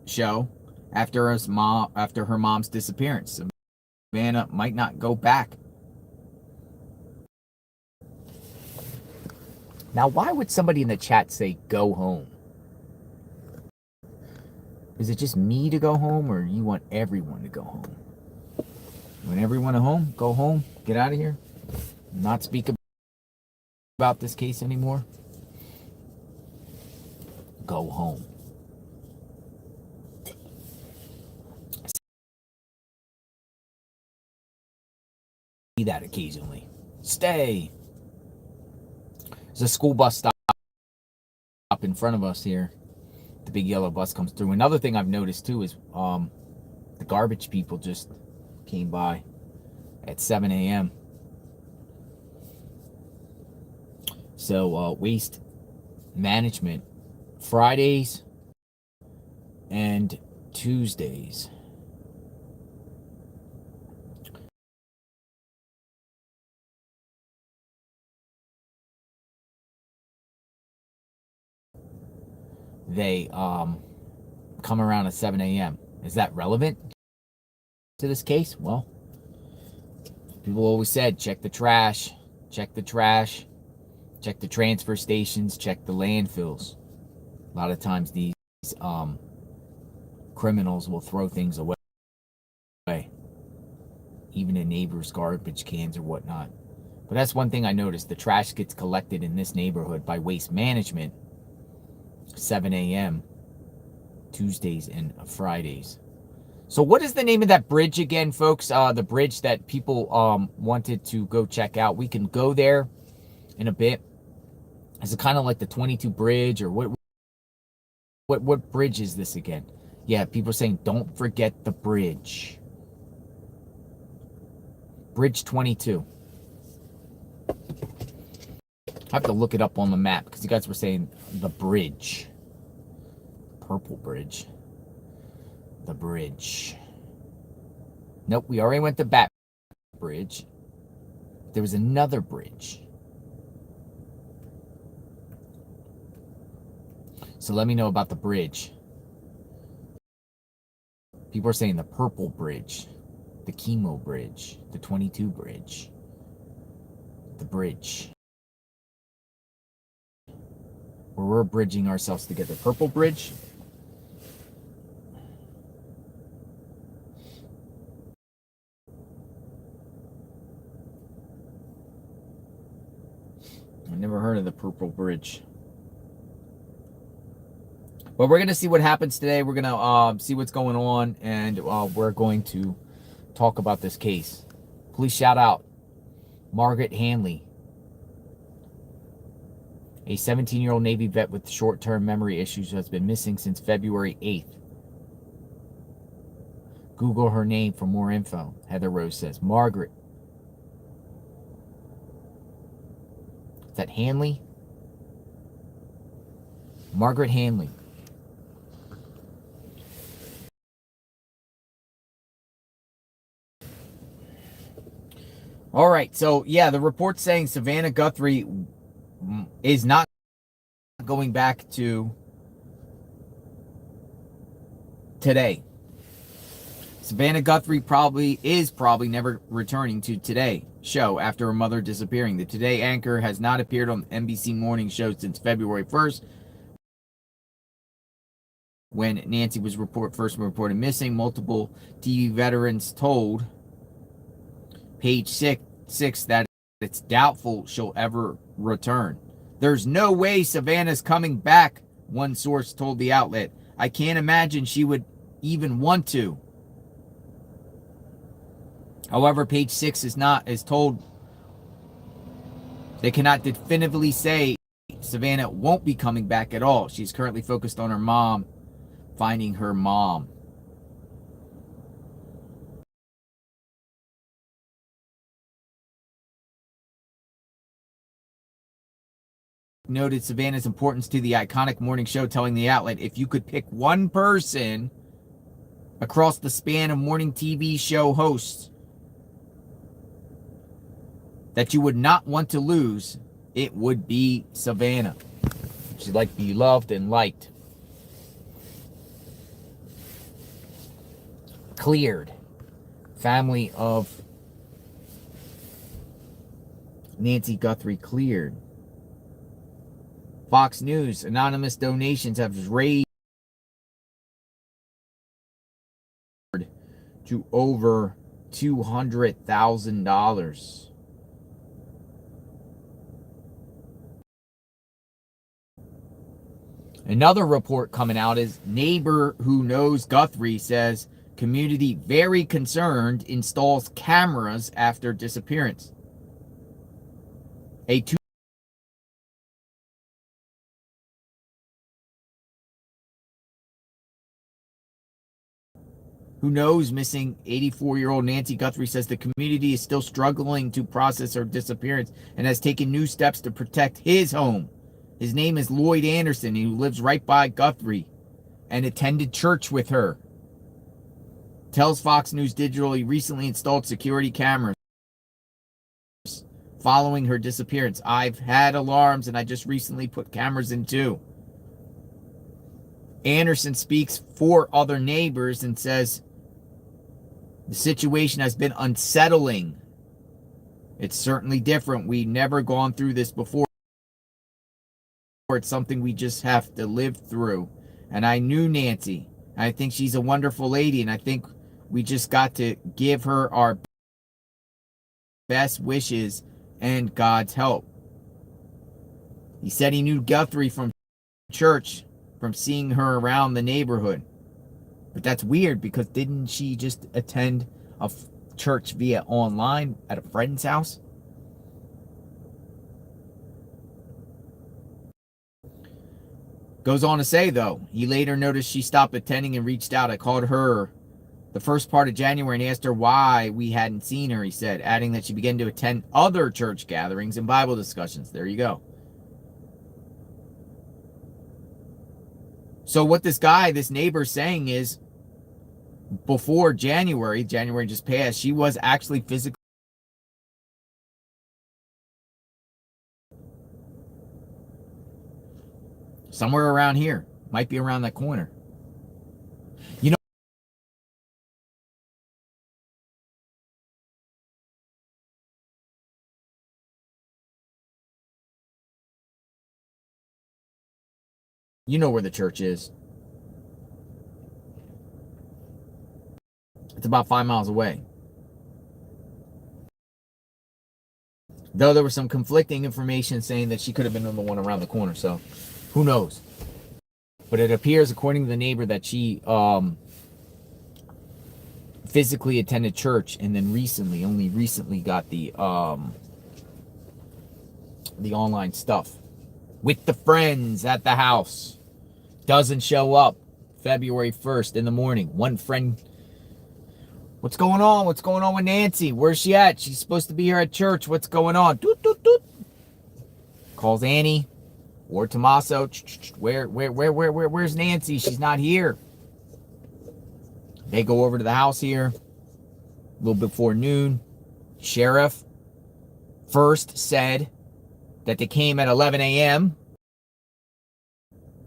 show after her mom's disappearance. Savannah might not go back. Now, why would somebody in the chat say go home? Is it just me to go home, or you want everyone to go home? You want everyone at home? Go home. Get out of here. Not speak about this case anymore. Go home. See that occasionally. Stay. There's a school bus stop in front of us here. The big yellow bus comes through. Another thing I've noticed too is the garbage people just came by at 7 a.m. So waste management Fridays and Tuesdays. They come around at 7 a.m. Is that relevant to this case? Well, people always said check the trash, check the trash, check the transfer stations, check the landfills. A lot of times these criminals will throw things away, even in neighbors' garbage cans or whatnot. But that's one thing I noticed. The trash gets collected in this neighborhood by waste management 7 a.m. Tuesdays and Fridays. So what is the name of that bridge again, folks? The bridge that people wanted to go check out. We can go there in a bit. Is it kind of like the 22 bridge, or what bridge is this again? Yeah, people are saying don't forget the bridge. Bridge 22. I have to look it up on the map because you guys were saying the bridge. Purple bridge. The bridge. Nope, we already went to Bat Bridge. There was another bridge. So let me know about the bridge. People are saying the purple bridge, the chemo bridge, the 22 bridge, the bridge. Where we're bridging ourselves together. Purple bridge. I never heard of the purple bridge. But we're going to see what happens today. We're going to see what's going on, and we're going to talk about this case. Please shout out Margaret Hanley, a 17-year-old Navy vet with short-term memory issues who has been missing since February 8th. Google her name for more info, Heather Rose says. Margaret. Is that Hanley? Margaret Hanley. All right, so yeah, the report's saying Savannah Guthrie is not going back to today. Savannah Guthrie probably never returning to Today show after her mother disappearing. The Today anchor has not appeared on the NBC morning show since February 1st, when Nancy was first reported missing. Multiple TV veterans told Page 6 that it's doubtful she'll ever return. There's no way Savannah's coming back, one source told the outlet. I can't imagine she would even want to. However, Page 6 is told they cannot definitively say Savannah won't be coming back at all. She's currently focused on her mom, finding her mom. Noted Savannah's importance to the iconic morning show, telling the outlet, if you could pick one person across the span of morning TV show hosts that you would not want to lose, it would be Savannah. She'd like to be loved and liked. cleared. Family of Nancy Guthrie cleared. Fox News, anonymous donations have raised to over $200,000. Another report coming out is neighbor who knows Guthrie says community very concerned, installs cameras after disappearance. Who knows missing 84-year-old Nancy Guthrie says the community is still struggling to process her disappearance and has taken new steps to protect his home. His name is Lloyd Anderson, who lives right by Guthrie and attended church with her. Tells Fox News Digital he recently installed security cameras following her disappearance. I've had alarms and I just recently put cameras in too. Anderson speaks for other neighbors and says the situation has been unsettling. It's certainly different. We've never gone through this before. It's something we just have to live through. And I knew Nancy. I think she's a wonderful lady, and I think we just got to give her our best wishes and God's help. He said he knew Guthrie from church, from seeing her around the neighborhood. But that's weird, because didn't she just attend a church via online at a friend's house? Goes on to say, though, he later noticed she stopped attending and reached out. I called her the first part of January and asked her why we hadn't seen her, he said, adding that she began to attend other church gatherings and Bible discussions. There you go. So what this neighbor saying is, before January just passed, she was actually physically somewhere around here. Might be around that corner. You know where the church is. It's about 5 miles away. Though there was some conflicting information saying that she could have been on the one around the corner, so who knows? But it appears, according to the neighbor, that she physically attended church and then only recently got the online stuff with the friends at the house. Doesn't show up February 1st in the morning. One friend, what's going on? What's going on with Nancy? Where's she at? She's supposed to be here at church. What's going on? Doot, doot, doot. Calls Annie or Tommaso. Where's Nancy? She's not here. They go over to the house here a little before noon. Sheriff first said that they came at 11 a.m.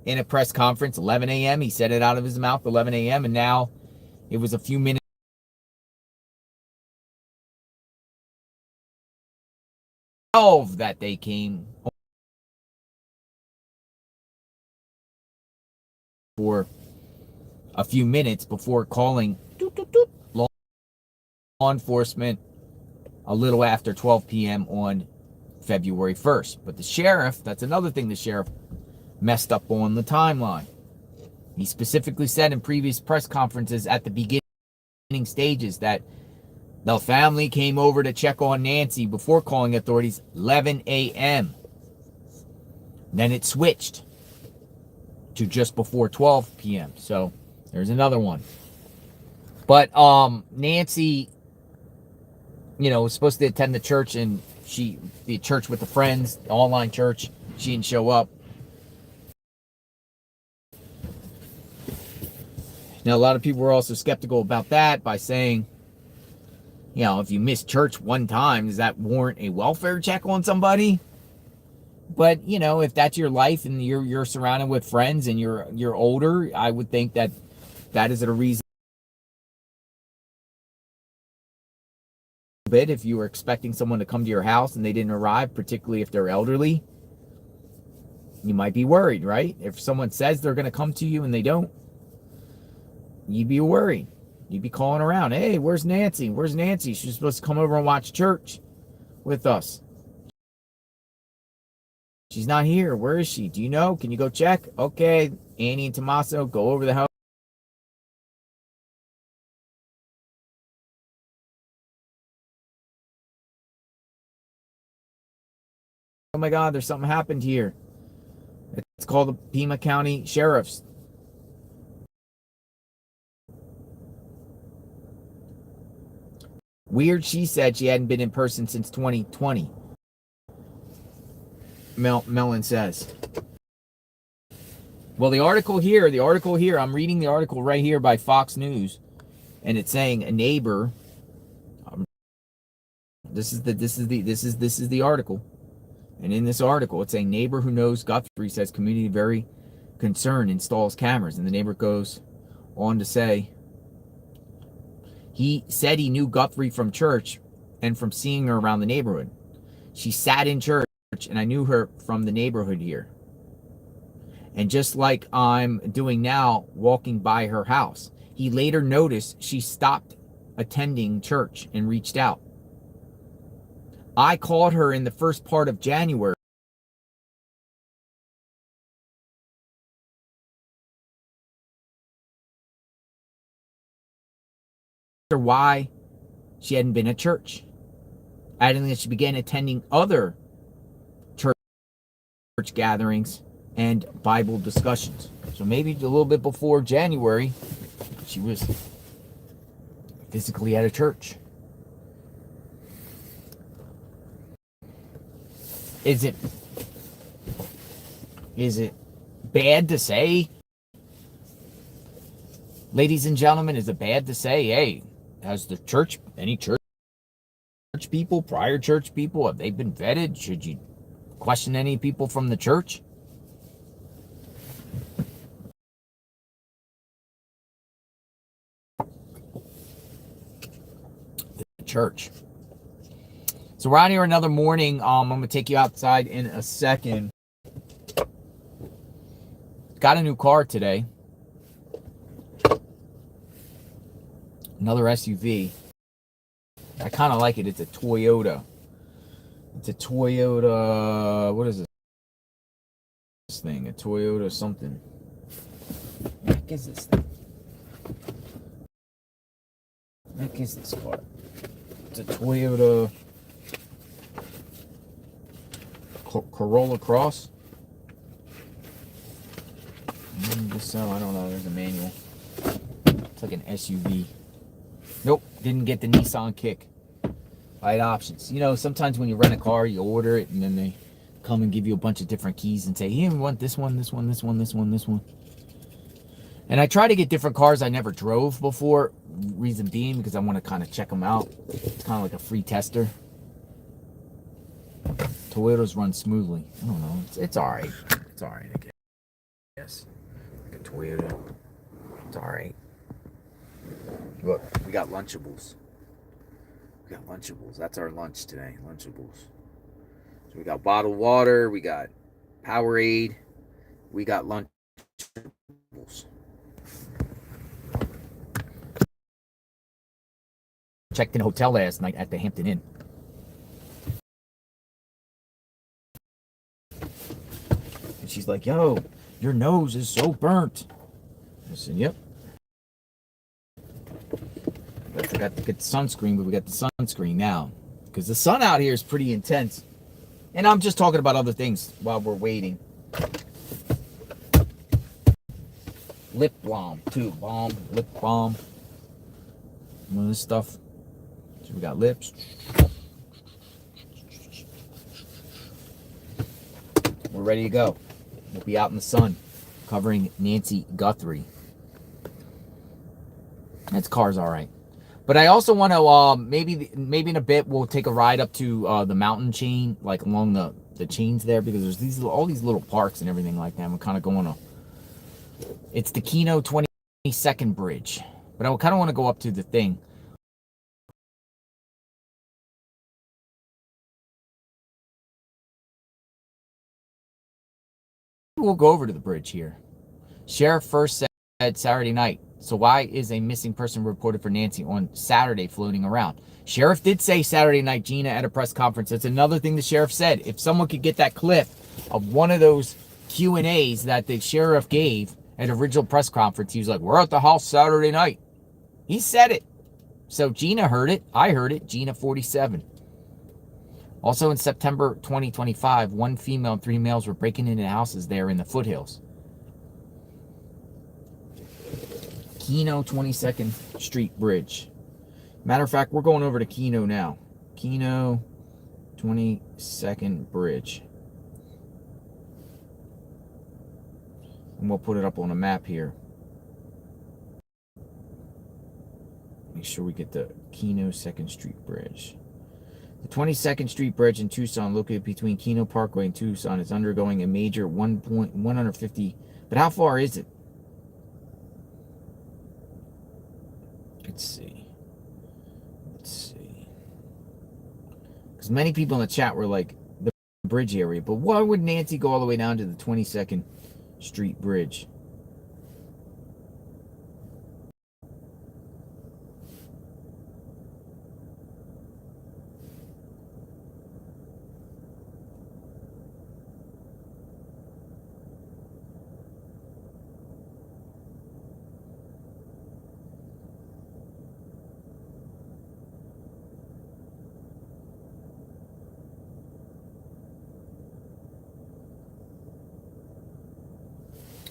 in a press conference. 11 a.m. He said it out of his mouth, 11 a.m. And now it was a few minutes that they came for a few minutes before calling law enforcement a little after 12 p.m. on February 1st. But the sheriff, that's another thing the sheriff messed up on the timeline. He specifically said in previous press conferences at the beginning stages that the family came over to check on Nancy before calling authorities 11 a.m. Then it switched to just before 12 p.m. So there's another one. But Nancy, was supposed to attend the church, and the church with the friends, the online church, she didn't show up. Now, a lot of people were also skeptical about that by saying, if you miss church one time, does that warrant a welfare check on somebody? But, if that's your life and you're surrounded with friends and you're older, I would think that is a reason bit if you were expecting someone to come to your house and they didn't arrive, particularly if they're elderly. You might be worried, right? If someone says they're going to come to you and they don't, you'd be worried. You'd be calling around. Hey, where's Nancy? Where's Nancy? She's supposed to come over and watch church with us. She's not here. Where is she? Do you know? Can you go check? Okay, Annie and Tommaso, go over the house. Oh my God, there's something happened here. It's called the Pima County Sheriff's. Weird, she said she hadn't been in person since 2020. Mellon says. Well, the article here, I'm reading the article right here by Fox News, and it's saying a neighbor. This is the article, and in this article, it's a neighbor who knows Guthrie says community very concerned installs cameras, and the neighbor goes on to say he said he knew Guthrie from church and from seeing her around the neighborhood. She sat in church, and I knew her from the neighborhood here. And just like I'm doing now, walking by her house. He later noticed she stopped attending church and reached out. I called her in the first part of January. Why she hadn't been at church. Adding that she began attending other church gatherings and Bible discussions. So maybe a little bit before January, she was physically at a church. Is it bad to say? Ladies and gentlemen, is it bad to say, hey, has the church, any church people, prior church people, have they been vetted? Should you question any people from the church? The church. So we're out here another morning. I'm going to take you outside in a second. Got a new car today. Another SUV. I kind of like it. It's a Toyota. It's a Toyota. What is this thing? A Toyota something. What is this thing? What is this car? It's a Toyota Corolla Cross. I don't know. There's a manual. It's like an SUV. Nope, didn't get the Nissan Kick. Light options. You know, sometimes when you rent a car, you order it, and then they come and give you a bunch of different keys and say, "Here, we want this one, this one, this one, this one, this one." And I try to get different cars I never drove before. Reason being, because I want to kind of check them out. It's kind of like a free tester. Toyotas run smoothly. I don't know. It's all right. It's all right, I guess. Like a Toyota. It's all right. Look, we got Lunchables. We got Lunchables. That's our lunch today. Lunchables. So we got bottled water. We got Powerade. We got Lunchables. Checked in a hotel last night at the Hampton Inn. And she's like, yo, your nose is so burnt. I said, yep. I forgot to get the sunscreen, but we got the sunscreen now. Because the sun out here is pretty intense. And I'm just talking about other things while we're waiting. Lip balm, too. Lip balm. One of this stuff. So we got lips. We're ready to go. We'll be out in the sun covering Nancy Guthrie. That car's all right. But I also want to, maybe in a bit, we'll take a ride up to the mountain chain, like along the chains there, because there's all these little parks and everything like that. We're kind of going to, it's the Keno 22nd Bridge. But I kind of want to go up to the thing. we'll go over to the bridge here. Sheriff first said Saturday night. So why is a missing person reported for Nancy on Saturday floating around? Sheriff did say Saturday night, Gina, at a press conference. That's another thing the sheriff said. If someone could get that clip of one of those Q&As that the sheriff gave at original press conference, he was like, we're at the house Saturday night. He said it. So Gina heard it. I heard it. Gina 47. Also in September 2025, 1 female and 3 males were breaking into houses there in the foothills. Keno 22nd Street Bridge. Matter of fact, we're going over to Keno now. Keno 22nd Bridge. And we'll put it up on a map here. Make sure we get the Keno 2nd Street Bridge. The 22nd Street Bridge in Tucson, located between Keno Parkway and Tucson, is undergoing a major 150. But how far is it? Let's see. Because many people in the chat were like, the bridge area. But why would Nancy go all the way down to the 22nd Street Bridge?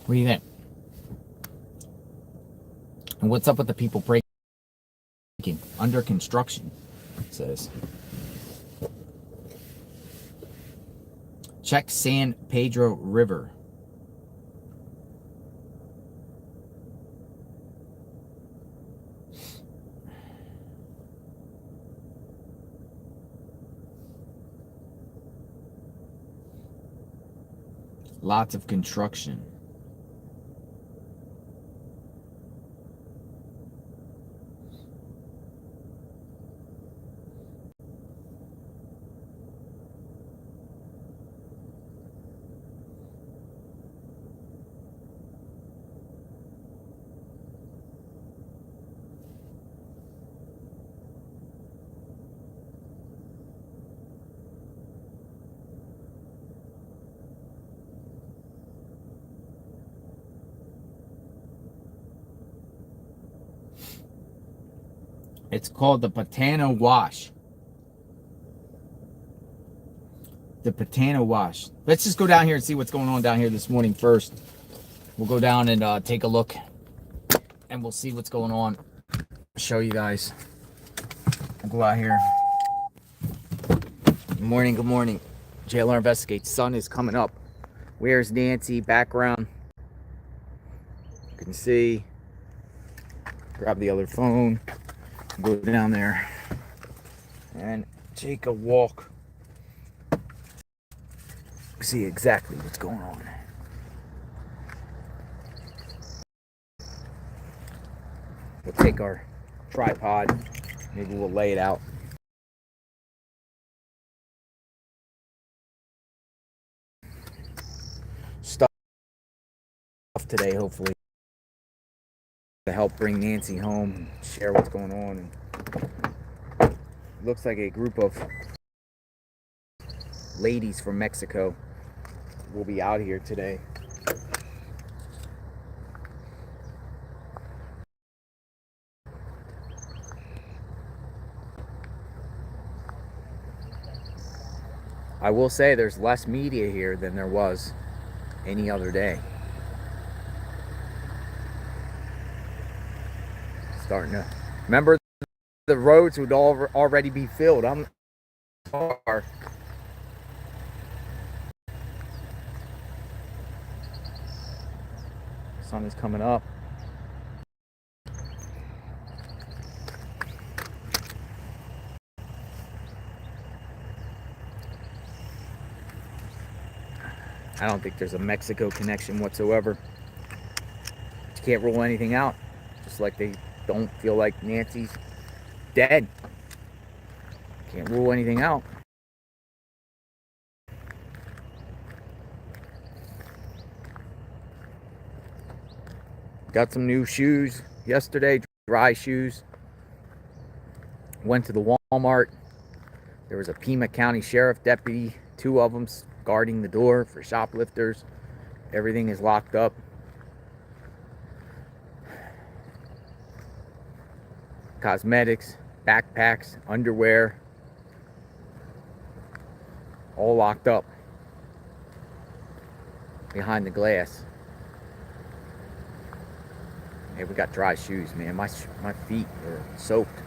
What do you think? And what's up with the people breaking? Under construction, it says. Check San Pedro River. Lots of construction. It's called the Patana Wash. The Patana Wash. Let's just go down here and see what's going on down here this morning first. We'll go down and take a look. And we'll see what's going on. I'll show you guys. We'll go out here. Good morning, good morning. JLR Investigates. Sun is coming up. Where's Nancy? Background. You can see. Grab the other phone. Go down there and take a walk. See exactly what's going on. We'll take our tripod. Maybe we'll lay it out. Stuff today, hopefully, to help bring Nancy home, share what's going on. And it looks like a group of ladies from Mexico will be out here today. I will say there's less media here than there was any other day. Starting to remember, the roads would already be filled. I'm far. Sun is coming up. I don't think there's a Mexico connection whatsoever. You can't rule anything out. Just like they don't feel like Nancy's dead. Can't rule anything out. Got some new shoes yesterday, dry shoes. Went to the Walmart. There was a Pima County Sheriff deputy, 2 of them guarding the door for shoplifters. Everything is locked up. Cosmetics, backpacks, underwear, all locked up behind the glass. Hey, we got dry shoes, man. My feet are soaked.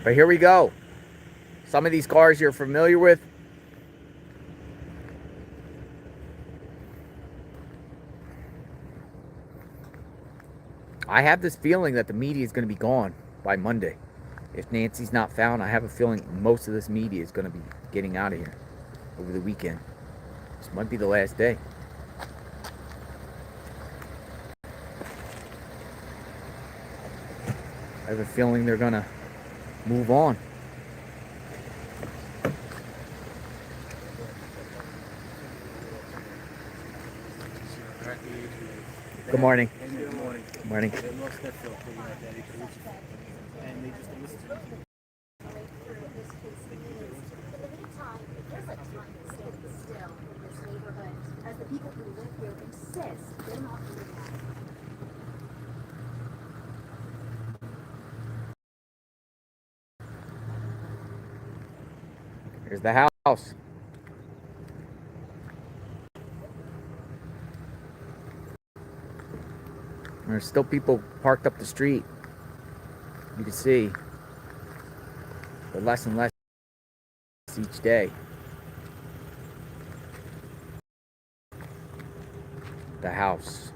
But here we go. Some of these cars you're familiar with. I have this feeling that the media is going to be gone by Monday. If Nancy's not found, I have a feeling most of this media is going to be getting out of here over the weekend. This might be the last day. I have a feeling they're going to move on. Good morning. Good morning. Good morning. Here's the house. There's still people parked up the street. You can see, but less and less each day. The house.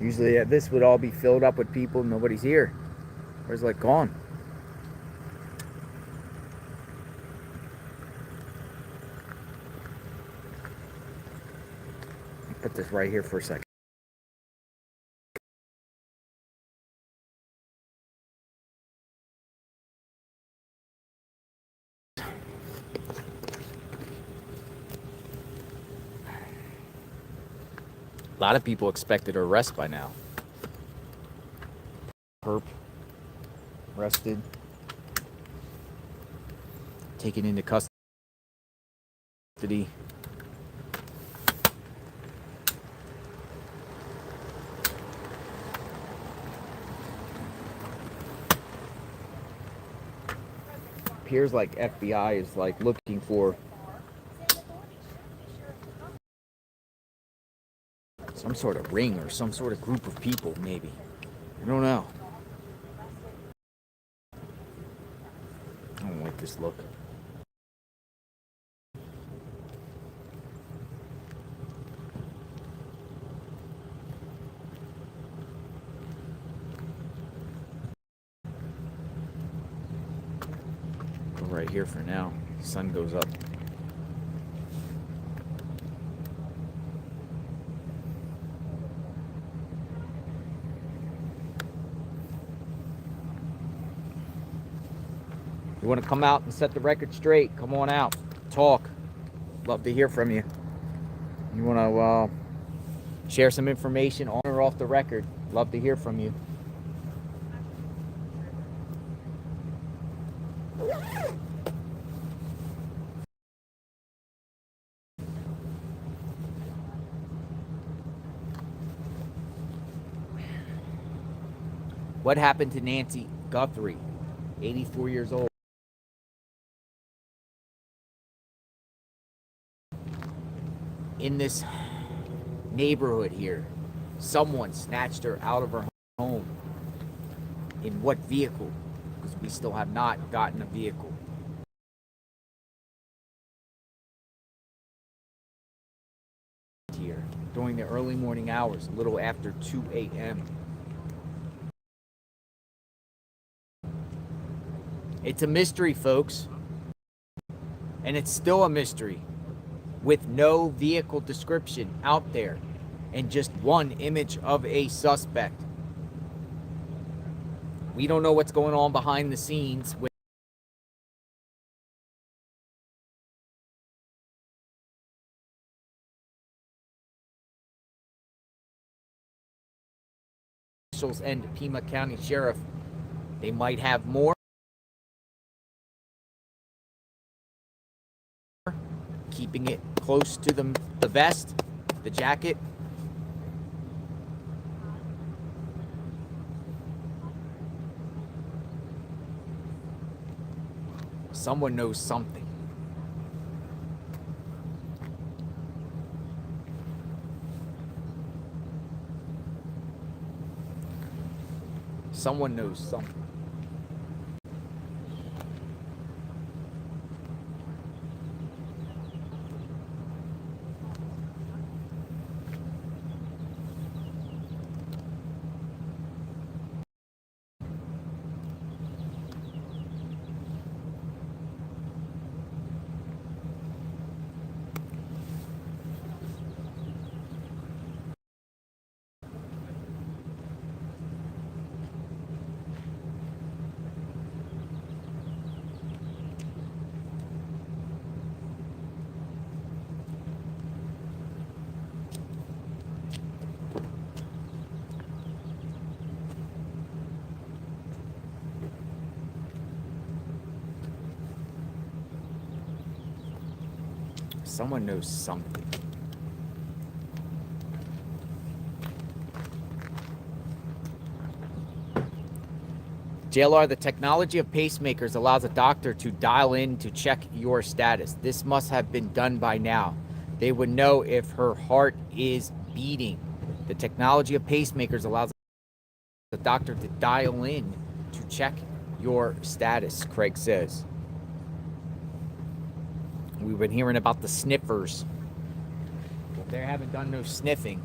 Usually this would all be filled up with people. Nobody's here. Where's like gone? Put this right here for a second. A lot of people expected arrest by now. Perp. Arrested. Taken into custody. Appears like FBI is like looking for some sort of ring or some sort of group of people, maybe. I don't know. I don't like this look. Go right here for now. Sun goes up. You want to come out and set the record straight? Come on out. Talk. Love to hear from you. You want to share some information on or off the record? Love to hear from you. What happened to Nancy Guthrie, 84 years old? In this neighborhood here, someone snatched her out of her home. In what vehicle? Because we still have not gotten a vehicle. Here during the early morning hours, a little after 2 a.m. It's a mystery, folks. And it's still a mystery with no vehicle description out there and just one image of a suspect. We don't know what's going on behind the scenes with officials and Pima County Sheriff. They might have more. Keeping it close to the vest, the jacket. Someone knows something. Someone knows something. Someone knows something. JLR, the technology of pacemakers allows a doctor to dial in to check your status. This must have been done by now. They would know if her heart is beating. The technology of pacemakers allows the doctor to dial in to check your status, Craig says. We've been hearing about the sniffers. But they haven't done no sniffing.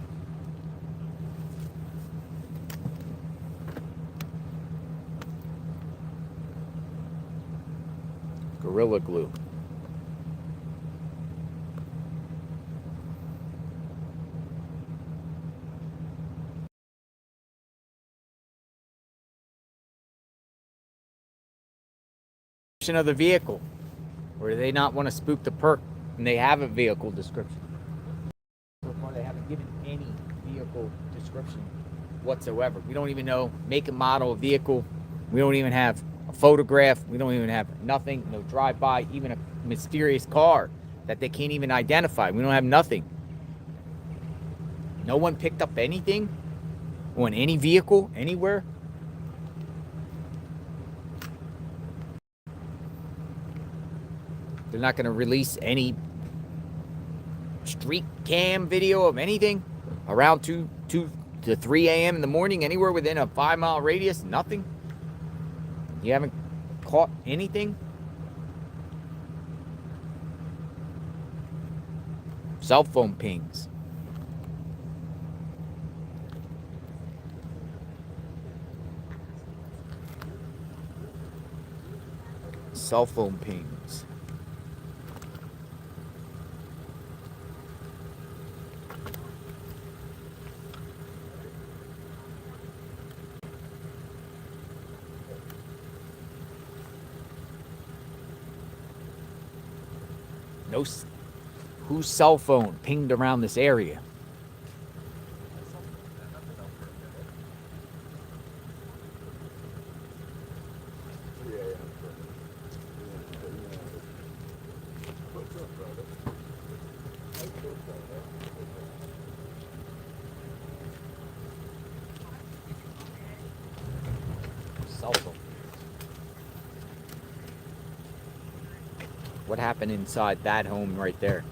Gorilla Glue. Of the vehicle. Or do they not want to spook the perk and they have a vehicle description? So far, they haven't given any vehicle description whatsoever. We don't even know make and model of vehicle. We don't even have a photograph. We don't even have nothing, no drive-by, even a mysterious car that they can't even identify. We don't have nothing. No one picked up anything on any vehicle anywhere. They're not going to release any street cam video of anything around 2 to 3 a.m. in the morning, anywhere within a 5-mile radius. Nothing. You haven't caught anything. Cell phone pings. Cell phone pings. No, whose cell phone pinged around this area? Cell phone. What happened inside that home right there?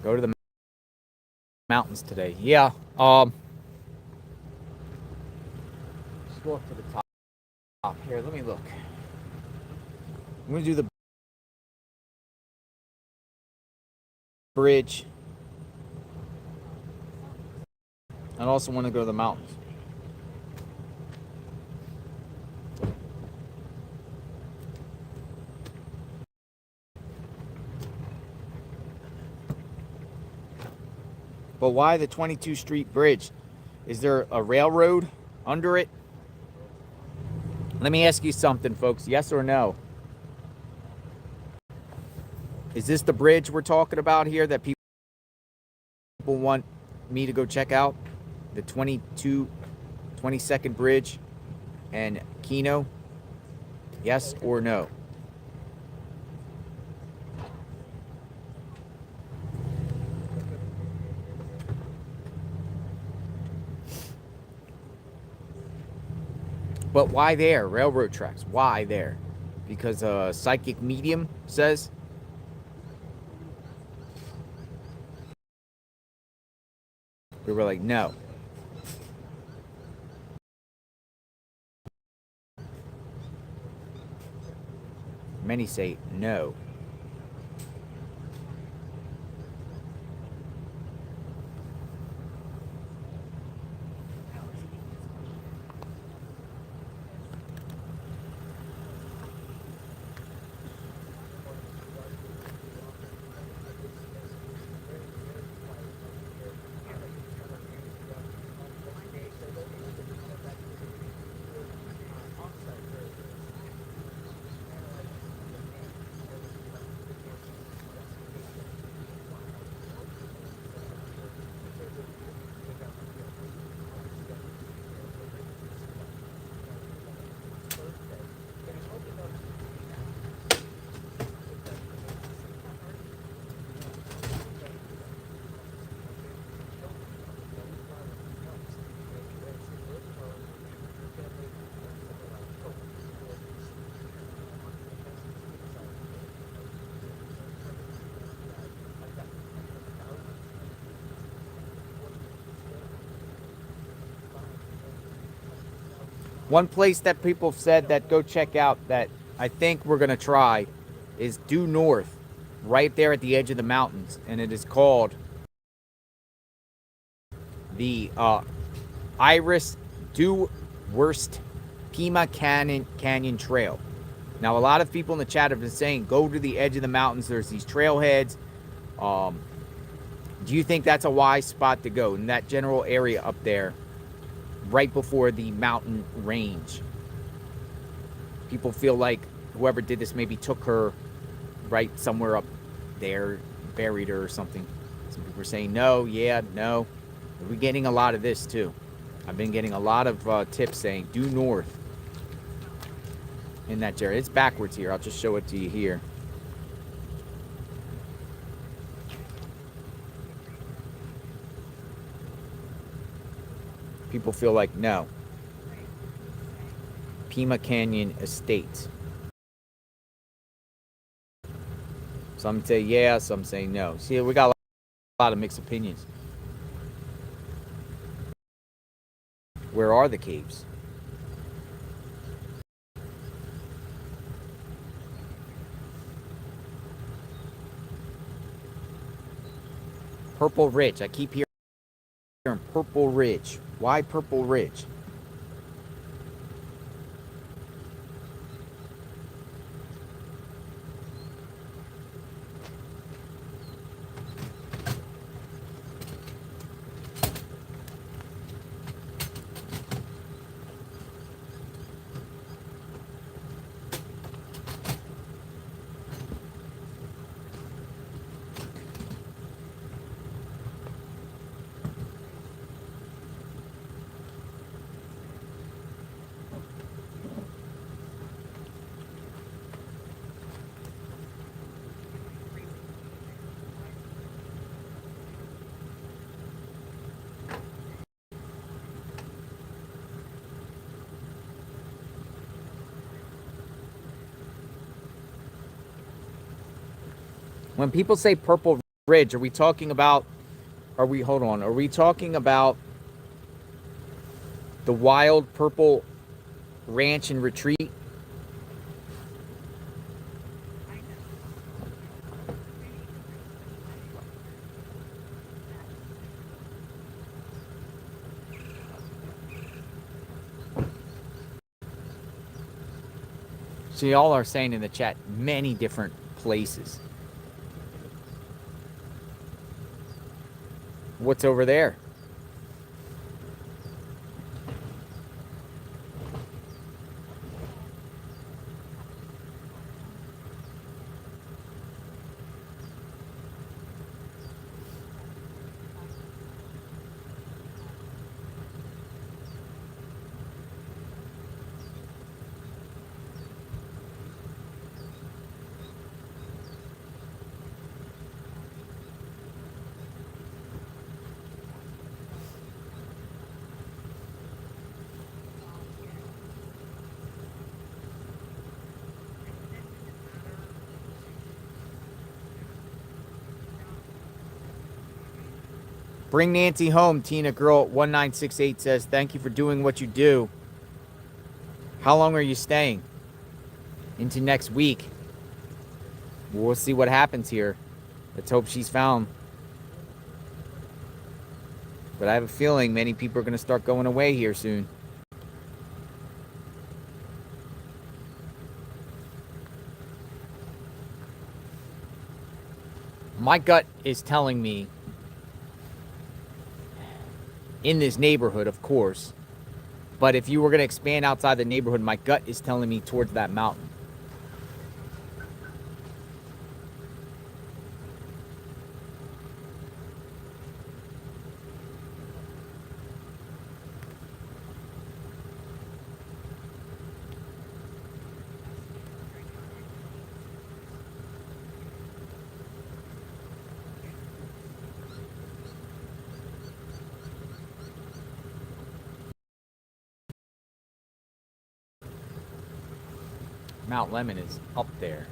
Go to the mountains today. Yeah. Let's go up to the top. Here, let me look. I'm going to do the bridge. I also want to go to the mountains. But why the 22nd Street Bridge? Is there a railroad under it? Let me ask you something, folks. Yes or no? Is this the bridge we're talking about here that people want me to go check out? The 22nd Bridge and Keno? Yes or no? But why there? Railroad tracks. Why there? Because a psychic medium says? We were like, no. Many say no. One place that people have said that go check out that I think we're going to try is due north, right there at the edge of the mountains. And it is called the Iris Due Worst Pima Canyon Trail. Now, a lot of people in the chat have been saying, go to the edge of the mountains. There's these trailheads. Do you think that's a wise spot to go in that general area up there? Right before the mountain range. People feel like whoever did this maybe took her right somewhere up there, buried her or something. Some people are saying no, yeah, no. We're getting a lot of this too. I've been getting a lot of tips saying due north in that area. It's backwards here. I'll just show it to you here. People feel like no. Pima Canyon Estates. Some say yeah, some say no. See, we got a lot of mixed opinions. Where are the caves? Purple Ridge. I keep hearing Purple Ridge. Why Purple Ridge? When people say Purple Ridge, are we talking about, are we talking about the Wild Purple Ranch and Retreat? So y'all are saying in the chat many different places. What's over there? Bring Nancy home, Tina Girl 1968 says. Thank you for doing what you do. How long are you staying? Into next week. We'll see what happens here. Let's hope she's found. But I have a feeling many people are going to start going away here soon. My gut is telling me, in this neighborhood, of course, but if you were going to expand outside the neighborhood, my gut is telling me towards that mountain. Mount Lemon is up there.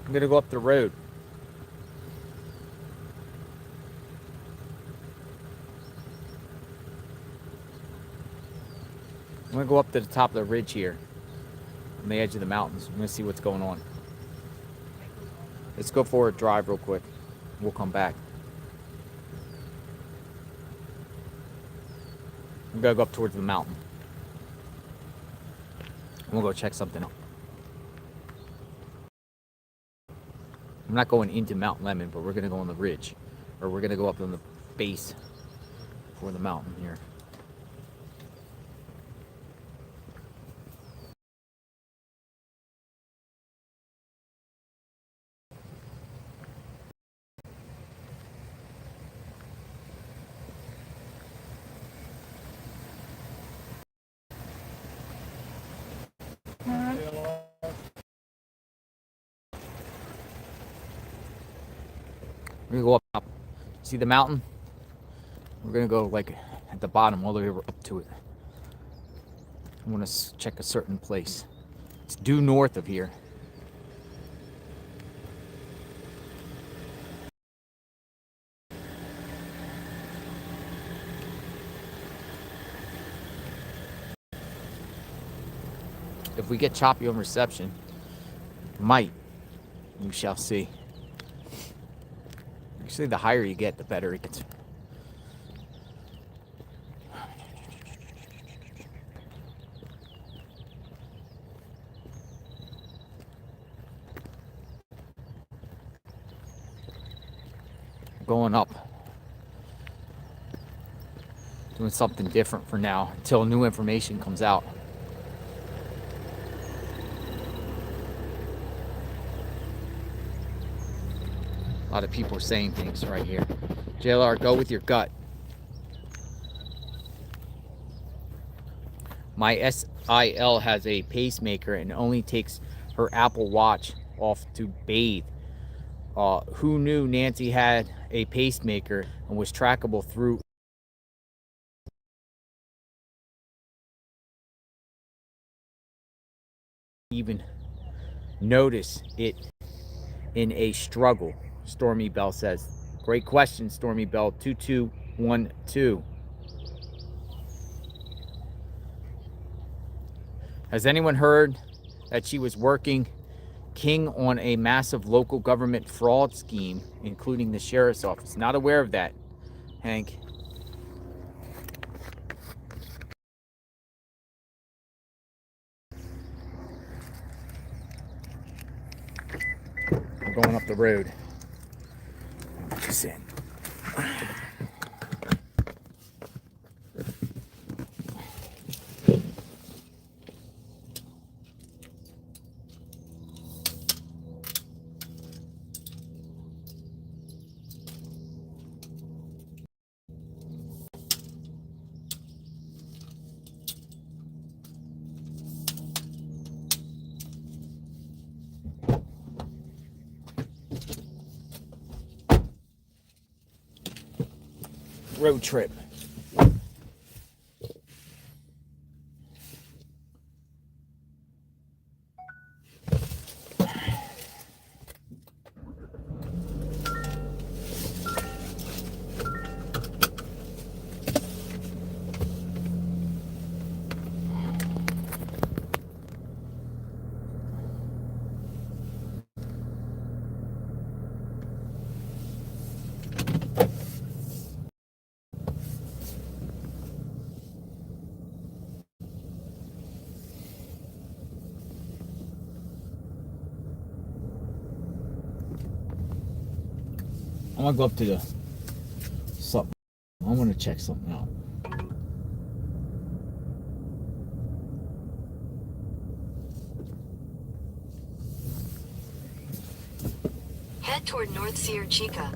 I'm going to go up the road. I'm going to go up to the top of the ridge here, on the edge of the mountains. I'm going to see what's going on. Let's go for a drive real quick. We'll come back. I'm going to go up towards the mountain. We'll go check something out. I'm not going into Mount Lemon, but we're going to go on the ridge. Or we're going to go up on the base for the mountain here. We're going to go up. See the mountain? We're going to go like at the bottom all the way up to it. I want to check a certain place. It's due north of here. If we get choppy on reception, might. We shall see. Actually, the higher you get, the better it gets. Going up. Doing something different for now until new information comes out. A lot of people are saying things right here. JLR, go with your gut. My SIL has a pacemaker and only takes her Apple Watch off to bathe. Who knew Nancy had a pacemaker and was trackable through even notice it in a struggle? Stormy Bell says. Great question, Stormy Bell 2212. Has anyone heard that she was working king on a massive local government fraud scheme, including the sheriff's office? Not aware of that, Hank. I'm going up the road. Put this in. Road trip. I'm gonna go up to the something. I want to check something out. Head toward North Sierra Chica.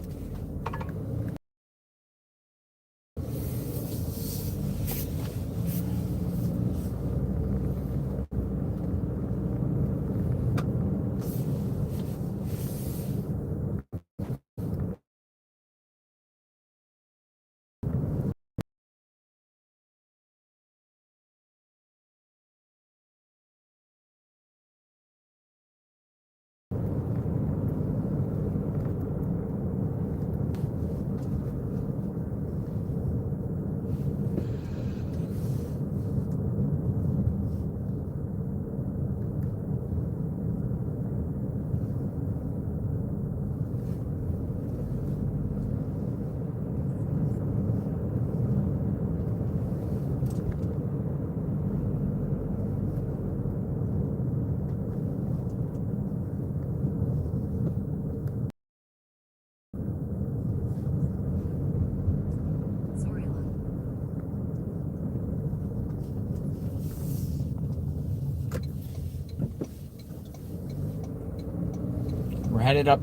We're headed up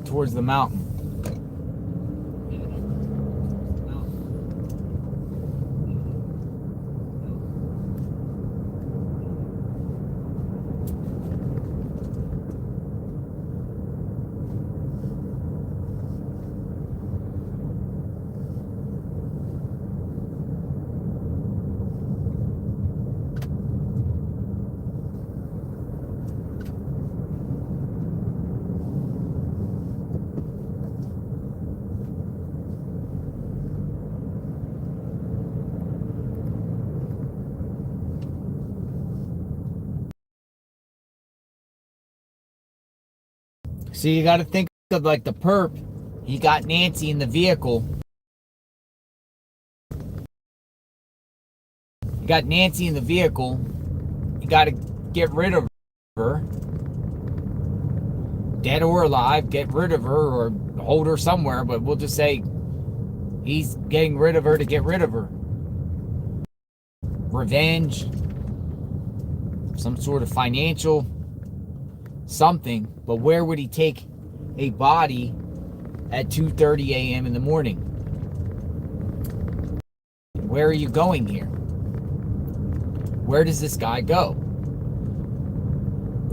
towards the mountain. See, you got to think of like the perp. He got Nancy in the vehicle. You got Nancy in the vehicle. You got to get rid of her. Dead or alive, get rid of her or hold her somewhere. But we'll just say he's getting rid of her to get rid of her. Revenge. Some sort of financial something. But where would he take a body at 2:30 a.m. in the morning? Where are you going here? where does this guy go?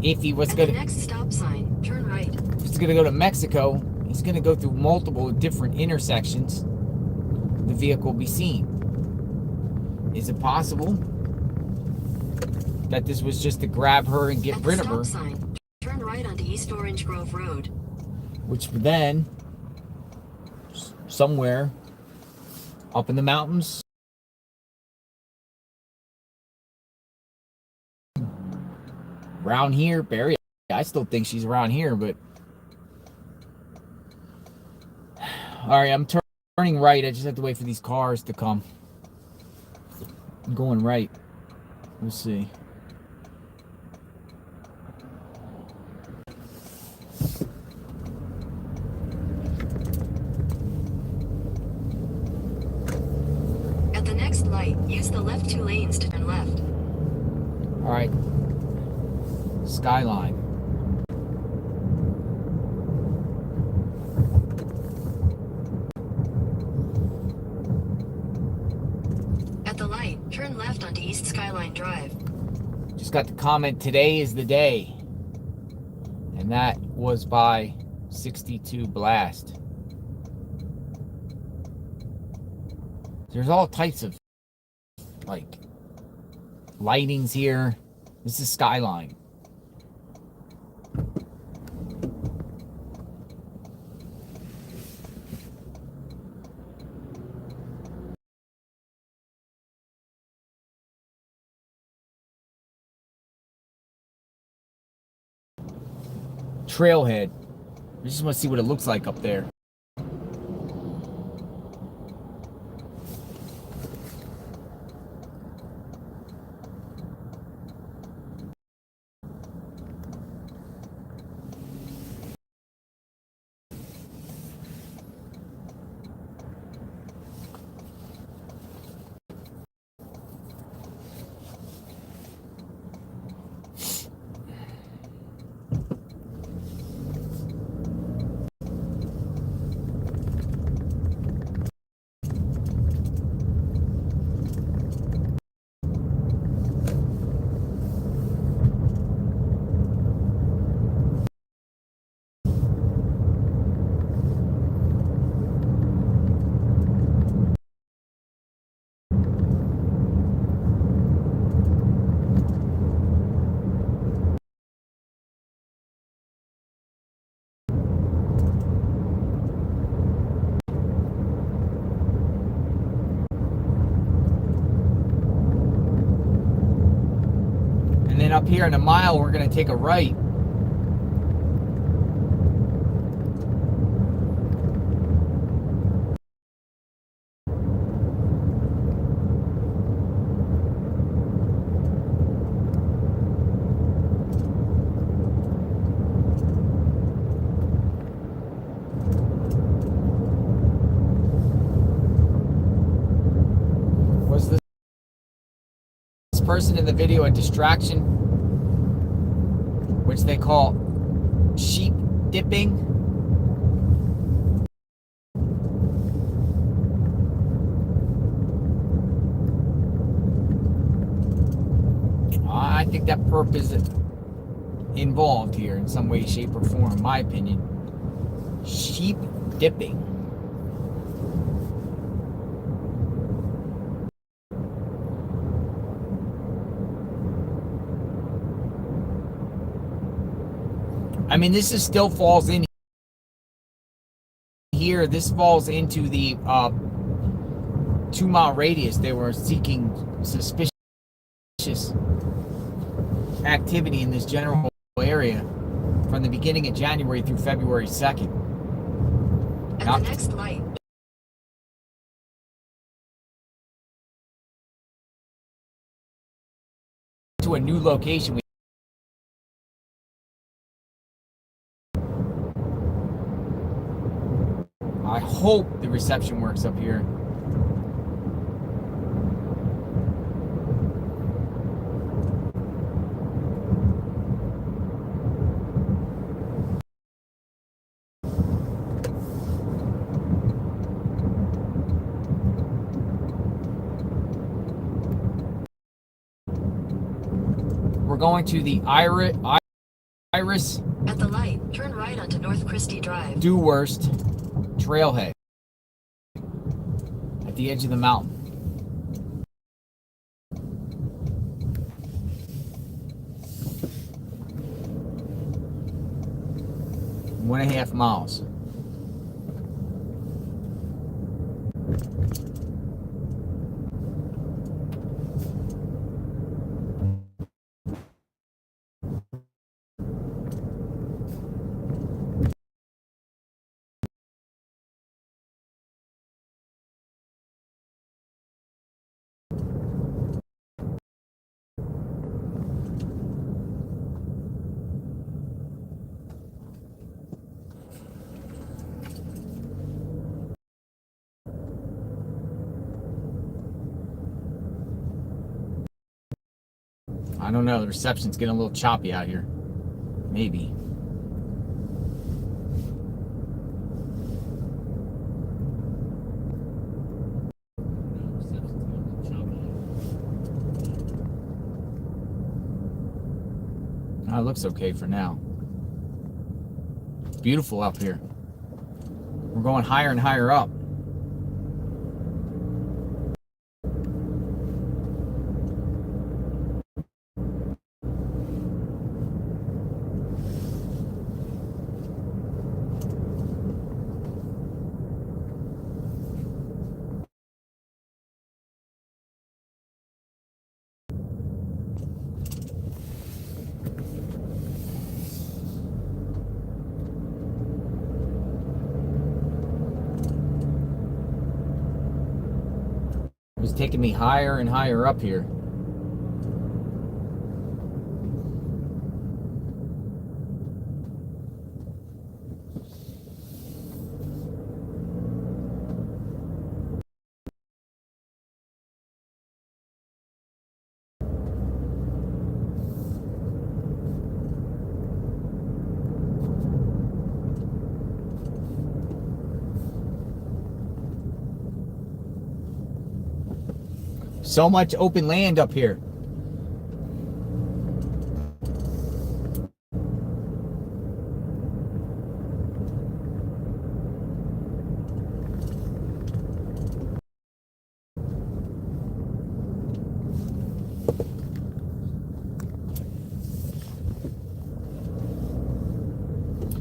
If he was At going the to... next stop sign, turn right. If he's going to go to Mexico, he's going to go through multiple different intersections. The vehicle will be seen. Is it possible that this was just to grab her and get rid of her? At the stop sign, turn right onto East Orange Grove Road. Which then, somewhere up in the mountains, around here, Barry, I still think she's around here, but... Alright, I'm turning right. I just have to wait for these cars to come. I'm going right. Let's see. At the next light, use the left 2 lanes to turn left. Alright. Skyline. At the light, turn left onto East Skyline Drive. Just got the comment, today is the day. And that was by 62 Blast. There's all types of, like, lightings here. This is Skyline. Trailhead. I just want to see what it looks like up there. And then up here in a mile, we're going to take a right. Was this person in the video a distraction, which they call sheep dipping? I think that perp is involved here in some way, shape, or form, in my opinion. Sheep dipping. I mean, this is still falls in here. This falls into the 2-mile radius. They were seeking suspicious activity in this general area from the beginning of January through February 2nd. At Now, the next light, to a new location. I hope the reception works up here. going to the Iris At the light, turn right onto North Christie Drive. Dewhurst Trailhead at the edge of the mountain. One and a half miles. I don't know, the reception's getting a little choppy out here. Maybe. Oh, it looks okay for now. It's beautiful up here. We're going higher and higher up. It's taking me higher and higher up here. So much open land up here.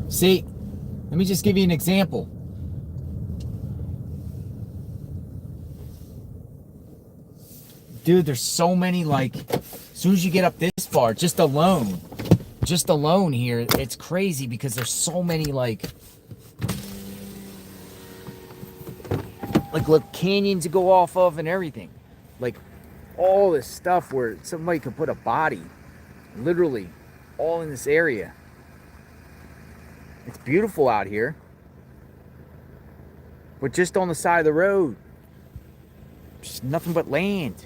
See, let me just give you an example. Dude, there's so many, like, as soon as you get up this far, just alone here, it's crazy because there's so many, like little canyons to go off of and everything. Like, all this stuff where somebody could put a body, literally, all in this area. It's beautiful out here. But just on the side of the road, just nothing but land.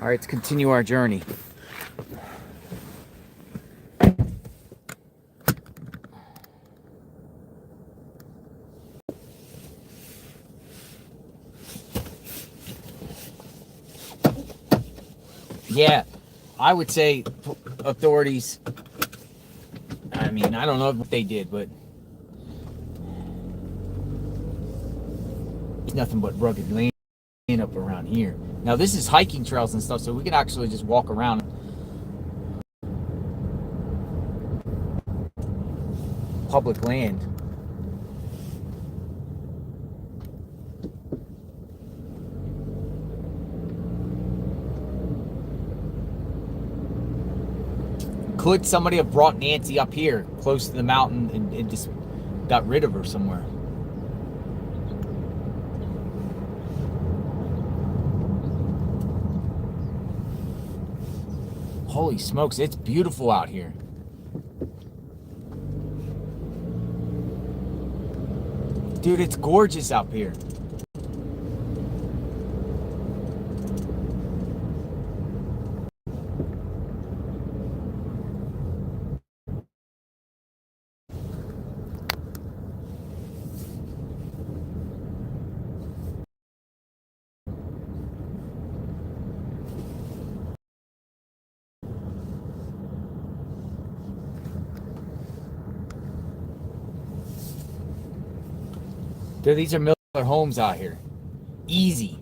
All right, let's continue our journey. Yeah, I would say authorities, I mean, I don't know what they did, but it's nothing but rugged land up around here. Now this is hiking trails and stuff, so we can actually just walk around public land. Could somebody have brought Nancy up here close to the mountain and just got rid of her somewhere? Holy smokes, it's beautiful out here. Dude, it's gorgeous out here. These are Miller homes out here. Easy.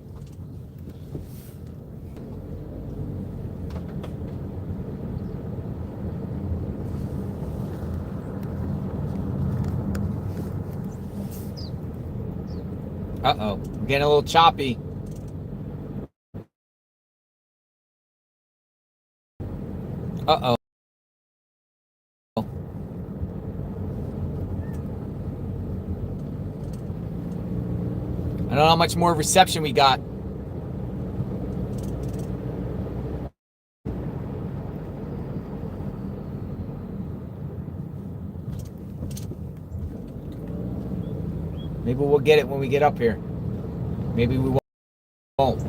Uh-oh. We're getting a little choppy. Uh-oh. I don't know how much more reception we got. Maybe we'll get it when we get up here. Maybe we won't.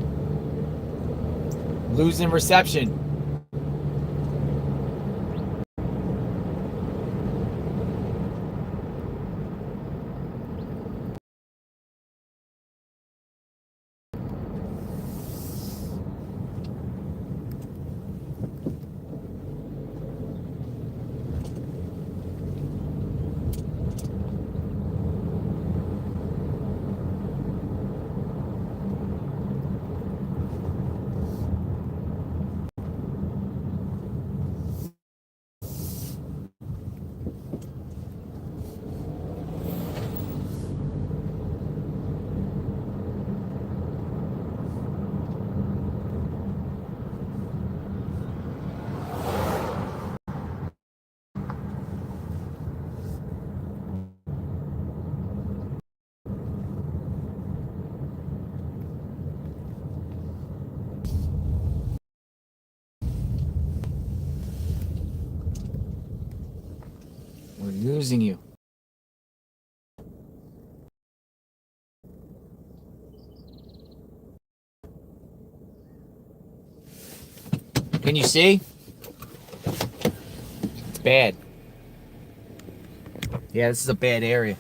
Losing reception. We're losing you. Can you see? It's bad. Yeah, this is a bad area.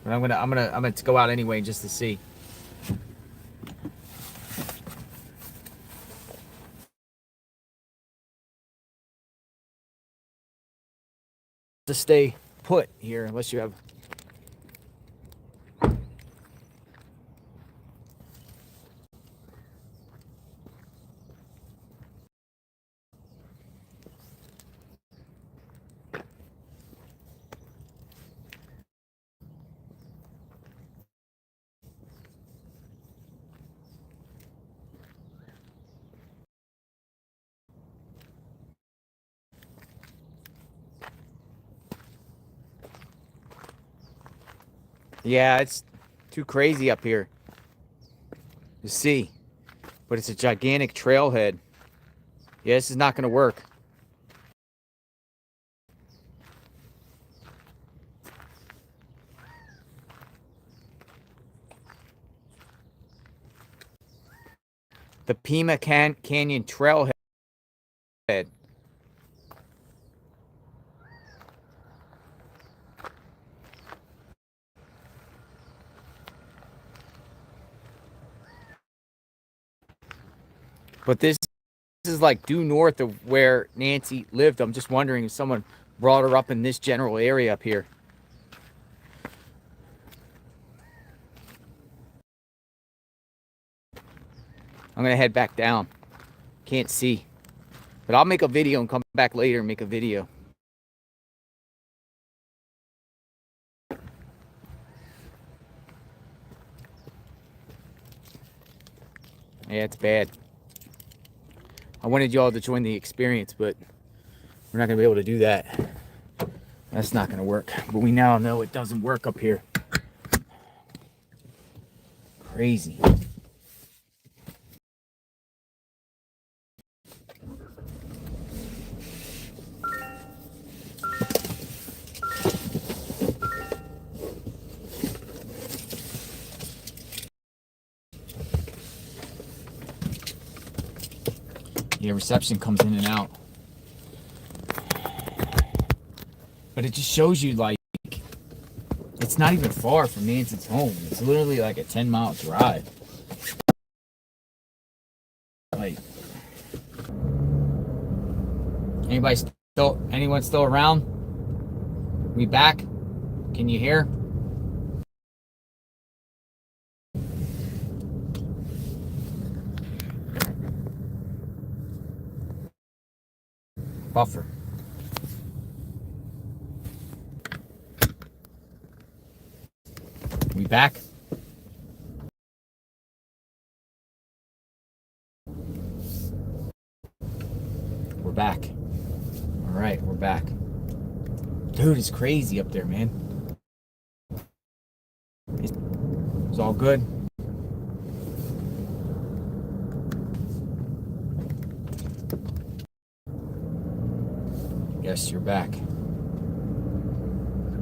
But I'm gonna go out anyway just to see. To stay put here unless you have. Yeah, it's too crazy up here to see. But it's a gigantic trailhead. Yeah, this is not going to work. The Pima Canyon trailhead. But this is like due north of where Nancy lived. I'm just wondering if someone brought her up in this general area up here. I'm going to head back down. Can't see. But I'll make a video and come back later and make a video. Yeah, it's bad. I wanted y'all to join the experience, but we're not going to be able to do that. That's not going to work. But we now know it doesn't work up here. Crazy. Yeah, reception comes in and out. But it just shows you, like, it's not even far from Nancy's home. It's literally like a 10-mile drive. Like, anyone still around? We back? Can you hear? buffer. We back? We're back. All right, we're back. Dude, it's crazy up there, man. It's all good. Yes, you're back.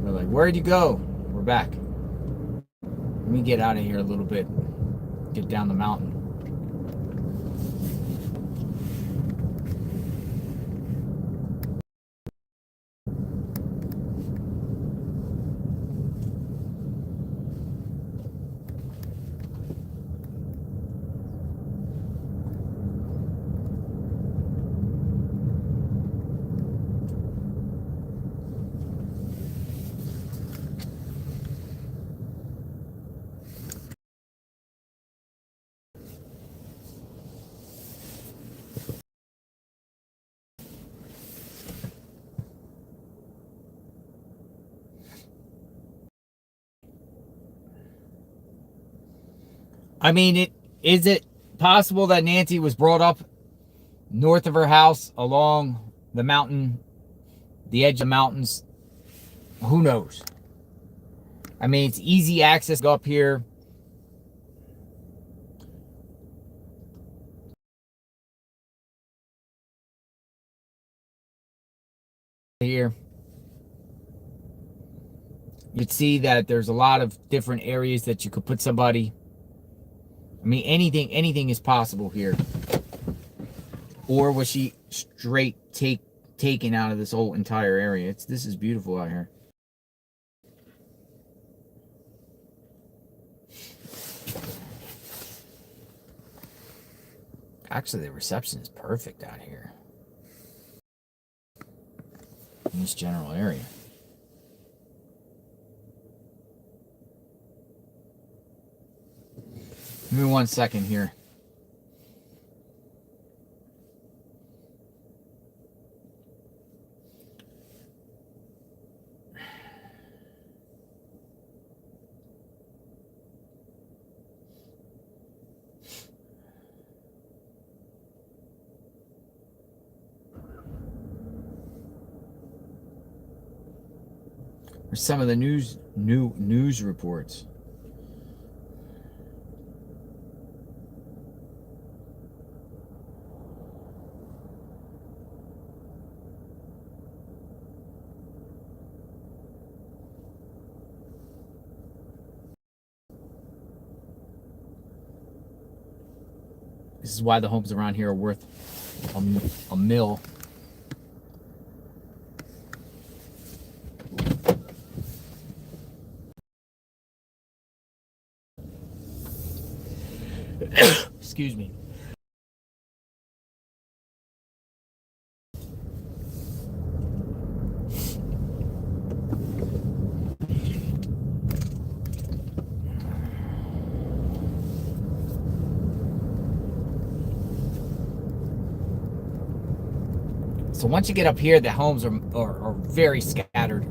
We're like, where'd you go? We're back. Let me get out of here a little bit. Get down the mountain. I mean, is it possible that Nancy was brought up north of her house along the mountain, the edge of the mountains? Who knows? I mean, it's easy access to go up here. Here. You'd see that there's a lot of different areas that you could put somebody. I mean, anything is possible here. Or was she straight taken out of this whole entire area? This is beautiful out here. Actually, the reception is perfect out here. In this general area. Give me 1 second here. There's some of the news reports. This is why the homes around here are worth a mill. Excuse me. So once you get up here, the homes are very scattered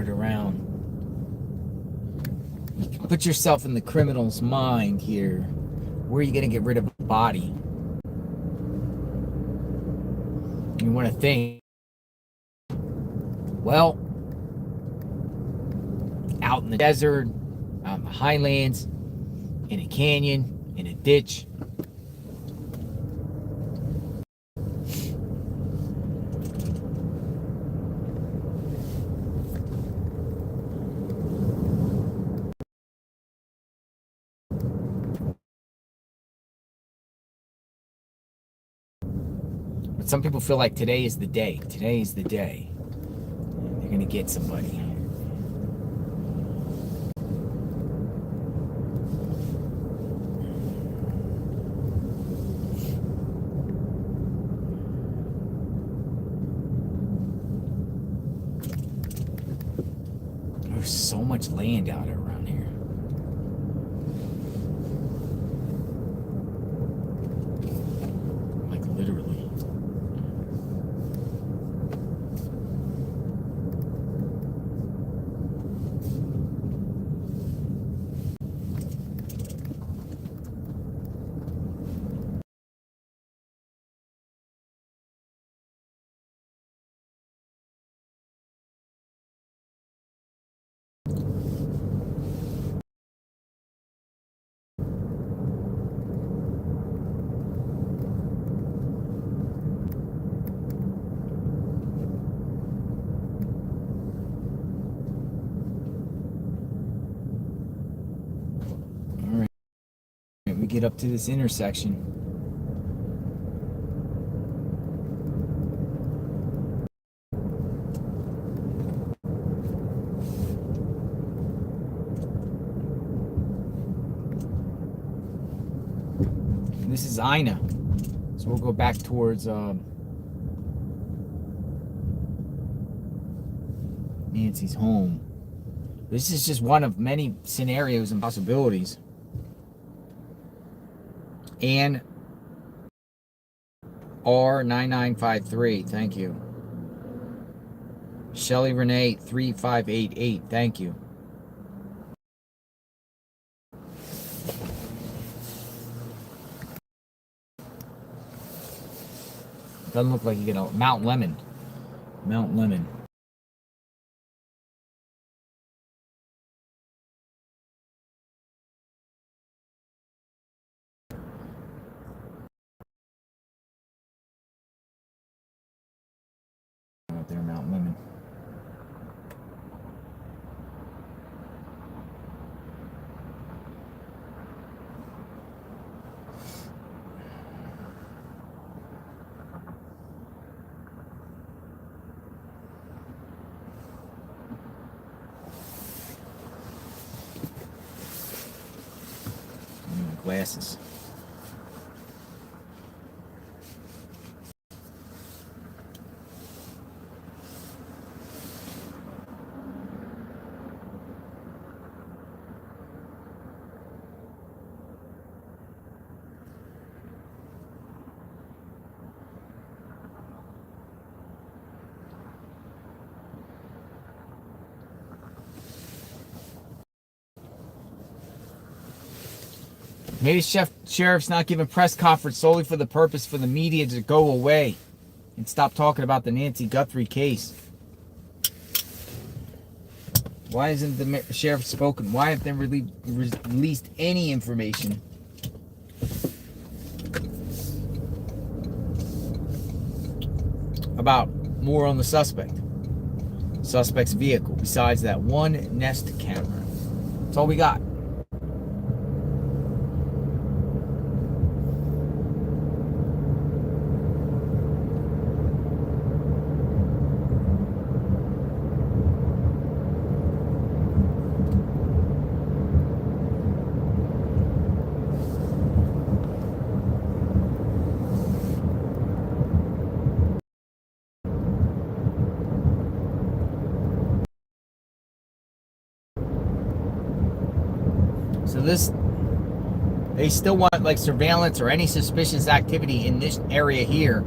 around. Put yourself in the criminal's mind here. Where are you going to get rid of a body? You want to think, well, out in the desert, out in the highlands, in a canyon, in a ditch. But some people feel like today is the day. Today is the day. They're going to get somebody. There's so much land out around here. Like literally. get up to this intersection. This is Ina. So we'll go back towards Nancy's home. This is just one of many scenarios and possibilities. And R9953, thank you. Shelly Renee 3588, thank you. Doesn't look like you get a Mount Lemon. Mount Lemon. Out there, Mount Lemon. Glasses. Maybe sheriff's not giving press conference solely for the purpose for the media to go away and stop talking about the Nancy Guthrie case. Why isn't the sheriff spoken? Why haven't they released any information about more on the suspect's vehicle besides that one Nest camera? That's all we got. So they still want like surveillance or any suspicious activity in this area here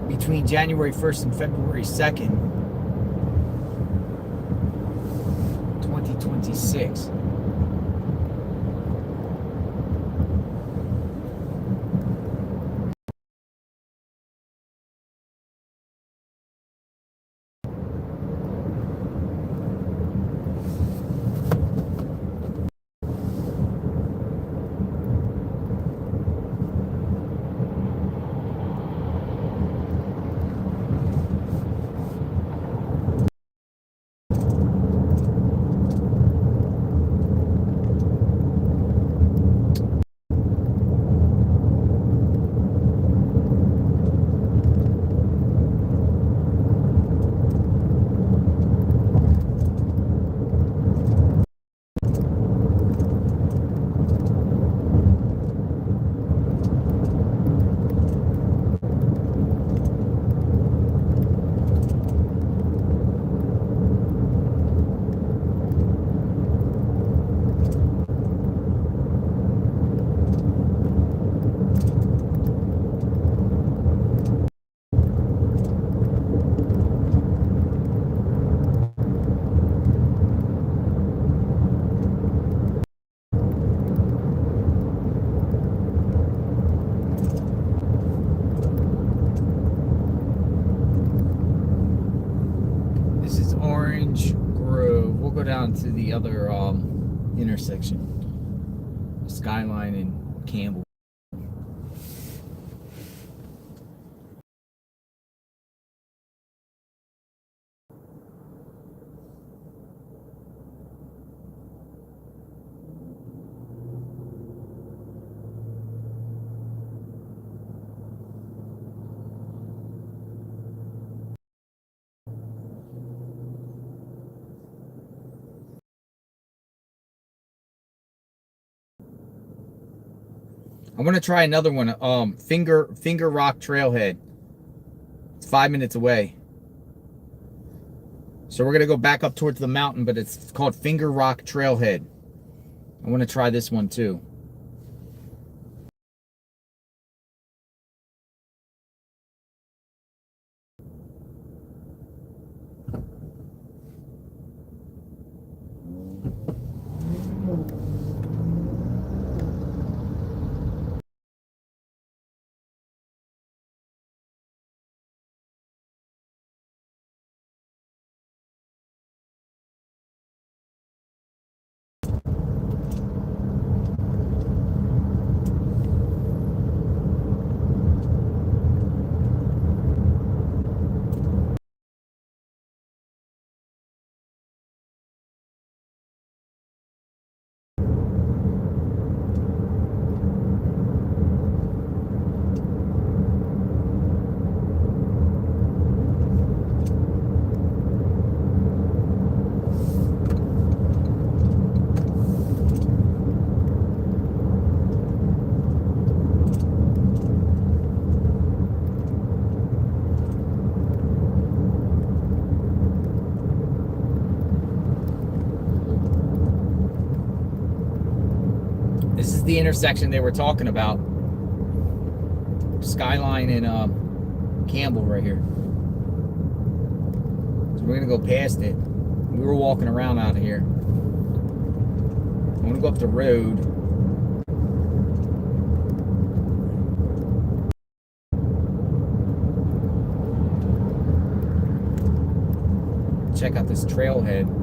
between January 1st and February 2nd, 2026. Down to the other intersection, Skyline and Campbell. I want to try another one. Finger Rock Trailhead. It's 5 minutes away. So we're gonna go back up towards the mountain, but it's called Finger Rock Trailhead. I want to try this one too. This is the intersection they were talking about. Skyline and Campbell right here. So we're gonna go past it. We were walking around out of here. I'm gonna go up the road. Check out this trailhead.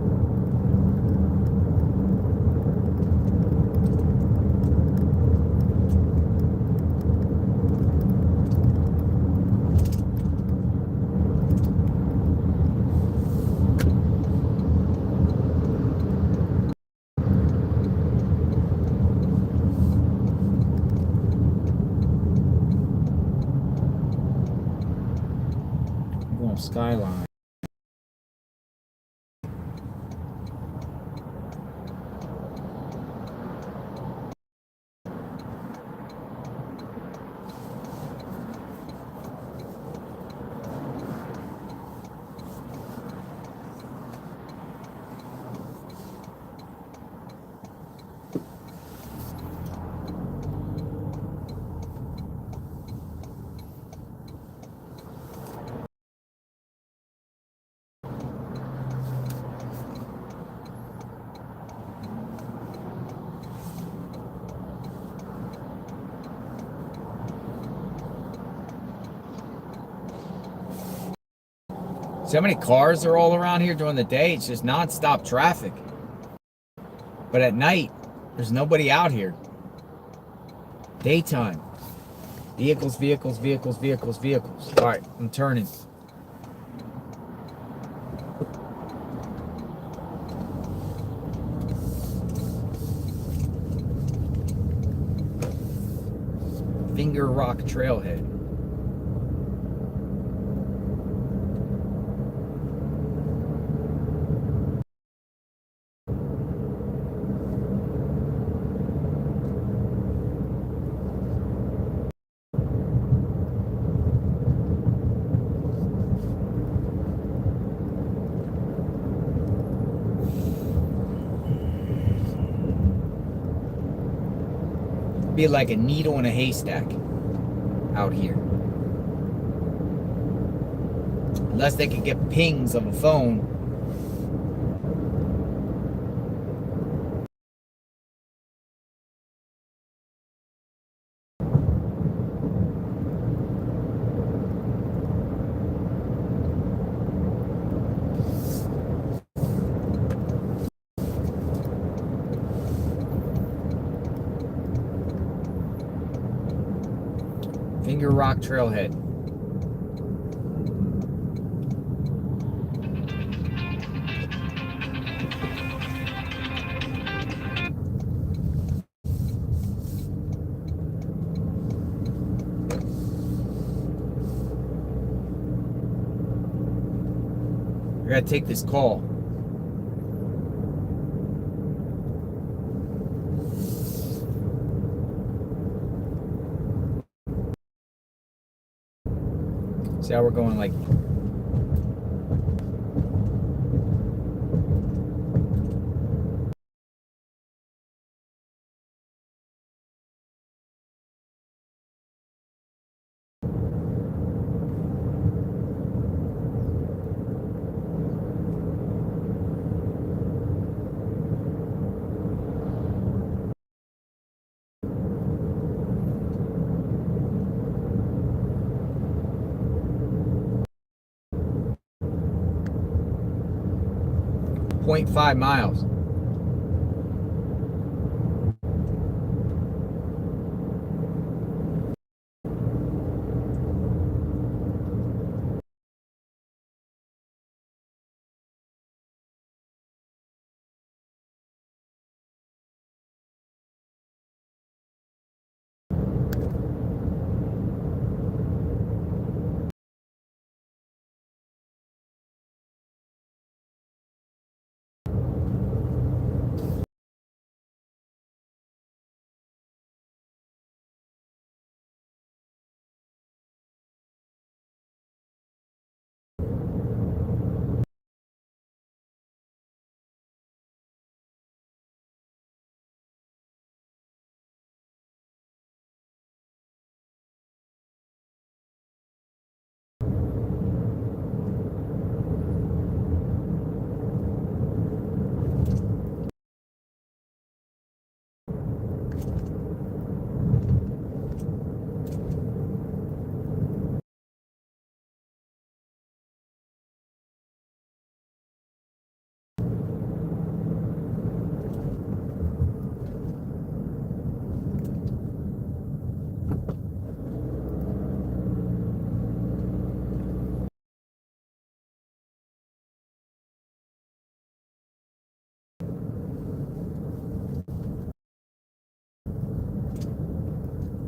Skyline. See how many cars are all around here during the day? It's just non-stop traffic. But at night, there's nobody out here. Daytime. Vehicles, vehicles, vehicles, vehicles, vehicles. All right, I'm turning. Finger Rock Trailhead. Be like a needle in a haystack out here. Unless they could get pings of a phone. Finger Rock Trailhead. I gotta take this call. See how we're going like... .5 miles.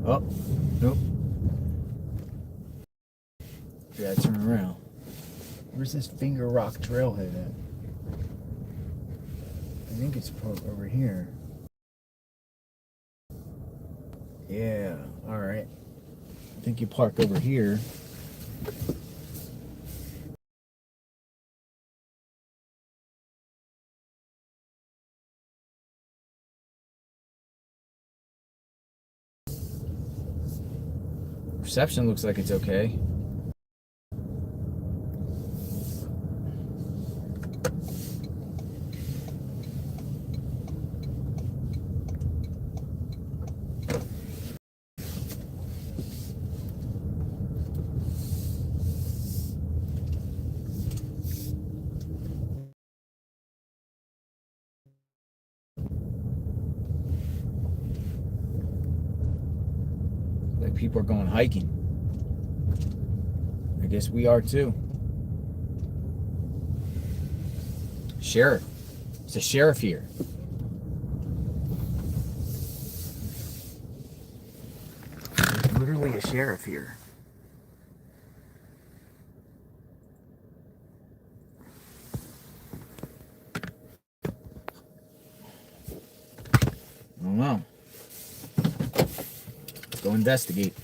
Oh, nope. Yeah, turn around. Where's this Finger Rock trailhead at? I think it's over here. Yeah, alright. I think you park over here. Reception looks like it's okay. Like people are going hiking. I guess we are too. Sheriff. It's a sheriff here. There's literally a sheriff here. I don't know. Let's go investigate.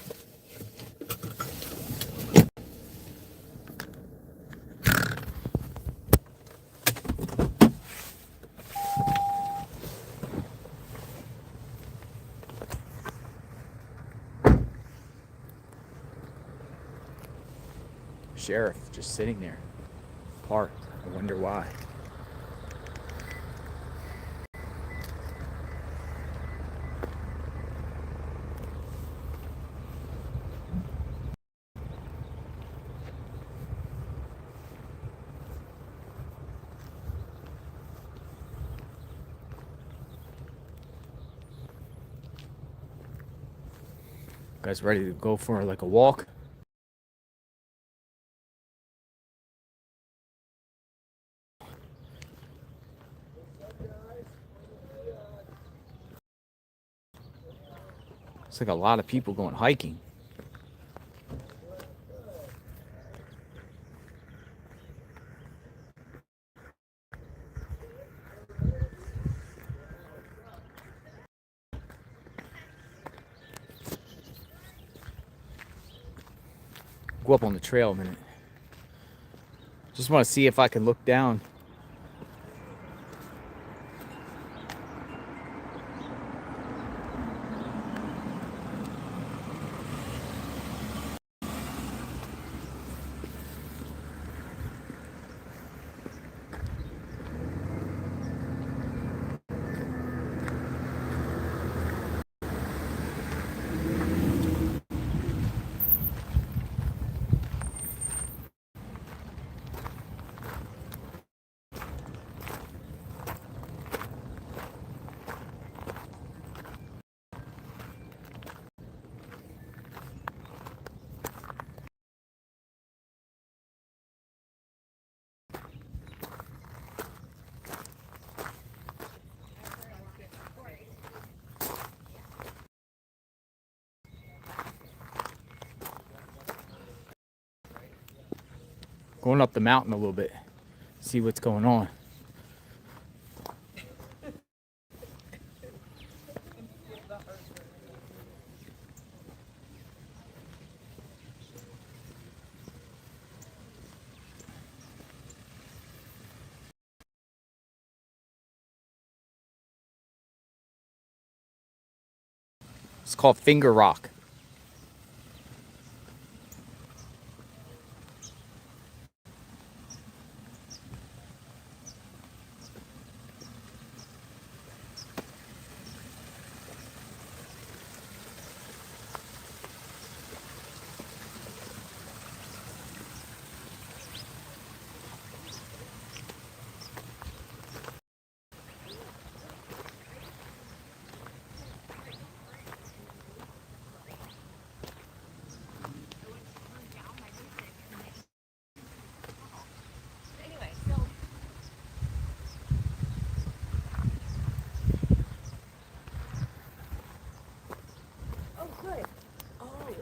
Sheriff just sitting there, parked. I wonder why. Guys ready to go for like a walk? It's like a lot of people going hiking. Go up on the trail a minute. Just want to see if I can look down. Going up the mountain a little bit. See what's going on. It's called Finger Rock.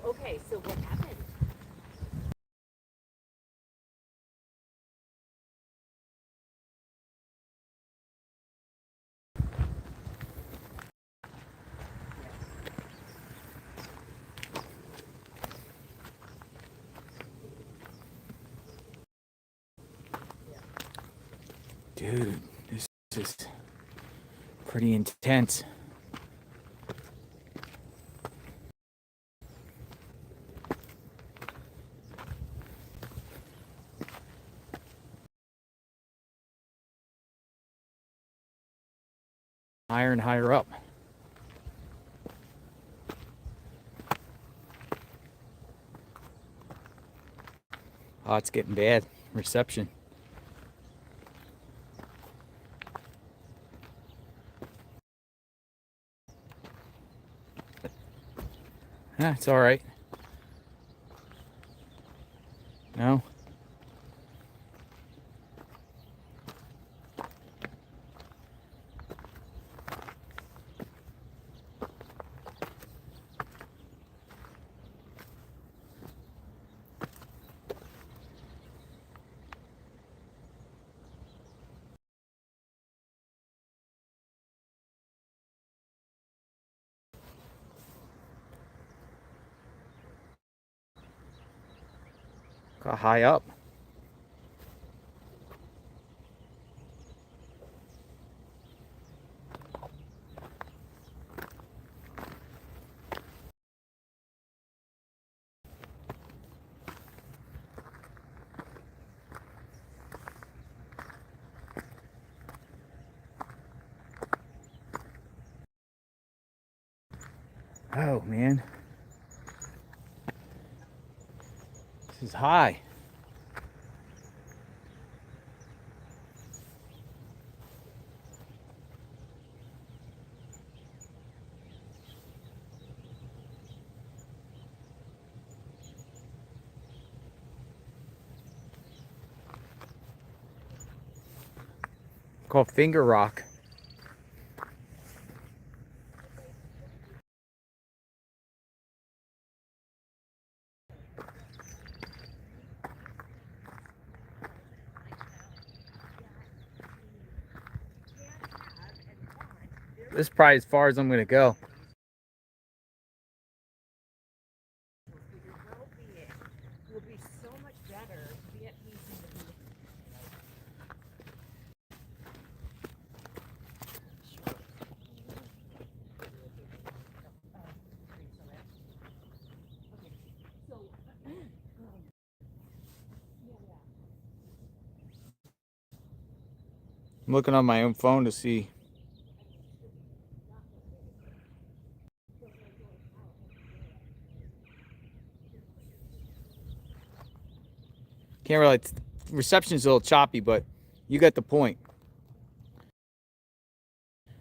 Okay, so what happened? Dude, this is pretty intense. Higher and higher up. Oh, it's getting bad. Reception. Yeah, it's all right. No. Got high up. Oh, man. This is high. Called Finger Rock. This is probably as far as I'm gonna go. We'll be I'm looking on my own phone to see. Can't really, reception's a little choppy, but you get the point.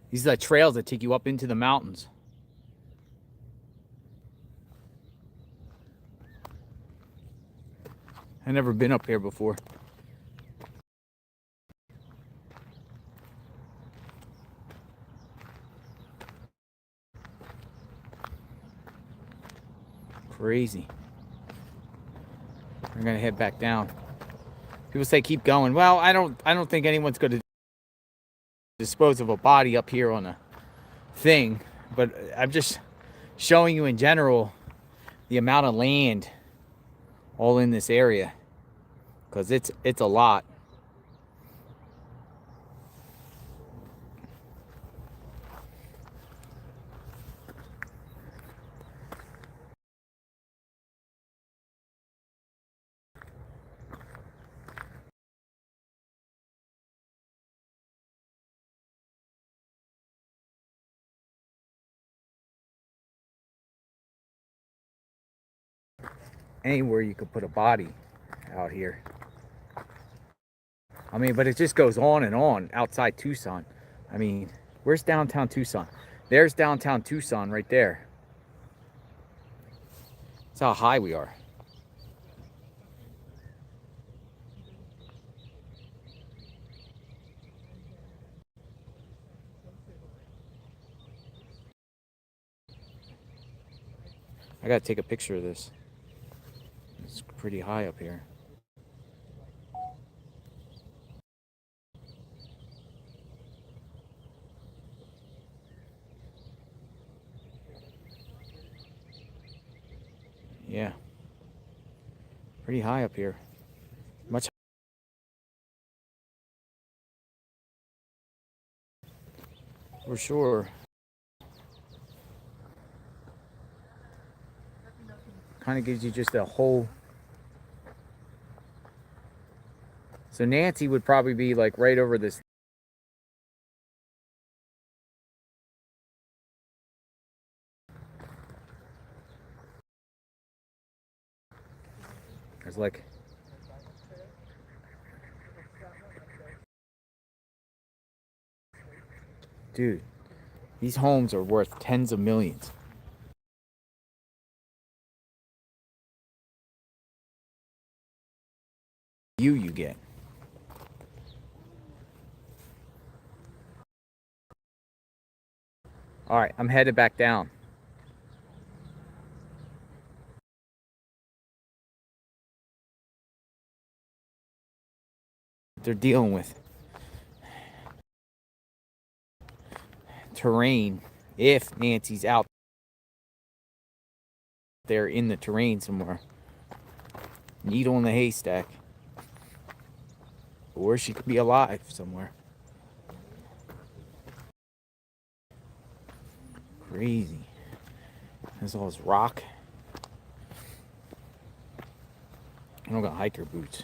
These are the trails that take you up into the mountains. I've never been up here before. Crazy. We're gonna head back down. People say keep going. Well, I don't think anyone's gonna dispose of a body up here on a thing, but I'm just showing you in general the amount of land all in this area, because it's a lot. Anywhere you could put a body out here. I mean, but it just goes on and on outside Tucson. I mean, where's downtown Tucson? There's downtown Tucson right there. That's how high we are. I gotta take a picture of this. It's pretty high up here. Yeah. Pretty high up here. Much for sure. Kind of gives you just a whole. So Nancy would probably be like right over this. There's like. Dude, these homes are worth tens of millions. You get. All right, I'm headed back down. They're dealing with terrain. If Nancy's out there in the terrain somewhere, needle in the haystack, or she could be alive somewhere. Crazy. There's all this rock. I don't got hiker boots.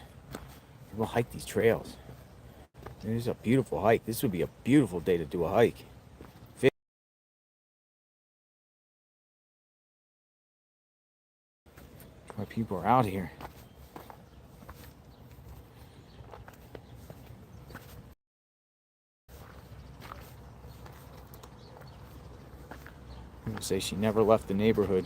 People hike these trails. This is a beautiful hike. This would be a beautiful day to do a hike. Why people are out here. People say she never left the neighborhood.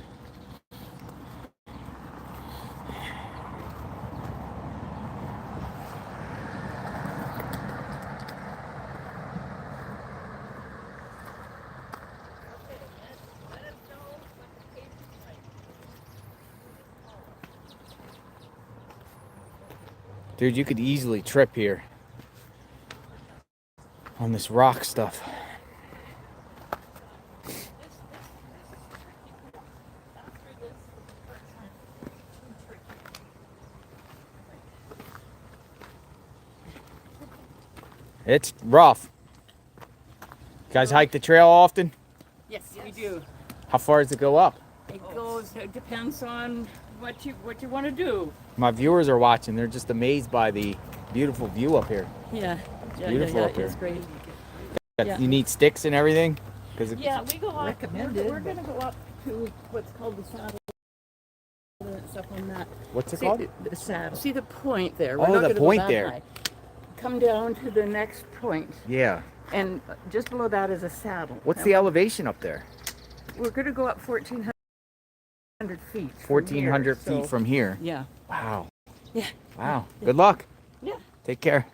Dude, you could easily trip here on this rock stuff. It's rough. You guys hike the trail often? Yes, we do. How far does it go up? It depends on what you want to do. My viewers are watching. They're just amazed by the beautiful view up here. Yeah. beautiful up here. It's great. You need sticks and everything? Cause Yeah, we go up. Recommended. We're going to go up to what's called the saddle and stuff on that. What's it See, called? The saddle. See the point there? Oh, not the gonna point go that there. high. Come down to the next point, Yeah. and just below that is a saddle. What's And the elevation up there? We're going to go up 1,400 feet. 1,400 from here, feet from here. Yeah. Wow. Yeah. Wow. Good luck. Yeah. Take care.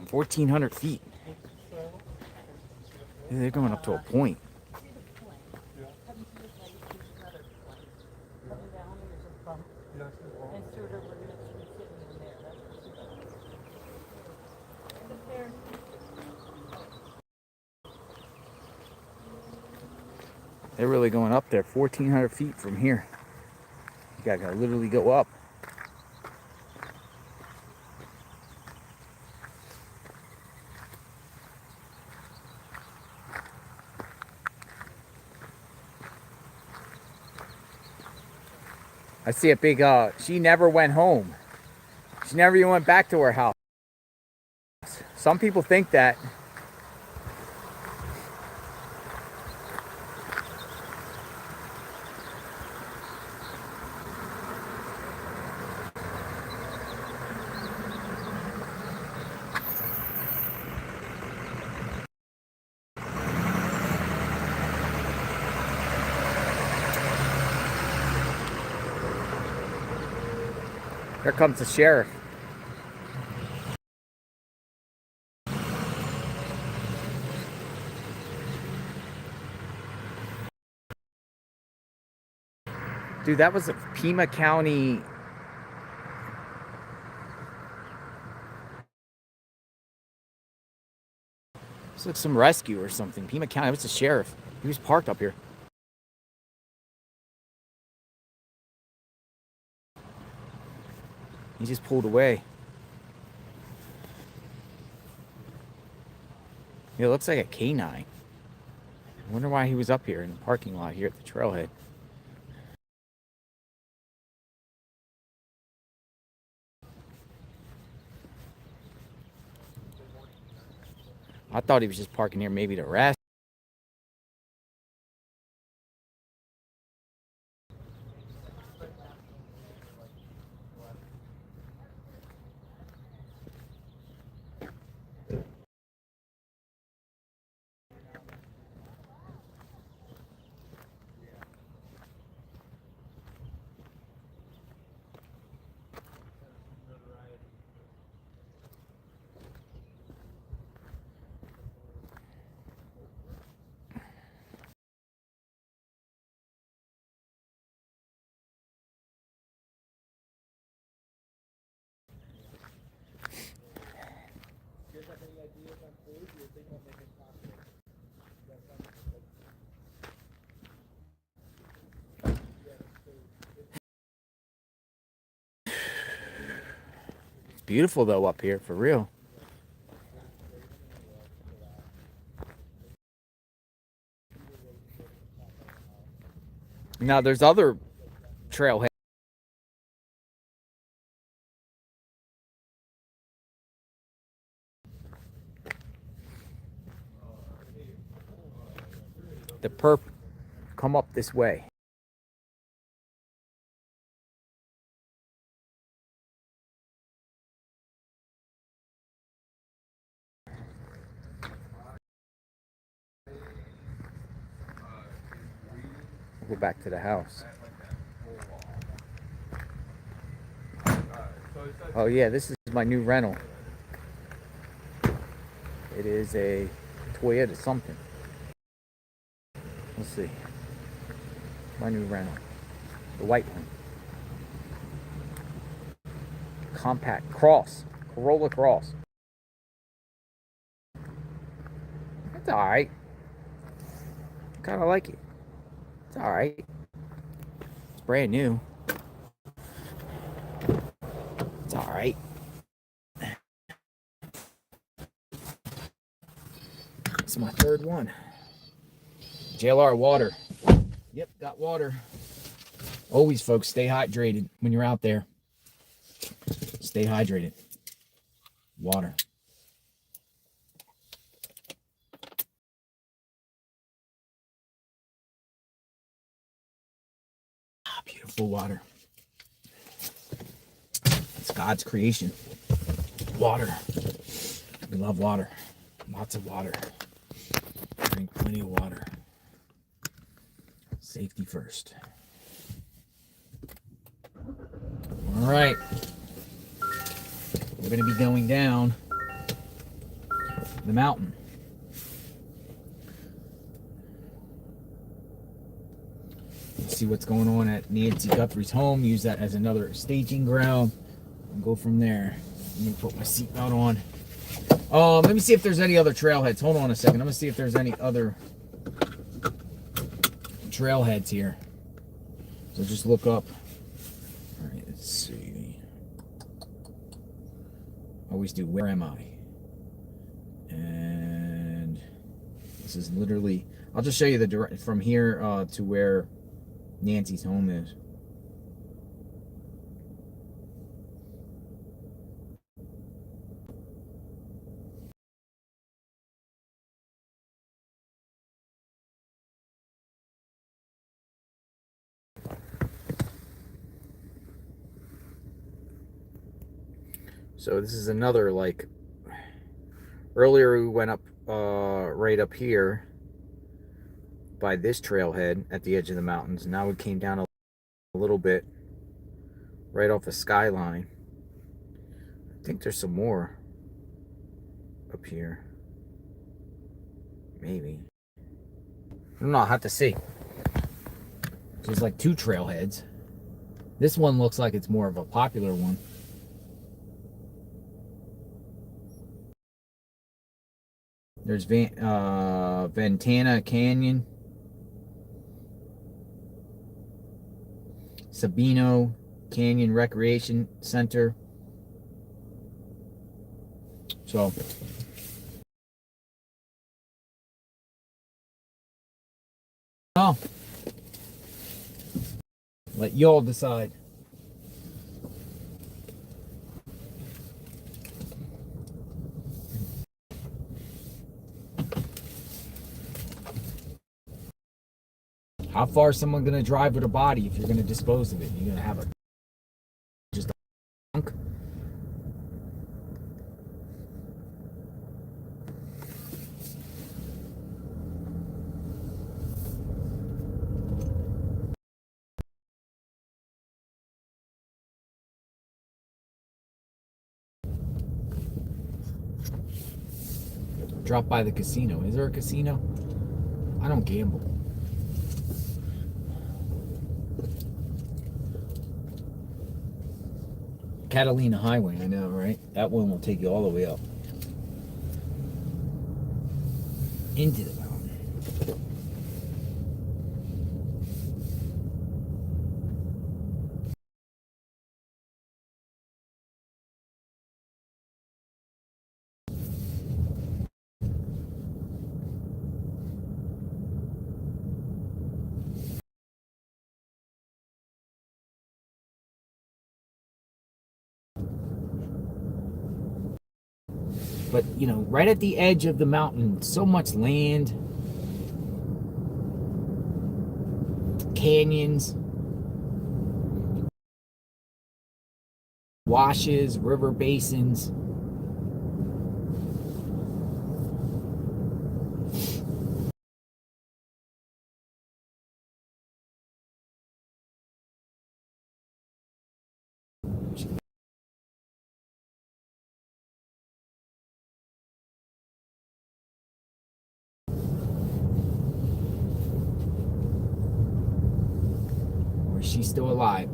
1,400 feet. Yeah, they're going up to a point. They're really going up there, 1,400 feet from here. You gotta literally go up. I see a big, she never went home. She never even went back to her house. Some people think that. Here comes the sheriff. Dude, that was a Pima County. This looks some rescue or something. Pima County, it was the sheriff. He was parked up here. He just pulled away. Yeah, it looks like a canine. I wonder why he was up here in the parking lot here at the trailhead. I thought he was just parking here maybe to rest. It's beautiful though up here, for real. Now there's other trailheads. The perp come up this way. We'll go back to the house. Oh yeah, this is my new rental. It is a Toyota something. Let's see. My new rental. The white one. Compact Cross. Corolla Cross. That's alright. Kinda like it. It's alright. It's brand new. It's alright. It's my third one. JLR water. Yep, got water. Always, folks, stay hydrated when you're out there. Stay hydrated. Water. Beautiful water. It's God's creation. Water. We love water. Lots of water. Drink plenty of water. Safety first. All right. We're going to be going down the mountain. Let's see what's going on at Nancy Guthrie's home. Use that as another staging ground. And go from there. Let me put my seatbelt on. Let me see if there's any other trailheads. Hold on a second. I'm going to see if there's any other trailheads here. So just look up. All right, let's see. Always do, where am I? And this is literally, I'll just show you the direct from here to where Nancy's home is. So this is another, like, earlier we went up right up here by this trailhead at the edge of the mountains. Now we came down a little bit right off the skyline. I think there's some more up here. Maybe. I don't know, I'll have to see. There's like two trailheads. This one looks like it's more of a popular one. There's Ventana Canyon, Sabino Canyon Recreation Center. So, oh, let y'all decide. How far is someone going to drive with a body if you're going to dispose of it? You're going to have a just a hunk? Drop by the casino. Is there a casino? I don't gamble. Catalina Highway, I know, right? That one will take you all the way up into the mountain. But, you know, right at the edge of the mountain, so much land, canyons, washes, river basins. Or is she still alive?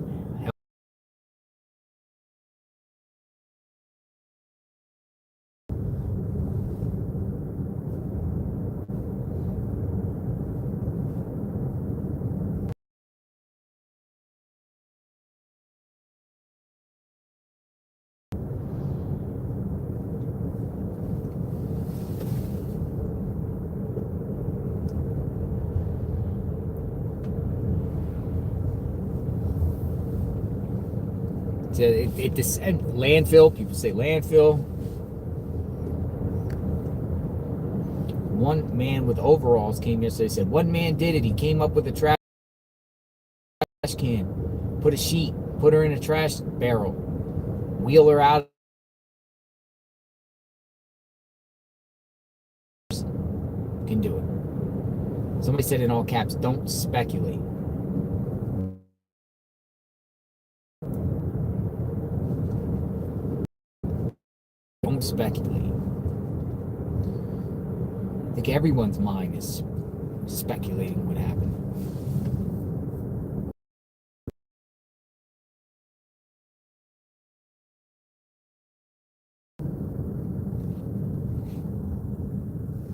So it descend landfill. People say landfill. One man with overalls came yesterday. Said one man did it. He came up with a trash can, put a sheet, put her in a trash barrel, wheel her out. Can do it. Somebody said in all caps, "Don't speculate." Don't speculate. I think everyone's mind is speculating what happened.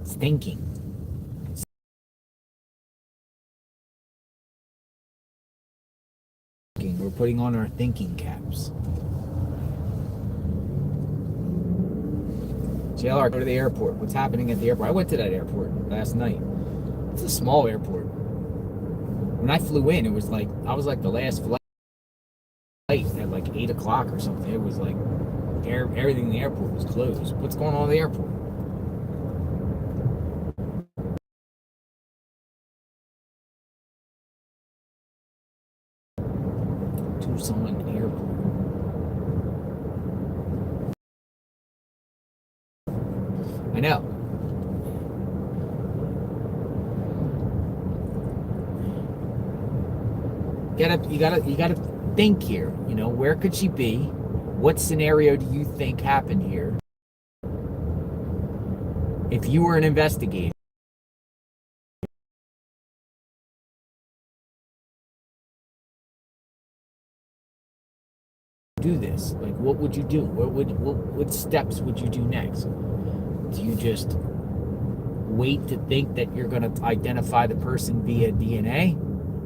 It's thinking. We're putting on our thinking caps. JLR, go to the airport. What's happening at the airport? I went to that airport last night. It's a small airport. When I flew in, it was like I was like the last flight at like 8 o'clock or something. It was like everything in the airport was closed. What's going on at the airport? Tucson Airport. I know. You gotta think here. You know, where could she be? What scenario do you think happened here? If you were an investigator, do this. Like, what would you do? What steps would you do next? Do you just wait to think that you're going to identify the person via DNA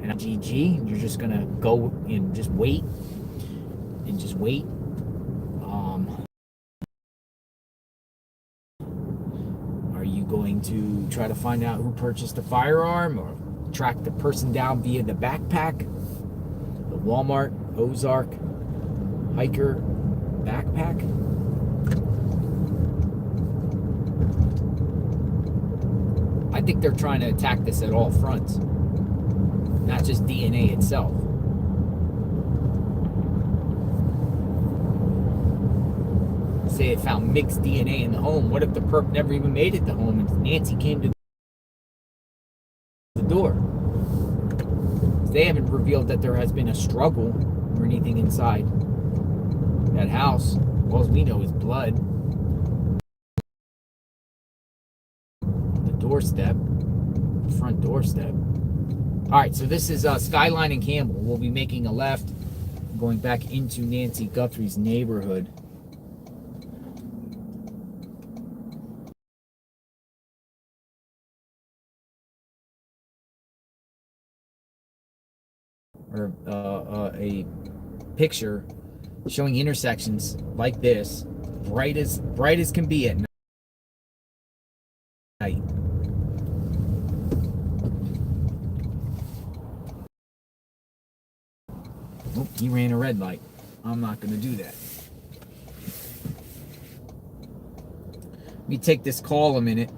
and GG? You're just going to go and just wait and just wait. Are you going to try to find out who purchased the firearm or track the person down via the backpack? The Walmart Ozark hiker backpack? I think they're trying to attack this at all fronts, not just DNA itself. Say it found mixed DNA in the home. What if the perp never even made it to home and Nancy came to the door? They haven't revealed that there has been a struggle or anything inside that house. All we know is blood. The doorstep, the front doorstep. All right, so this is Skyline and Campbell. We'll be making a left, going back into Nancy Guthrie's neighborhood. Or a picture showing intersections like this, bright as can be at night. Oh, he ran a red light. I'm not going to do that. Let me take this call a minute.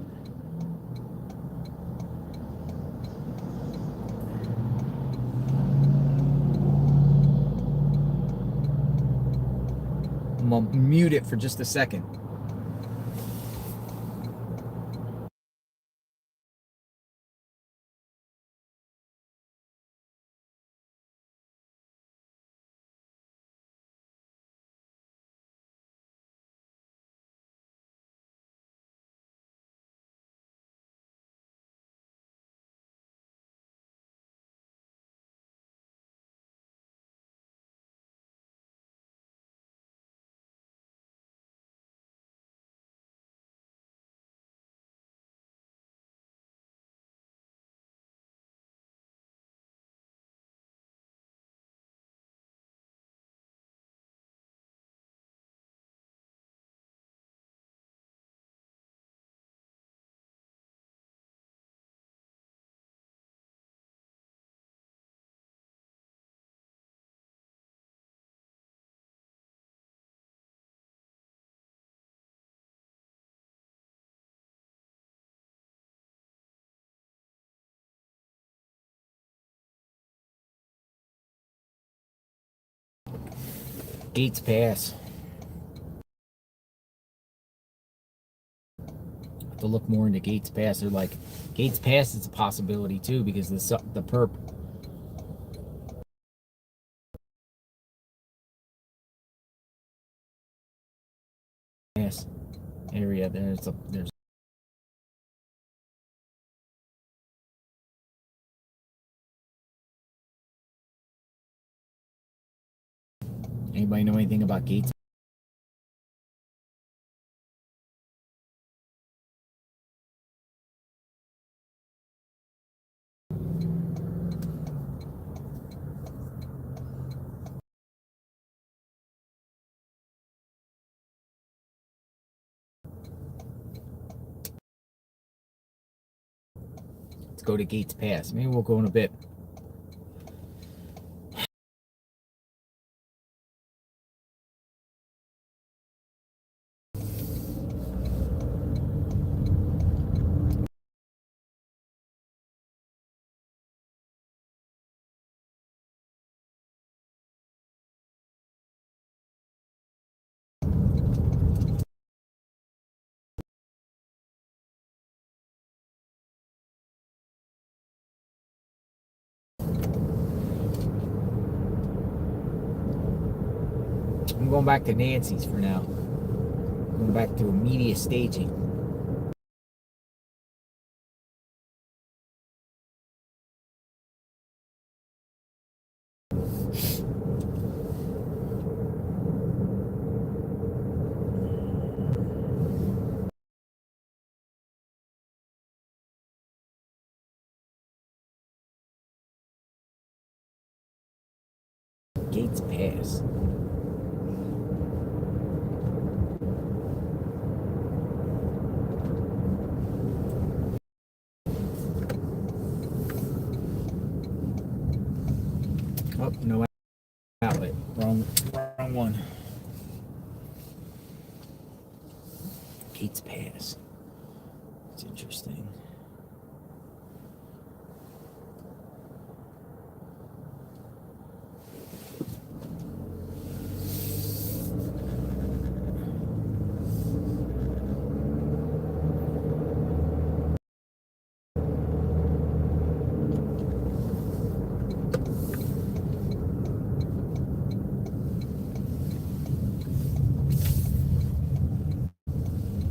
I'm going to mute it for just a second. Gates Pass. Have to look more into Gates Pass. They're like, Gates Pass is a possibility too, because the perp pass area there's anybody know anything about Gates? Let's go to Gates Pass. Maybe we'll go in a bit. I'm going back to Nancy's for now. Going back to media staging. Gates Pass. Oh, no outlet. Wrong one. Gates Pass. It's interesting.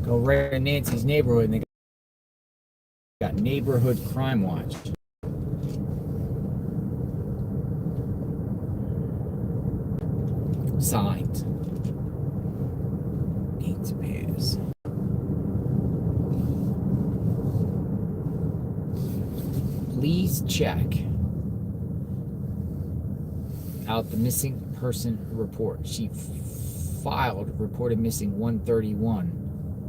Go right in Nancy's neighborhood, and they got Neighborhood Crime Watch. Signs. Gates Pass. Please check out the missing person report. She reported missing 131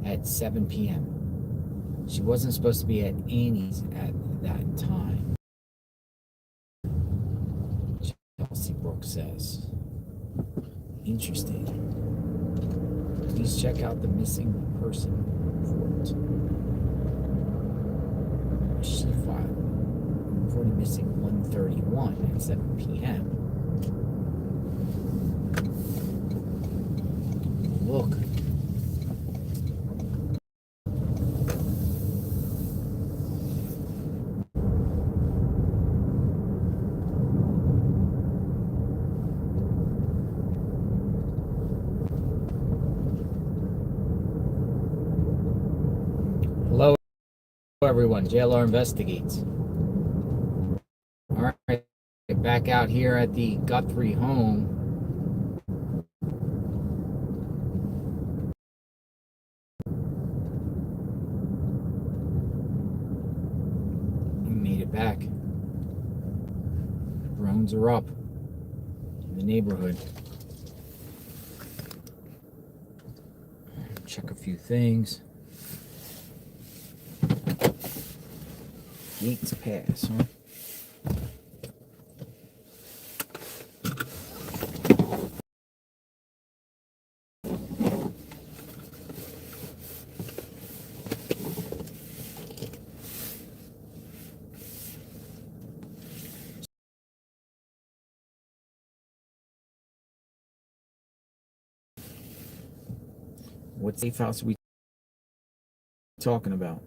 at 7 p.m. She wasn't supposed to be at Annie's at that time. Chelsea Brooks says. Interesting. Please check out the missing person report. She reported missing 131 at 7 p.m. Look. Hello, everyone. JLR Investigates. All right, back out here at the Guthrie home. We made it back. Drones are up in the neighborhood. Check a few things. Gates Pass, huh? What safe house are we talking about?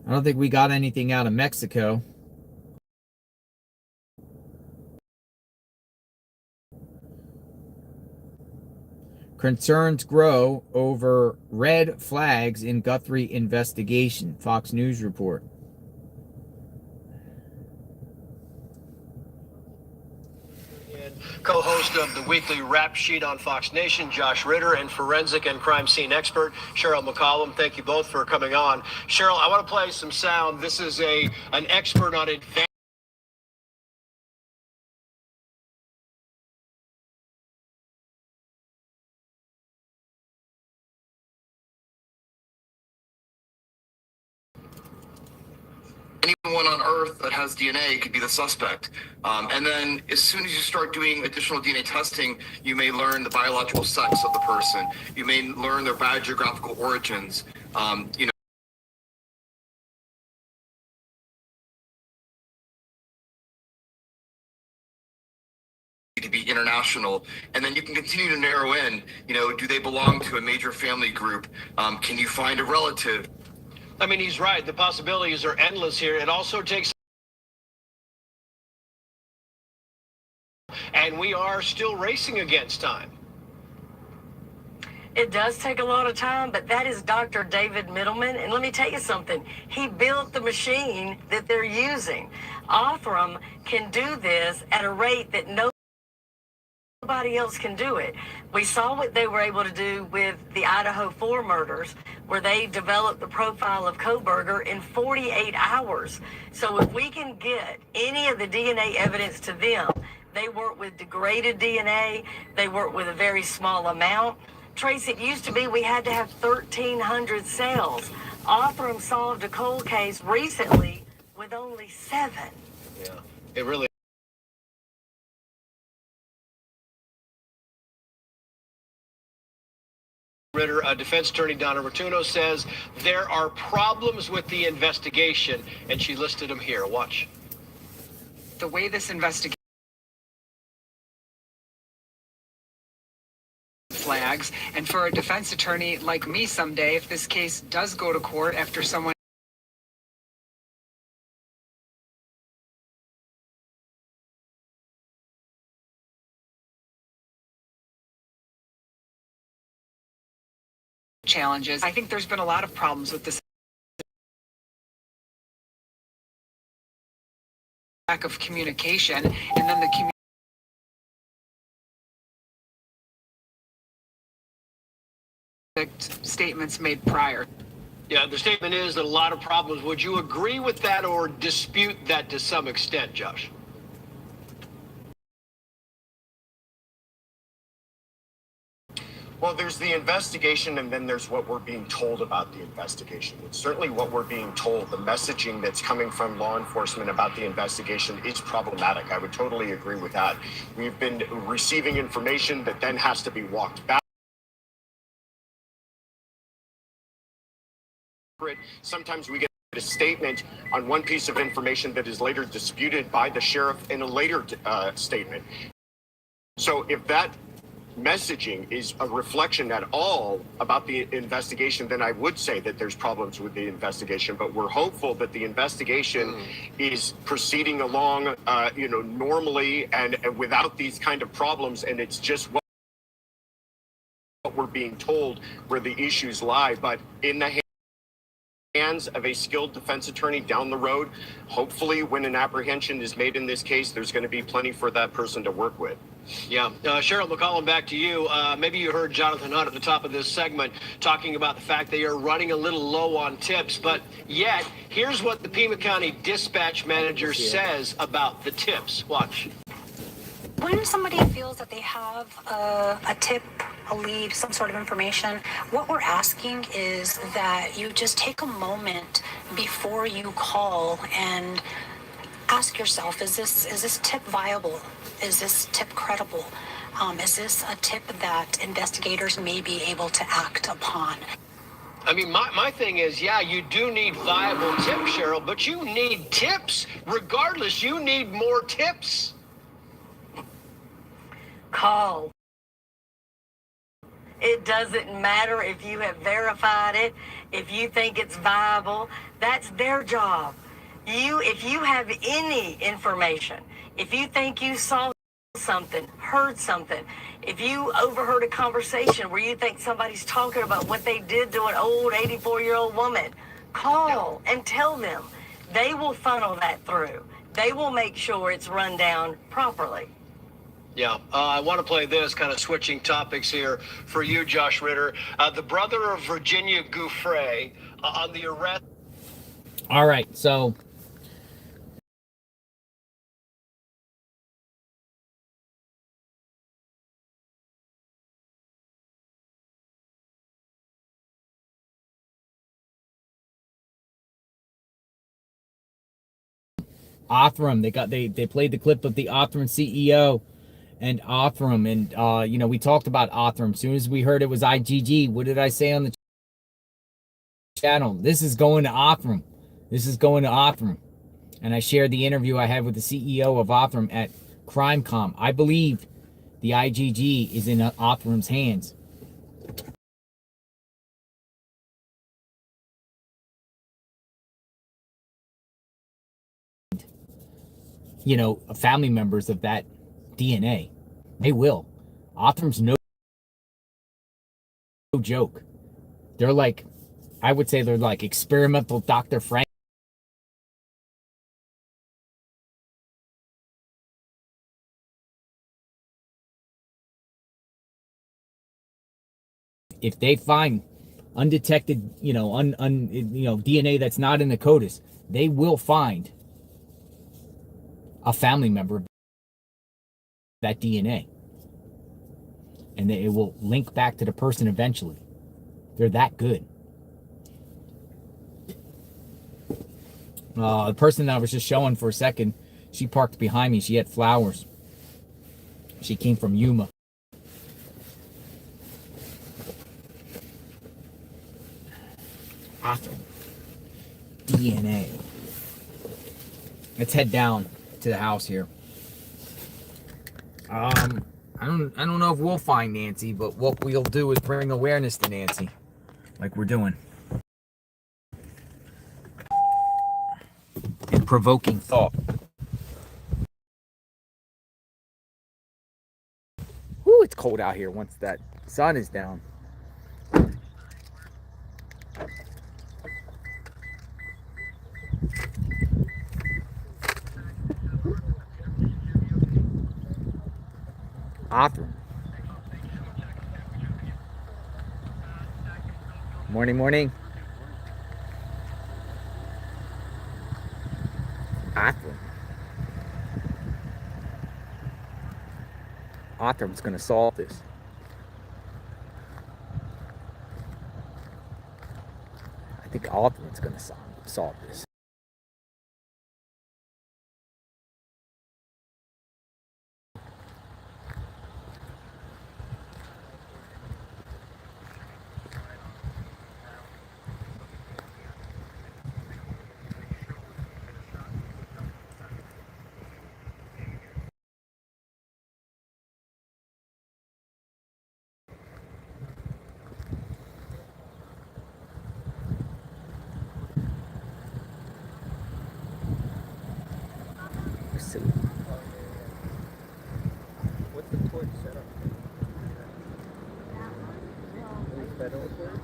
I don't think we got anything out of Mexico. Concerns grow over red flags in Guthrie investigation. Fox News report. Co-host of the weekly Rap Sheet on Fox Nation, Josh Ritter, and forensic and crime scene expert, Cheryl McCollum. Thank you both for coming on. Cheryl, I want to play some sound. This is an expert on advanced anyone on Earth that has DNA could be the suspect. And then as soon as you start doing additional DNA testing, you may learn the biological sex of the person. You may learn their biogeographical origins. You know, to be international, and then you can continue to narrow in, you know, do they belong to a major family group? Can you find a relative? I mean, he's right. The possibilities are endless here. It also takes, and we are still racing against time. It does take a lot of time, but that is Dr. David Middleman. And let me tell you something. He built the machine that they're using. Othram can do this at a rate that nobody else can do it. We saw what they were able to do with the Idaho 4 murders, where they developed the profile of Kohberger in 48 hours. So if we can get any of the DNA evidence to them, they work with degraded DNA, they work with a very small amount. Trace, it used to be we had to have 1,300 cells. Othram solved a cold case recently with only 7. Yeah, it really. Ritter, defense attorney Donna Rotuno says there are problems with the investigation, and she listed them here. Watch. The way this investigation flags, and for a defense attorney like me someday, if this case does go to court after someone challenges, I think there's been a lot of problems with this lack of communication, and then the statements made prior. Yeah, the statement is that a lot of problems. Would you agree with that or dispute that to some extent, Josh? Well, there's the investigation, and then there's what we're being told about the investigation. It's certainly what we're being told. The messaging that's coming from law enforcement about the investigation is problematic. I would totally agree with that. We've been receiving information that then has to be walked back. Sometimes we get a statement on one piece of information that is later disputed by the sheriff in a later statement. So if that messaging is a reflection at all about the investigation, then I would say that there's problems with the investigation. But we're hopeful that the investigation is proceeding along, normally and without these kind of problems. And it's just what we're being told where the issues lie. But in the hands of a skilled defense attorney down the road, hopefully when an apprehension is made in this case, there's going to be plenty for that person to work with. Yeah. Cheryl McCollum, back to you. Maybe you heard Jonathan Hunt at the top of this segment talking about the fact they are running a little low on tips, but yet here's what the Pima County dispatch manager says about the tips. Watch. When somebody feels that they have a tip, a lead, some sort of information, what we're asking is that you just take a moment, before you call and ask yourself, is this tip viable? Is this tip credible? Is this a tip that investigators may be able to act upon? I mean, my thing is, yeah, you do need viable tips, Cheryl, but you need tips. Regardless, you need more tips. Call. It doesn't matter if you have verified it, if you think it's viable. That's their job. If you have any information, if you think you saw something, heard something, if you overheard a conversation where you think somebody's talking about what they did to an old 84-year-old woman, call and tell them. They will funnel that through. They will make sure it's run down properly. Yeah, I want to play this, kind of switching topics here for you, Josh Ritter. The brother of Virginia Guthrie on the arrest. All right, so Othram, they played the clip of the Othram CEO and Othram, and you know, we talked about Othram. As soon as we heard it was IGG, what did I say on the channel? This is going to Othram. This is going to Othram. And I shared the interview I had with the CEO of Othram at CrimeCom. I believe the IGG is in Othram's hands. You know, family members of that DNA. They will. Othram's no joke. They're like, I would say they're like experimental Dr. Frank. If they find undetected, you know, DNA that's not in the CODIS, they will find a family member of that DNA. And it will link back to the person eventually. They're that good. The person that I was just showing for a second, she parked behind me. She had flowers. She came from Yuma. Awesome. DNA. Let's head down to the house here. I don't know if we'll find Nancy, but what we'll do is bring awareness to Nancy, like we're doing. And provoking thought. Whew, it's cold out here once that sun is down. Othram. Morning. Othram. Othram's gonna solve this. I think Othram's gonna solve this. What's the torch set up? Federal torch?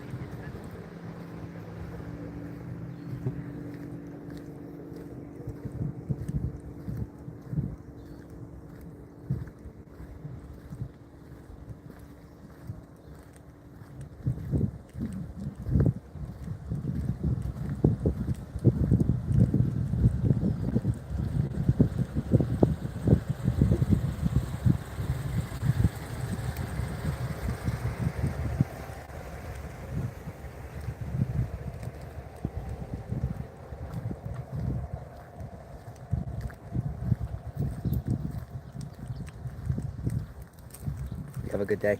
good day.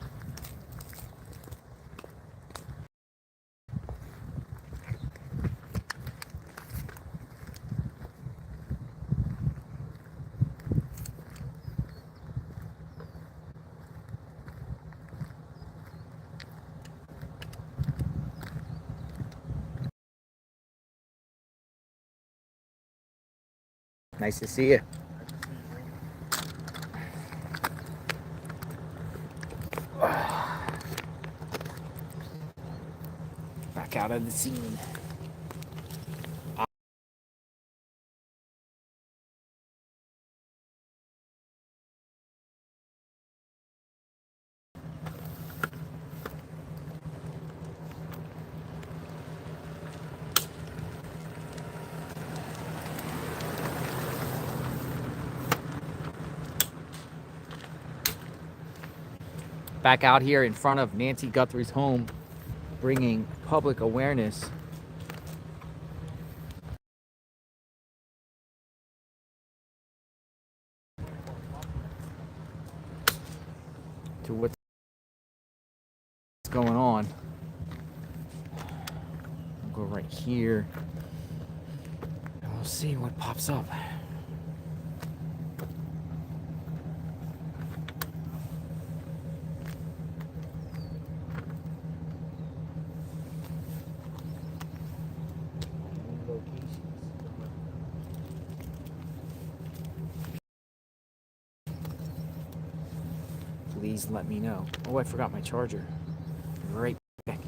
Nice to see you. Back out of the scene. Back out here in front of Nancy Guthrie's home, bringing public awareness to what's going on. I'll go right here and we'll see what pops up. Please let me know. Oh, I forgot my charger. Right back.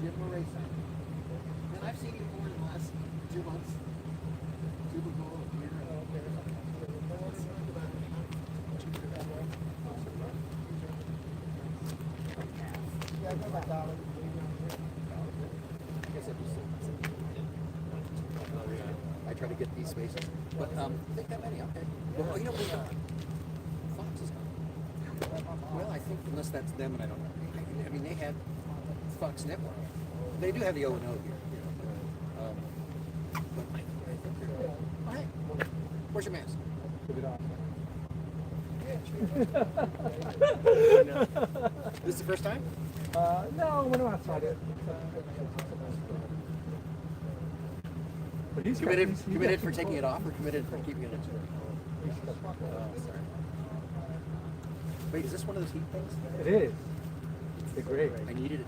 Jim Murray side. And I've seen you more in the last 2 months. Super Bowl here. Yeah, I know about that one. I guess I I try to get these spaces. But think that many, okay. Well, you know what? Fox is gone. Well, I think unless that's them and I don't know. I mean, they had Fox Network. They do have the O&O here. But I think they're... Oh, hey. Where's your mask? Put it on. This is the first time? No, when I'm outside it. But he's committed for taking it off or committed for keeping it in? Sorry. Wait, is this one of those heat things? It is. It's great. I needed it.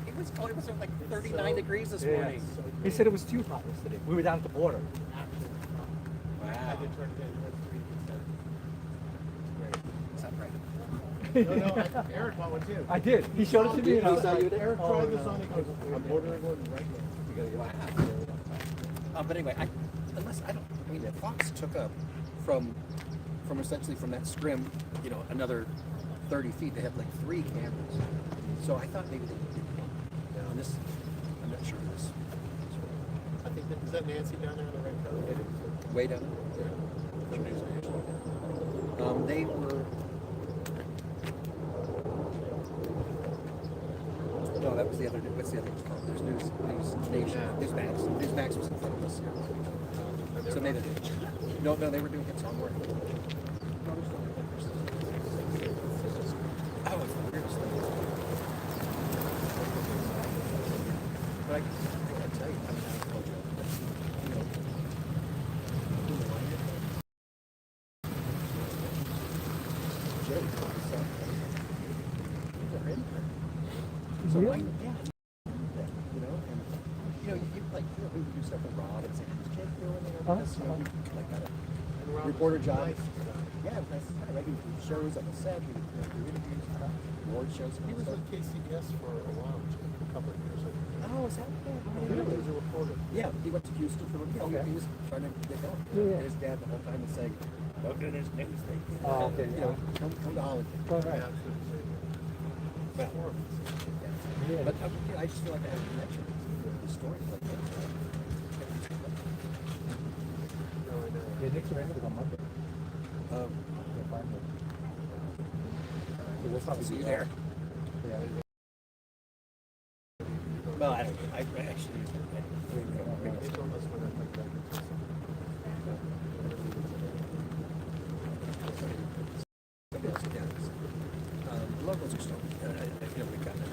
It was like 39 degrees this morning. He said it was too hot yesterday. We were down at the border. Wow. Is that right? No, Eric bought one too. I did. He showed it to me. And I was like, Eric tried this on. He goes, I'm ordering one right now. Wow. But anyway, I mean, Fox took up from essentially from that scrim, you know, another 30 feet. They have like 3 cameras. So I thought maybe they did on this. I'm not sure this. I think is that Nancy down there on the right side? Way down. They were. No, that was the other. What's the other one called? There's News Nation. Newsmax was in front of us. So maybe no, they were doing it somewhere. Oh, it's the weirdest thing. But I gotta tell you, I mean, I told you, you know, so I, yeah, you know, and you know, we do stuff with Rob and Sam's Jake doing it, because, you know, we like got a reporter job. Yeah, that's kind of regular shows on the set, we do interviews, award shows. He was with KCBS for a while, a couple of years. Oh, is that He was a reporter. Yeah, he went to Houston for he was trying to get going. And his dad the whole time was saying, don't do this news thing. Oh, okay. You know, come to Hollywood. Oh, right. Well, yeah. But I just feel like I have a connection with the story like that. Yeah, Nick's arrested on Monday. So we'll probably See be you there. Yeah. Well, I don't know. I actually. Locals are still. I feel we got that.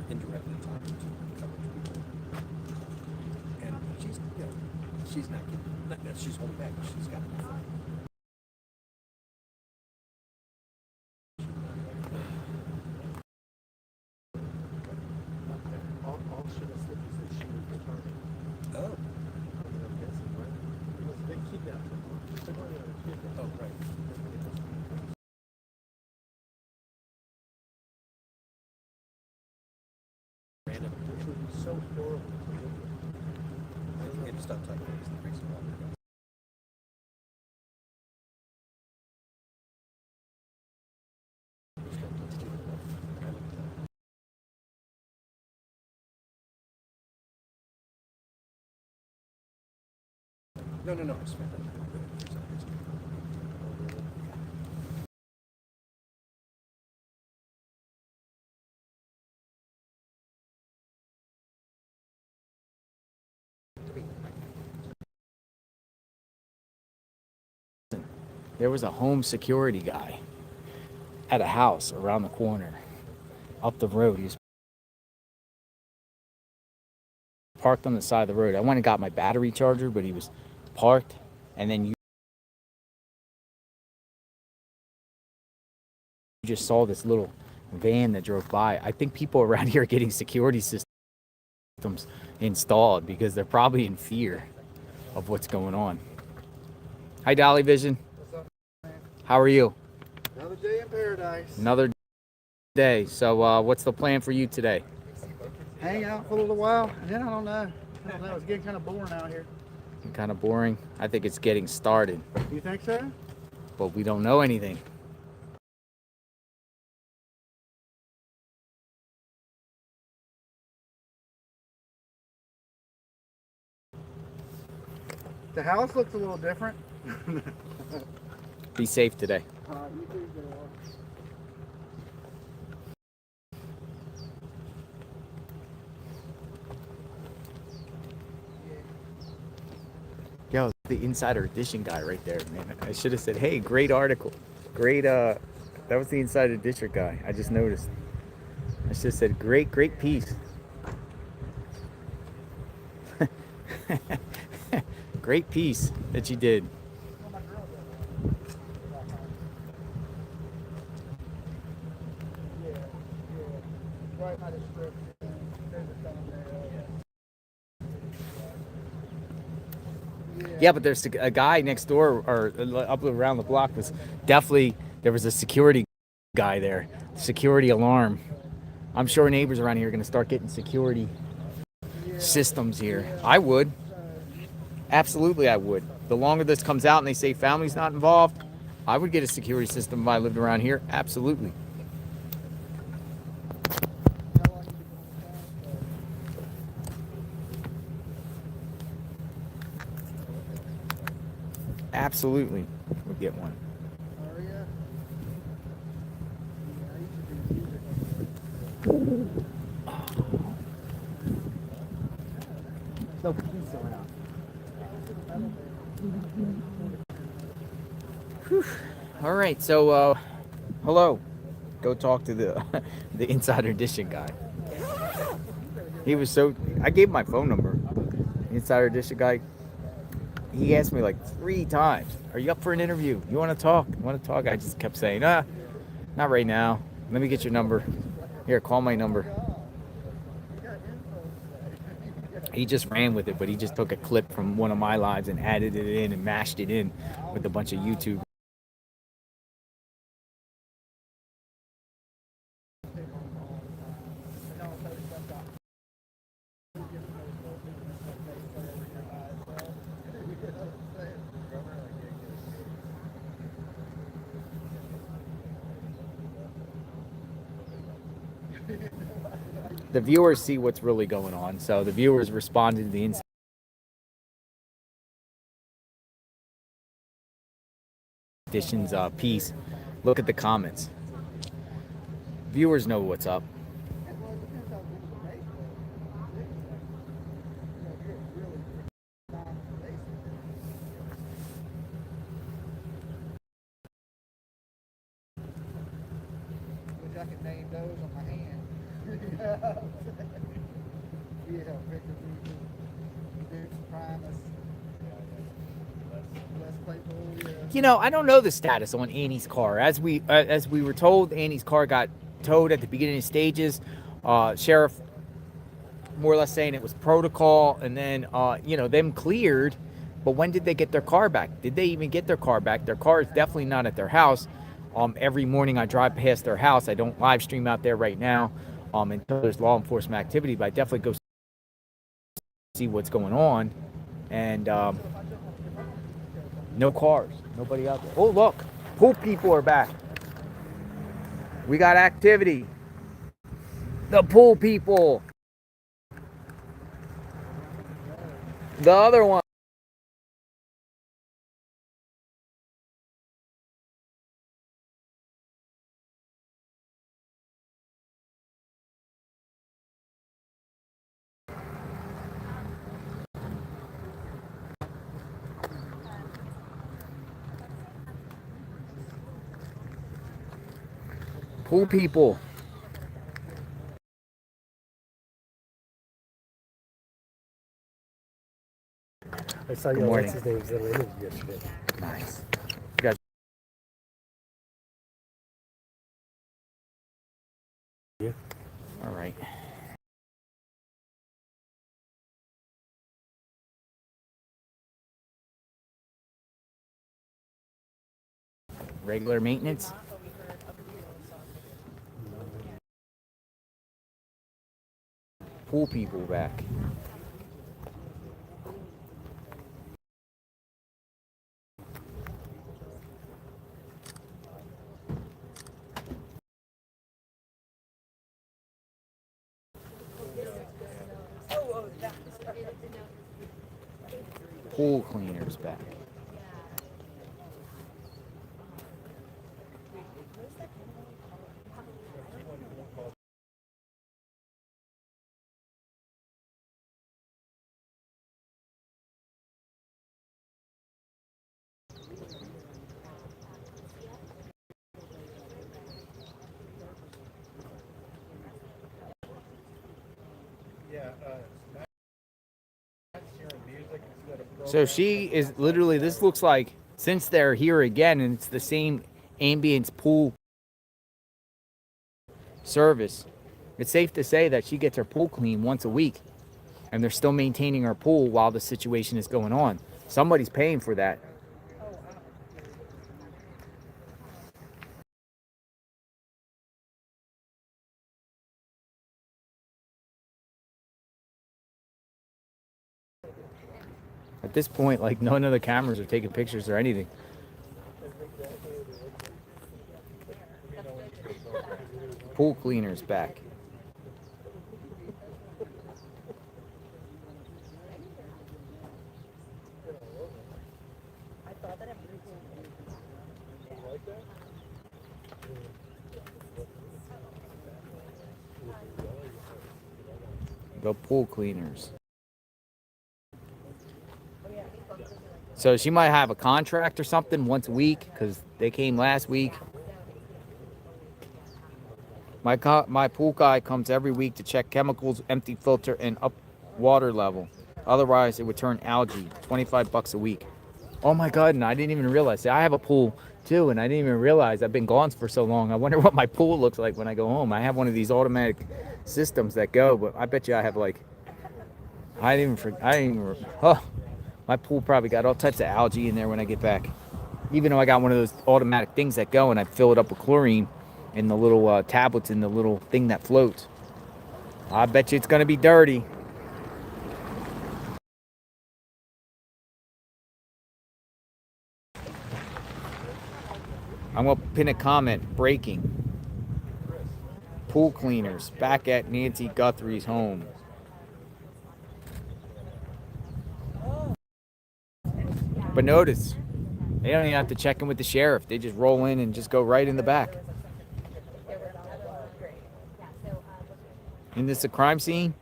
Indirectly talking to a couple of people, and she's, you know, she's not getting, not that she's holding back, she's got enough. All she has said is that she was returning. Oh. I mean, I'm guessing, right? They kidnapped her. Oh, right. Random. Which would be so horrible to live with. I think they just stopped talking about this. No, I just meant that. There was a home security guy at a house around the corner, up the road. He was parked on the side of the road. I went and got my battery charger, but he was parked. And then you just saw this little van that drove by. I think people around here are getting security systems installed because they're probably in fear of what's going on. Hi, Dolly Vision. What's up, man? How are you? Another day in paradise. Another day. So what's the plan for you today? Hang out for a little while, and then I don't know. It's getting kind of boring out here. Kind of boring. I think it's getting started, You think so? but we don't know anything. The house looks a little different. Be safe today. You too, girl. Yo, the Insider Edition guy right there, man. I should have said, hey, great article. Great, that was the Insider Edition guy. I just noticed. I should have said, great piece. Great piece that you did. Yeah, but there's a guy next door or up around the block was definitely, there was a security guy there. Security alarm. I'm sure neighbors around here are going to start getting security systems here. I would. Absolutely, I would. The longer this comes out and they say family's not involved, I would get a security system if I lived around here. Absolutely. Absolutely would get one. No pizza around. All right, so hello. Go talk to the the Insider Edition guy. He was so. I gave him my phone number. The Insider Edition guy. He asked me like 3 times, "Are you up for an interview? You want to talk? You want to talk?" I just kept saying, not right now. Let me get your number. Here, call my number." He just ran with it, but he just took a clip from one of my lives and added it in and mashed it in with a bunch of YouTube. The viewers see what's really going on, so the viewers responded to the Insider Edition's piece. Look at the comments. Viewers know what's up. Wish I could name those on my hand. Yeah, Victor Dukes, Primus, Les Claypool, yeah. You know, I don't know the status on Annie's car. As we were told, Annie's car got towed at the beginning of stages. Sheriff more or less saying it was protocol, and then them cleared. But when did they get their car back? Did they even get their car back? Their car is definitely not at their house. Every morning I drive past their house. I don't live stream out there right now until there's law enforcement activity, but I definitely go see what's going on. And no cars, nobody out there. Oh, look, pool people are back. We got activity. The pool people. The other one. Pool people. I saw Good you on morning. what's his name's little interview yesterday. Nice. You guys. Yeah. All right. Regular maintenance. Pool people back. Pool cleaners back. So she is literally, this looks like, since they're here again, and it's the same ambience pool service, it's safe to say that she gets her pool clean once a week, and they're still maintaining her pool while the situation is going on. Somebody's paying for that. At this point, like, none of the cameras are taking pictures or anything. Pool cleaners back. The pool cleaners. So she might have a contract or something once a week, because they came last week. My pool guy comes every week to check chemicals, empty filter, and up water level. Otherwise, it would turn algae. $25 a week. Oh my God! And I didn't even realize. I have a pool too, and I didn't even realize I've been gone for so long. I wonder what my pool looks like when I go home. I have one of these automatic systems that go, but I bet you I have like. I didn't even. Oh, my pool probably got all types of algae in there when I get back. Even though I got one of those automatic things that go, and I fill it up with chlorine in the little tablets in the little thing that floats. I bet you it's gonna be dirty. I'm gonna pin a comment. Breaking. Pool cleaners back at Nancy Guthrie's home. But notice, they don't even have to check in with the sheriff. They just roll in and just go right in the back. Isn't this a crime scene?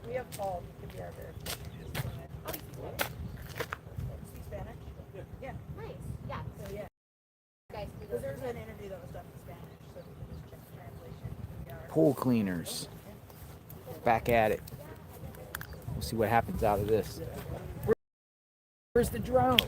We have Paul, he could be our verification. Speak Spanish? Yeah. Nice. Yeah. So yeah. Because there's an interview that was done in Spanish, so we can just check the translation. Pool cleaners. Back at it. We'll see what happens out of this. Where's the drone?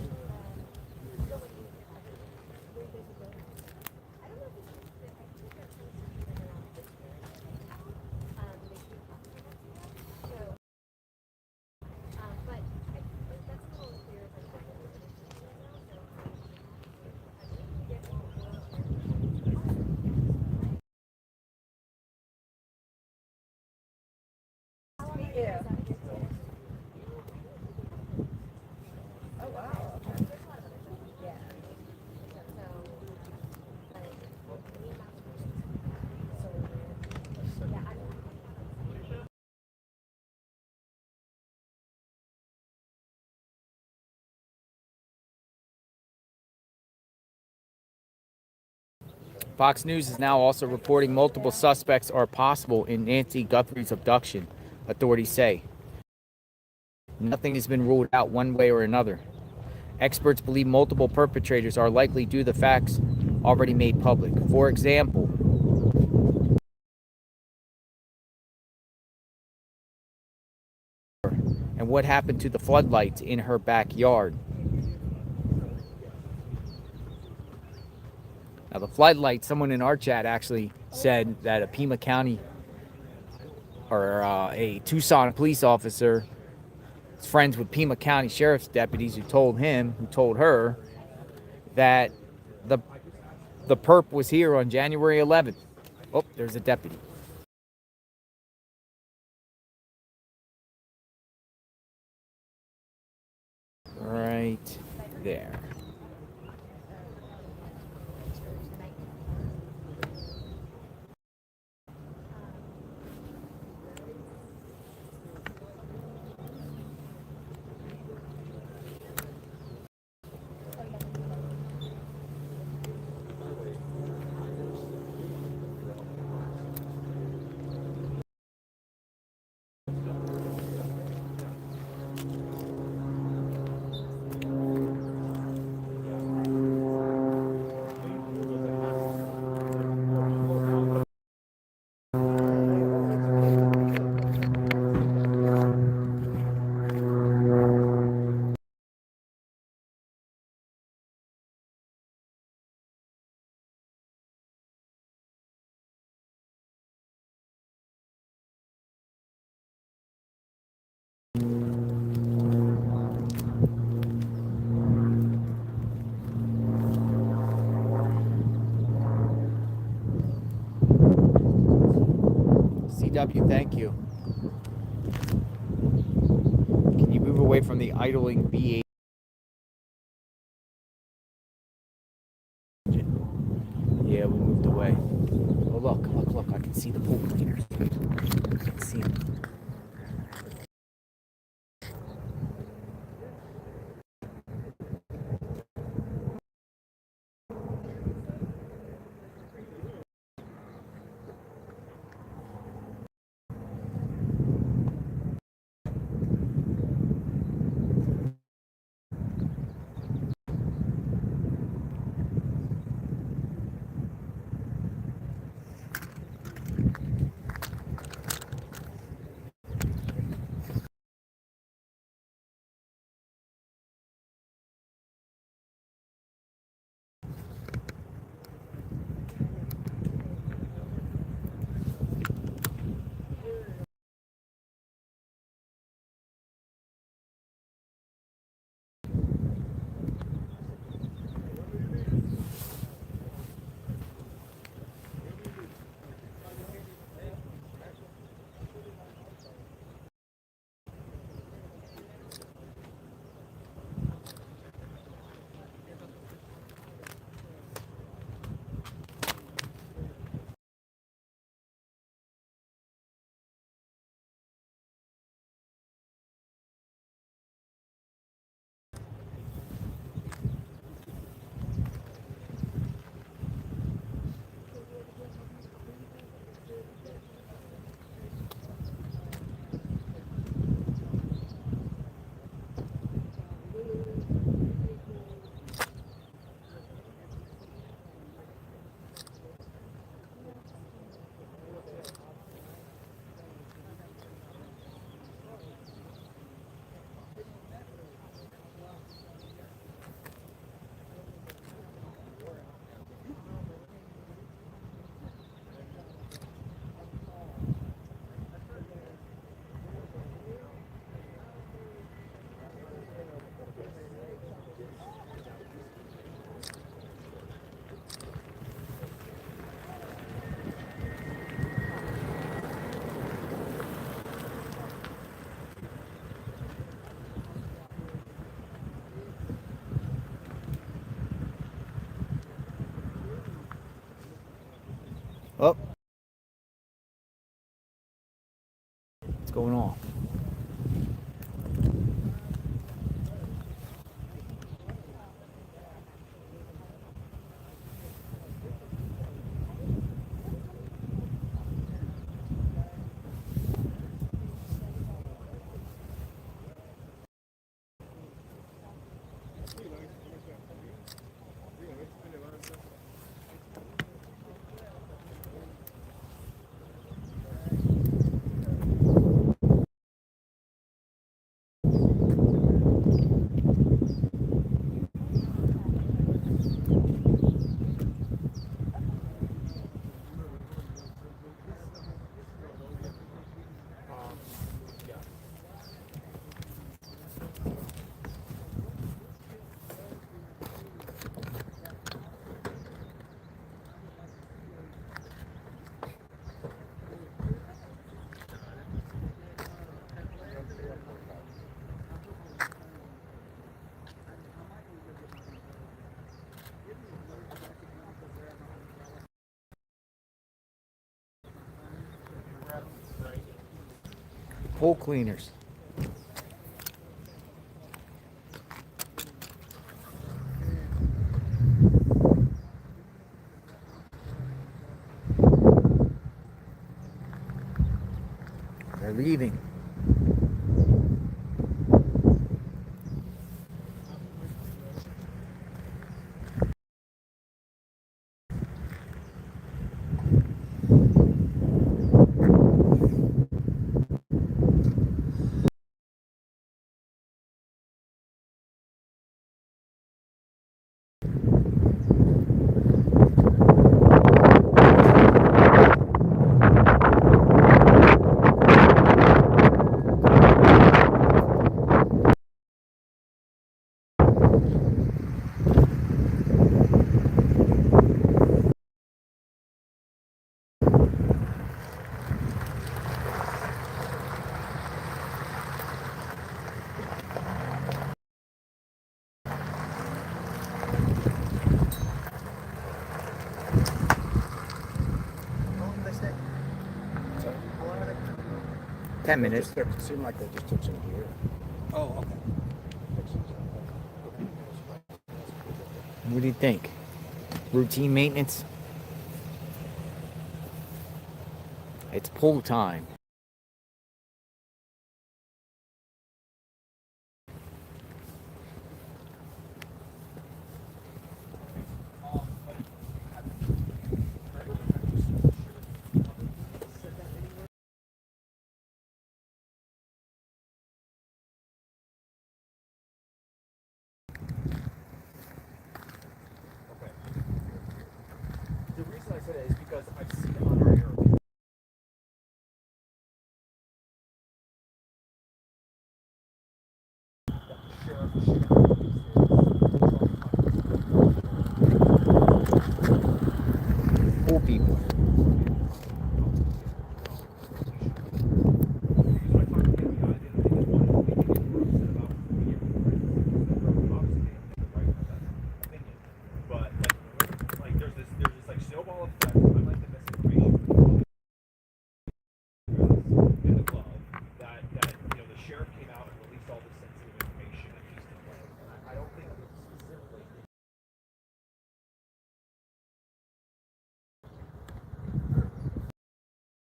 Yeah. Oh wow. Yeah. Fox News is now also reporting multiple suspects are possible in Nancy Guthrie's abduction, authorities say. Nothing has been ruled out one way or another. Experts believe multiple perpetrators are likely due to the facts already made public. For example, and what happened to the floodlights in her backyard. Now, the floodlights, someone in our chat actually said that a Pima County or a Tucson police officer is friends with Pima County Sheriff's deputies who told her that the perp was here on January 11th. Oh, there's a deputy. Right there. CW, thank you. Can you move away from the idling V8 engine? Yeah, we moved away. Oh, look, I can see the pool cleaners. I can see them. Oh. What's going on? Pool cleaners. They're leaving. How long did they stay? Sorry? How long are they? 10 minutes. It seemed like they just took some gear. Oh, okay. What do you think? Routine maintenance? It's pull time. The reason I said it is because I've seen it on our air. Pool people. But like there's this like snowball effect. I like the misinformation in the club that the sheriff came out and released all this sensitive information at Houston Lake. And I don't think it was specifically.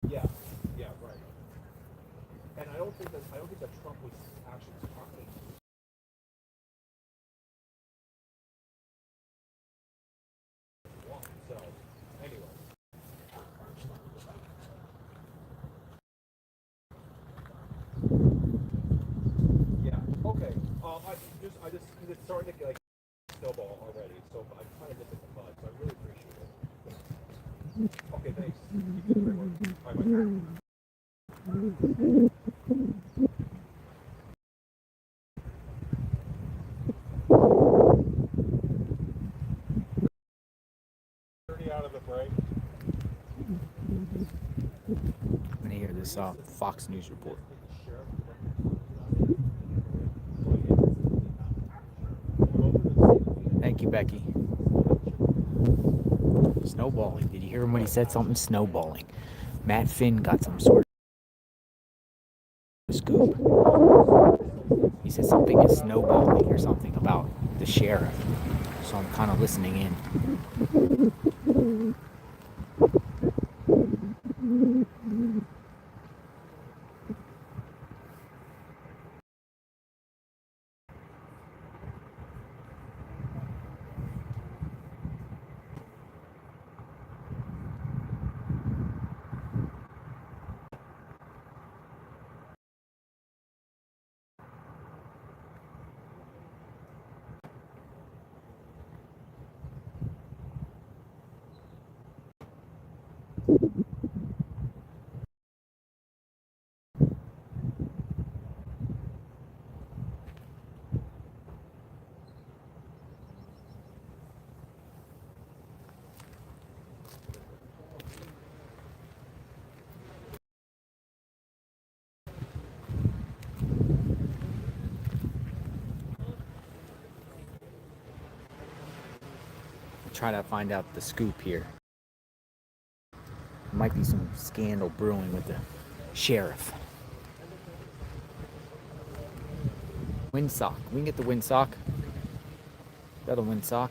Yeah, yeah, right. And I don't think that Trump was actually talking. So anyway. Yeah. Okay. I just because it's starting to get like snowball already, so I'm kind of nipping the bud. So I really appreciate it. Okay, thanks. Keep doing the great work. All right, bye. Out of the break. I'm gonna hear this Fox News report. Thank you, Becky. Snowballing. Did you hear him when he said something? Snowballing. Matt Finn got some sort of scoop. He said something is snowballing or something about the sheriff. So I'm kind of listening in. Try to find out the scoop here. There might be some scandal brewing with the sheriff. Windsock. We can get the windsock. Got a windsock.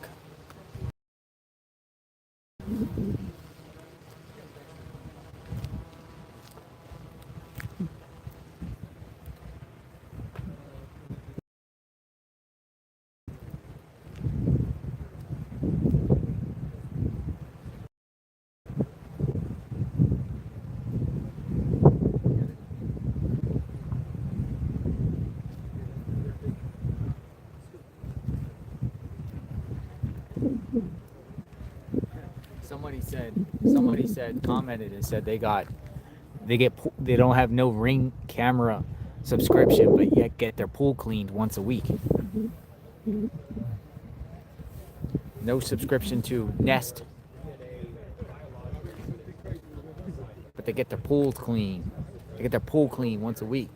Somebody said, commented and said they don't have no Ring camera subscription, but yet get their pool cleaned once a week. No subscription to Nest, but they get their pools clean. They get their pool clean once a week.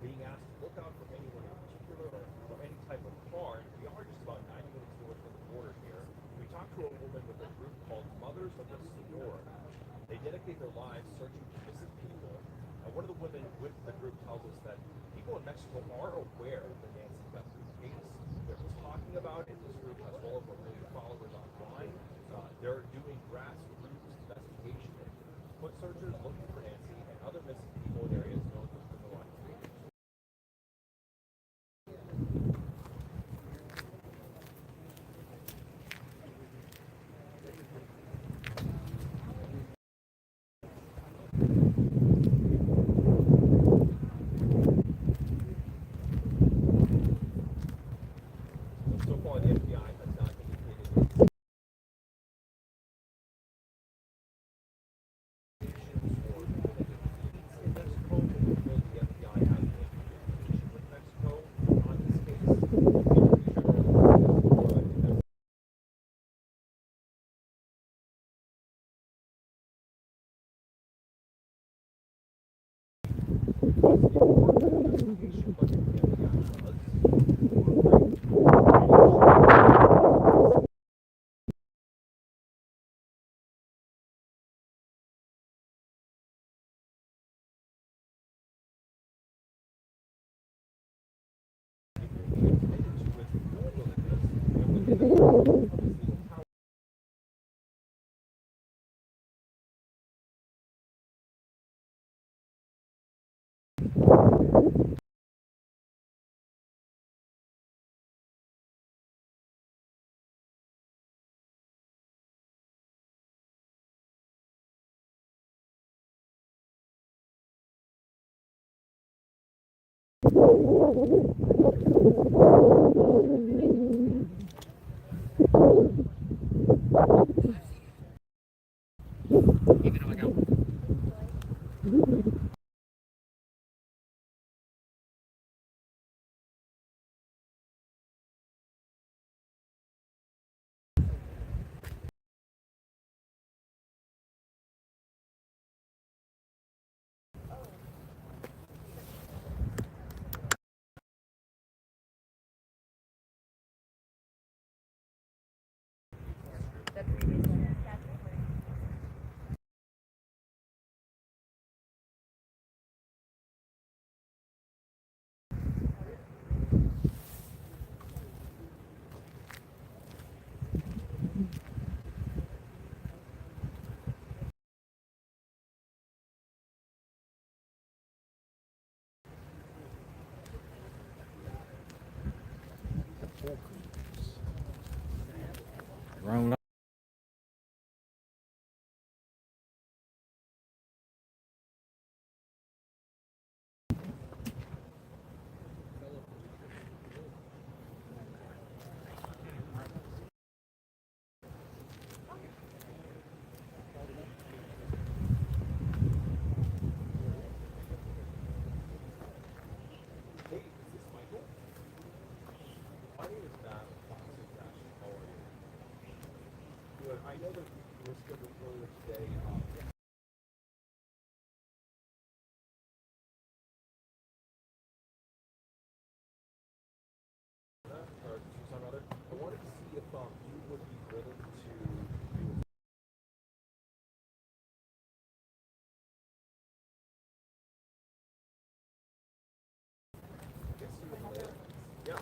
Being asked to look out for anyone in particular or any type of car. We are just about 90 minutes north of the border here. We talked to a woman with a group called Mothers of the Sonora. They dedicate their lives searching for missing people. And one of the women with the group tells us that people in Mexico are aware of the Nancy Guthrie case. They're talking about it. This group has well over 1 million followers online. They're doing grassroots investigation. Foot searchers looking for Nancy and other missing people in areas known as criminal activity. So far, the FBI has not indicated in Mexico, the FBI has made communication with Mexico on this case. Grown up. Hey, is this Michael? My name is Matt. How are you? Good. I know that you were scheduled earlier today. Or Tucson rather. I wanted to see if you would be willing to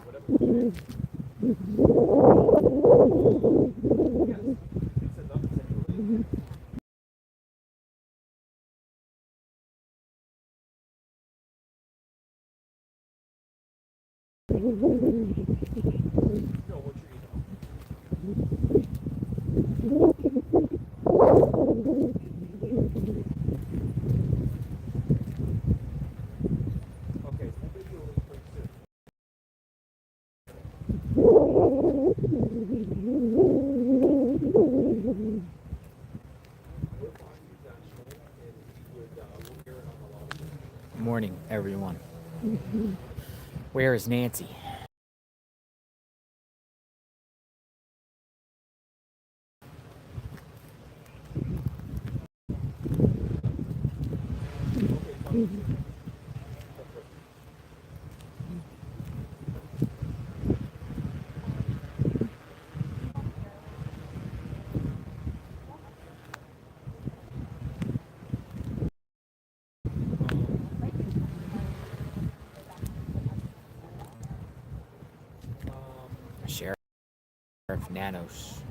whatever. Yes, it's enough. No, what's your Okay, so we'll be a little pretty soon. Morning, everyone. Where is Nancy? Sheriff Nanos.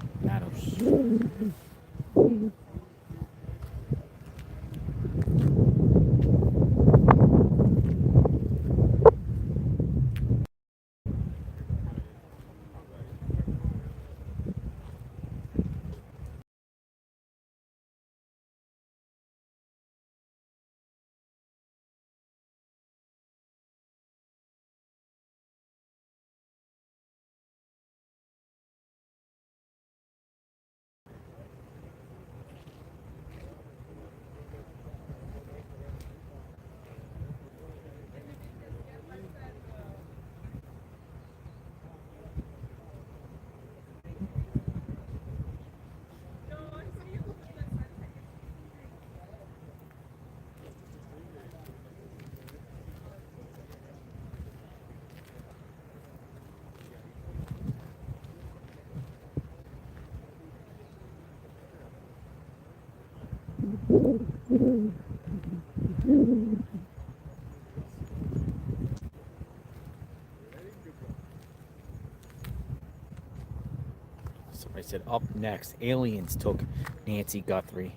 Somebody said up next, aliens took Nancy Guthrie.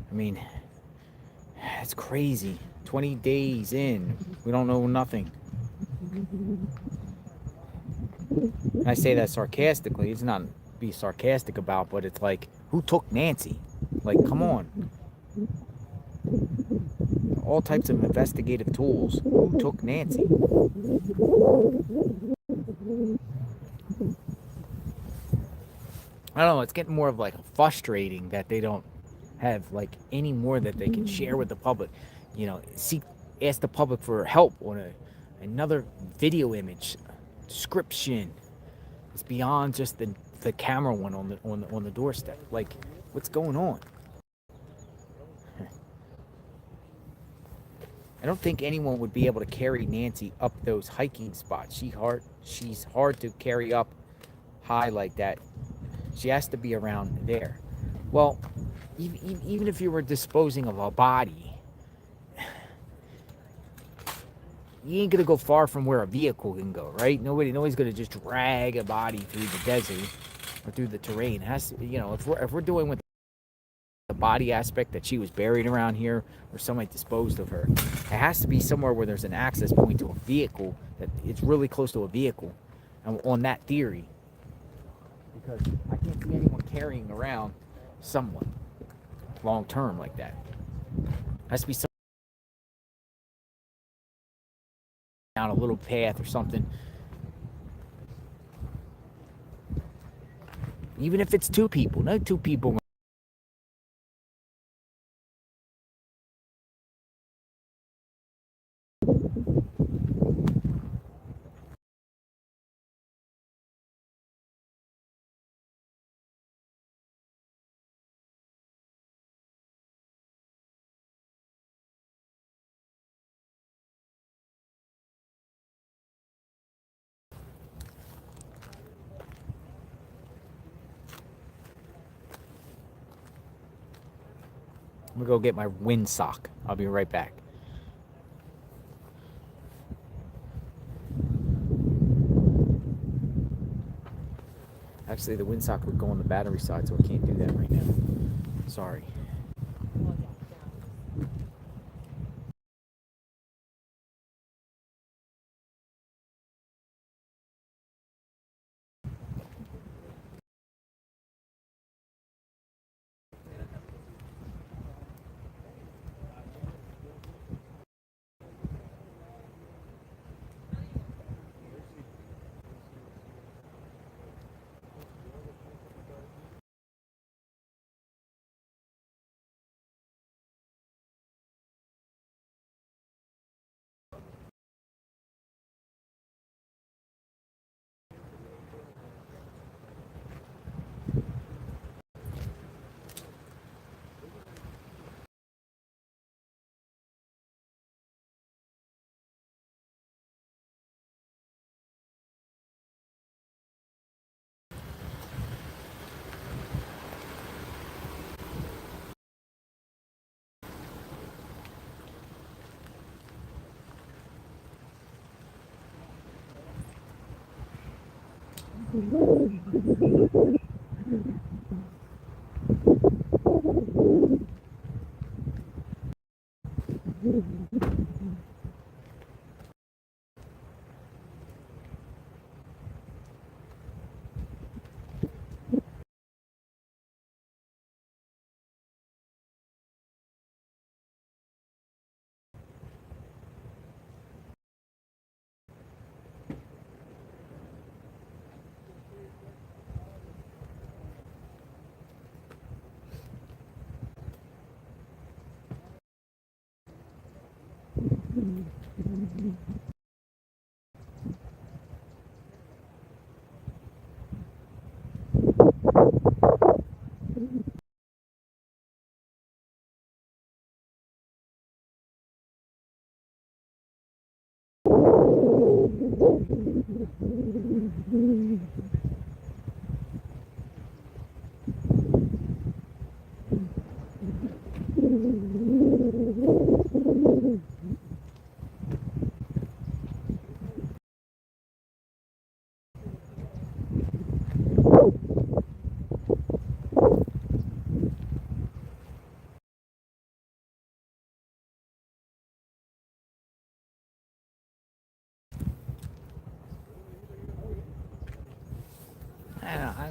I mean, it's crazy. 20 days in, we don't know nothing. And I say that sarcastically. It's not be sarcastic about, but it's like, who took Nancy? Like, come on. All types of investigative tools. Who took Nancy? I don't know. It's getting more of like frustrating that they don't have like any more that they can share with the public. You know, ask the public for help on another video image, description. It's beyond just the camera one on the doorstep. Like, what's going on? I don't think anyone would be able to carry Nancy up those hiking spots. She's hard to carry up high like that. She has to be around there. Well, even if you were disposing of a body, you ain't gonna go far from where a vehicle can go, right? Nobody's gonna just drag a body through the desert or through the terrain. It has to, you know, if we're doing with the body aspect that she was buried around here or somebody disposed of her, it has to be somewhere where there's an access point to a vehicle, that it's really close to a vehicle, and on that theory, because I can't see anyone carrying around someone long term like that. It has to be down a little path or something. Even if it's two people, no two people. I'm gonna go get my windsock. I'll be right back. Actually, the windsock would go on the battery side, so I can't do that right now. Sorry.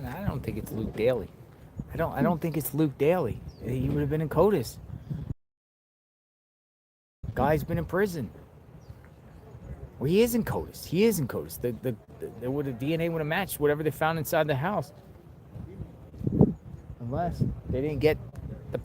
I don't think it's Luke Daly. I don't think it's Luke Daly. He would have been in CODIS. Guy's been in prison. Well, he is in CODIS. He is in CODIS. The DNA would have matched whatever they found inside the house. Unless they didn't get the.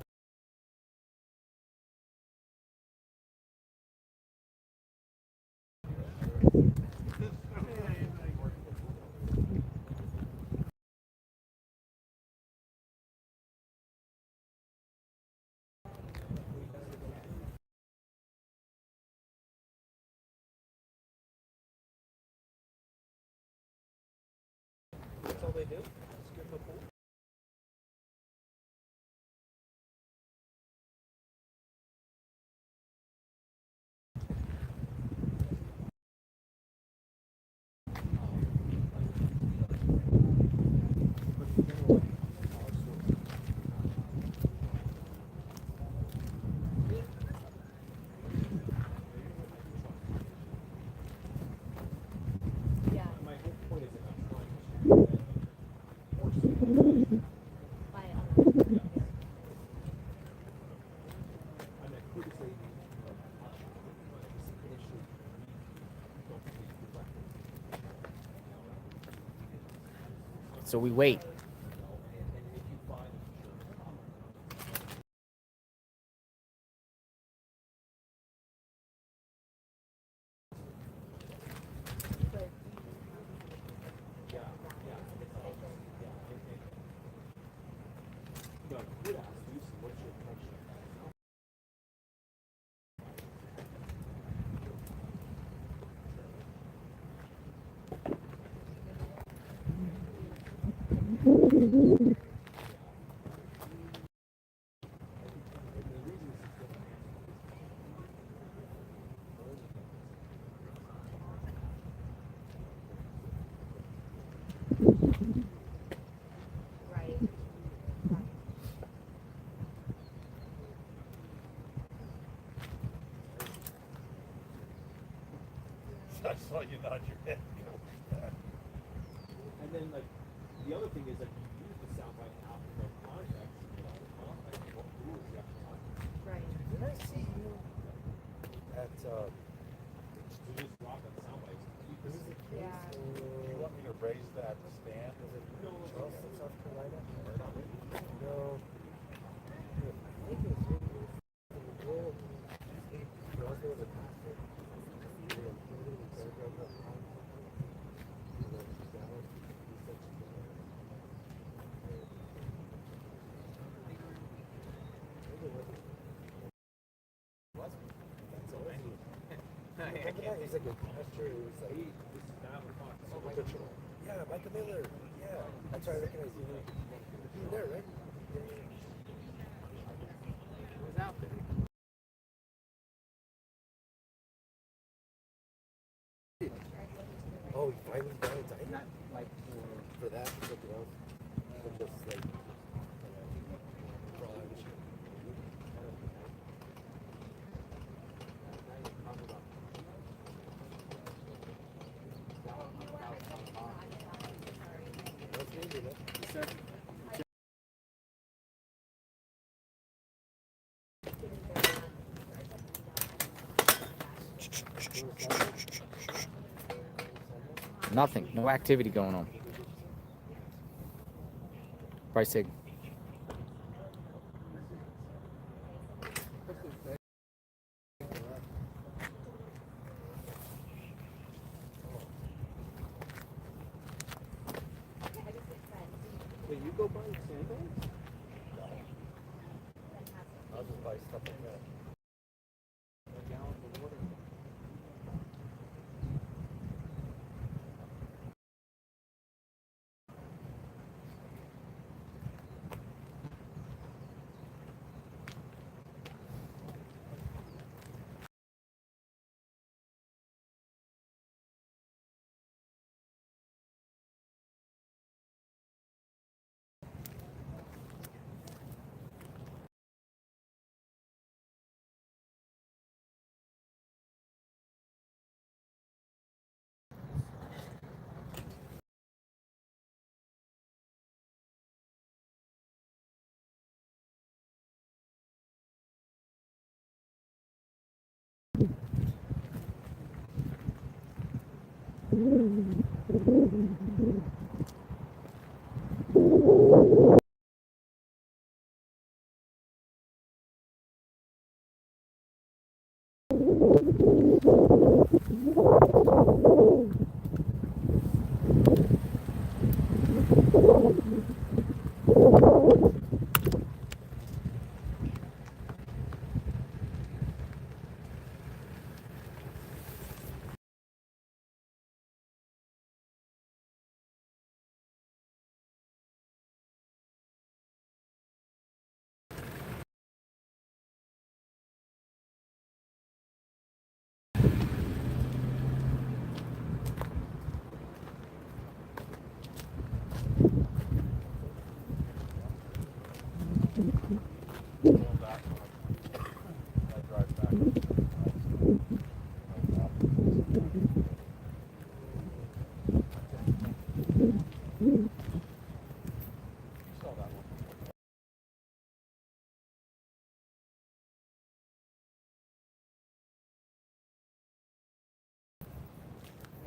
That's all they do? Just give them a pool? So we wait. I saw you nod your head. And then, like, the other thing is that you use the soundbite now for no context. Like, what rules you have to talk. Right. Did I see you at, You just drop that soundbite. this is the case? Yeah. Do you want me to raise that stand? Was it Charleston, South Carolina? No. I think it was here. Because there was a pastor. They included in paragraph.com. He said she's down. He's like a pastor. He was like, yeah, Michael Miller. Yeah, that's why I recognize you. You were there, right? It was out there. Oh, he finally got it died? Not like for that or something else. But just like fraud and shit. That's maybe that. Nothing. No activity going on. Price tag. Wait, you go buy sandals? No. I'll just buy stuff like that. A gallon of water.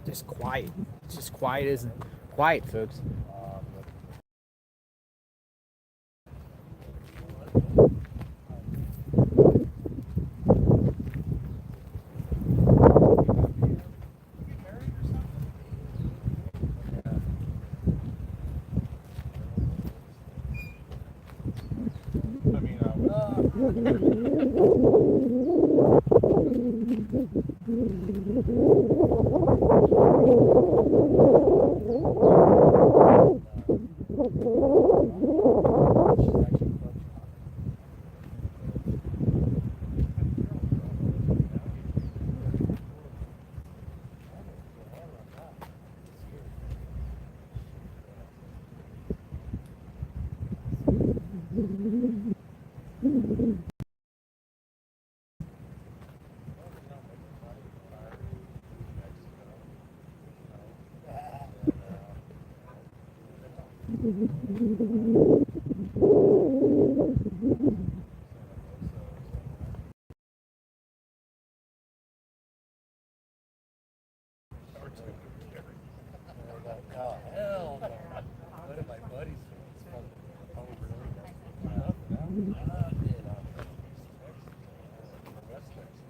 Just quiet. It's just quiet as quiet, folks. Oh, hell no. One of my buddies was from, oh, really? Nothing. West Texas.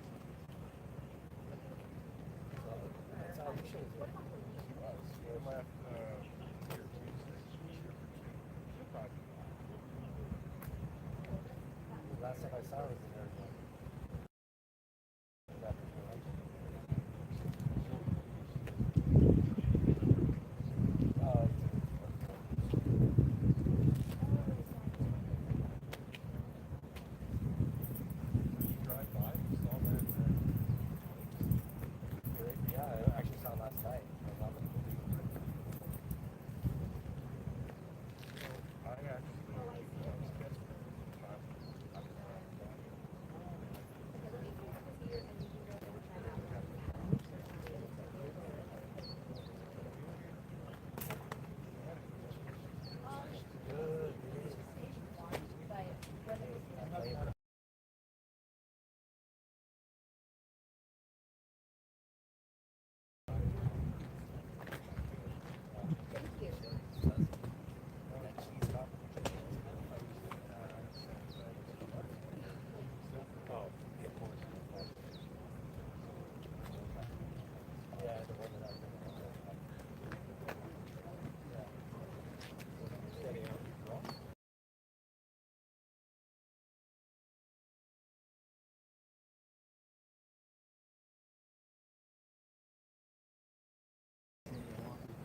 That's how the show was. She left here Tuesday. Last time I saw her was in Arizona.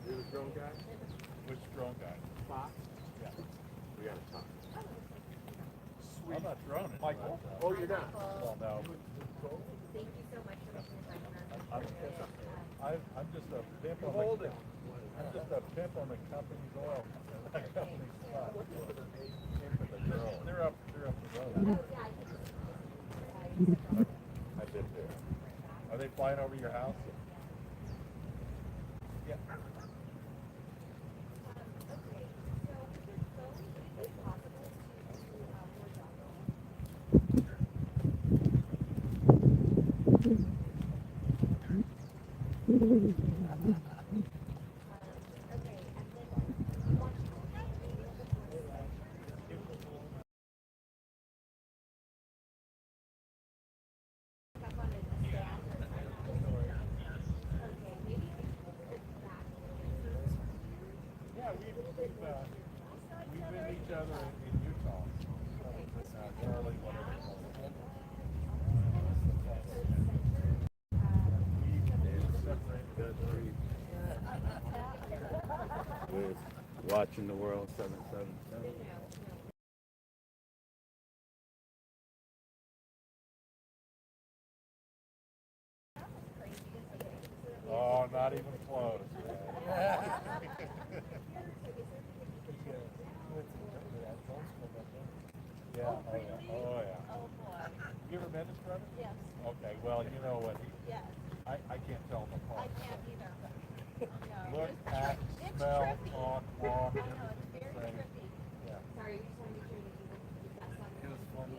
You're the drone guy? Which drone guy? Fox? Yeah. We gotta talk. Sweet. I'm not droning. Michael? Oh, you're not? Well, no. Thank you so much for making the time for us. I'm just a pimp on the I'm just a pimp on the company's oil. That company's spot. They're up the road. I've been there. Are they flying over your house? Yeah. We've been each other in Utah. Charlie, whatever. With Watching the World 777. Oh, not even close. Yeah, oh yeah, oh yeah. You ever met his brother? Yes. Okay, well, you know what? Yes. I can't tell them apart. I can't either. No. Look, act, smell, talk, walk, I know, it's very everything. trippy. Yeah. Sorry, you just want to make sure that you got something. It was fun.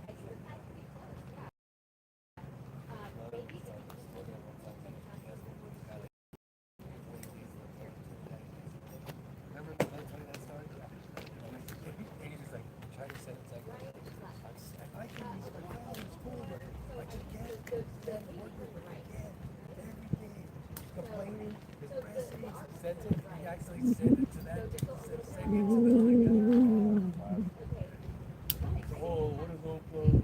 Remember the night that story? And he's just like, try to say it's like, I can use my phone in school, but I just can't stand work with it. I can't. Every day. Complaining, his breastfeeds, sent it, he actually sent it to that, instead of sending it to the oh, what is old clothes?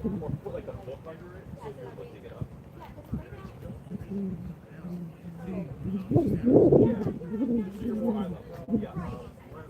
Put like a book under it so you're lifting it up. Your eye level. Yeah.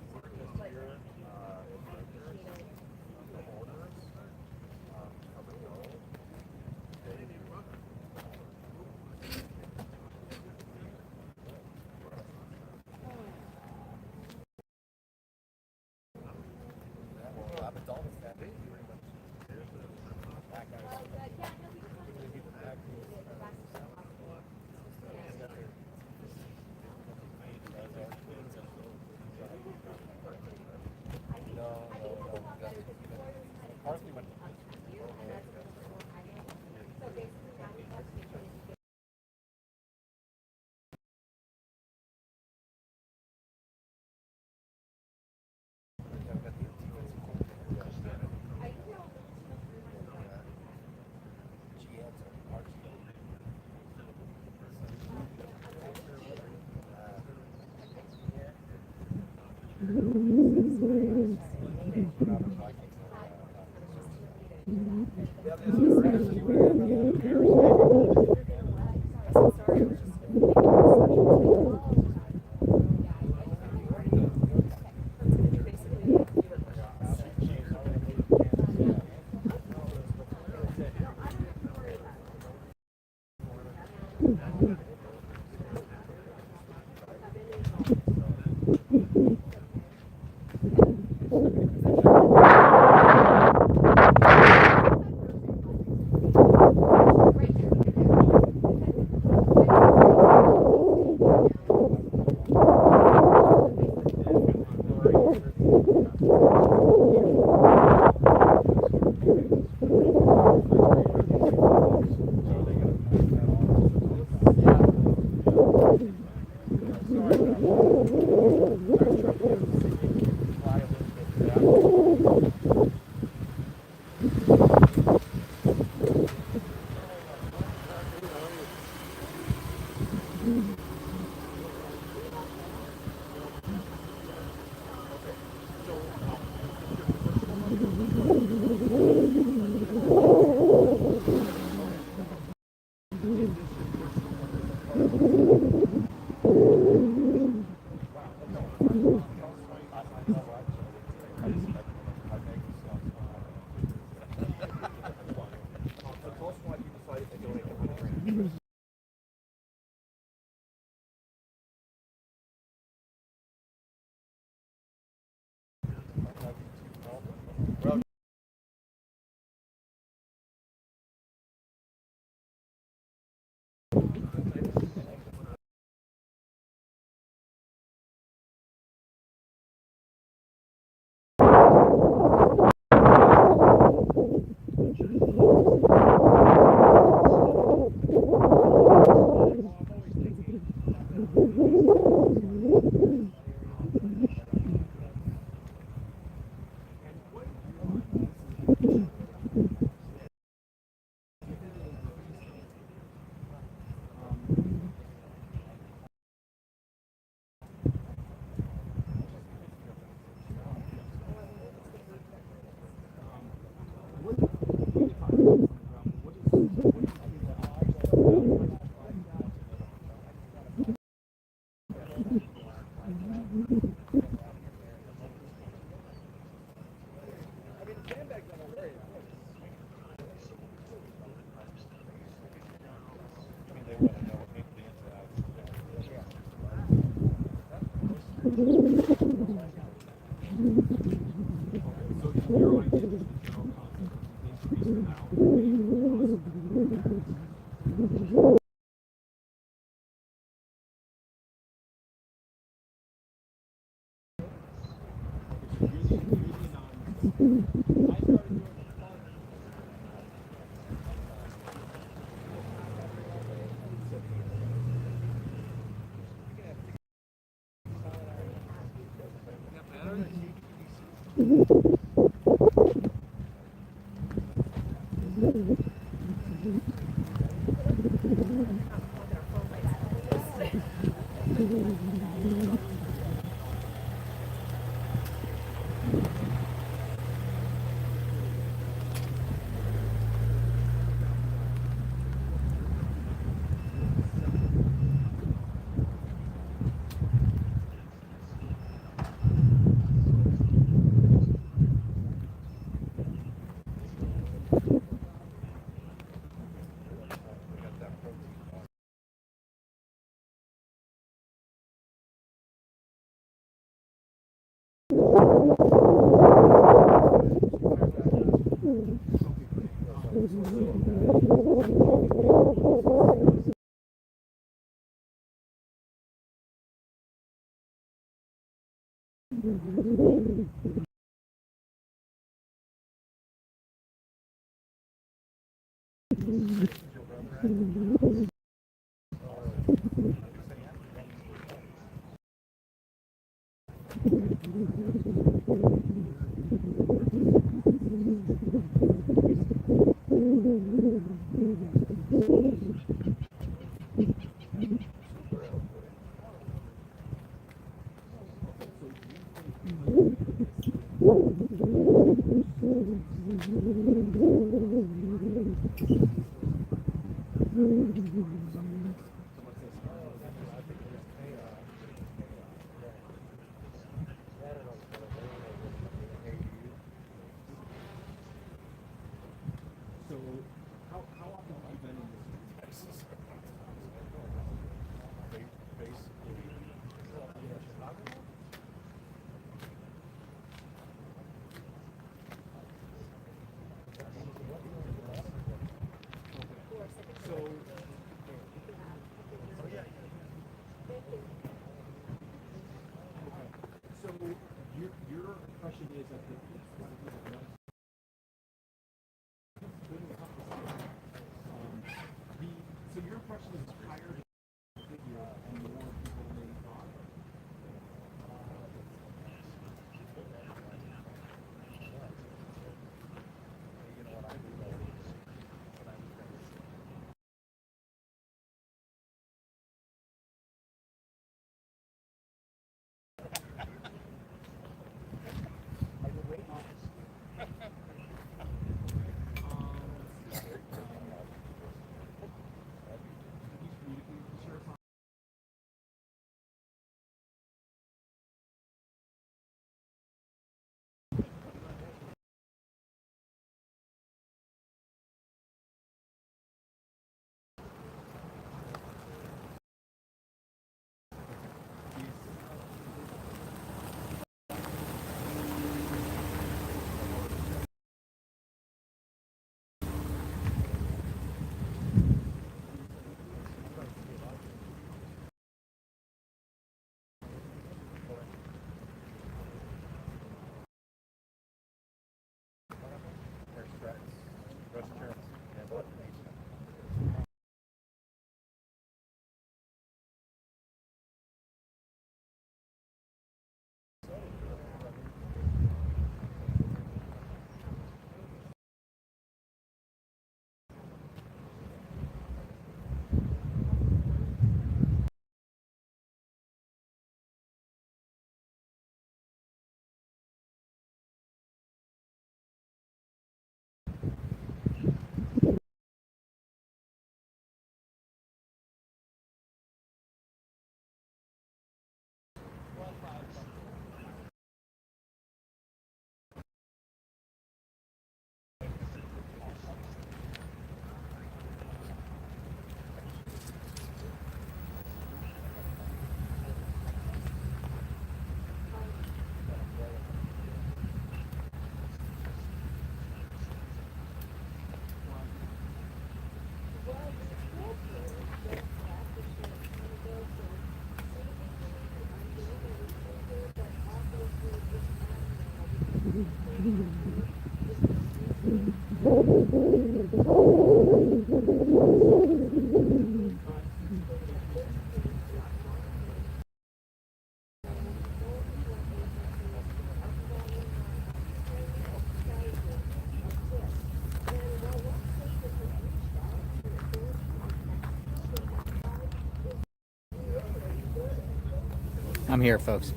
I'm here, folks.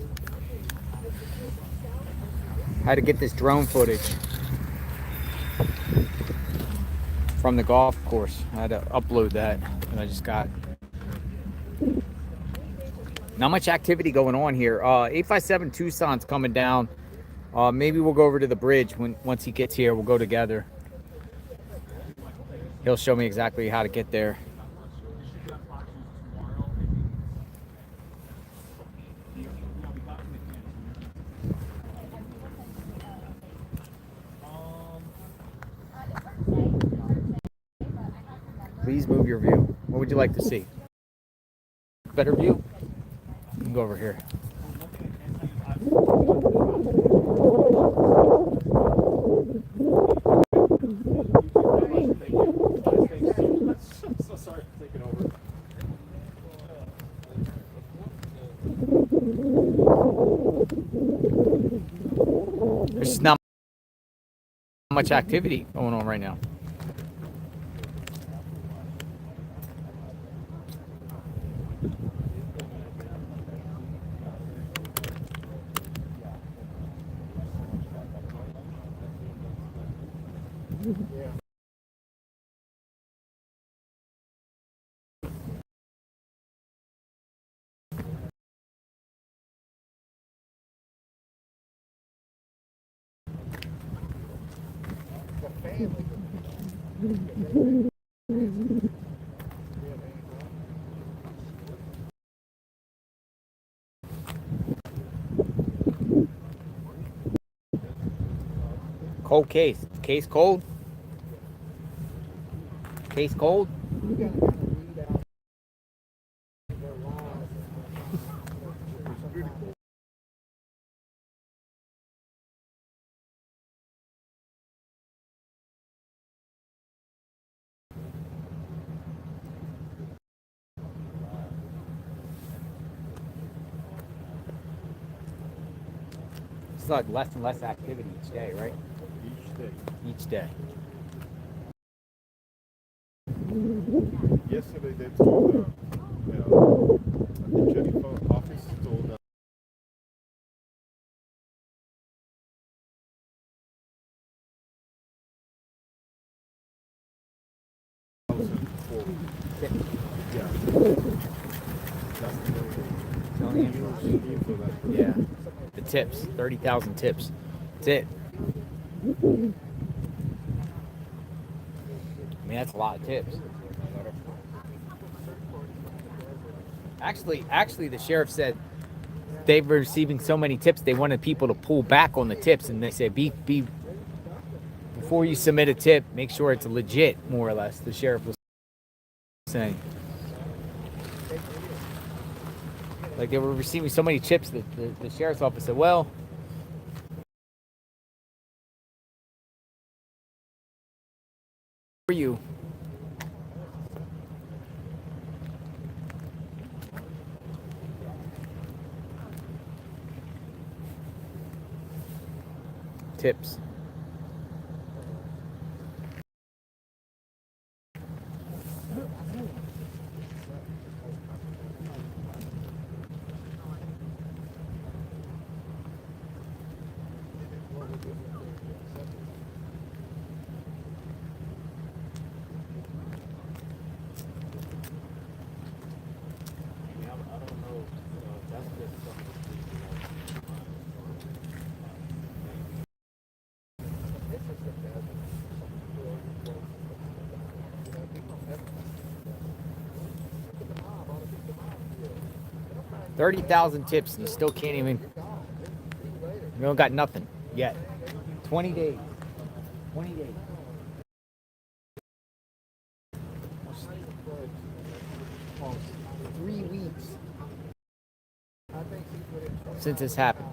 Had to get this drone footage from the golf course. I had to upload that, and I just got not much activity going on here. 857 Tucson's coming down. Maybe we'll go over to the bridge once he gets here. We'll go together. He'll show me exactly how to get there. Please move your view. What would you like to see? Better view? You can go over here. There's just not much activity going on right now. Cold case. Case cold? Case cold? It's like less and less activity each day, right? Each day. Yesterday they told the telephone office told Yeah. The tips. 30,000 tips. That's it. I mean, that's a lot of tips. Actually, the sheriff said they were receiving so many tips, they wanted people to pull back on the tips, and they said, be before you submit a tip, make sure it's legit, more or less. The sheriff was saying, like, they were receiving so many tips that the sheriff's office said, well, for you. Tips. $30,000 tips, and you still can't even. You don't got nothing yet. 20 days. 20 days. Since this happened.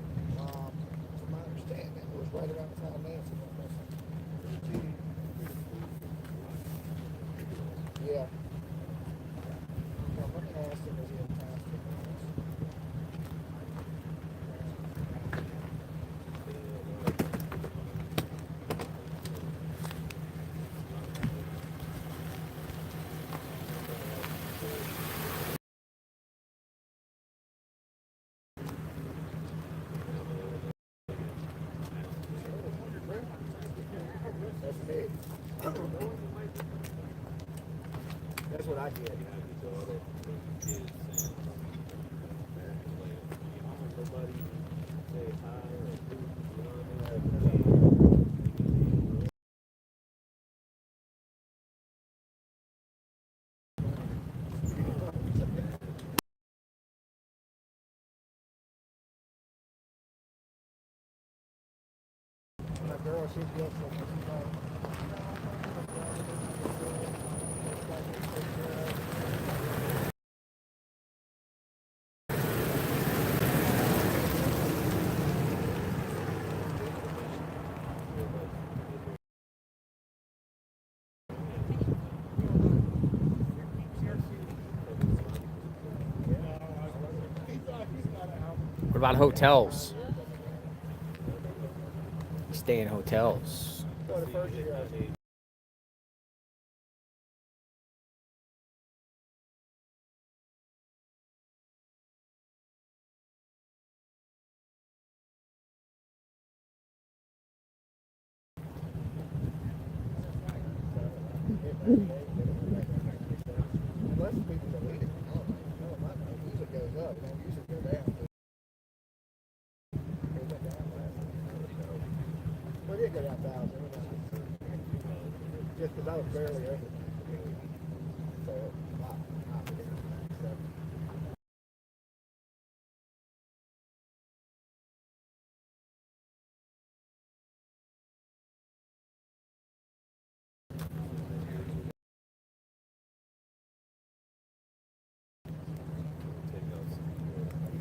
From my understanding, it was right around the time Nancy went missing. That's me. That's what I get. My girl, she's built something. What about hotels? Stay in hotels. Unless people delete it. No, mine usually goes up. It don't usually go down. Well, it did go down 1,000. Just because I was barely over. So, not down. So.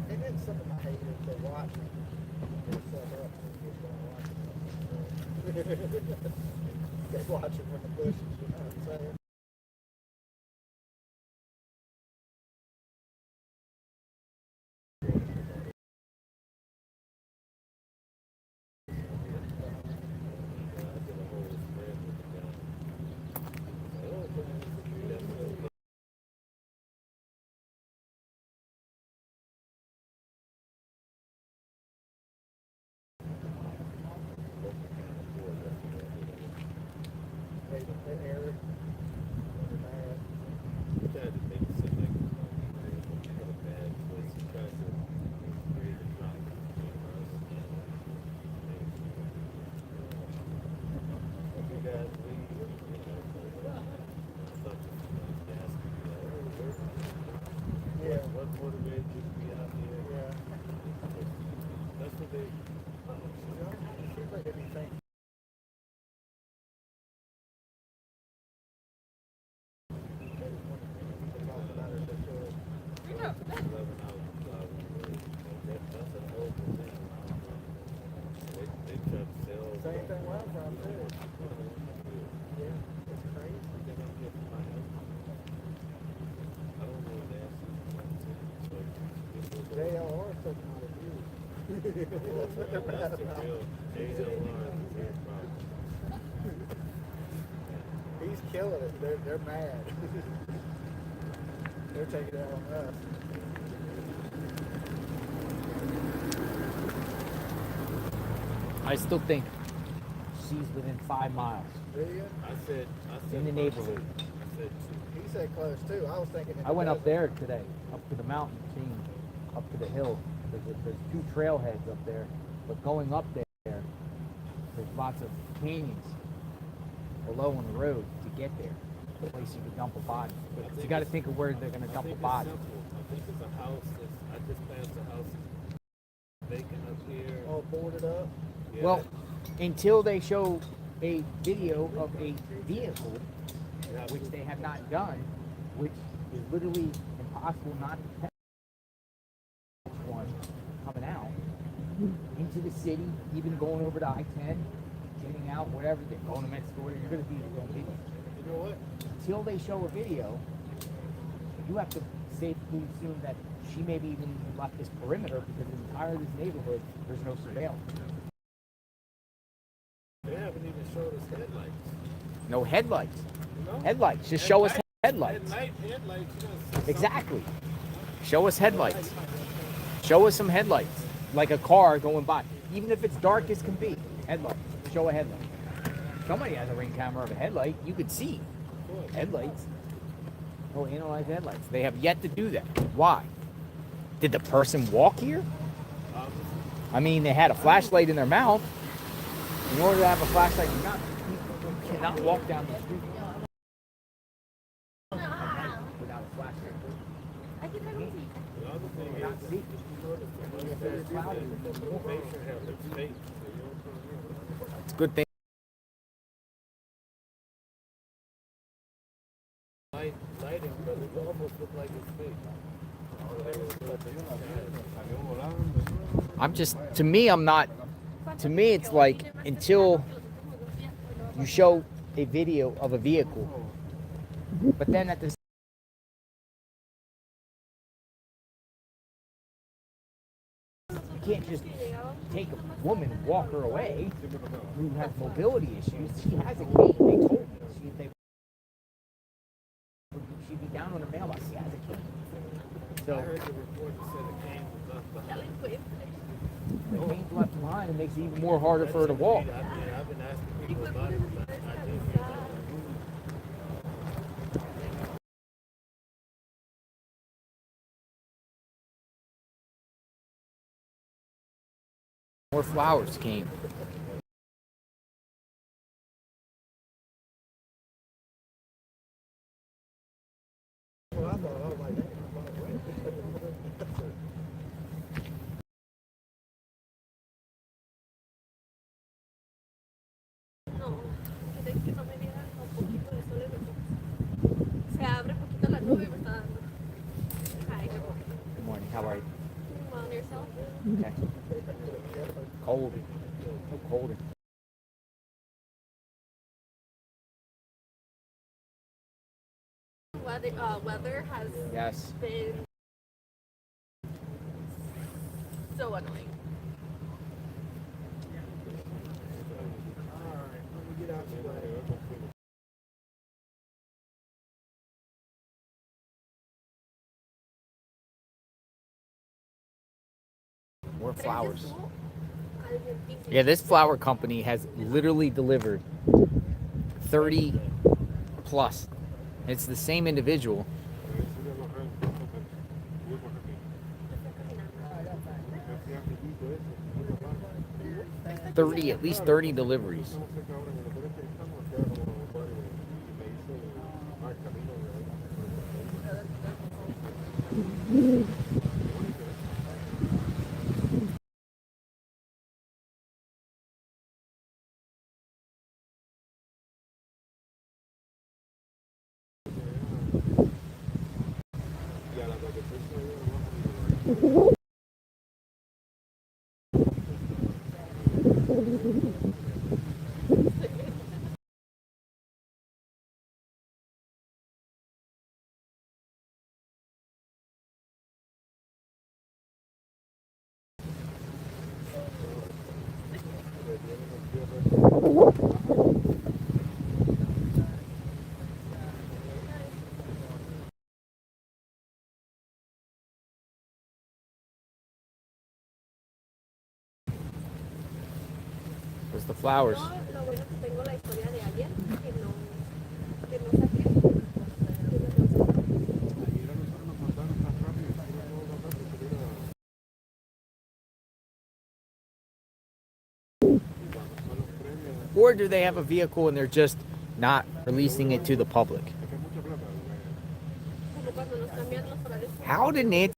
And then something I hate is they watch me. They set up and just don't watch it. They watch it from the bushes, you know what I'm saying? They air it. They're bad. Yeah. What motivated you to be out here? Yeah. That's what they. It seems like anything. Same thing where I'm from too. Yeah, it's crazy. JLR is taking out of you. That's what they're mad about. He's killing it. They're mad. They're taking it out on us. I still think she's within 5 miles. Do you? I said in the neighborhood. I said 2. He said close too. I was thinking. I went up there today, up to the mountain, seeing up to the hill. There's 2 trailheads up there, but going up there, there's lots of canyons below on the road to get there. The place you can dump a body. But you got to think of where they're going to dump a body. I think it's a house. I just passed a house vacant up here. All boarded up. Yeah. Well, until they show a video of a vehicle, which they have not done, which is literally impossible not to tell one coming out into the city, even going over to I-10, getting out, whatever, they're going to Mexico, you're going to be on video. You know what? Until they show a video, you have to safely assume that she maybe even left this perimeter because the entire this neighborhood, there's no surveillance. They haven't even showed us headlights. No headlights. No? Headlights. Just show us headlights. At night, headlights, you know, Exactly. Show us headlights. Show us some headlights. Like a car going by. Even if it's dark as can be. Headlights. Show a headlight. Somebody has a ring camera of a headlight. You could see headlights. Oh, analyze headlights. They have yet to do that. Why? Did the person walk here? I mean, they had a flashlight in their mouth. In order to have a flashlight in your mouth, you cannot walk down the street without a flashlight. It's a good thing. Lighting, but it almost looked like it's fake. I'm just, to me, it's like until you show a video of a vehicle, but then at the you can't just take a woman and walk her away who has mobility issues. She has a cane. They told me she'd be down on her mailbox. She has a cane. So, I heard the report that said the cane was left behind. the cane's left behind. It makes it even more harder for her to walk. I've been asking people about it, but I didn't hear that. More flowers came. Good morning. How are you? Okay. Cold. So cold. Weather has been so annoying. More flowers. Yeah, this flower company has literally delivered 30 plus. It's the same individual. 30, at least 30 deliveries. There's the flowers. Or do they have a vehicle and they're just not releasing it to the public? How did Nancy?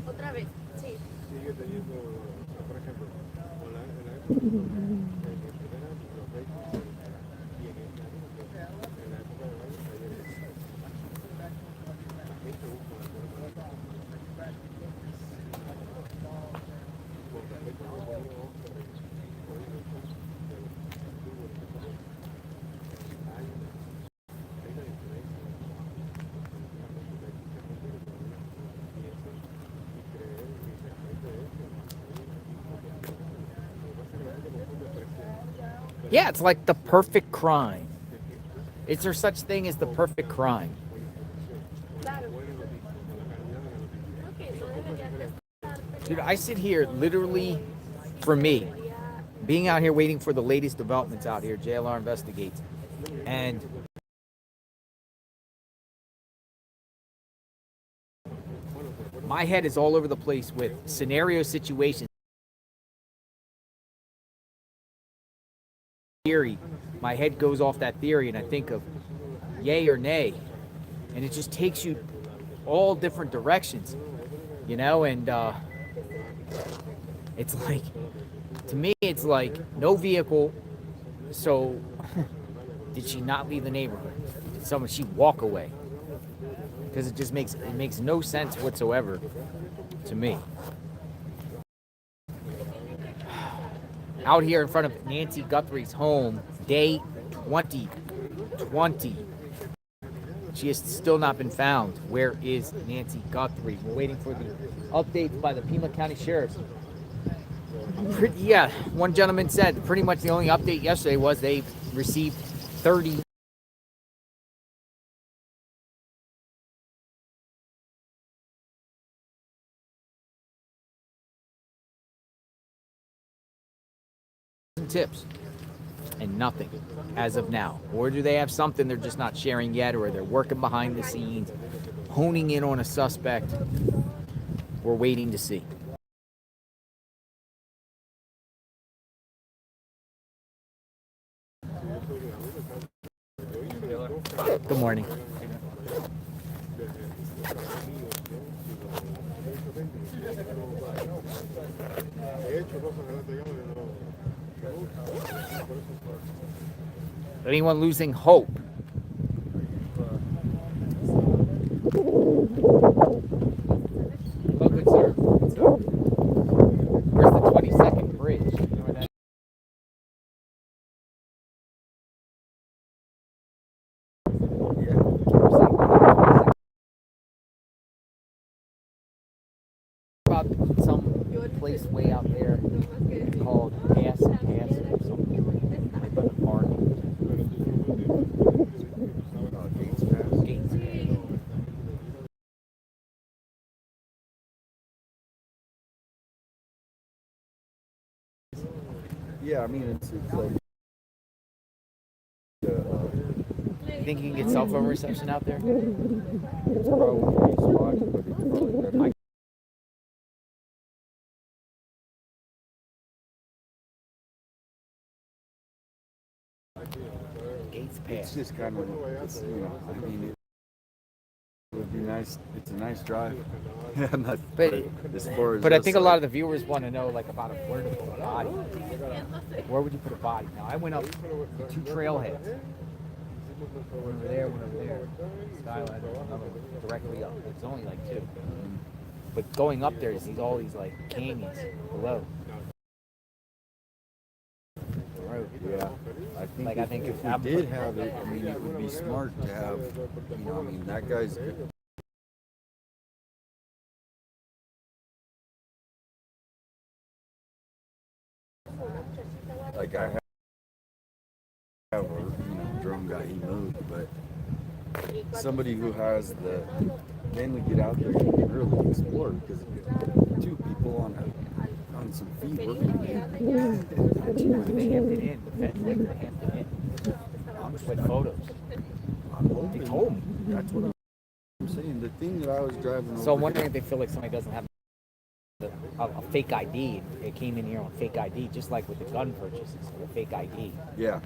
Otra vez, sí. Sigue teniendo, por ejemplo, en la época de los ratings y en la época de varios talleres, la gente busca la forma de con respecto a los videos, Yeah, it's like the perfect crime. Is there such thing as the perfect crime? Dude, I sit here literally, for me, being out here waiting for the latest developments out here, JLR investigates, and my head is all over the place with scenario situations. Theory, my head goes off that theory and I think of yay or nay, and it just takes you all different directions, you know. And it's like, to me, it's like no vehicle. So did she not leave the neighborhood? Did she walk away? Because it makes no sense whatsoever to me. Out here in front of Nancy Guthrie's home, day 2020. She has still not been found. Where is Nancy Guthrie? We're waiting for the updates by the Pima County Sheriff's. Yeah, one gentleman said pretty much the only update yesterday was they received 30 tips and nothing as of now. Or do they have something they're just not sharing yet, or they're working behind the scenes, honing in on a suspect? We're waiting to see. Good morning. Anyone losing hope? Oh, good sir. Good sir. Where's the 22nd bridge? You know where that about some place way out there called Pass or something, right by the park. Gates Pass. Gates Pass. Yeah, I mean, it's like. You think you can get cell phone reception out there? It's probably spotty, but it's probably better. Gates Pass. It's just kind of, it's, you know, I mean, it would be nice. It's a nice drive. Yeah, not, But as far as I think a lot of the viewers want to know, like, about where to put a body. Like, where would you put a body? Now, I went up the two trailheads. One over there, one over there. Skyline, another one directly up. It's only like two. But going up there, you see all these, like, canyons below. Yeah, I think if we did have it, I mean, it would be smart to have, you know, I mean, that guy's good. Like, I have a, you know, drone guy, he moved, but somebody who has the, then we get out there and can really explore, because two people on some feet, we're going to be They Hampton Inn, the fence like the Hampton Inn. With photos. They told me. That's what I'm saying. The thing that I was driving over. So I'm wondering if they feel like somebody doesn't have a fake ID. It came in here on fake ID, just like with the gun purchases, a fake ID. Yeah.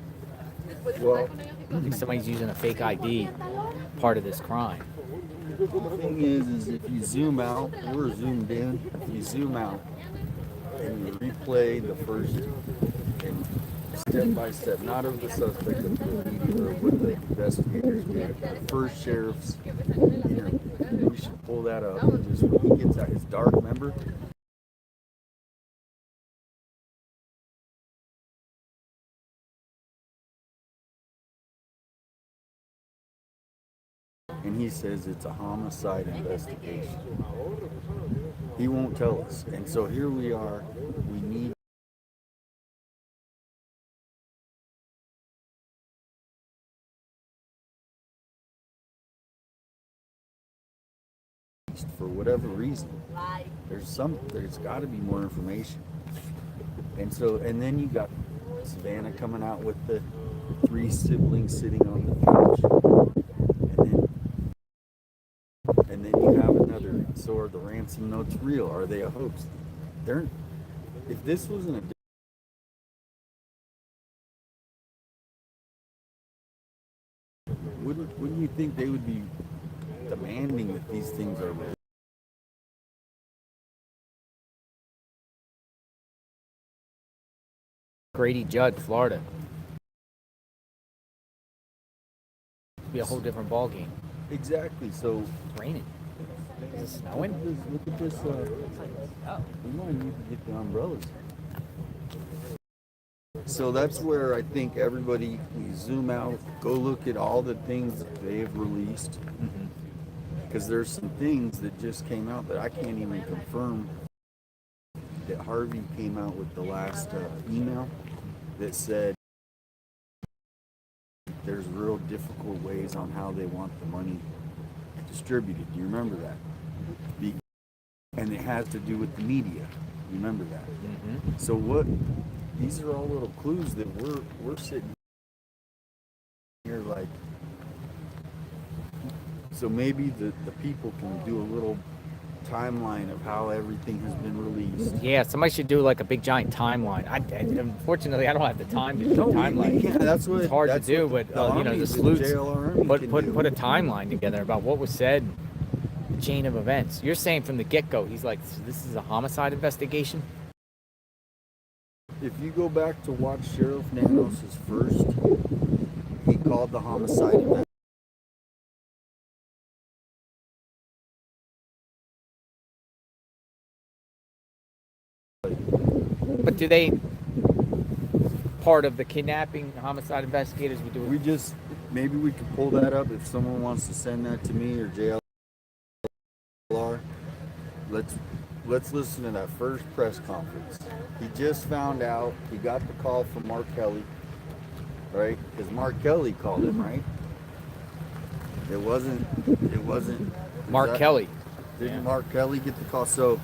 Well, I think somebody's using a fake ID part of this crime. The thing is if you zoom out, we're zoomed in. If you zoom out and you replay the first and step by step, not of the suspect, of the media or what the investigators did, the first sheriff's interview. We should pull that up. And just when he gets out, it's dark, remember? And he says it's a homicide investigation. He won't tell us. And so here we are. We need for whatever reason. There's got to be more information. And then you got Savannah coming out with the 3 siblings sitting on the couch. And then you have another. So are the ransom notes real? Are they a hoax? If this wasn't a wouldn't you think they would be demanding that these things are real? Grady Judd, Florida. Be a whole different ball game. Exactly. So it's raining. Is it snowing? Look at this. We might need to get the umbrellas. So that's where I think everybody, we zoom out, go look at all the things that they've released. Because there's some things that just came out that I can't even confirm. That Harvey came out with the last email that said there's real difficult ways on how they want the money distributed. Do you remember that? And it has to do with the media. Remember that? So these are all little clues that we're sitting here like. So maybe the people can do a little timeline of how everything has been released. Yeah, somebody should do like a big giant timeline. Unfortunately, I don't have the time to do a timeline. It's hard to do, but the sleuths put a timeline together about what was said, the chain of events. You're saying from the get-go, he's like, this is a homicide investigation? If you go back to watch Sheriff Nanos' first, he called the homicide investigation. But do they part of the kidnapping homicide investigators we do? Maybe we could pull that up if someone wants to send that to me or JLR. Let's listen to that first press conference. He just found out, he got the call from Mark Kelly, right? Because Mark Kelly called him, right? It wasn't Mark Kelly. Didn't Mark Kelly get the call? So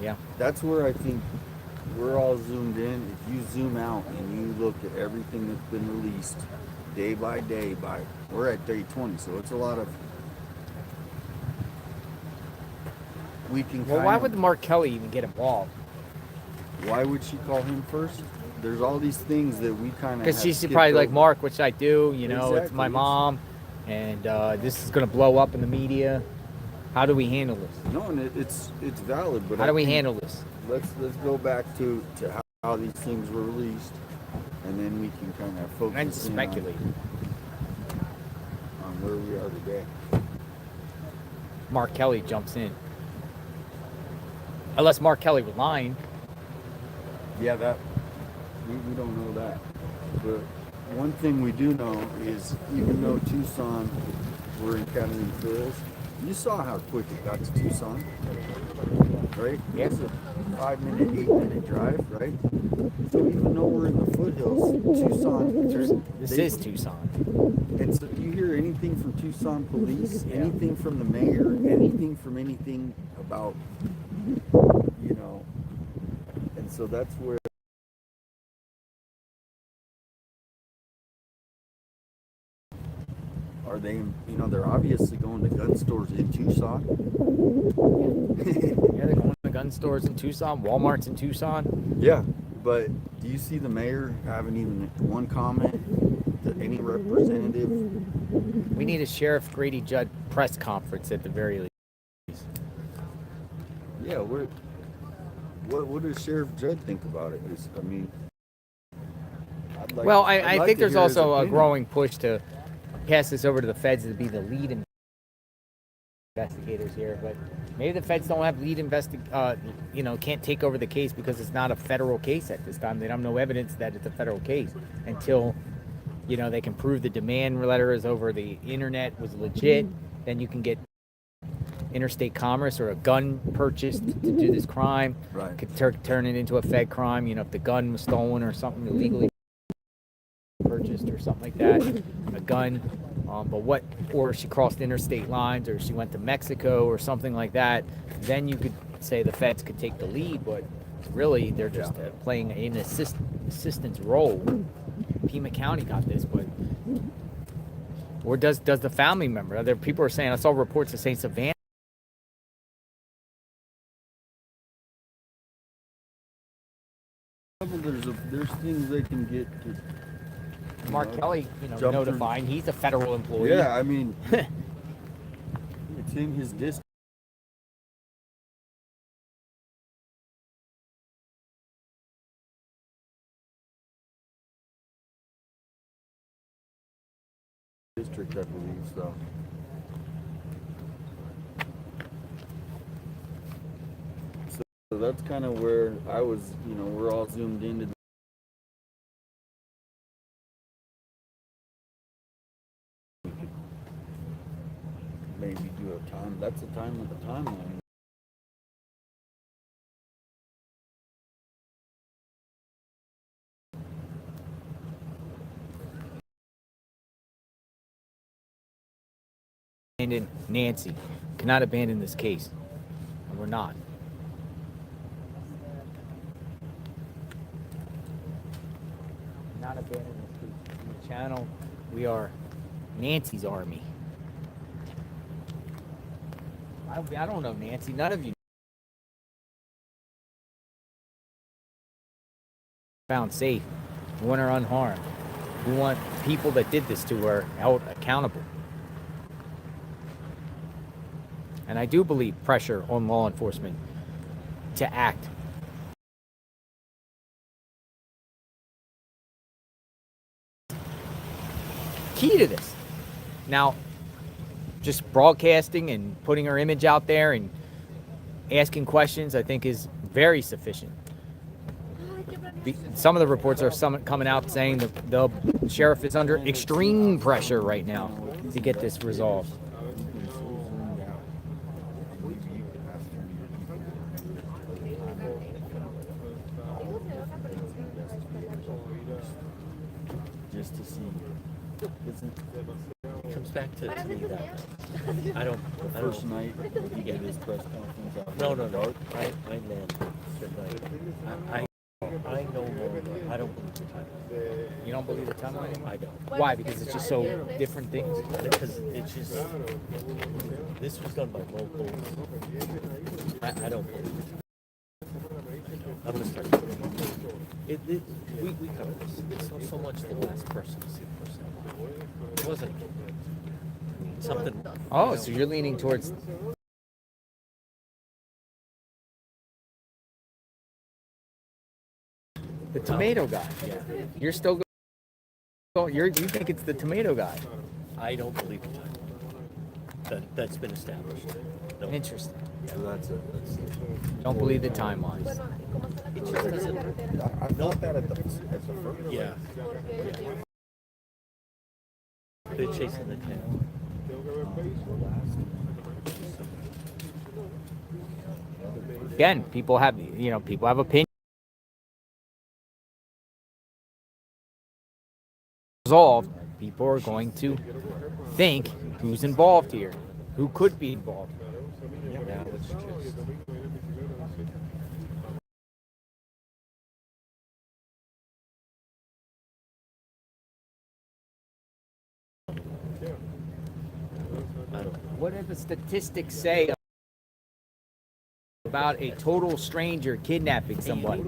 yeah, that's where I think we're all zoomed in. If you zoom out and you look at everything that's been released day by day, we're at day 20, so it's a lot of. We can. Well, why would Mark Kelly even get involved? Why would she call him first? There's all these things that we kind of. Because she's probably like, Mark, which I do. It's my mom, and this is going to blow up in the media. How do we handle this? No, and it's valid, but how do we handle this? Let's go back to how these things were released, and then we can kind of focus and speculate on where we are today. Mark Kelly jumps in, unless Mark Kelly was lying. Yeah, that we don't know that, but one thing we do know is even though Tucson, we're in Catalina Foothills. You saw how quick it got to Tucson, right? Yes. It's a 5-minute, 8-minute drive, right? So even though we're in the foothills, Tucson. This is Tucson. And so you hear anything from Tucson police, anything from the mayor, anything from anything about, and so that's where. Are they, they're obviously going to gun stores in Tucson. Yeah, they're going to gun stores in Tucson, Walmart's in Tucson. Yeah, but do you see the mayor having even one comment to any representative? We need a Sheriff Grady Judd press conference at the very least. Yeah, what does Sheriff Judd think about it? I think there's also a growing push to pass this over to the feds to be the lead investigators here, but maybe the feds don't have lead can't take over the case because it's not a federal case at this time. They don't have no evidence that it's a federal case until they can prove the demand letter is over the internet was legit. Then you can get interstate commerce or a gun purchased to do this crime. Right. Could turn it into a fed crime. If the gun was stolen or something illegally purchased or something like that, a gun or she crossed interstate lines, or she went to Mexico or something like that, then you could say the feds could take the lead, but really they're just playing an assistance role. Pima County got this, but or does the family member? Other people are saying, I saw reports of saying Savannah. There's things they can get to. Mark Kelly, notifying. He's a federal employee. Yeah, I mean, it's in his district. District, I believe so. So that's kind of where I was. We're all zoomed into. Maybe do a time. That's a time with a timeline. Abandon Nancy. Cannot abandon this case. And we're not. Not abandon this case. On the channel, we are Nancy's army. I don't know, Nancy. None of you found safe. We want her unharmed. We want people that did this to her held accountable. And I do believe pressure on law enforcement to act. Key to this. Now, just broadcasting and putting her image out there and asking questions, I think, is very sufficient. Some of the reports are coming out saying that the sheriff is under extreme pressure right now to get this resolved. Just to see. It comes back to me that I don't. First night he gave his press conference out. No. I meant that I no longer. I don't believe the timeline. You don't believe the timeline? I don't. Why? Because it's just so different things. Because it's just this was done by locals. I don't believe it. I'm gonna start. We covered this. It's not so much the last person to see the person. It wasn't something. Oh, so you're leaning towards. The tomato guy. Yeah. You're still going. You think it's the tomato guy. I don't believe it. That's been established. No. Interesting. So that's it. Don't believe the timelines. It just doesn't. I felt that at the first. Yeah. They're chasing the tail. Again, people have opinions. Resolved, people are going to think who's involved here, who could be involved. Now it's just. What do the statistics say about a total stranger kidnapping somebody?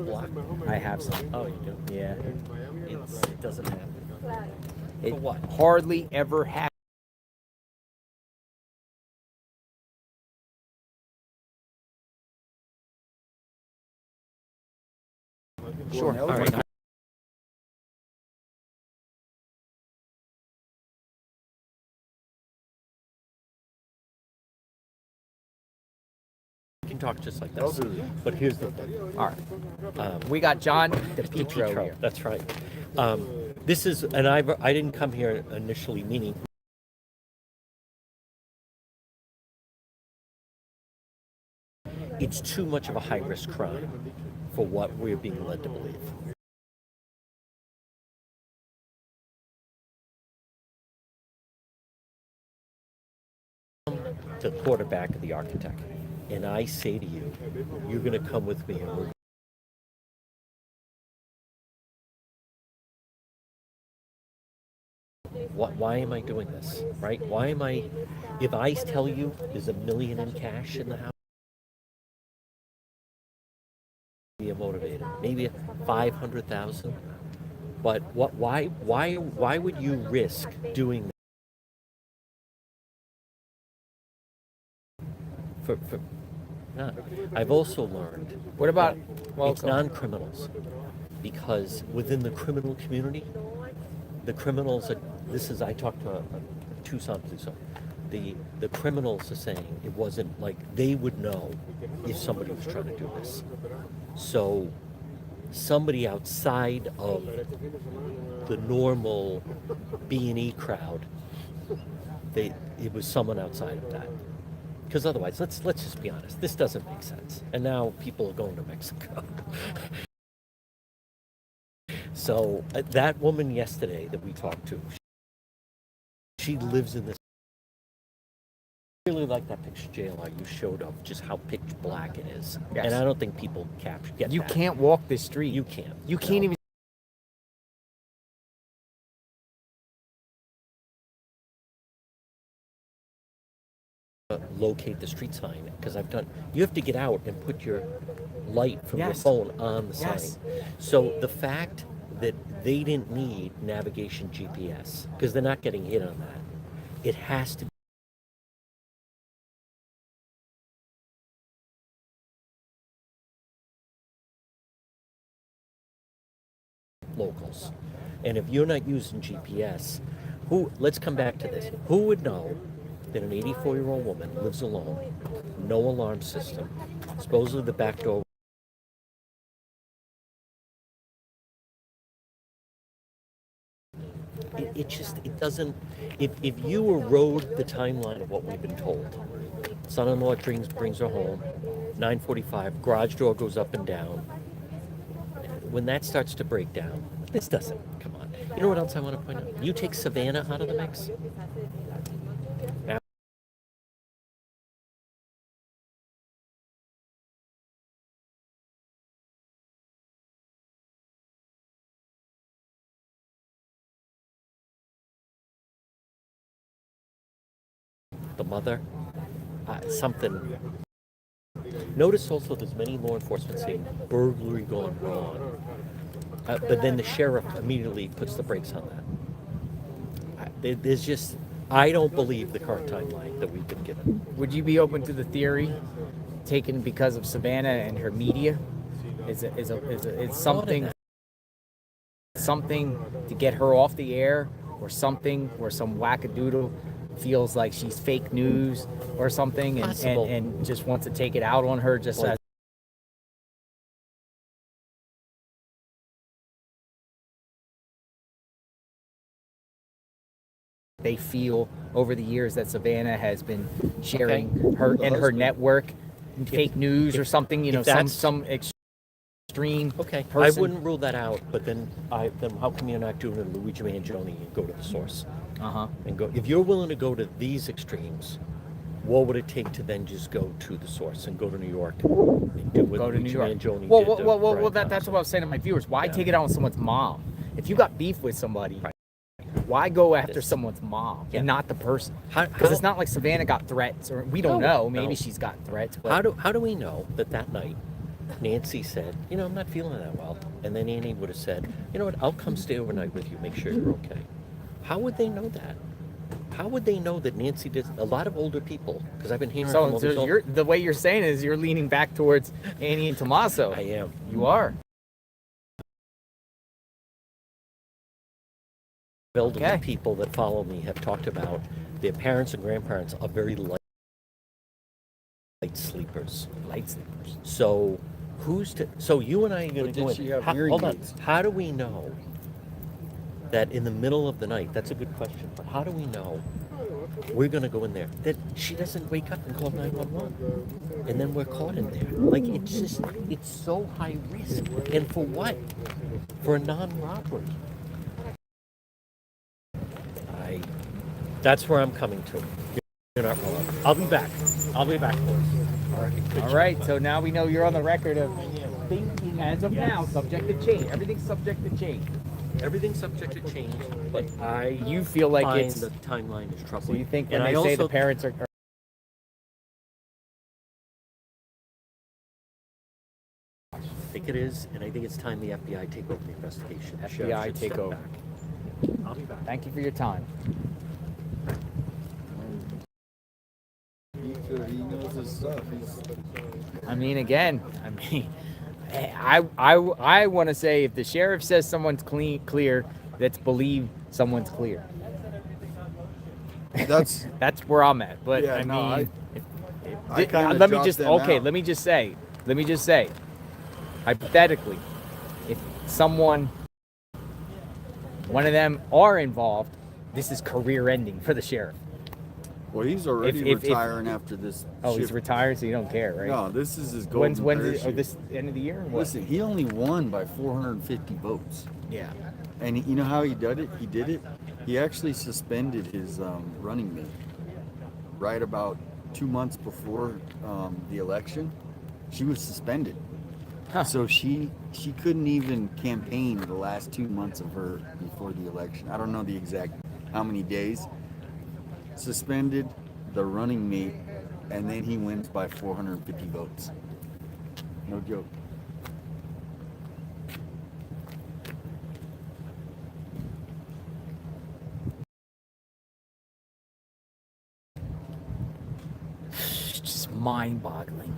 I have some. Oh, you do? Yeah. It doesn't happen. It For what? hardly ever happens. Sure. All right. We can talk just like this. But here's the thing. All right. We got John DePietro here. That's right. This is, and I didn't come here initially meaning. It's too much of a high-risk crime for what we're being led to believe. the quarterback or the architect, and I say to you, you're going to come with me, and we're why am I doing this, right? Why am I, if I tell you there's $1 million in cash in the house, be motivated, maybe 500,000, but why would you risk doing that? For I've also learned, What about, it's non-criminals, because within the criminal community, the criminals are, I talked to a Tucson police officer. The criminals are saying it wasn't like they would know if somebody was trying to do this. So somebody outside of the normal B&E crowd, it was someone outside of that. Because otherwise, let's just be honest, this doesn't make sense. And now people are going to Mexico. So that woman yesterday that we talked to, she lives in this. I really like that picture, JLR, you showed of just how pitch black it is. Yes. And I don't think people get You that. can't walk this street. You can't. You can't even. Locate the street sign, because you have to get out and put your light from your Yes. phone on the Yes. sign. So the fact that they didn't need navigation GPS, because they're not getting hit on that, it has to be locals. And if you're not using GPS, let's come back to this. Who would know that an 84-year-old woman lives alone, no alarm system, supposedly the back door. It doesn't, if you erode the timeline of what we've been told, son-in-law brings her home, 9:45, garage door goes up and down. When that starts to break down, this doesn't, come on. You know what else I want to point out? You take Savannah out of the mix. Now, the mother, something. Notice also there's many law enforcement saying burglary gone wrong, but then the sheriff immediately puts the brakes on that. There's just, I don't believe the current timeline that we've been given. Would you be open to the theory taken because of Savannah and her media? Is something to get her off the air, or something where some wackadoodle feels like she's fake news or something, and just wants to take it out on her just as they feel over the years that Savannah has been sharing her network fake news or something, some extreme Okay, person. I wouldn't rule that out, but then how come you're not doing a Luigi Mangione and go to the source? And go, if you're willing to go to these extremes, what would it take to then just go to the source and go to New York and do what Go to New Luigi York. Mangione Well, did to Brian that's Thompson? what I was saying to my viewers. Why take it out on someone's mom? If you got beef with somebody, why go after someone's mom and not the person? Because it's not like Savannah got threats, or we don't know. Maybe she's got threats. But How do we know that night Nancy said, I'm not feeling that well, and then Annie would have said, you know what, I'll come stay overnight with you, make sure you're okay. How would they know that? How would they know that Nancy did? A lot of older people, because I've been hearing from the way you're saying is you're leaning back towards Annie and Tommaso. I am. You are. Elderly people that follow me have talked about their parents and grandparents are very light sleepers. Light sleepers. So so you and I are going to go in. Hold on. aids? How do we know that in the middle of the night? That's a good question. But how do we know we're going to go in there that she doesn't wake up and call 911, and then we're caught in there? Like, it's so high risk, and for what? For a non-robbery. That's where I'm coming to. You're not wrong. I'll be back. I'll be back, boys. All right. So now we know you're on the record of thinking as of now, subject to change. Everything's subject to change. Everything's subject to change, but You feel like find it's. the timeline is So troubling. you think when And they I say the also- parents are. I think it is, and I think it's time the FBI take over the investigation. The sheriff FBI should take step over. back. I'll be back. Thank you for your time. He knows his stuff. I mean, again, I want to say if the sheriff says someone's clear, let's believe someone's clear. That's where I'm at. But Yeah, I no, mean, I kinda let me dropped just them okay. out. Let me just say, hypothetically, if one of them are involved, this is career ending for the sheriff. Well, he's already If- retiring after this. Oh, he's shift. retired, so you don't care, right? No, this is his golden When's parachute. this end of the year? Or what? Listen, he only won by 450 votes. Yeah. And you know how he did it? He actually suspended his running mate right about 2 months before the election. She was suspended. Huh. So she couldn't even campaign the last 2 months of her before the election. I don't know the exact how many days. Suspended the running mate, and then he wins by 450 votes. No joke. It's just mind-boggling.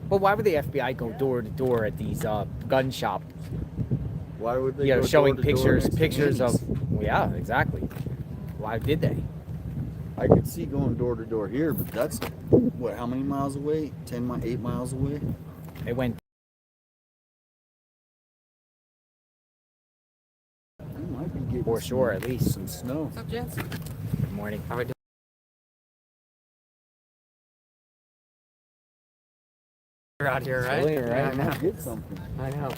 Well, why would the FBI go door to door at these gun shops? Why would they? You know, go showing door to door next to pictures of. Andy's? Well, yeah, exactly. Why did they? I could see going door to door here, but that's what? How many miles away? 8 miles away. They went. We might be getting For sure, at least. some snow. What's up, gents? Good morning. How are we doing? You're out here, right? Brilliant, right? Yeah, I know. Get something. I know.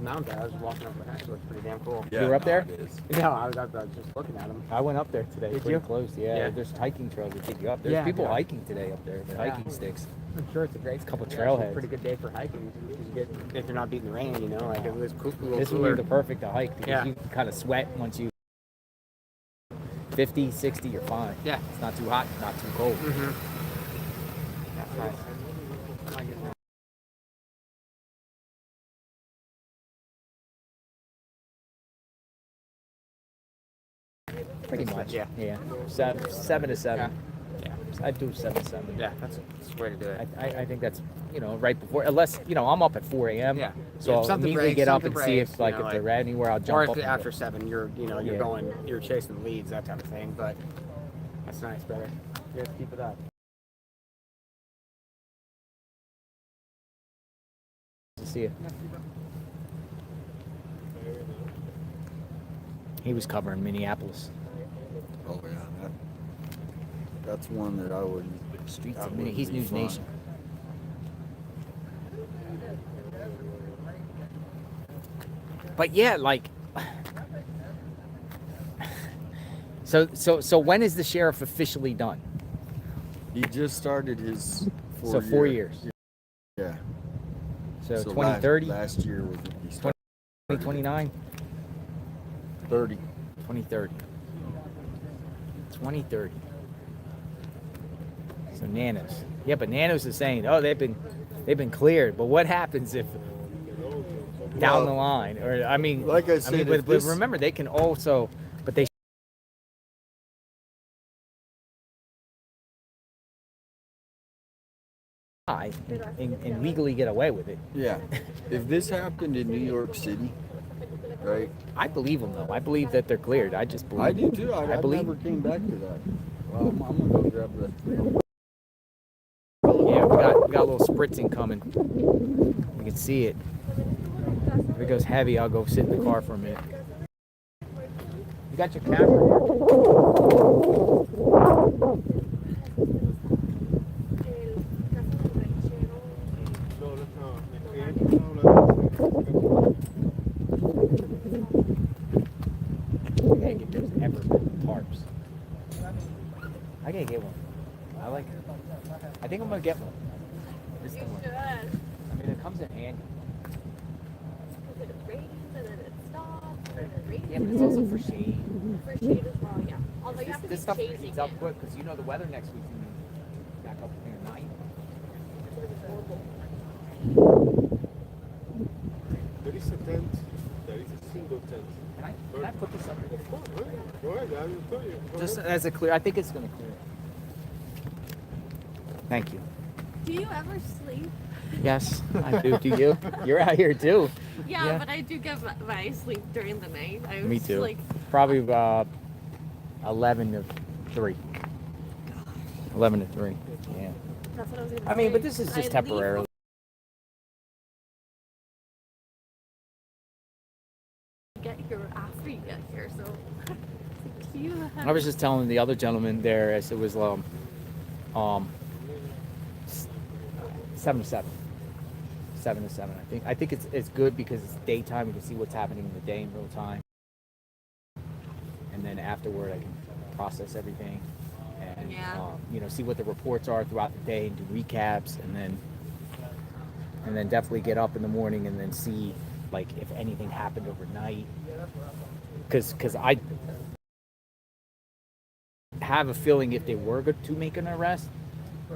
Mountain, I was walking up behind. It looks pretty damn cool. You were up there? It is. No, I was just looking at them. I went up there today. Did pretty you? close. Yeah, Yeah. There's hiking trails that take you up. There's Yeah, people yeah. hiking today up there. The hiking sticks. I'm sure it's a great couple it's trailheads. a pretty good day for hiking. You get, if you're not beating the rain, you know, like it was cool. This would be the perfect to hike because Yeah. you kind of sweat once you 50, 60, you're fine. Yeah. It's not too hot, not too cold. That's nice. Pretty much. Yeah. Yeah. 7 to 7. Yeah. I'd do 7 to 7. Yeah, that's the way to do it. I think that's, right before, unless, I'm up at 4 a.m. Yeah. So If I'll something immediately breaks, get up something and see breaks, if, if they're anywhere, I'll jump or up. if and after go. 7, you're Yeah. you're chasing the leads, that type of thing. But that's nice, brother. You have to keep it up. See you. He was covering Minneapolis. Oh yeah, that's one that I wouldn't. Streets that of Minneapolis. He's wouldn't be News fun. Nation. But yeah, so when is the sheriff officially done? He just started his 4 So 4 years. Yeah. So 2030, Last year was when he started. 2029, 30. 2030. 2030. So Nanos. Yeah, but Nanos is saying, oh, they've been cleared. But what happens if down the line, or like I said, but remember they can also, but they and legally get away with it. Yeah. If this happened in New York City, right? I believe them though. I believe that they're cleared. I just believe. I do too. I believe. never came back to that. Well, I'm gonna go grab the. Yeah, we got a little spritzing coming. You can see it. If it goes heavy, I'll go sit in the car for a minute. You got your camera tarps. I gotta get one. I like it. I think I'm gonna get one. This You one. should. I mean, it comes in handy. Because it rains and then it stops and then it rains. Yeah, but it's also for shade. For shade as well, yeah. Although you have to This be stuff chasing heats it. up quick because you know the weather next week's gonna be back up in the night. There is a tent. There is a single tent. Can I put this up? Go ahead. I will tell you. Go Just ahead. as a clear, I think it's gonna clear. Thank you. Do you ever sleep? Yes, I do. Do you? You're out here too. Yeah, but I do get my sleep during the night. I Me was too. Like, Probably 11 to 3. 11 to 3. Yeah. that's what I was gonna I mean, say. but this is just I leave temporarily. Get here after you get here, so do you have... I was just telling the other gentleman there as it was 7 to 7. 7 to 7. I think it's good because it's daytime. You can see what's happening in the day in real time, and then afterward I can process everything and see what the reports are throughout the day and do recaps, and then definitely get up in the morning and then see like if anything happened overnight, because I have a feeling if they were to make an arrest,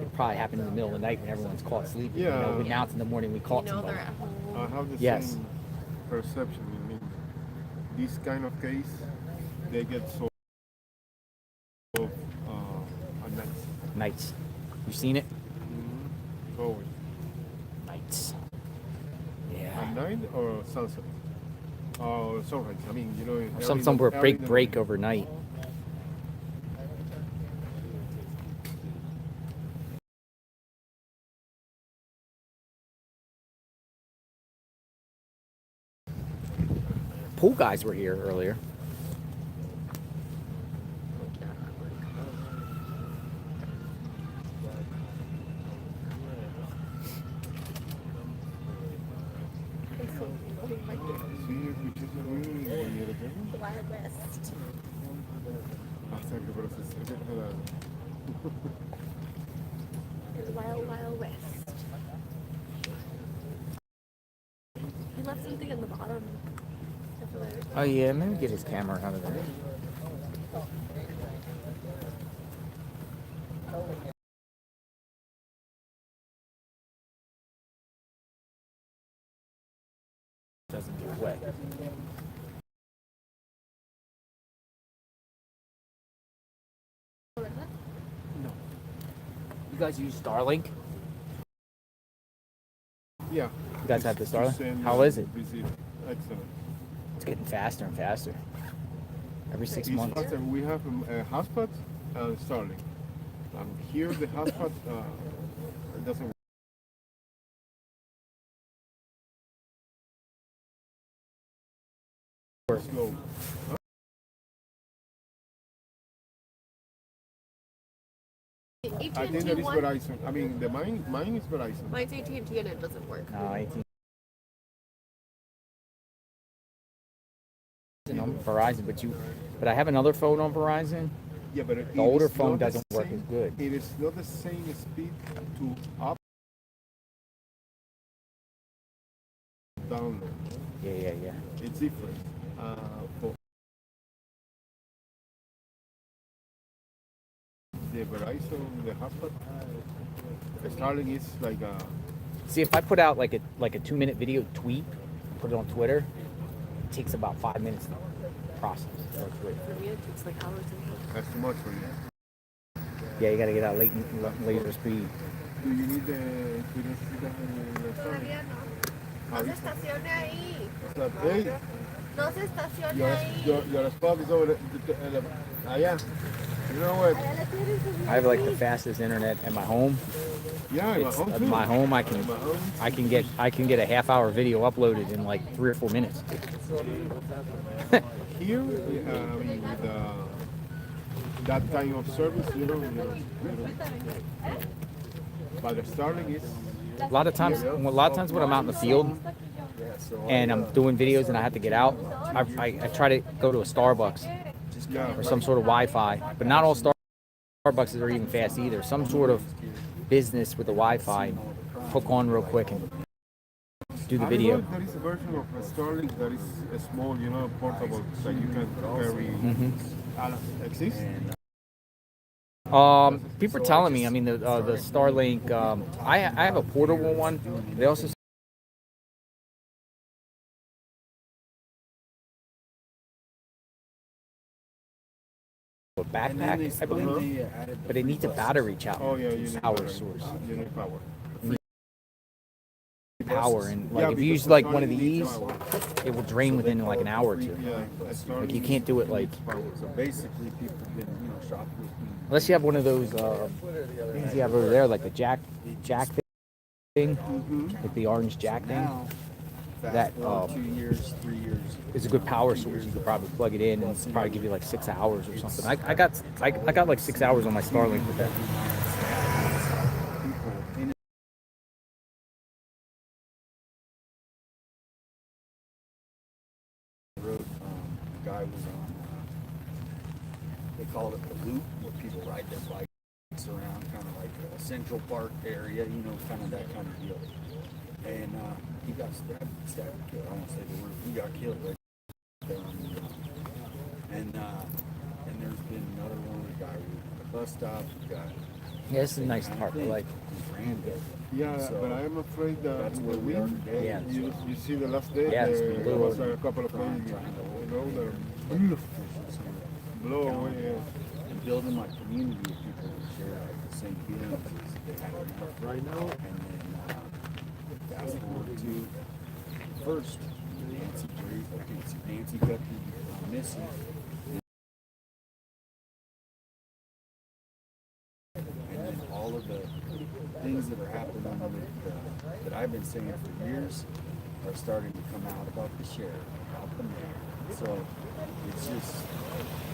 it probably happened in the middle of the night when everyone's caught sleeping. Yeah. You know, now it's in the morning we caught You know somebody. they're at home. I have the Yes. same perception. I mean, this kind of case, they get solved at night. Nights. You seen it? Always. Nights. Yeah. At night or sunset? Or sunrise. I mean, you know. Somewhere early in the break morning. overnight. Pool guys were here earlier. Sí, escuché ese ruido y de repente. Wild West. Hasta que procesé que era. It's Wild West. He left something in the bottom. Oh yeah, maybe get his camera out of there. Doesn't get wet. No. You guys use Starlink? Yeah. You guys have the To Starlink? send, How is it? Visit. Excellent. It's getting faster and faster. Every 6 It's months. faster. We have a hotspot and Starlink. Here the hotspot doesn't work. Slow. I think that is Verizon. I mean, mine is Verizon. Mine's AT&T and it doesn't work. No, 18. On Verizon, but I have another phone on Verizon. Yeah, but the older phone doesn't work as good. It is not the same speed to up, down. Yeah. It's different. For the Verizon, the hotspot, Starlink is like a. See, if I put out like a 2-minute video tweet, put it on Twitter, it takes about 5 minutes to process. For me, it takes like hours. That's too much for you. Yeah, you gotta get out laser speed. Do you need the Starlink? Todavía no. No se estacione ahí. Hey, No se estacione ahí. your spot is over allá. You know what? I have like the fastest internet at my home. Yeah, in my It's, home at too. my home, I can get a half-hour video uploaded in like 3 or 4 minutes. Here, with that kind of service, you know. But the Starlink is. A lot of times when I'm out in the field and I'm doing videos and I have to get out, I try to go to a Starbucks or some sort of Wi-Fi. But not all Starbucks are even fast either. Some sort of business with the Wi-Fi. Hook on real quick and do the video. There is a version of Starlink that is a small, portable that you can carry. Exists? People are telling me. I mean, the Starlink. I have a portable one. They also a backpack, I believe, but it needs a battery Oh yeah, you need power source. You need power. Power and like if you use like one of these, it will drain within like an hour or two. Like you can't do it like. So basically, people can shoplift. Unless you have one of those things you have over there, like the jack thing, like the orange jack thing. That 2 years, 3 years is a good power source. You could probably plug it in and it's probably give you like 6 hours or something. I got like 6 hours on my Starlink with that. Guy was on, they called it the loop, where people ride their bikes around, kind of like a Central Park area, kind of that kind of deal. And he got stabbed, killed. I won't say the word. He got killed right there on the and there's been another one, a guy at the bus stop. Yeah, this is a nice park. I like. Yeah, but I am afraid that that's where we are today. Yeah. You see the last day, Yeah, there was a couple of things, that blow away. And building my community of people who share the same feelings. They had enough right now, and then fast forward to first, Nancy Guthrie missing. And then all of the things that are happening that I've been saying for years are starting to come out about the sheriff, about the mayor. So it's just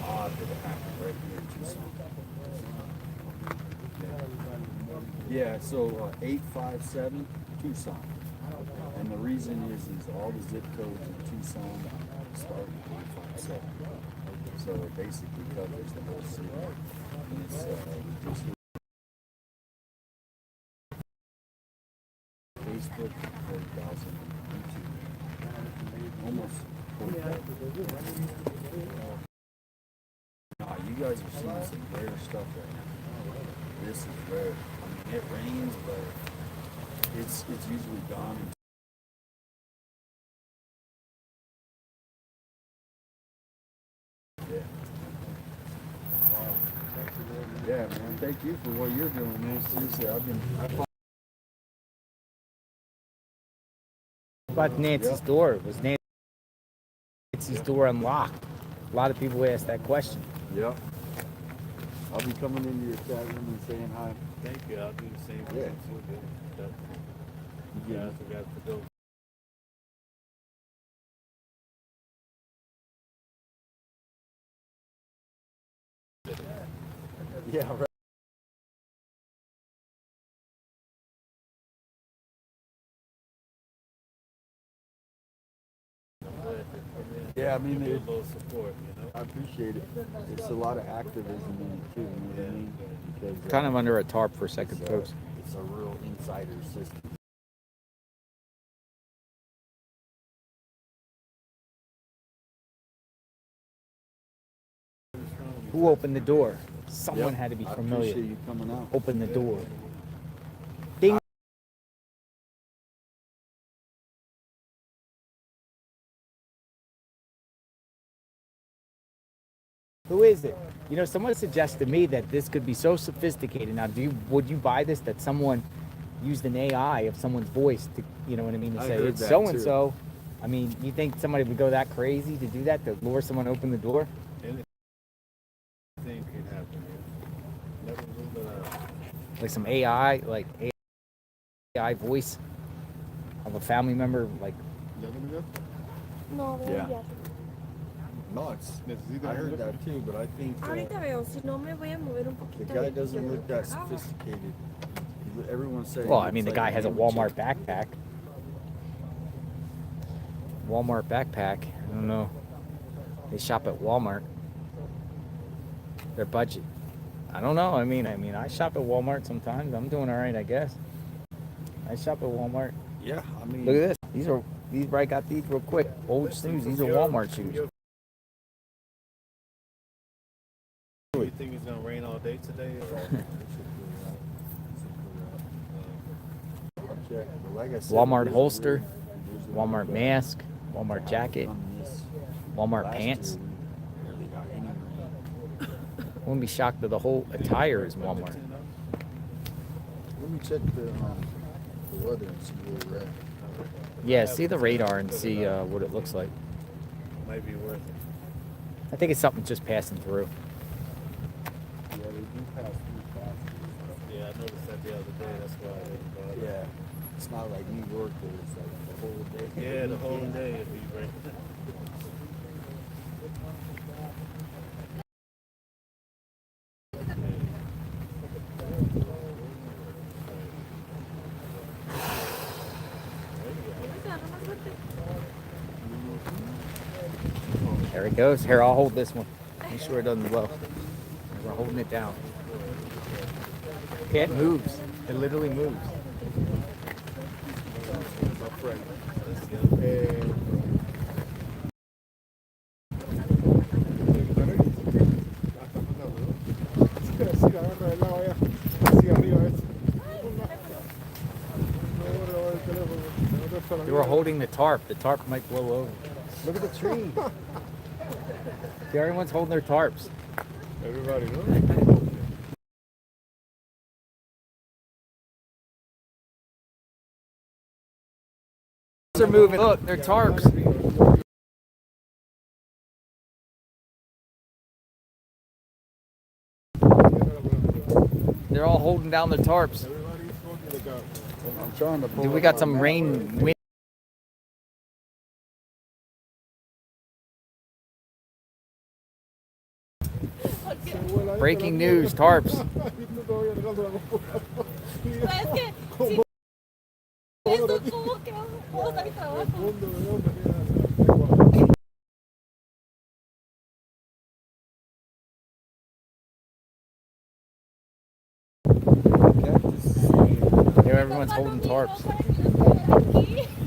odd that it happened right here in Tucson. Yeah, so 857 Tucson. And the reason is all the zip codes in Tucson start with 857. So it basically covers the whole city. And it's just Facebook, 40,000, YouTube, almost 40,000. Nah, you guys are seeing some rare stuff right now. This is rare. I mean, it rains, but it's usually gone. Yeah, man. Thank you for what you're doing, man. Seriously, About Nancy's door. Was Nancy's door unlocked? A lot of people ask that question. Yep. I'll be coming into your chat room and saying hi. Thank you. I'll do the same thing. Yeah. Yeah, we got to go. Yeah, right. Yeah, I mean, a little support, I appreciate it. It's a lot of activism in it too, you know what I mean? Because Kind of under a tarp for a second, folks. It's a real insider system. Who opened the door? Someone had to be I familiar. appreciate you coming out. Open the door. Ding. Who is it? Someone suggested to me that this could be so sophisticated. Now, would you buy this, that someone used an AI of someone's voice to, to I say heard it's that so and so? I mean, you think somebody would go that crazy to do that, to lure someone to open the door? Anything could happen. Never rule it out. Like some AI, like AI voice of a family member, like. No, Yeah. ya. No, I heard that too, but I think Ahorita veo, si no me voy a mover un the poquito. guy doesn't look that sophisticated. Everyone's saying. Well, I mean, the it's guy like has a an Walmart amateur. backpack. Walmart backpack. I don't know. They shop at Walmart. Their budget. I don't know. I mean, I shop at Walmart sometimes. I'm doing all right, I guess. I shop at Walmart. Yeah, I mean, Look at this. These I got these real quick. Old shoes. These are Walmart shoes. Do you think it's gonna rain all day today? like I said, Walmart holster, Walmart mask, Walmart jacket, Walmart pants. Wouldn't be shocked that the whole attire is Walmart. Let me check the weather and see where we're at. Yeah, see the radar and see what it looks like. Might be worth it. I think it's something just passing through. Yeah, they do pass through fast. Yeah, I noticed that the other day. That's why I didn't bother. Yeah, it's not like New York where it's like the whole day. Yeah, the whole day it'd be raining. There it goes. Here, I'll hold this one. Make sure it doesn't blow. We're holding it down. It moves. It literally moves. My friend. You were holding the tarp. The tarp might blow over. Look at the tree. Everyone's holding their tarps. Everybody knows. They're moving. Look, they're tarps. They're all holding down their tarps. I'm trying to pull. Dude, we got some rain. Wind. Breaking news, tarps. Here, everyone's holding tarps.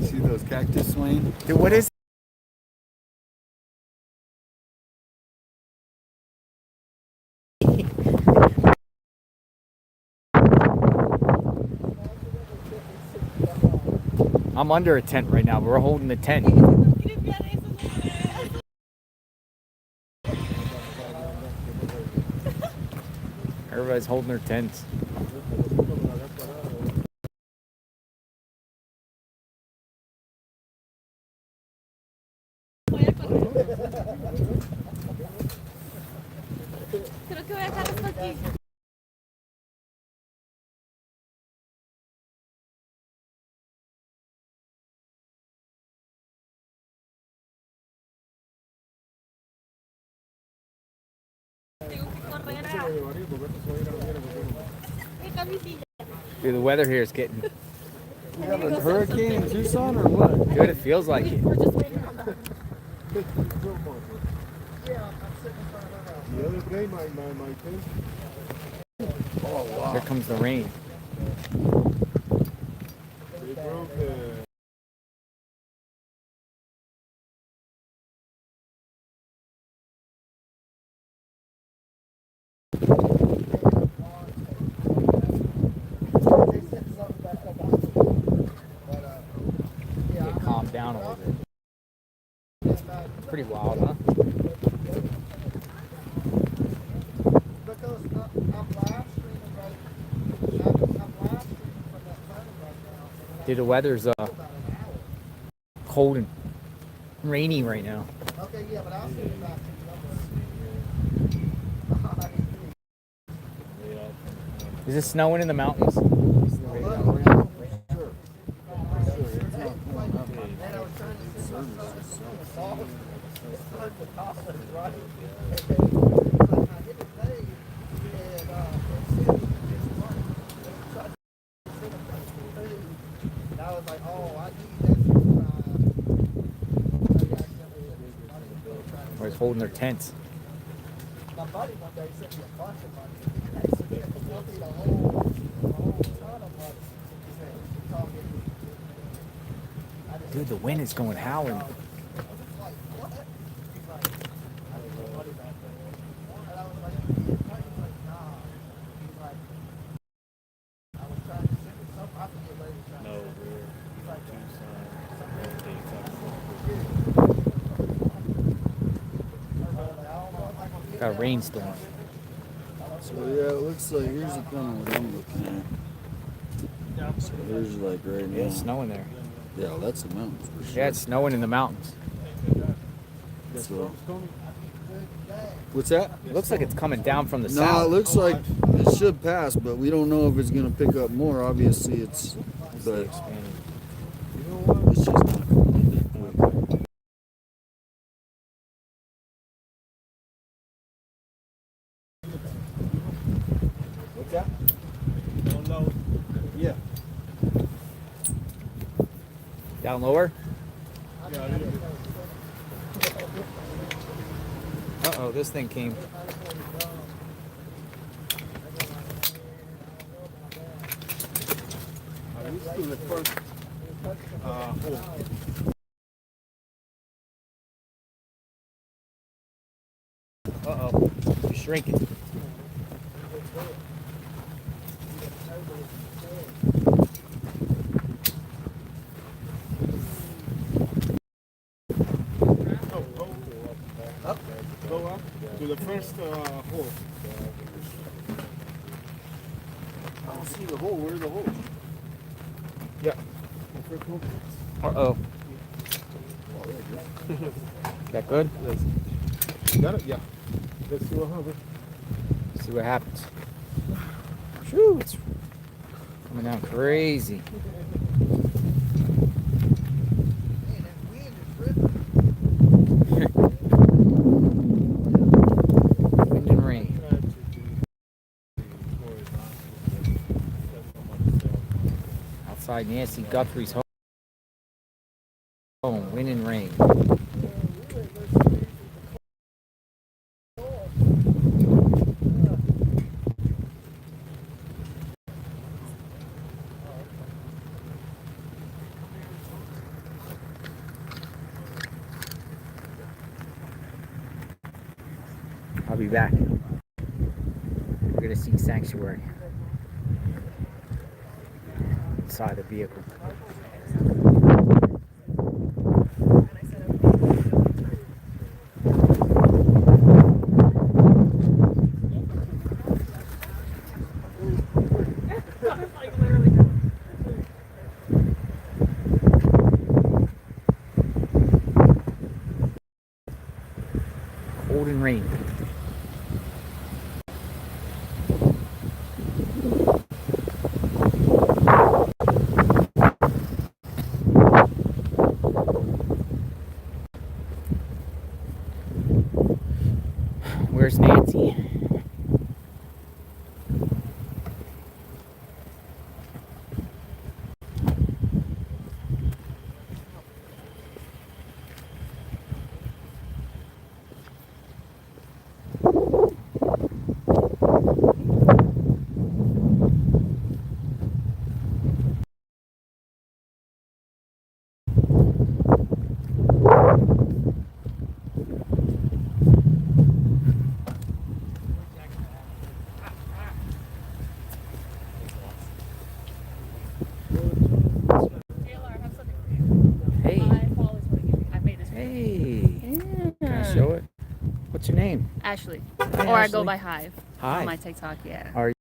You see those cactus swaying? Dude, what is? I'm under a tent right now. We're holding the tent. Everybody's holding their tents. Creo que voy a dejar esto aquí. Dude, the weather here is getting. We have a hurricane in Tucson or what? Dude, it feels like it. The other day, my tent. Oh wow! Here comes the rain. They broke the. It calmed down a little bit. It's pretty wild, huh? Dude, the weather's cold and rainy right now. Okay, yeah, but I'll send it back to you. Is it snowing in the mountains? Everybody's holding their tents. My buddy one day sent me a bunch of money. He sent me a whole ton of money. He said, "It's all good." Dude, the wind is going howling. I was just like, what? He's like, I need my money back. And I was like, he's like, nah. He's like, I was trying to send it some, I forget what he was trying to send. He's like, Got a rainstorm. So yeah, it looks like here's the kind of what I'm looking at. So there's like right now. Yeah, it's snowing there. Yeah, that's the mountains for sure. Yeah, it's snowing in the mountains. So, what's that? It looks like it's coming down from the No, south. it looks like it should pass, but we don't know if it's gonna pick up more. Obviously, it's but it's just not coming in that quick. What's that? Don't know. Yeah. Down lower? Yeah, a little bit. Uh-oh, this thing came. This is the first hole. Uh-oh, you're shrinking. Go up to the first hole. I don't see the hole. Where's the hole? Yeah. The first hole. Uh-oh. That good? You got it? Yeah. Let's see what happens. See what happens. Shoo, it's coming down crazy. Wind and rain. Outside Nancy Guthrie's home. Wind and rain. I'll be back. We're gonna seek sanctuary inside the vehicle. Cold and rain. Where's Nancy? What's your name? Ashley. Hi, Or I Ashley. go by Hive. Hi. On my TikTok, yeah. Are you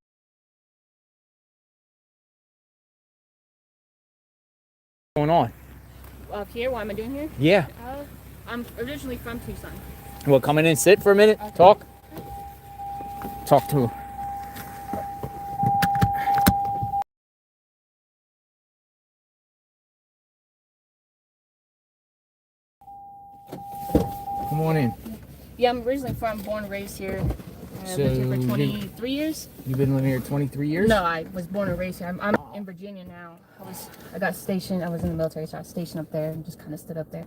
going on? Up here, what am I doing here? Yeah. I'm originally from Tucson. Well, come in and sit for a minute. Okay. Talk. Talk to her. Come on in. Yeah, I'm originally born and raised here. I've So lived here for 23 years. You've been living here 23 years? No, I was born and raised here. I'm in Virginia now. I got stationed. I was in the military, so I was stationed up there and just kind of stood up there.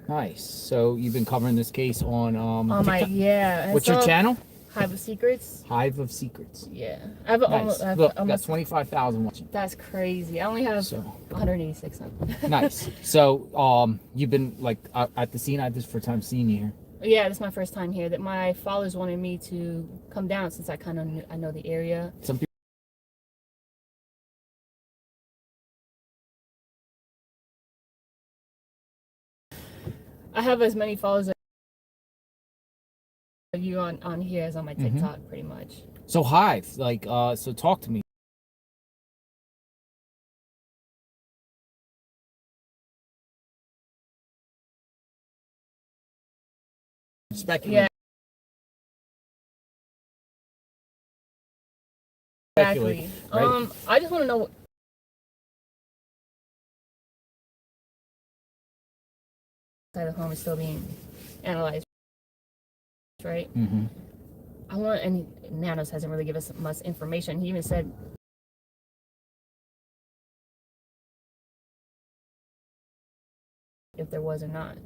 Nice. So you've been covering this case on Oh my, TikTok? yeah. And What's your channel? Hive of Secrets. Hive of Secrets. Yeah, I have Nice. almost. I have Look, almost got 25,000 watching. That's crazy. I only have 186. Nice. So, you've been like at the scene. I had this first time seeing you here. Yeah, this is my first time here. That my fathers wanted me to come down since I kind of I know the area. Some people. I have as many followers of you on here as on my TikTok, pretty much. So Hive, like, so talk to me. Speculate. Yeah. Exactly. Right? I just want to know. Inside the home is still being analyzed, right? I want, and Nanos hasn't really given us much information. He even said if there was or not.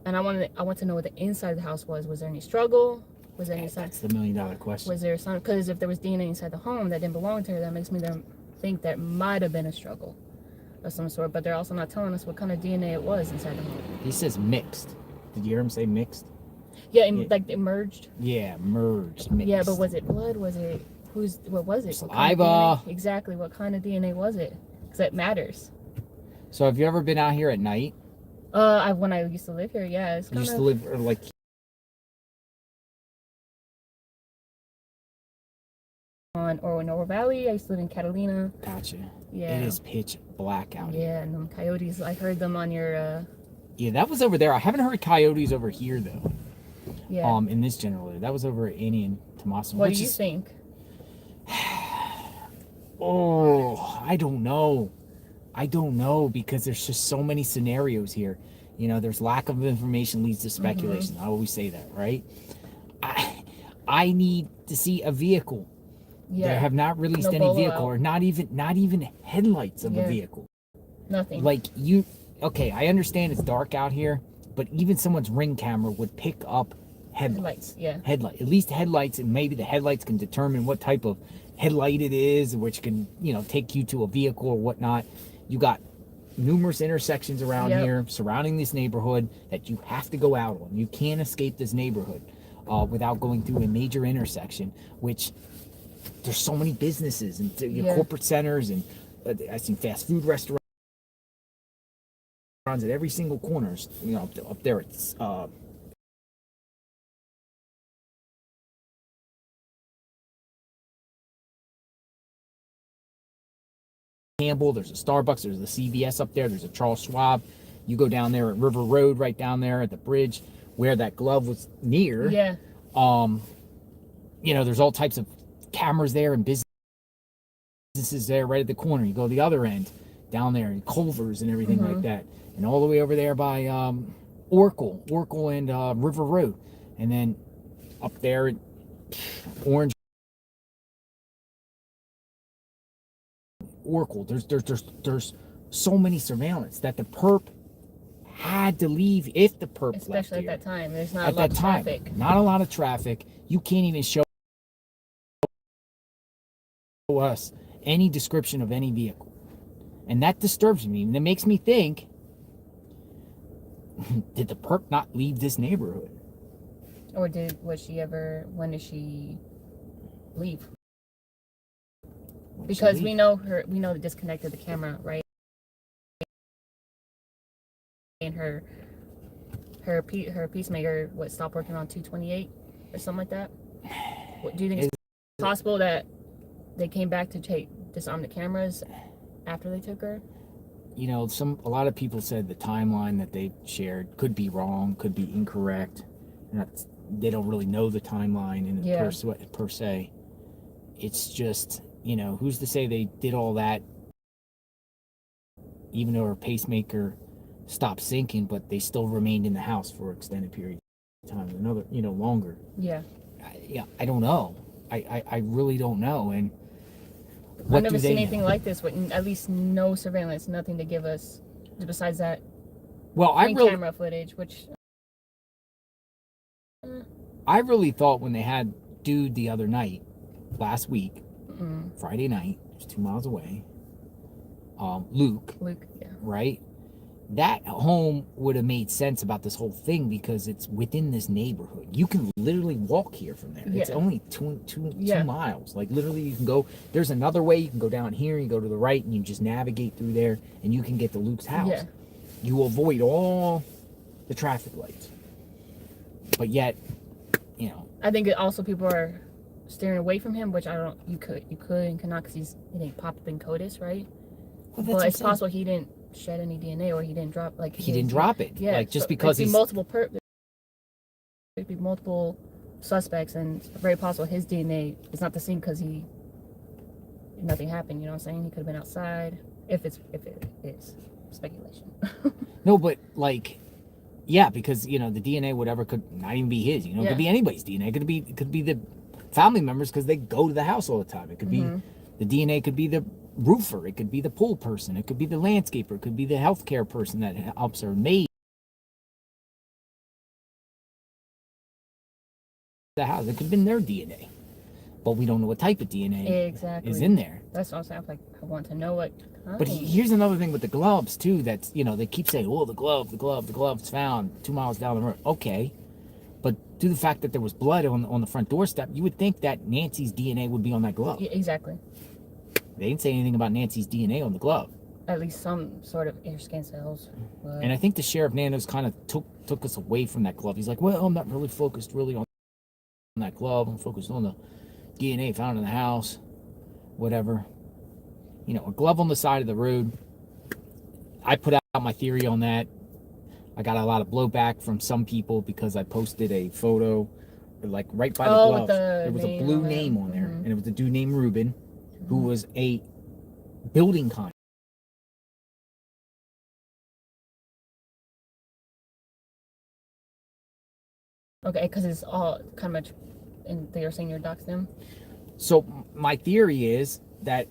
And I want to know what the inside of the house was. Was there any struggle? Was there any sign? That's the $1 million question. Was there some? Because if there was DNA inside the home that didn't belong to her, that makes me think that might have been a struggle of some sort. But they're also not telling us what kind of DNA it was inside the home. He says mixed. Did you hear him say mixed? Yeah, like it merged. Yeah, merged. Mixed. Yeah, but was it blood? Was it what was it? Saliva. Exactly. What kind of DNA was it? Because that matters. So have you ever been out here at night? When I used to live here, yeah. You used to live like. On Oronoa Valley. I used to live in Catalina. Gotcha. Yeah. It is pitch black out here. Yeah, and them coyotes, I heard them on your Yeah, that was over there. I haven't heard coyotes over here though. Yeah. In this general area. That was over at Annie and Tomaso. What do you think? Oh, I don't know. I don't know because there's just so many scenarios here. You know, there's lack of information leads to speculation. I always say that, right? I need to see a vehicle. Yeah. They have not released any vehicle or not even headlights of a vehicle. Nothing. Like okay, I understand it's dark out here, but even someone's ring camera would pick up headlights. Yeah. At least headlights, and maybe the headlights can determine what type of headlight it is, which can, take you to a vehicle or whatnot. You got numerous intersections around here surrounding this neighborhood that you have to go out on. You can't escape this neighborhood without going through a major intersection, which there's so many businesses and corporate centers, and I seen fast food restaurants at every single corner. Up there it's Campbell, there's a Starbucks, there's a CVS up there, there's a Charles Schwab. You go down there at River Road, right down there at the bridge where that glove was near. Yeah. There's all types of cameras there and businesses there right at the corner. You go to the other end, down there, and Culver's and everything like that. And all the way over there by Oracle and River Road. And then up there at Orange Oracle. There's so many surveillance that the perp had to leave if the perp left. Especially here. at that time. There's not a lot of traffic. Not a lot of traffic. You can't even show us any description of any vehicle. And that disturbs me. And it makes me think, did the perp not leave this neighborhood? Or when did she leave? Because we know they disconnected the camera, right? And her peacemaker stopped working on 228 or something like that. Do you think it's possible that they came back to disarm the cameras after they took her? A lot of people said the timeline that they shared could be wrong, could be incorrect. They don't really know the timeline per se. It's just, who's to say they did all that even though her pacemaker stopped syncing, but they still remained in the house for an extended period of time, longer. Yeah. I don't know. I really don't know. And I've never seen anything like this with at least no surveillance, nothing to give us besides that camera footage, which I really thought when they had dude the other night, last week, Friday night, just 2 miles away, Luke, yeah. right? That home would have made sense about this whole thing because it's within this neighborhood. You can literally walk here from there. It's only two miles. Like literally you can go, there's another way, you can go down here, you go to the right and you just navigate through there and you can get to Luke's house. Yeah. You avoid all the traffic lights. But yet, you know. I think it also people are steering away from him, which I don't, you could and cannot because it ain't popped up in CODIS, right? Well, but it's possible he didn't shed any DNA or he didn't drop, like. He didn't drop it. Yeah. Like just so because he's. there'd be multiple suspects and it's very possible his DNA is not the same because nothing happened, you know what I'm saying? He could have been outside if it is speculation. No, but like, yeah, because you know the DNA, whatever, could not even be his. You know, it could be anybody's DNA. It could be the family members because they go to the house all the time. It could be the DNA. Could be the roofer. It could be the pool person. It could be the landscaper. It could be the healthcare person that helps her maid. The house. It could have been their DNA, but we don't know what type of DNA is in there. That's what I'm saying. Like, I want to know what. But here's another thing with the gloves too. That's, you know, they keep saying, "Oh, the glove's found 2 miles down the road." Okay, but due to the fact that there was blood on the front doorstep, you would think that Nancy's DNA would be on that glove. Yeah, exactly. They didn't say anything about Nancy's DNA on the glove. At least some sort of air scan cells. But... And I think the Sheriff Nanos kind of took us away from that glove. He's like, "Well, I'm not really focused on that glove. I'm focused on the DNA found in the house, whatever." You know, a glove on the side of the road. I put out my theory on that. I got a lot of blowback from some people because I posted a photo, like right by the glove. There was a blue name on there, and it was a dude named Ruben, who was a building contractor. Okay, because it's all kind of much, and they are saying you're doxing them. So my theory is that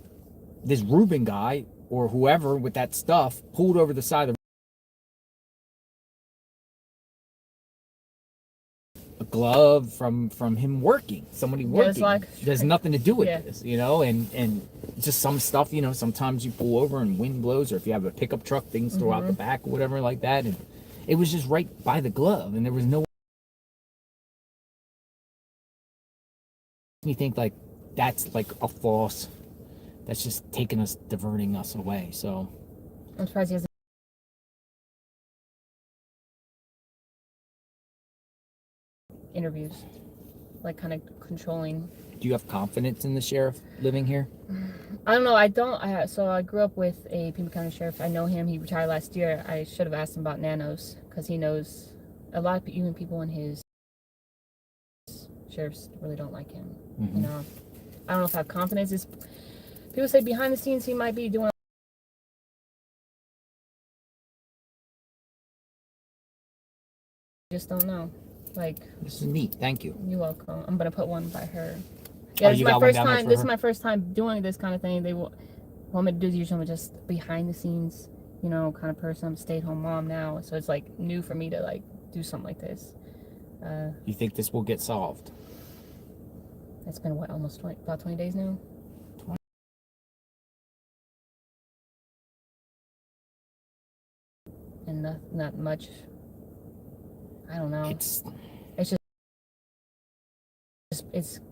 this Ruben guy or whoever with that stuff pulled over the side of a glove from him working. Somebody working. Like, there's nothing to do with this, you know, and just some stuff, you know, sometimes you pull over and wind blows, or if you have a pickup truck, things throw out the back or whatever like that. And it was just right by the glove, and there was no. You think like that's like a false. That's just diverting us away. So I'm surprised he hasn't. Interviews, like kind of controlling. Do you have confidence in the sheriff living here? I don't know. I don't. So I grew up with a Pima County sheriff. I know him. He retired last year. I should have asked him about Nanos because he knows a lot of even people in his sheriffs really don't like him. You know, I don't know if I have confidence. People say behind the scenes he might be doing. Just don't know. Like, this is neat. Thank you. You're welcome. I'm gonna put one by her. Yeah, this is my first time. This is my first time doing this kind of thing. They want me to do usually just behind the scenes, you know, kind of person. I'm a stay-at-home mom now, so it's like new for me to like do something like this. You think this will get solved? It's been what, almost about 20 days now. And not much. I don't know. It's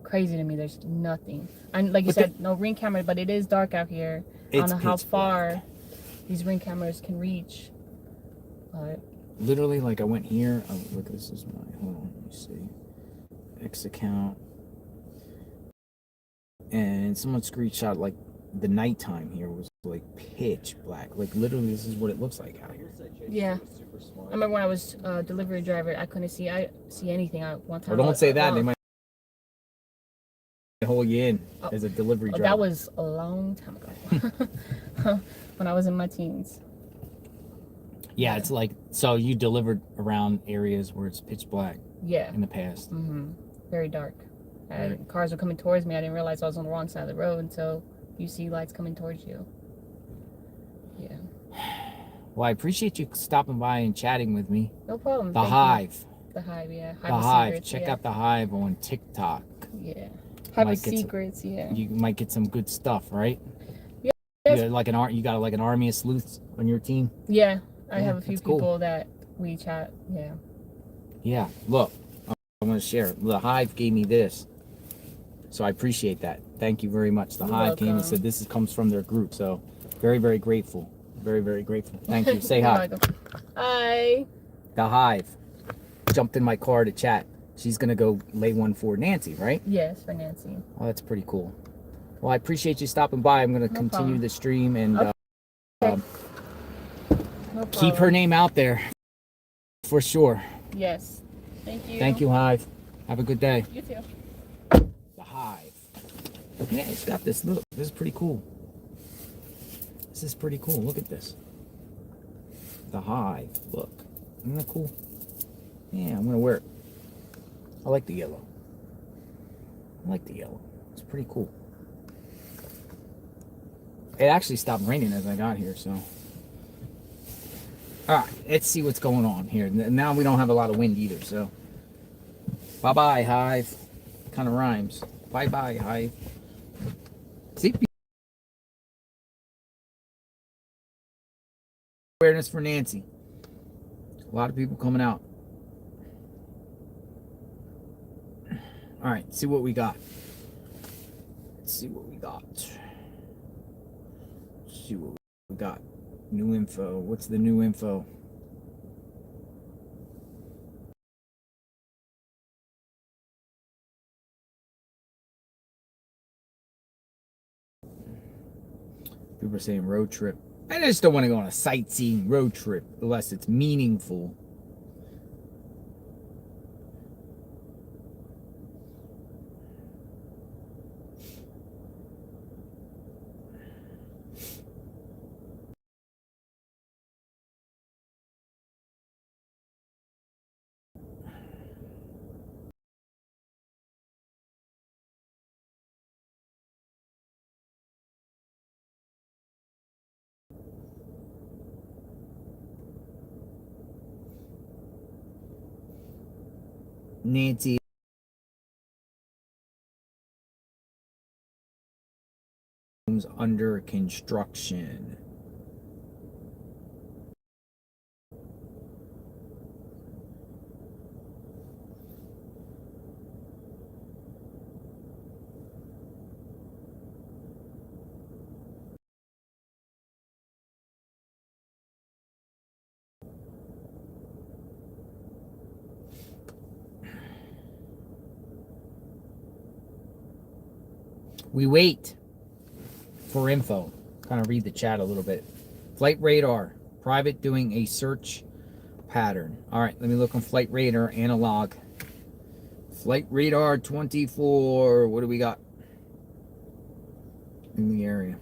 crazy to me. There's nothing. And like you said, no ring camera, but it is dark out here. I don't know how far these ring cameras can reach. But literally, like I went here. Oh, look, this is my. Hold on, let me see. X account. And someone screenshot like the nighttime here was like pitch black. Like literally, this is what it looks like out here. Yeah. I remember when I was a delivery driver, I couldn't see anything. One time. Or don't say that. They might hold you in as a delivery driver. That was a long time ago. When I was in my teens. Yeah, it's like, so you delivered around areas where it's pitch black. Yeah. In the past. Very dark. And cars were coming towards me. I didn't realize I was on the wrong side of the road until you see lights coming towards you. Yeah. Well, I appreciate you stopping by and chatting with me. No problem. The Hive. The Hive, yeah. The Hive. Check out the Hive on TikTok. Yeah. Hive of Secrets, yeah. You might get some good stuff, right? Yeah. You got like an army of sleuths on your team? Yeah. I have a few people that we chat, yeah. Yeah. Look, I want to share. The Hive gave me this. So I appreciate that. Thank you very much. The Hive came and said this comes from their group. So very, very grateful. Very, very grateful. Thank you. Say hi. Hi. The Hive jumped in my car to chat. She's going to go lay one for Nancy, right? Yes, for Nancy. Oh, that's pretty cool. Well, I appreciate you stopping by. I'm going to continue the stream and keep her name out there for sure. Yes. Thank you. Thank you, Hive. Have a good day. You too. The Hive. Yeah, it's got this. Look, this is pretty cool. This is pretty cool. Look at this. The Hive. Look. Isn't that cool? Yeah, I'm going to wear it. I like the yellow. I like the yellow. It's pretty cool. It actually stopped raining as I got here, so. Alright, let's see what's going on here. Now we don't have a lot of wind either, so. Bye-bye, Hive. Kind of rhymes. Bye-bye, Hive. See? Awareness for Nancy. A lot of people coming out. Alright, see what we got. Let's see what we got. Let's see what we got. New info. What's the new info? People are saying road trip. I just don't want to go on a sightseeing road trip unless it's meaningful. Nancy homes under construction. We wait for info. Kind of read the chat a little bit. Flight radar. Private doing a search pattern. All right, let me look on flight radar analog. Flight radar 24. What do we got in the area?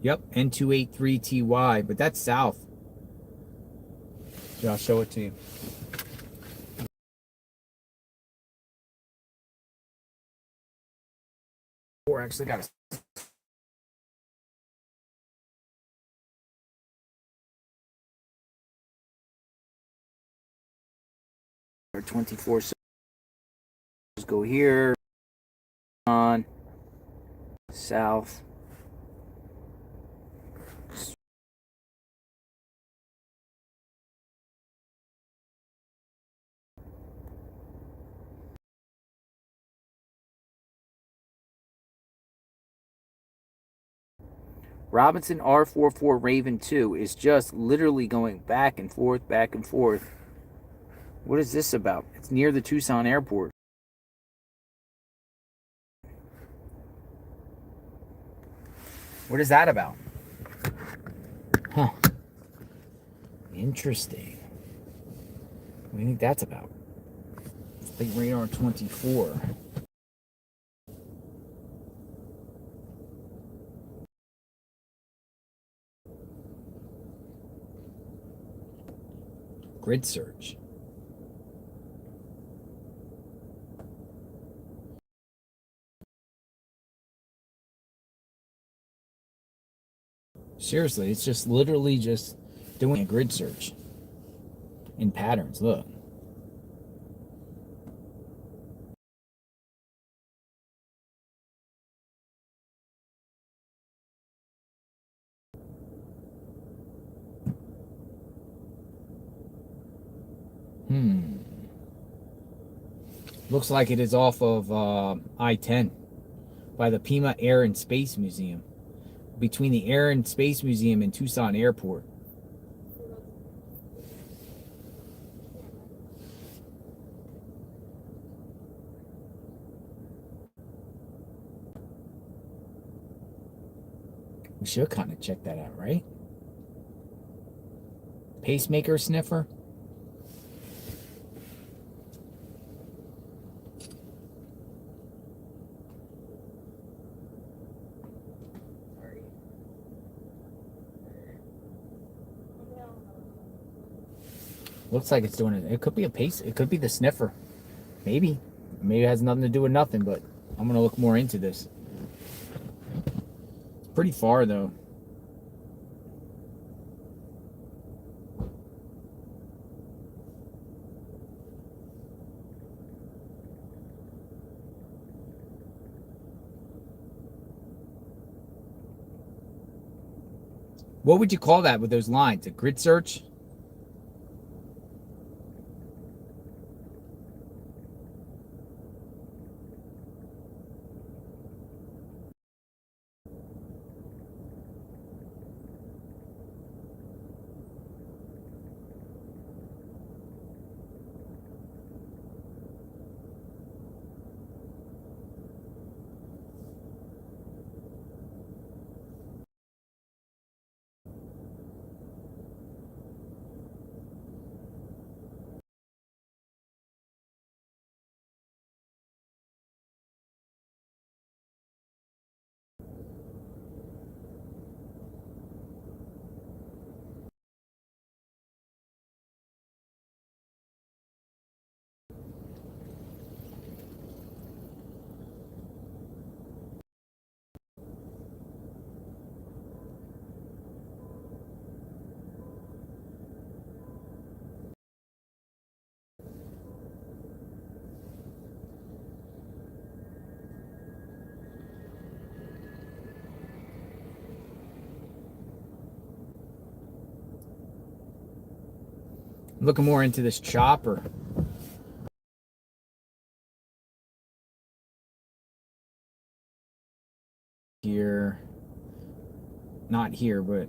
Yep, N283TY, but that's south. Yeah, I'll show it to you. Or actually got a 24. So just go here on south. Robinson R44 Raven 2 is just literally going back and forth, back and forth. What is this about? It's near the Tucson airport. What is that about? Huh. Interesting. What do you think that's about? Flight radar 24. grid search. Seriously, it's just literally just doing a grid search in patterns. Look. Looks like it is off of I-10 by the Pima Air and Space Museum, between the Air and Space Museum and Tucson Airport. We should kind of check that out, right? Pacemaker sniffer. Looks like it's doing it. It could be a pace. It could be the sniffer. Maybe. Maybe it has nothing to do with nothing, but I'm going to look more into this. It's pretty far, though. What would you call that with those lines? A grid search? Looking more into this chopper. Here. Not here, but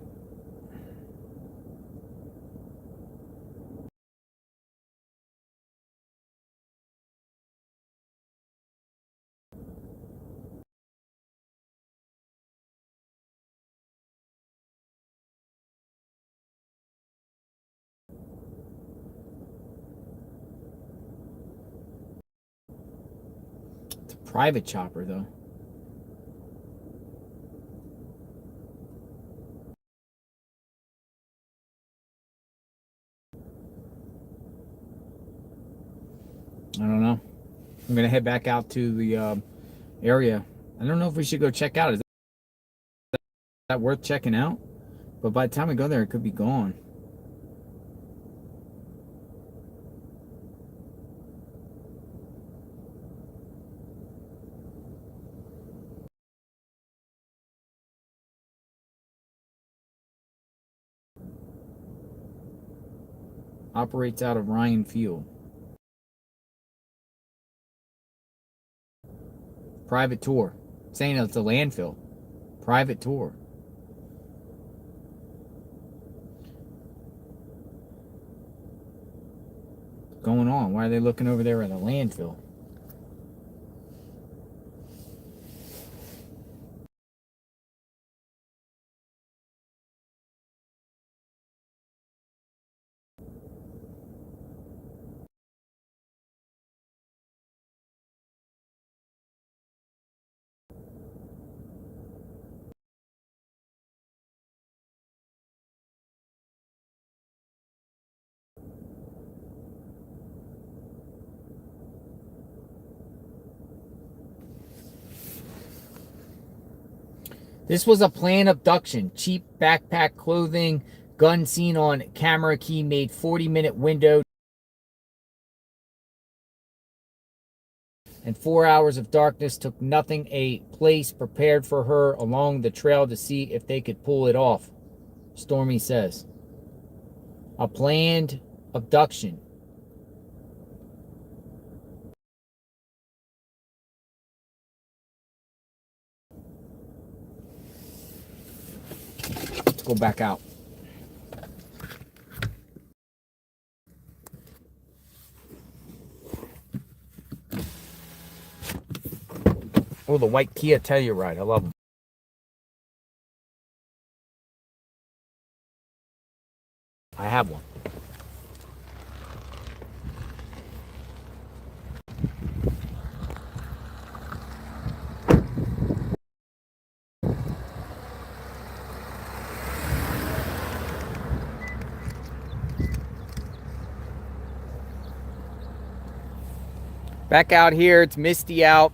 it's a private chopper, though. I don't know. I'm going to head back out to the area. I don't know if we should go check out. Is that worth checking out? But by the time we go there, it could be gone. Operates out of Ryan Field. Private tour. Saying it's a landfill. Private tour. What's going on? Why are they looking over there at a landfill? This was a planned abduction. Cheap backpack clothing, gun seen on camera key made 40-minute window, and 4 hours of darkness took nothing. A place prepared for her along the trail to see if they could pull it off, Stormy says. A planned abduction. Let's go back out. Oh, the white Kia Telluride. I love them. I have one. Back out here. It's misty out.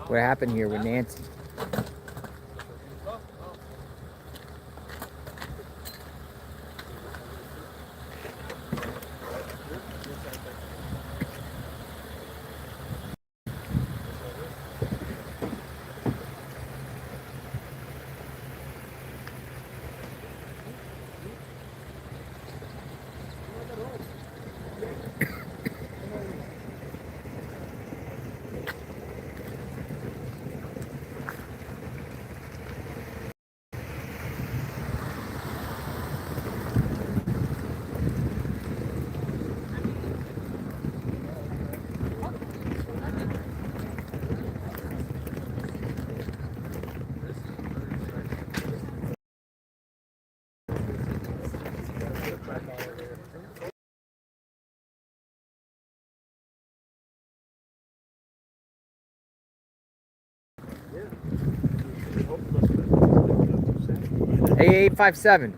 What happened here with Nancy? Hey, 857.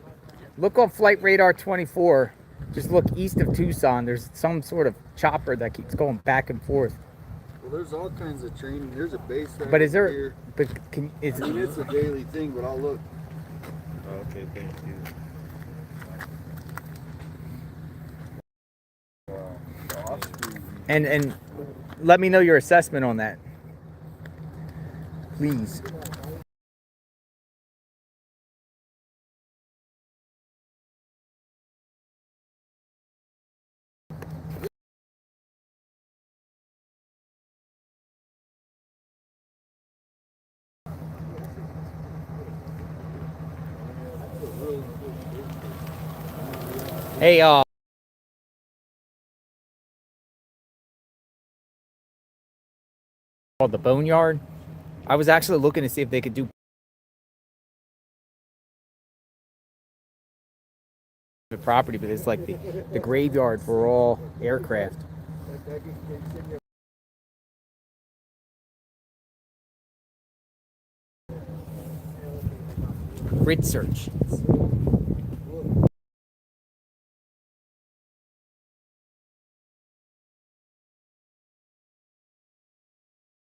Look on Flight Radar 24. Just look east of Tucson. There's some sort of chopper that keeps going back and forth. Well, there's all kinds of training. There's a base right But is there? here. But is I mean, it's a daily thing, but I'll look. Okay, thank you. And let me know your assessment on that, please. Hey, called the Boneyard. I was actually looking to see if they could do the property, but it's like the graveyard for all aircraft. Grid search.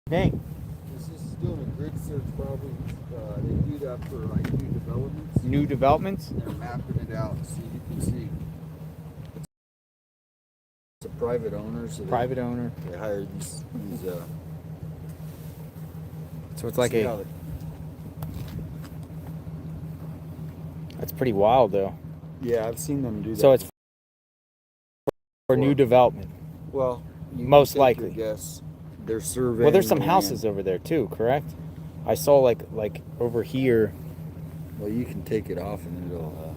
Dang. This is doing a grid grid search probably, they do that for like new developments. New developments? They're mapping it out so you can see. It's a private owner. So Private owner. They hired these so it's like a... That's pretty wild, though. Yeah, I've seen them do that. So it's for new development. Well, most likely. Yes, they're surveying. Well, there's some houses over there too, correct? I saw like over here. Well, you can take it off and it'll.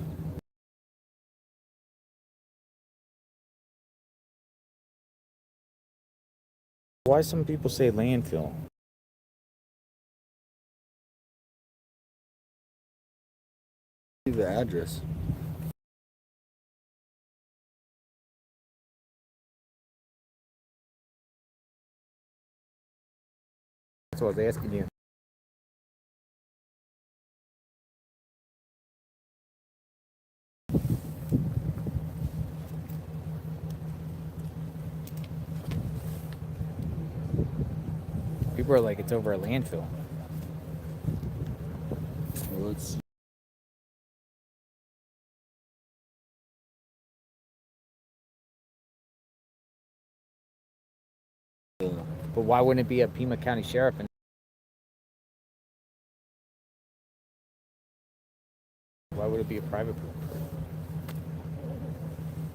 Why some people say landfill? The address. That's what I was asking you. People are like, it's over a landfill. Well, let's see. But why wouldn't it be a Pima County Sheriff? And why would it be a private pool?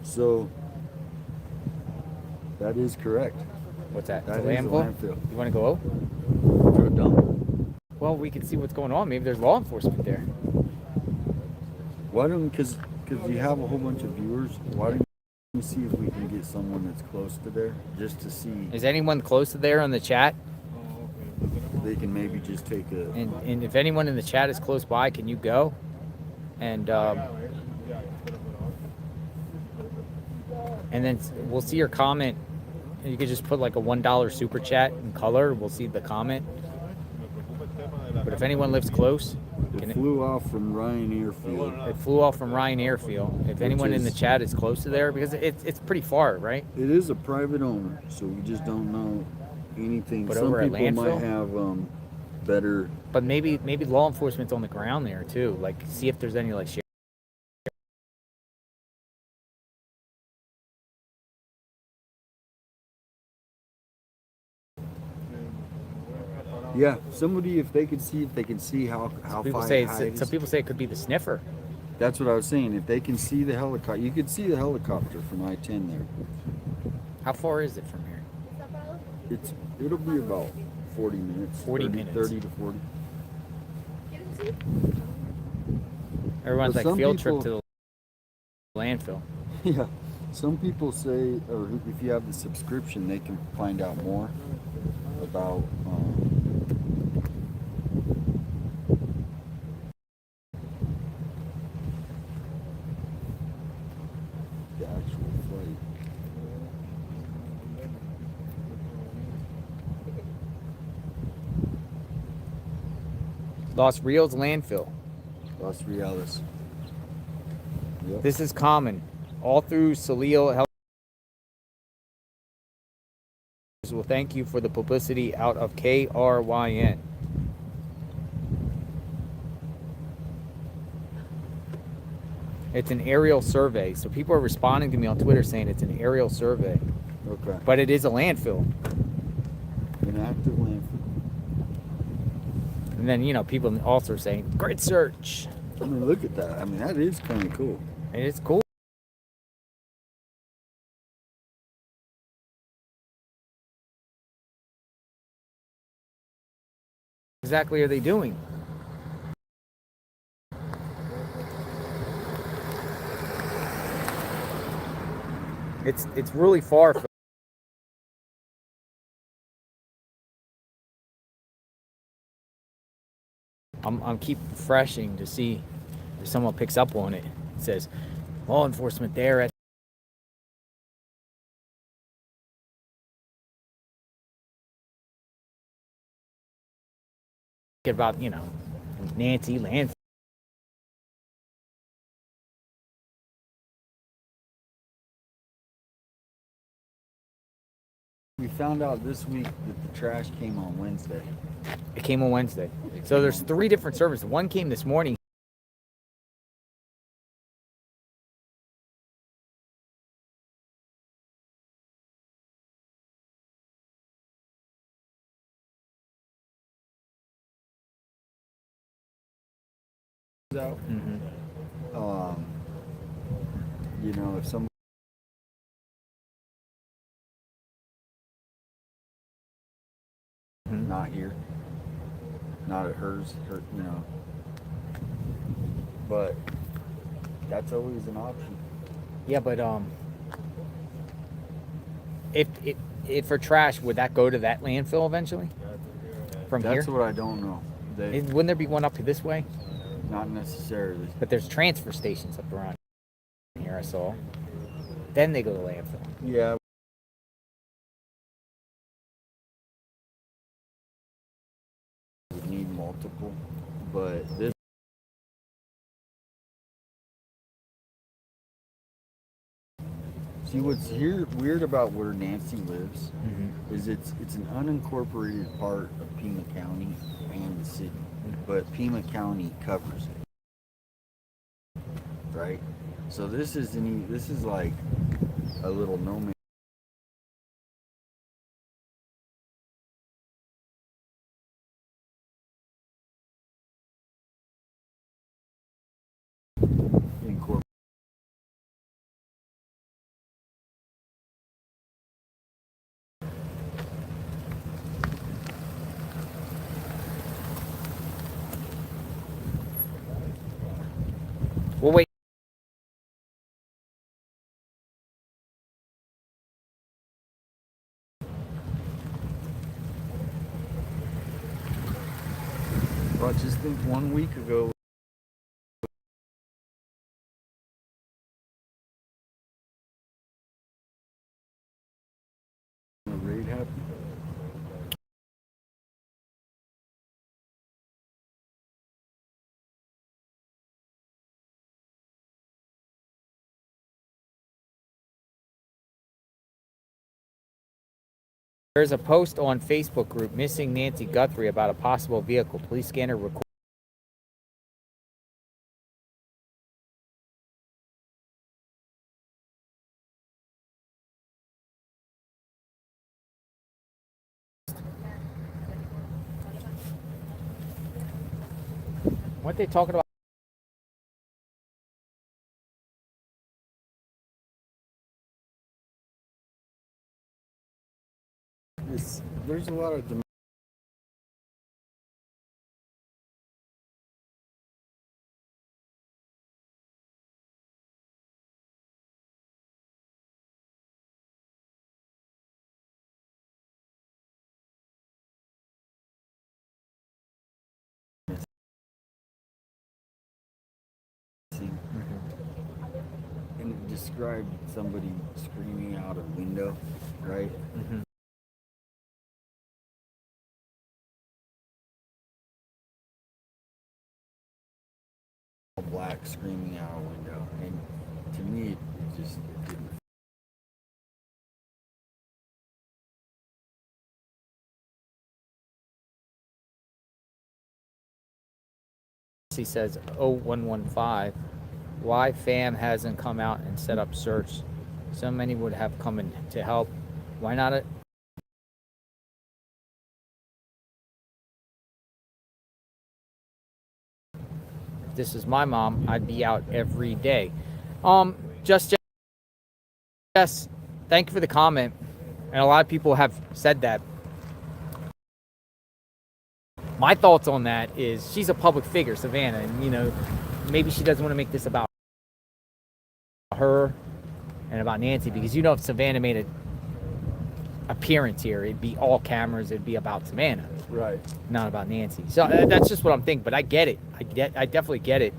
So that is correct. What's that? That It's a is a landfill? landfill. You want to go? Go dump. Well, we can see what's going on. Maybe there's law enforcement there. Why don't, because you have a whole bunch of viewers, why don't you see if we can get someone that's close to there, just to see. Is anyone close to there on the chat? They can maybe just take a. And if anyone in the chat is close by, can you go? And then we'll see your comment. And you could just put like a $1 super chat in color. We'll see the comment. But if anyone lives close, it flew off from Ryan Airfield. It flew off from Ryan Airfield. If anyone in the chat is close to there, because it's pretty far, right? It is a private owner, so we just don't know anything. But Some over a people landfill? might have better. But maybe law enforcement's on the ground there too. Like, see if there's any like share. Yeah, somebody if they can see how People far say high it is. some people say it could be the sniffer. That's what I was saying. If they can see the helicopter, you could see the helicopter from I-10 there. How far is it from here? It'll be about 40 minutes. 40 minutes. 30 to 40. Everyone's But like some field trip people- to the landfill. Yeah. Some people say, or if you have the subscription, they can find out more about the actual flight. Los Rios landfill. Los Rios. Yep. This is common all through Salil. Will thank you for the publicity out of KRYN. It's an aerial survey. So people are responding to me on Twitter saying it's an aerial survey. Okay. But it is a landfill. An active landfill. And then, people also are saying, grid search. I mean, look at that. I mean, that is kind of cool. It is cool. Exactly are they doing? It's really far from I'm keep refreshing to see if someone picks up on it. It says law enforcement there at about Nancy land. We found out this week that the trash came on Wednesday. It came on Wednesday. So there's 3 different services. One came this morning. Out. You know, if someone not here, not at hers, you know, but that's always an option. Yeah, but if for trash, would that go to that landfill eventually? From here? That's what I don't know. Wouldn't there be one up this way? Not necessarily. But there's transfer stations up around here, I saw. Then they go to landfill. Yeah. We need multiple, but this. See, what's here weird about where Nancy lives is it's an unincorporated part of Pima County and the city, but Pima County covers it, right? So this is like a little no man. Well, wait. Well, just think 1 week ago. A raid happened. There's a post on Facebook group missing Nancy Guthrie about a possible vehicle. Police scanner record. What they talking about? There's a lot of and it described somebody screaming out a window, right? Black screaming out a window, and to me it didn't. He says 0115. Why fam hasn't come out and set up search? So many would have come in to help. Why not? If this is my mom, I'd be out every day. Just yes, thank you for the comment. And a lot of people have said that. My thoughts on that is she's a public figure, Savannah, and you know, maybe she doesn't want to make this about her and about Nancy, because you know, if Savannah made an appearance here, it'd be all cameras, it'd be about Savannah, right? Not about Nancy. So that's just what I'm thinking. But I get it. I definitely get it.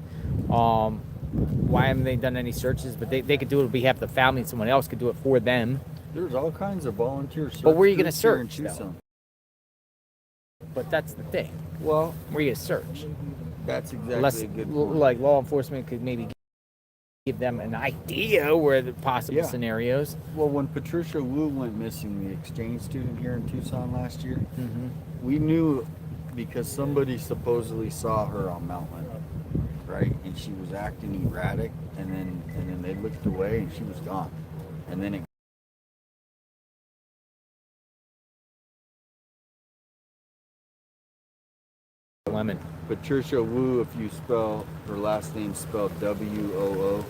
Why haven't they done any searches? But they could do it on behalf of the family, and someone else could do it for them. There's all kinds of volunteer search. But where are you going to groups search? here in Tucson? But that's the thing. Well, where are you going to search? That's exactly Unless, a good point. like, law enforcement could maybe give them an idea where the possible scenarios. Well, when Patricia Wu went missing, the exchange student here in Tucson last year, we knew because somebody supposedly saw her on Mountain, right? And she was acting erratic, and then they looked away and she was gone. And then it Lemon. Patricia Wu, if you spell her last name spelled W-O-O.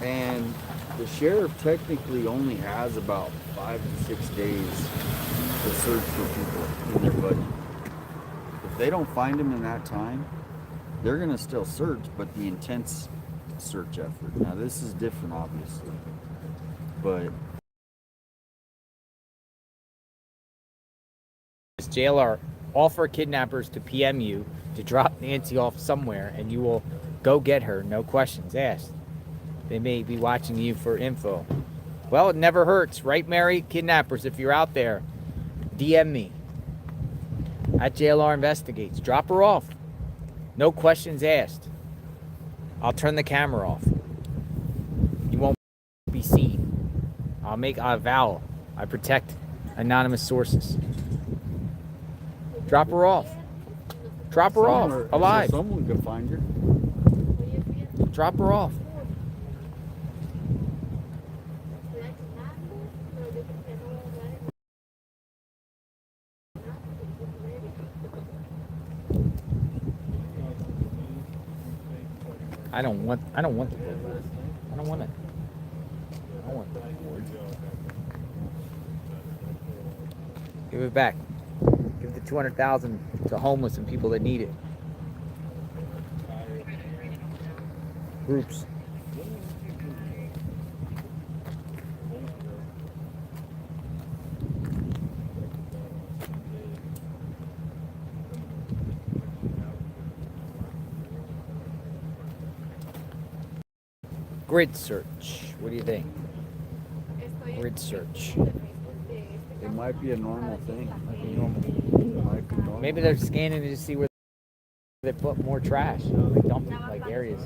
And the sheriff technically only has about 5 to 6 days to search for people in their budget. If they don't find them in that time, they're going to still search, but the intense search effort. Now, this is different, obviously, but JLR, offer kidnappers to PM you to drop Nancy off somewhere, and you will go get her, no questions asked. They may be watching you for info. Well, it never hurts, right, Mary? Kidnappers, if you're out there, DM me at JLR Investigates. Drop her off. No questions asked. I'll turn the camera off. You won't be seen. I vow. I protect anonymous sources. Drop her off. Drop her off. Alive. Someone could find her. Drop her off. I don't want the board. I don't want it. I don't want the board. Give it back. Give the $200,000 to homeless and people that need it. Groups. Grid search. What do you think? Grid search. It might be a normal thing. It might be normal. Maybe they're scanning to see where they put more trash. They dump it like areas.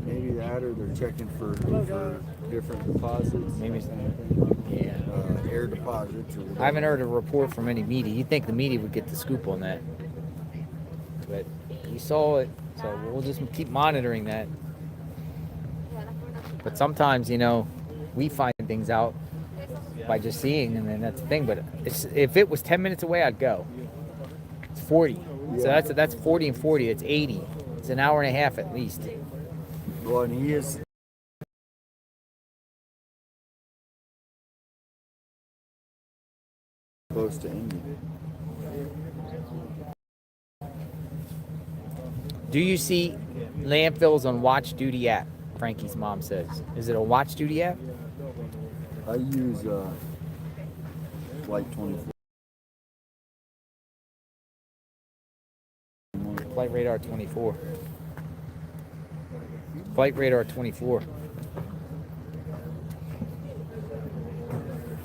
Maybe that, or they're checking for different deposits. Maybe. Yeah. Air deposits. Or I haven't heard a report from any media. You'd think the media would get the scoop on that, but we saw it, so we'll just keep monitoring that. But sometimes, we find things out by just seeing, and then that's the thing. But if it was 10 minutes away, I'd go. It's 40. So that's 40 and 40. It's 80. It's an hour and a half at least. Well, and he is close to Indy. Do you see landfills on Watch Duty app? Frankie's mom says. Is it a Watch Duty app? I use Flight 24. Flight Radar 24. Flight Radar 24.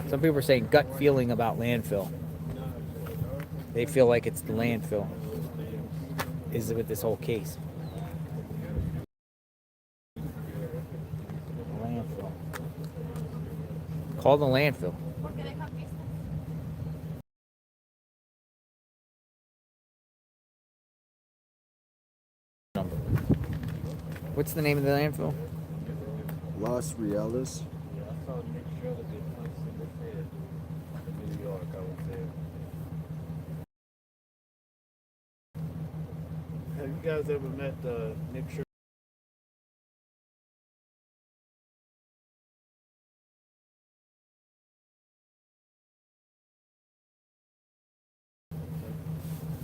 Some people are saying gut feeling about landfill. They feel like it's the landfill. Is with this whole case. Landfill. Call the landfill. What's the name of the landfill? Los Reales. Have you guys ever met Nick Sher?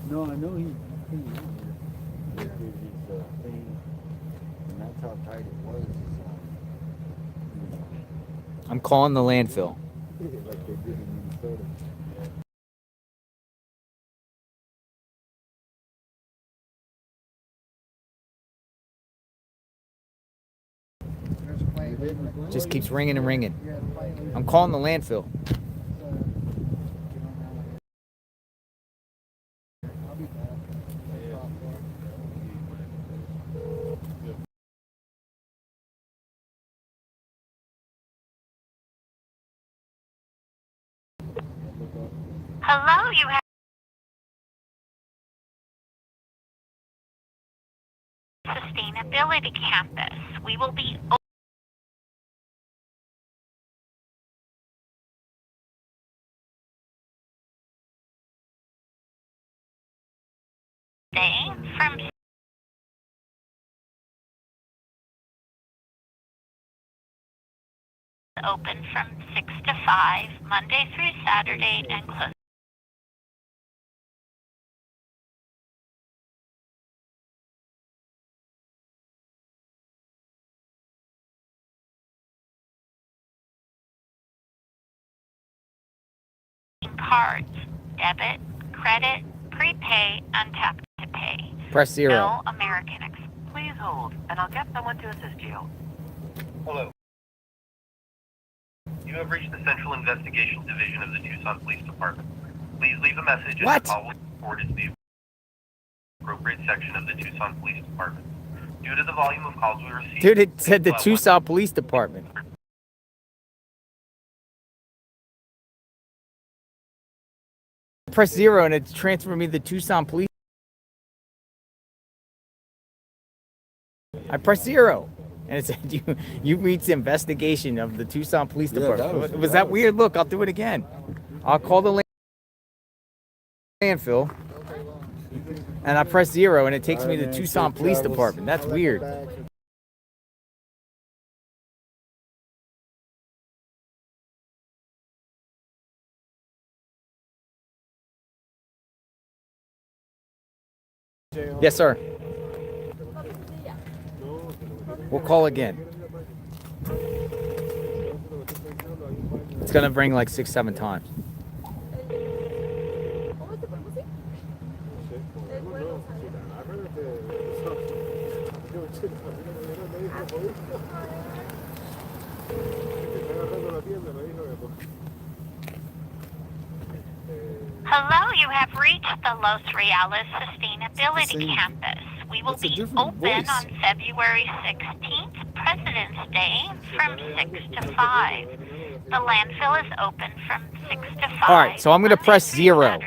No, I know he did his thing, and that's how tight it was. I'm calling the landfill. Like they did in Minnesota. Just keeps ringing and ringing. I'm calling the landfill. Hello, you have Sustainability Campus. We will be open from open from 6 to 5, Monday through Saturday, and close cards, debit, credit, prepay, untapped to pay. Press 0. No American Please hold, and I'll get someone to assist you. Hello. You have reached the Central Investigation Division of the Tucson Police Department. Please leave a message and What? the call will be forwarded to the appropriate section of the Tucson Police Department. Due to the volume of calls we received... Dude, it said the Tucson Police Department. Press 0 and it's transferred me to the Tucson Police. I pressed 0 and it said you reached the investigation of the Tucson Police Department. Was that weird? Look, I'll do it again. I'll call the landfill and I press 0 and it takes me to the Tucson Police Department. That's weird. Yes, sir. We'll call again. It's gonna ring like 6-7 times. Hello, you have reached the Los Reales Sustainability Campus. We will be open on February 16th, President's Day, from 6 to 5. The landfill is open from 6 to 5. All right, so I'm going to press 0.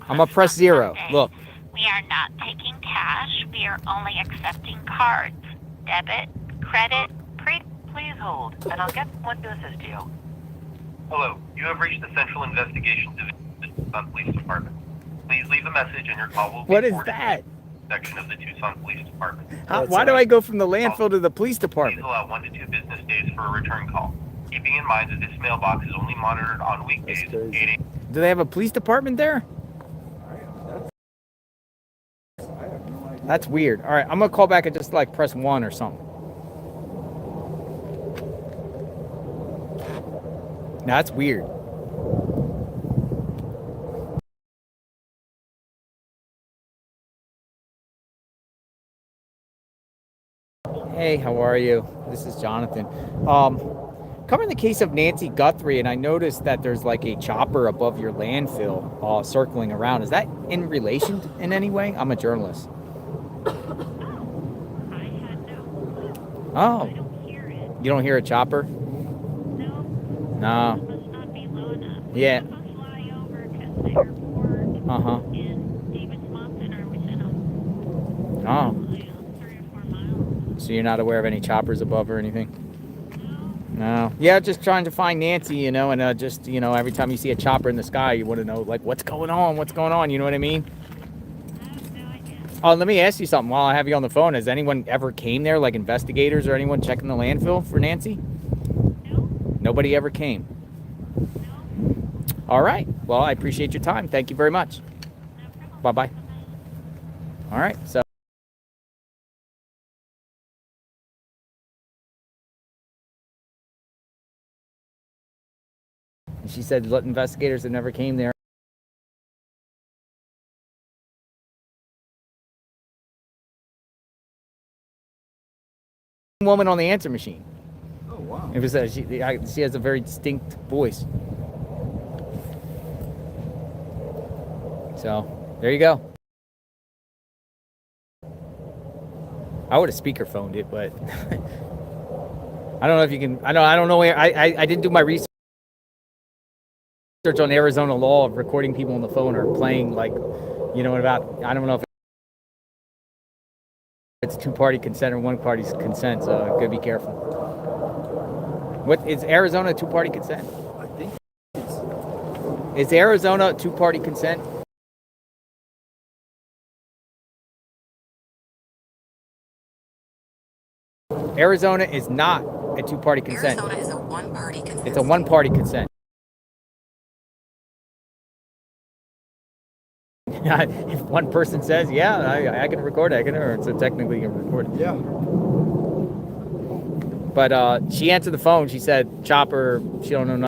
I'm going to press 0. Look. We are not taking cash. We are only accepting cards, debit, credit, Please hold, and I'll get someone to assist you. Hello. You have reached the Central Investigation Division of the Tucson Police Department. Please leave a message and your call will be What is forwarded that? to the section of the Tucson Police Department. Why do I go from the landfill to the police department? Please allow 1 to 2 business days for a return call. Keeping in mind that this mailbox is only monitored on weekdays. 8 a.m. Do they have a police department there? That's weird. All right, I'm gonna call back and just like press 1 or something. No, that's weird. Hey, how are you? This is Jonathan. Covering the case of Nancy Guthrie, and I noticed that there's like a chopper above your landfill circling around. Is that in relation in any way? I'm a journalist. Oh. You don't hear a chopper? No. Yeah. Uh-huh. Oh. So you're not aware of any choppers above or anything? No. Yeah, just trying to find Nancy, you know, and just, you know, every time you see a chopper in the sky, you want to know, like, what's going on? What's going on? You know what I mean? Oh, let me ask you something while I have you on the phone. Has anyone ever came there, like investigators or anyone checking the landfill for Nancy? No. Nobody ever came? No. All right. Well, I appreciate your time. Thank you very much. No bye-bye. All right. So. She said investigators that never came there. Woman on the answer machine. Oh, wow. mom. It was she has a very distinct voice. So there you go. I would have speakerphoned it, but I don't know if you can. I don't know where. I didn't do my research on Arizona law of recording people on the phone or playing, like, you know, about. I don't know if it's two-party consent or one-party consent. So gotta be careful. What is Arizona two-party consent? I think Is Arizona two-party consent? Arizona is not a two-party consent. Arizona is a one-party consent. It's a one-party consent. If one person says, yeah, I can record it, I can hear it, so technically you can record it. Yeah. But she answered the phone. She said, Chopper, she don't know nothing.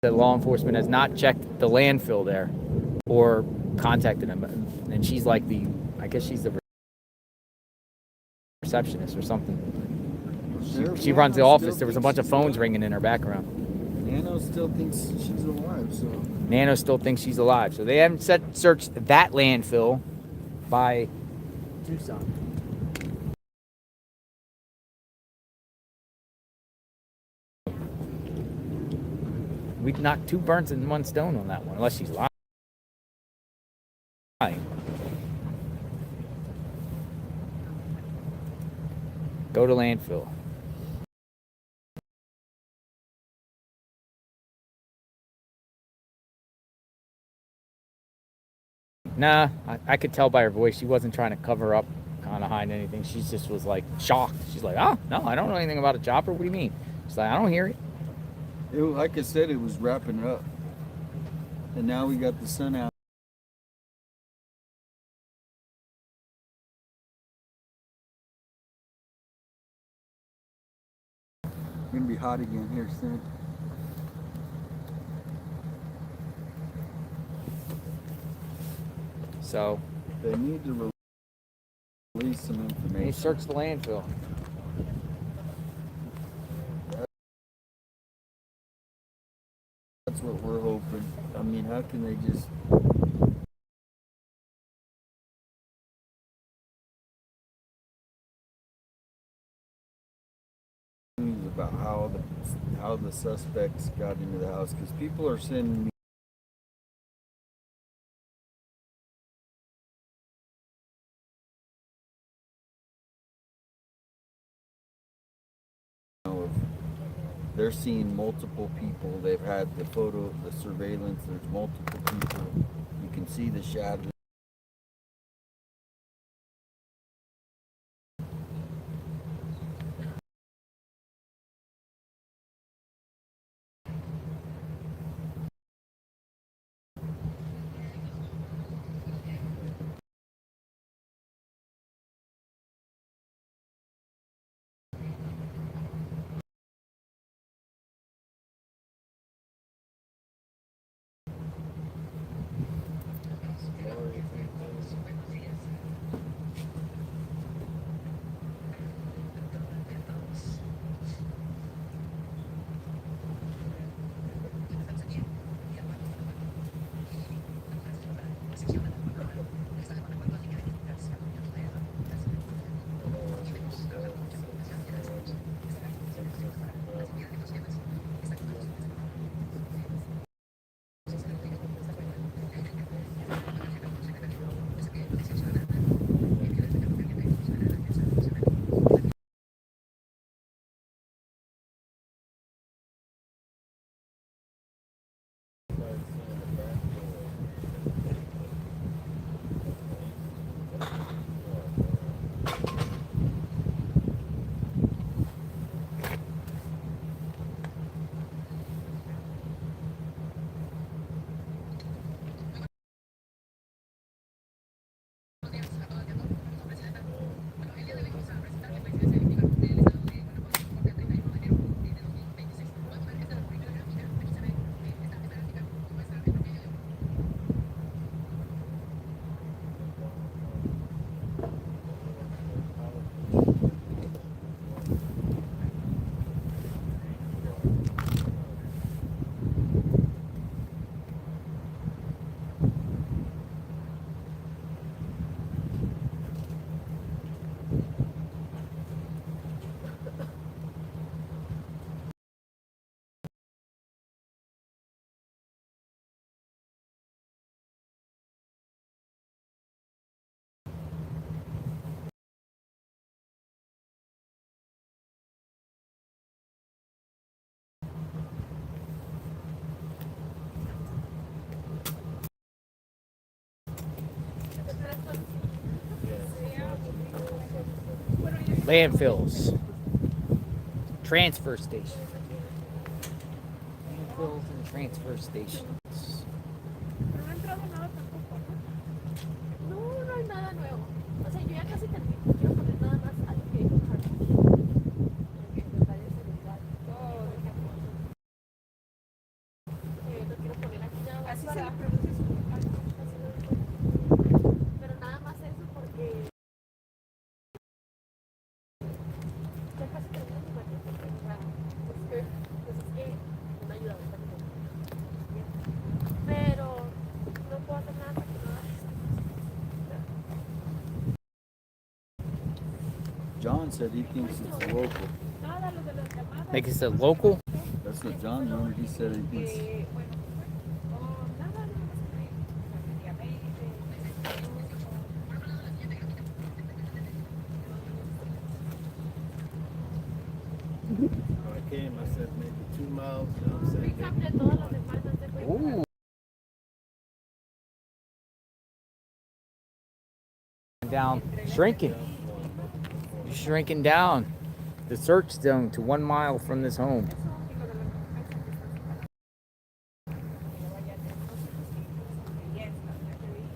That law enforcement has not checked the landfill there or contacted them. And she's like I guess she's the receptionist or something. She runs the office. There was a bunch of phones ringing in her background. Nano still thinks she's alive, so. Nano still thinks she's alive. So they haven't searched that landfill by Tucson. We knocked 2 birds in 1 stone on that one, unless she's lying. Go to landfill. Nah, I could tell by her voice she wasn't trying to cover up, kind of hide anything. She just was like shocked. She's like, oh, no, I don't know anything about a chopper. What do you mean? She's like, I don't hear it. Like I said, it was wrapping up. And now we got the sun out. It's gonna be hot again here soon. So they need to release some information. They search the landfill. That's what we're hoping. I mean, how can they just about how the suspects got into the house? Because people are sending me they're seeing multiple people. They've had the surveillance. There's multiple people. You can see the shadow. Landfills. Transfer station. Landfills and transfer stations. No he entrado nada tampoco, ¿no? No, no hay nada nuevo. O sea, yo ya casi termino. Quiero poner nada más algo que dijo Carlos. Secretaria de Seguridad. Todo lo quiero poner aquí nada más. Así se le produce su campaña. Pero nada más eso porque ya casi termino mi matrimonio. Pues es que me ha ayudado bastante. Pero no puedo hacer nada hasta que no haga esto. John said he thinks it's local. Nada, lo de las llamadas. Think it's a local? That's what John remembered. He said he thinks. I came, I said maybe 2 miles, you know what I'm saying? Ooh. Down, shrinking. You're shrinking down the search zone to 1 mile from this home.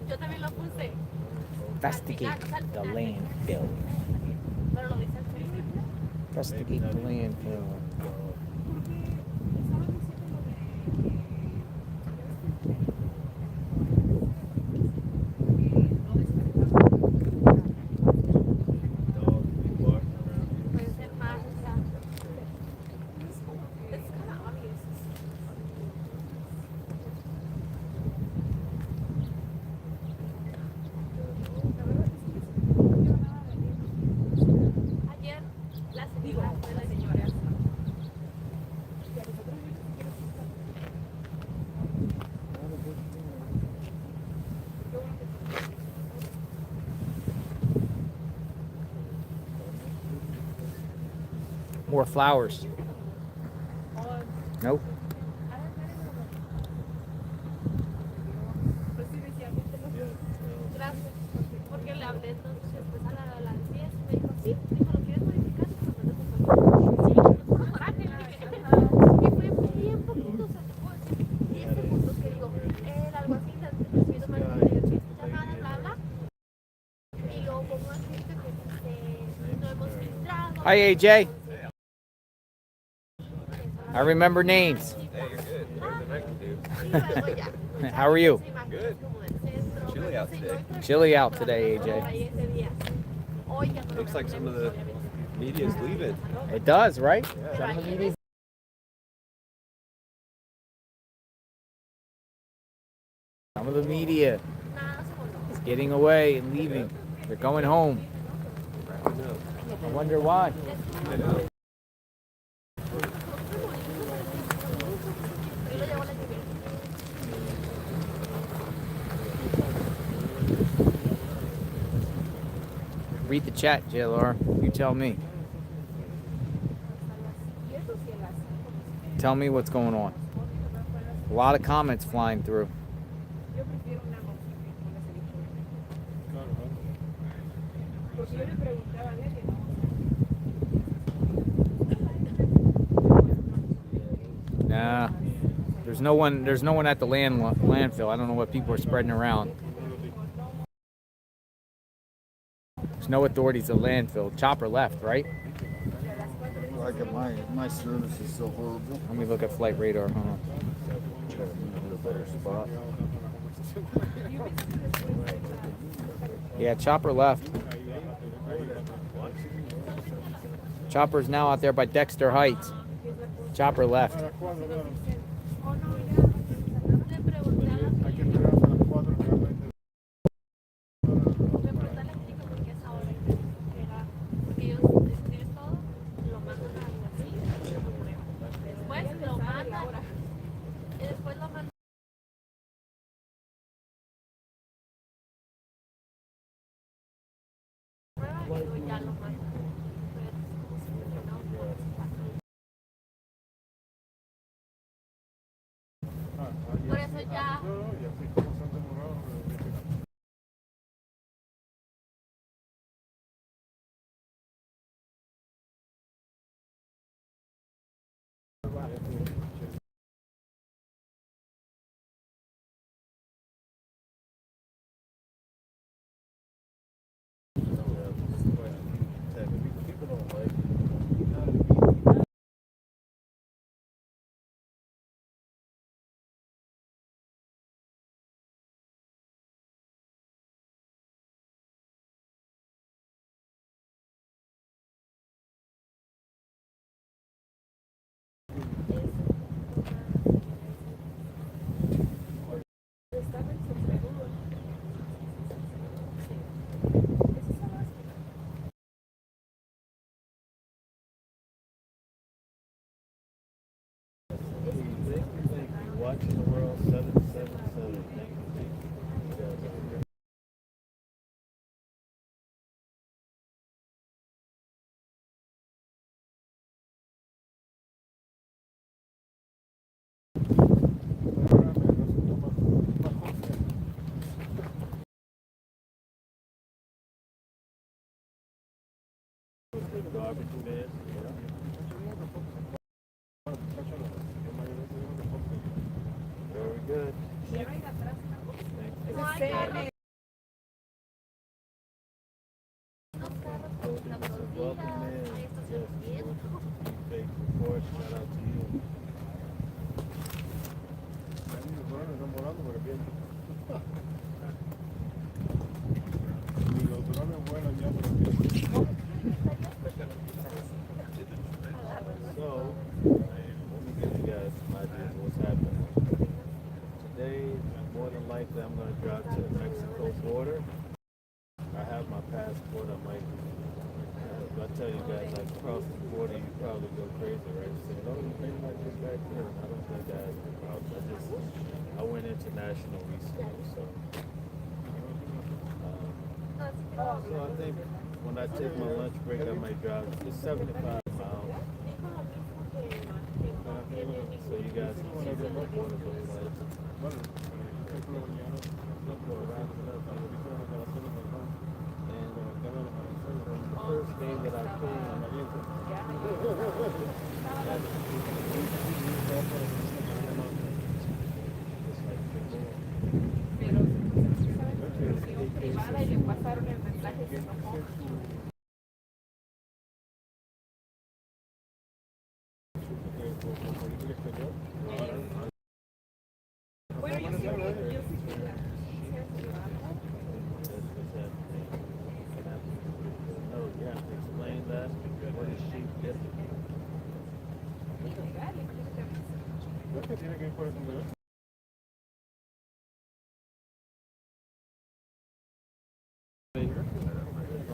Yo también lo puse. Investigate the landfill. Pero lo dice al principio. Investigate the landfill. Puede ser más, o sea. It's kind of obvious. Ayer la señora fue la señora. More flowers. Nope. Gracias. Porque le hablé entonces después a la 10 me dijo, sí, dijo, ¿lo quieres modificar? Y me mandó tu puro coraje. Y fue bien poquito, o sea, te puedo decir 10 segundos que digo, el alguacil recibido más de llamadas, bla, bla. Y luego pongo escrito que no hemos filtrado. Hi, AJ. I remember names. How are you? Good. Chilly out today. Chilly out today, AJ. Looks like some of the media's leaving. It does, right? Yeah. Some of the media- Some of the media is getting away and leaving. They're going home. I wonder why. Read the chat, JLR. You tell me. Tell me what's going on. A lot of comments flying through. Nah, there's no one. There's no one at the landfill. I don't know what people are spreading around. There's no authorities at landfill. Chopper left, right? Like my service is so horrible. Let me look at flight radar. Hold on. Try to move to a better spot. Yeah, Chopper left. Chopper's now out there by Dexter Heights. Chopper left. Por eso ya 777. Thank you. You guys are great. Garbage bin. Very good. Welcome in. Yes. Fake report. Shout out to you. So, let me give you guys some ideas of what's happening. Today, more than likely, I'm going to drive to the Mexico border. I have my passport. I might, if I tell you guys I cross the border, you probably go crazy, right? Say, oh, you think I just back there? I don't think I have a problem. I went international recently, so. So I think when I take my lunch break, I might drive. It's 75 miles. So you guys can see what the border looks like. And the first day that I came,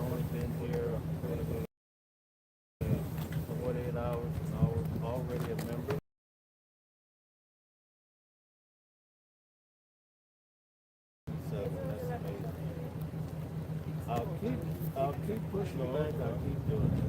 only been here 48 hours and already a member. So that's amazing. I'll keep pushing back. I'll keep doing it.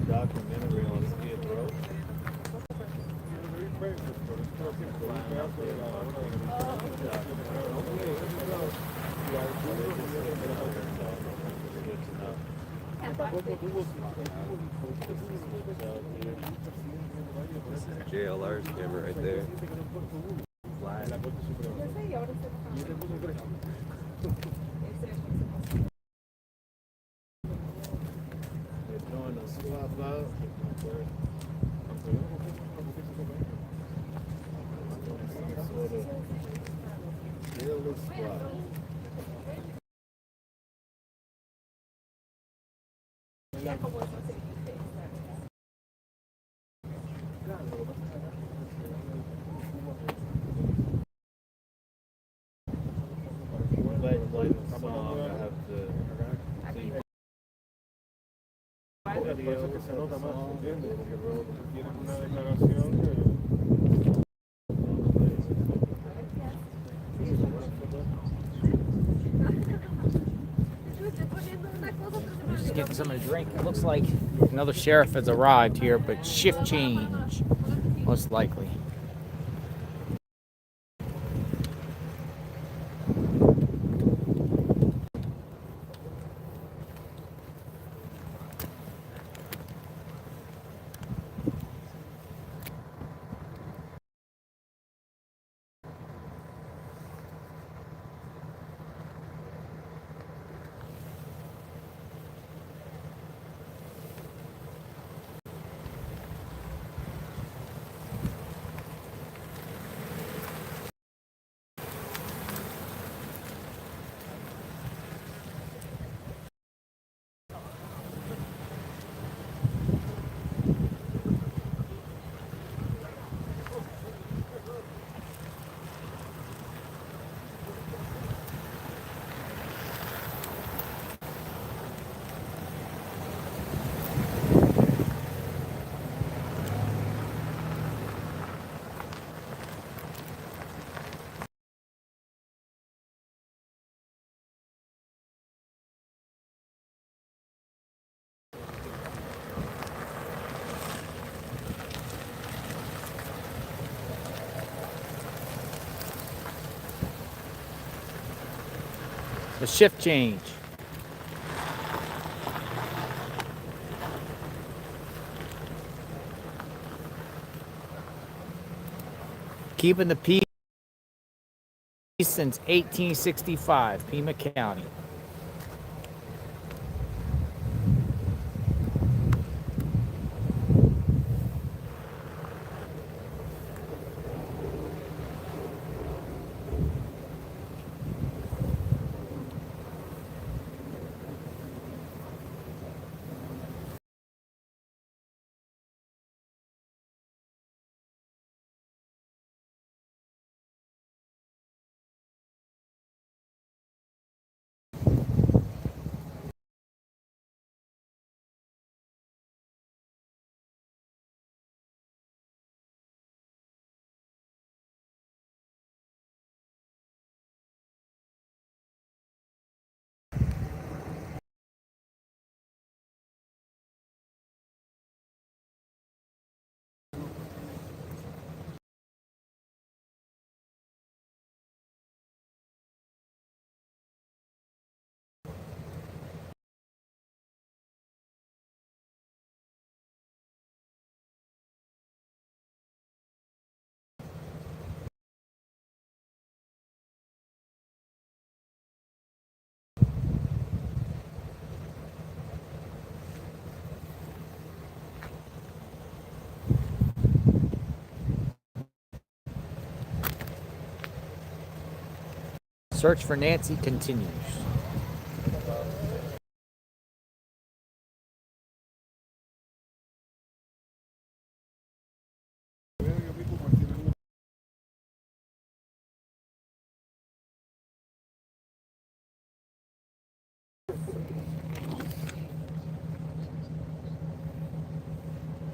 Documentary on Skid Row. This is JLR's camera right there. They're doing a swap out. Some sort of daily swap. Just getting something to drink. It looks like another sheriff has arrived here, but shift change, most likely. The shift change. Keeping the peace since 1865, Pima County. Search for Nancy continues.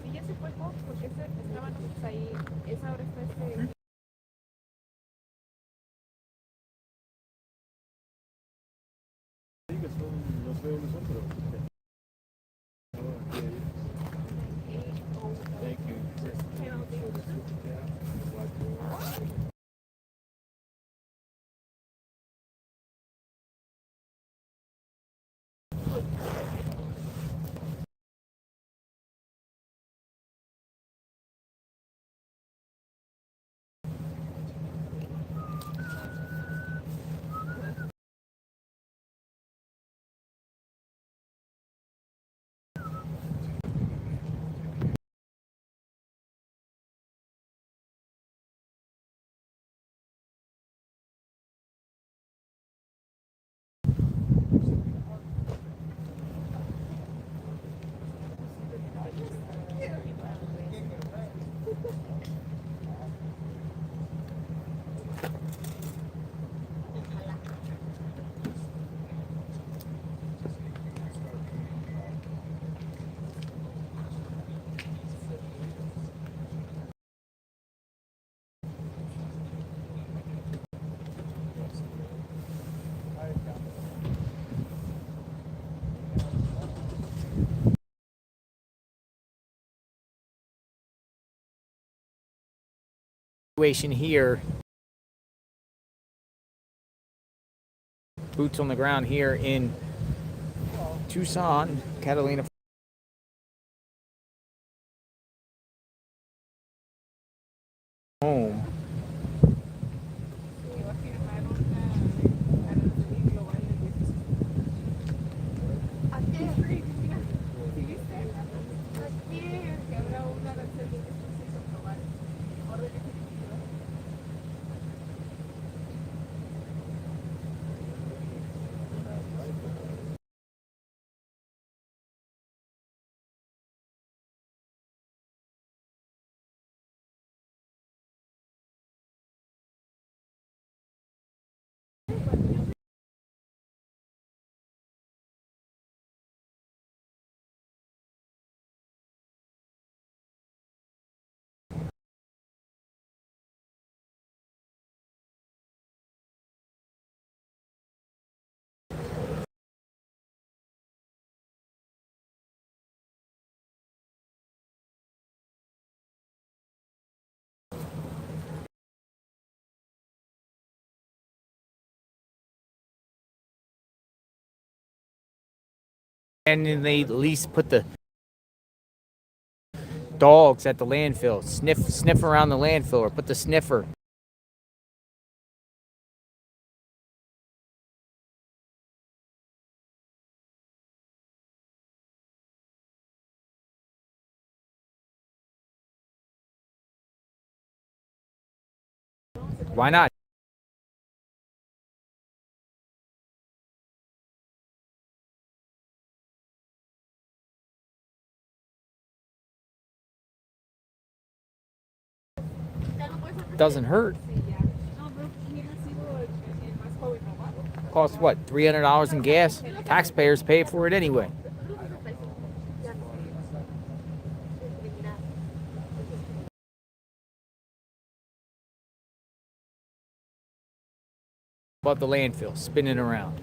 Sí, ya se fue Fox porque estaban nosotros ahí. Esa hora está este. Sí, que son, no sé dónde son, pero. Thank you. Situation here. Boots on the ground here in Tucson, Catalina. Home. And then they at least put the dogs at the landfill, sniff around the landfill, or put the sniffer. Why not? Doesn't hurt. Costs what? $300 in gas? Taxpayers pay for it anyway. Above the landfill, spinning around.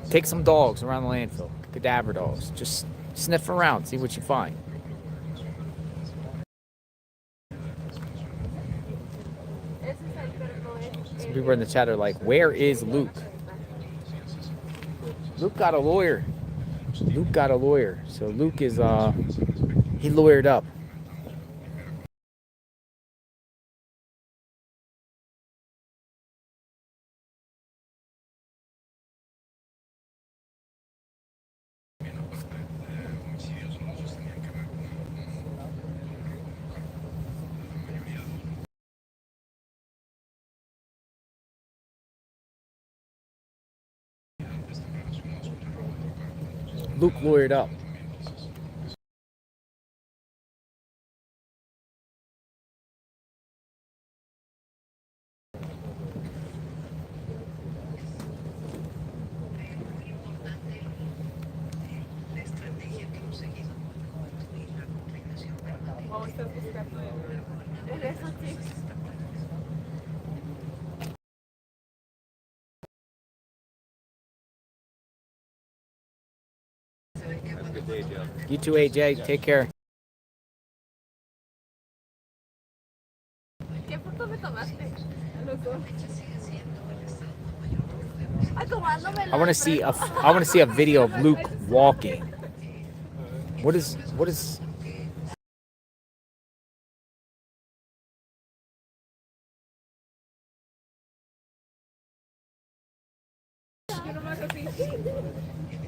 Take some dogs around the landfill, cadaver dogs. Just sniff around, see what you find. Some people in the chat are like, where is Luke? Luke got a lawyer. Luke got a lawyer. So Luke is, he lawyered up. Luke lawyered up. Have a good day, Joe. You too, AJ. Take care. ¿Qué foto me tomaste? I want to see a video of Luke walking. What is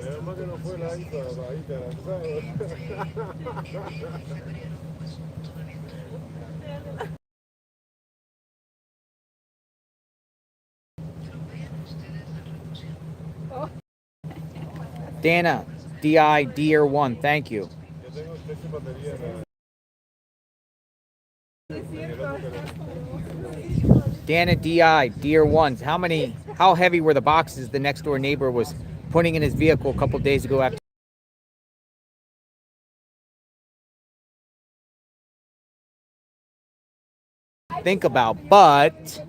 Menos mal que no fue la hija ahí caranzado. Dana, DI, Deer 1, thank you. Dana, DI, Deer 1, how heavy were the boxes the next door neighbor was putting in his vehicle a couple days ago after? Think about, but,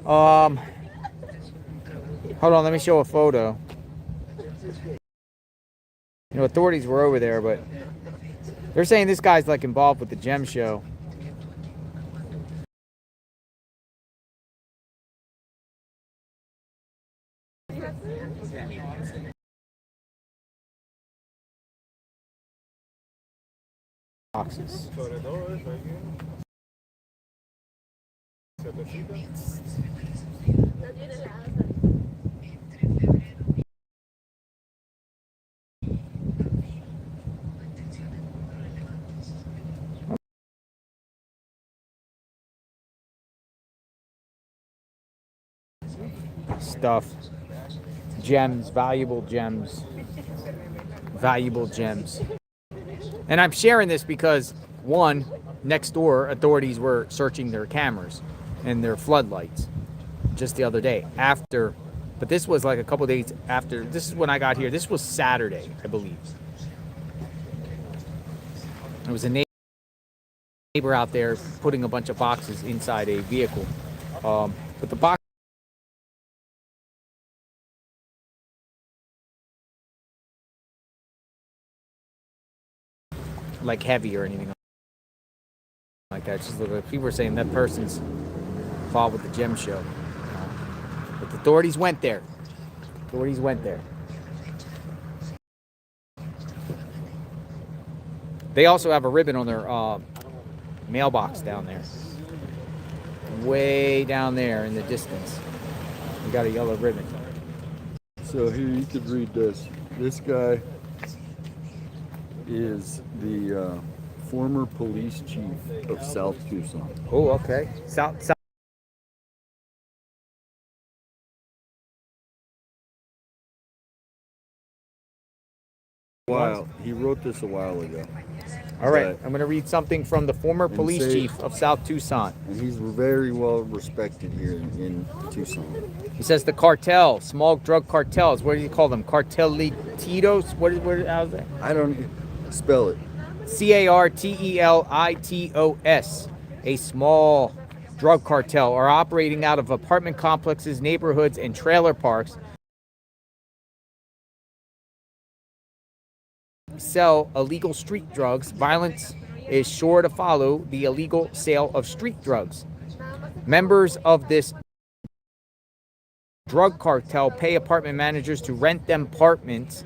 hold on, let me show a photo. You know, authorities were over there, but they're saying this guy's like involved with the gem show. Boxes. Stuff. Gems, valuable gems. Valuable gems. And I'm sharing this because, one, next door, authorities were searching their cameras and their floodlights just the other day. But this was like a couple days after. This is when I got here. This was Saturday, I believe. There was a neighbor out there putting a bunch of boxes inside a vehicle. But the box, like heavy or anything. like that. Just people are saying that person's involved with the gem show. But the authorities went there. Authorities went there. They also have a ribbon on their mailbox down there. Way down there in the distance. We got a yellow ribbon. So here you could read this. This guy is the former police chief of South Tucson. Oh, okay. South. He wrote this a while ago. All right, I'm going to read something from the former police chief of South Tucson. And he's very well respected here in Tucson. He says the cartel, small drug cartels, what do you call them? Cartelitos? How's that? I don't spell it. Cartelitos. A small drug cartel are operating out of apartment complexes, neighborhoods, and trailer parks. Sell illegal street drugs. Violence is sure to follow the illegal sale of street drugs. Members of this drug cartel pay apartment managers to rent them apartments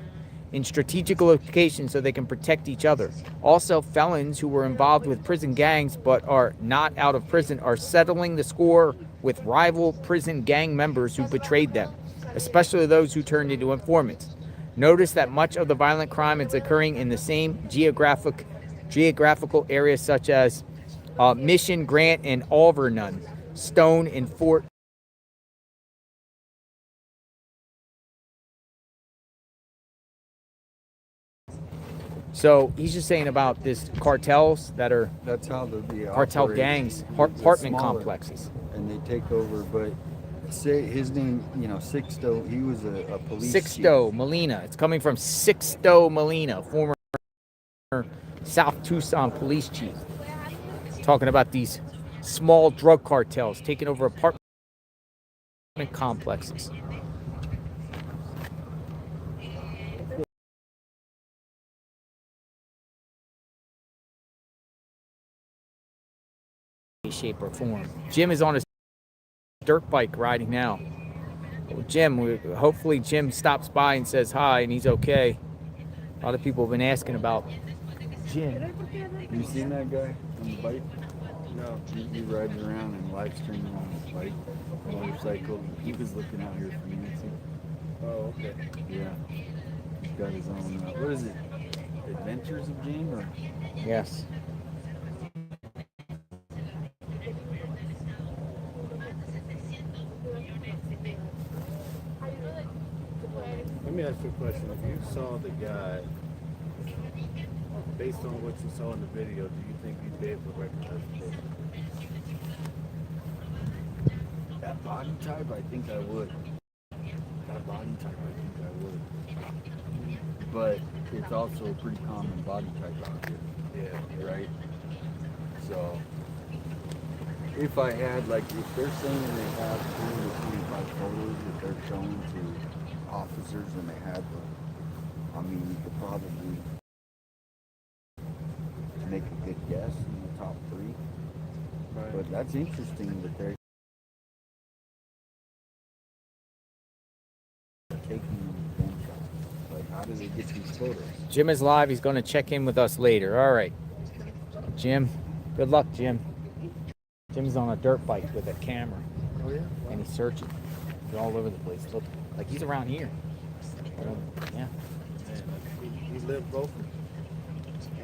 in strategic locations so they can protect each other. Also, felons who were involved with prison gangs but are not out of prison are settling the score with rival prison gang members who betrayed them, especially those who turned into informants. Notice that much of the violent crime is occurring in the same geographical areas such as Mission, Grant, and Alvernon, Stone, and Fort. So he's just saying about this cartels that are cartel gangs, apartment complexes, and they take over. But say his name, Sixto. He was a police. Sixto Molina. It's coming from Sixto Molina, former South Tucson police chief, talking about these small drug cartels taking over apartment complexes. Shape or form. Jim is on his dirt bike riding now. Well, Jim, hopefully Jim stops by and says hi and he's okay. A lot of people have been asking about Jim. You seen that guy on the bike? No. He rides around and live streaming on his bike, motorcycle. He was looking out here for Nancy. Oh, okay. Yeah. He's got his own, what is it? Adventures of Jim? Or? Yes. Let me ask you a question. If you saw the guy, based on what you saw in the video, do you think you'd be able to recognize him? That body type, I think I would. That body type, I think I would. But it's also a pretty common body type out here. Yeah. Right? So, if I had, if they're saying they have 20 to 25 photos that they're showing to officers and they had them, you could probably make a good guess in the top 3. Right. But that's interesting that they're taking gunshots. How do they get these photos? Jim is live. He's going to check in with us later. All right. Jim, good luck, Jim. Jim's on a dirt bike with a camera. Oh, yeah? And he's searching. He's all over the place. Look, like he's around here. Yeah. He lived locally?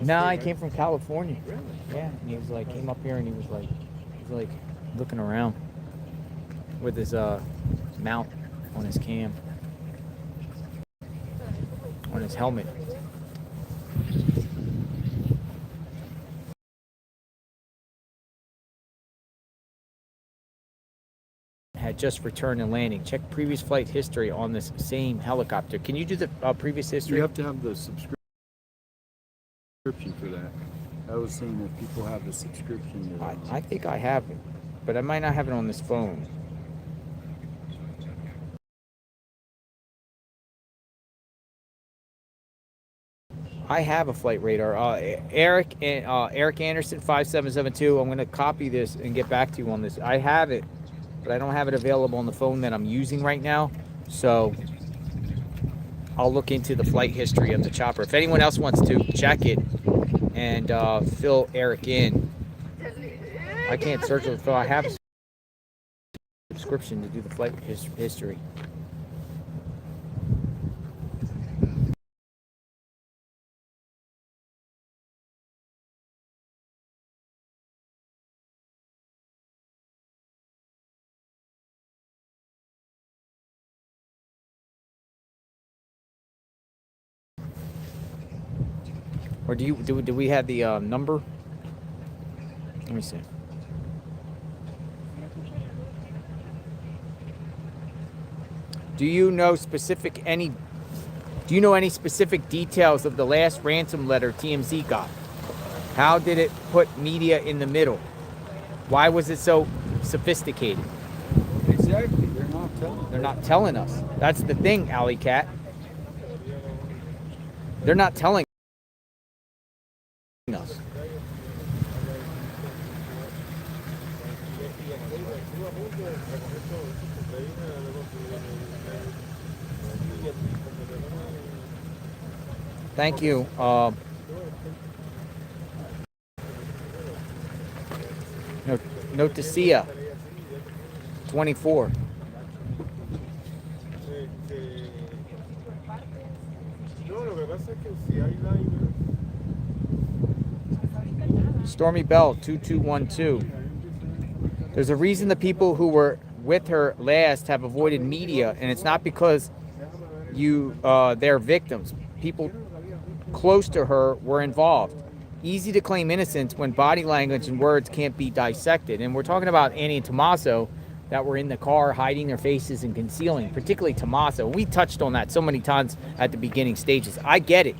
No, he came from California. Really? Yeah, and he was came up here and he was looking around with his mount on his cam, on his helmet. Had just returned and landing. Check previous flight history on this same helicopter. Can you do the previous history? You have to have the subscription for that. I was saying if people have the subscription. I think I have it, but I might not have it on this phone. I have a flight radar. Eric Anderson 5772. I'm going to copy this and get back to you on this. I have it, but I don't have it available on the phone that I'm using right now. So I'll look into the flight history of the chopper. If anyone else wants to check it and fill Eric in, I can't search it. So I have a subscription to do the flight history. Or do we have the number? Let me see. Do you know any specific details of the last ransom letter TMZ got? How did it put media in the middle? Why was it so sophisticated? Exactly. They're not telling us. That's the thing, Alley Cat. They're not telling us. Thank you. Note to Sia, 24. Stormy Bell, 2212. There's a reason the people who were with her last have avoided media, and it's not because they're victims. People close to her were involved. Easy to claim innocence when body language and words can't be dissected. And we're talking about Annie and Tommaso that were in the car hiding their faces and concealing, particularly Tommaso. We touched on that so many times at the beginning stages. I get it.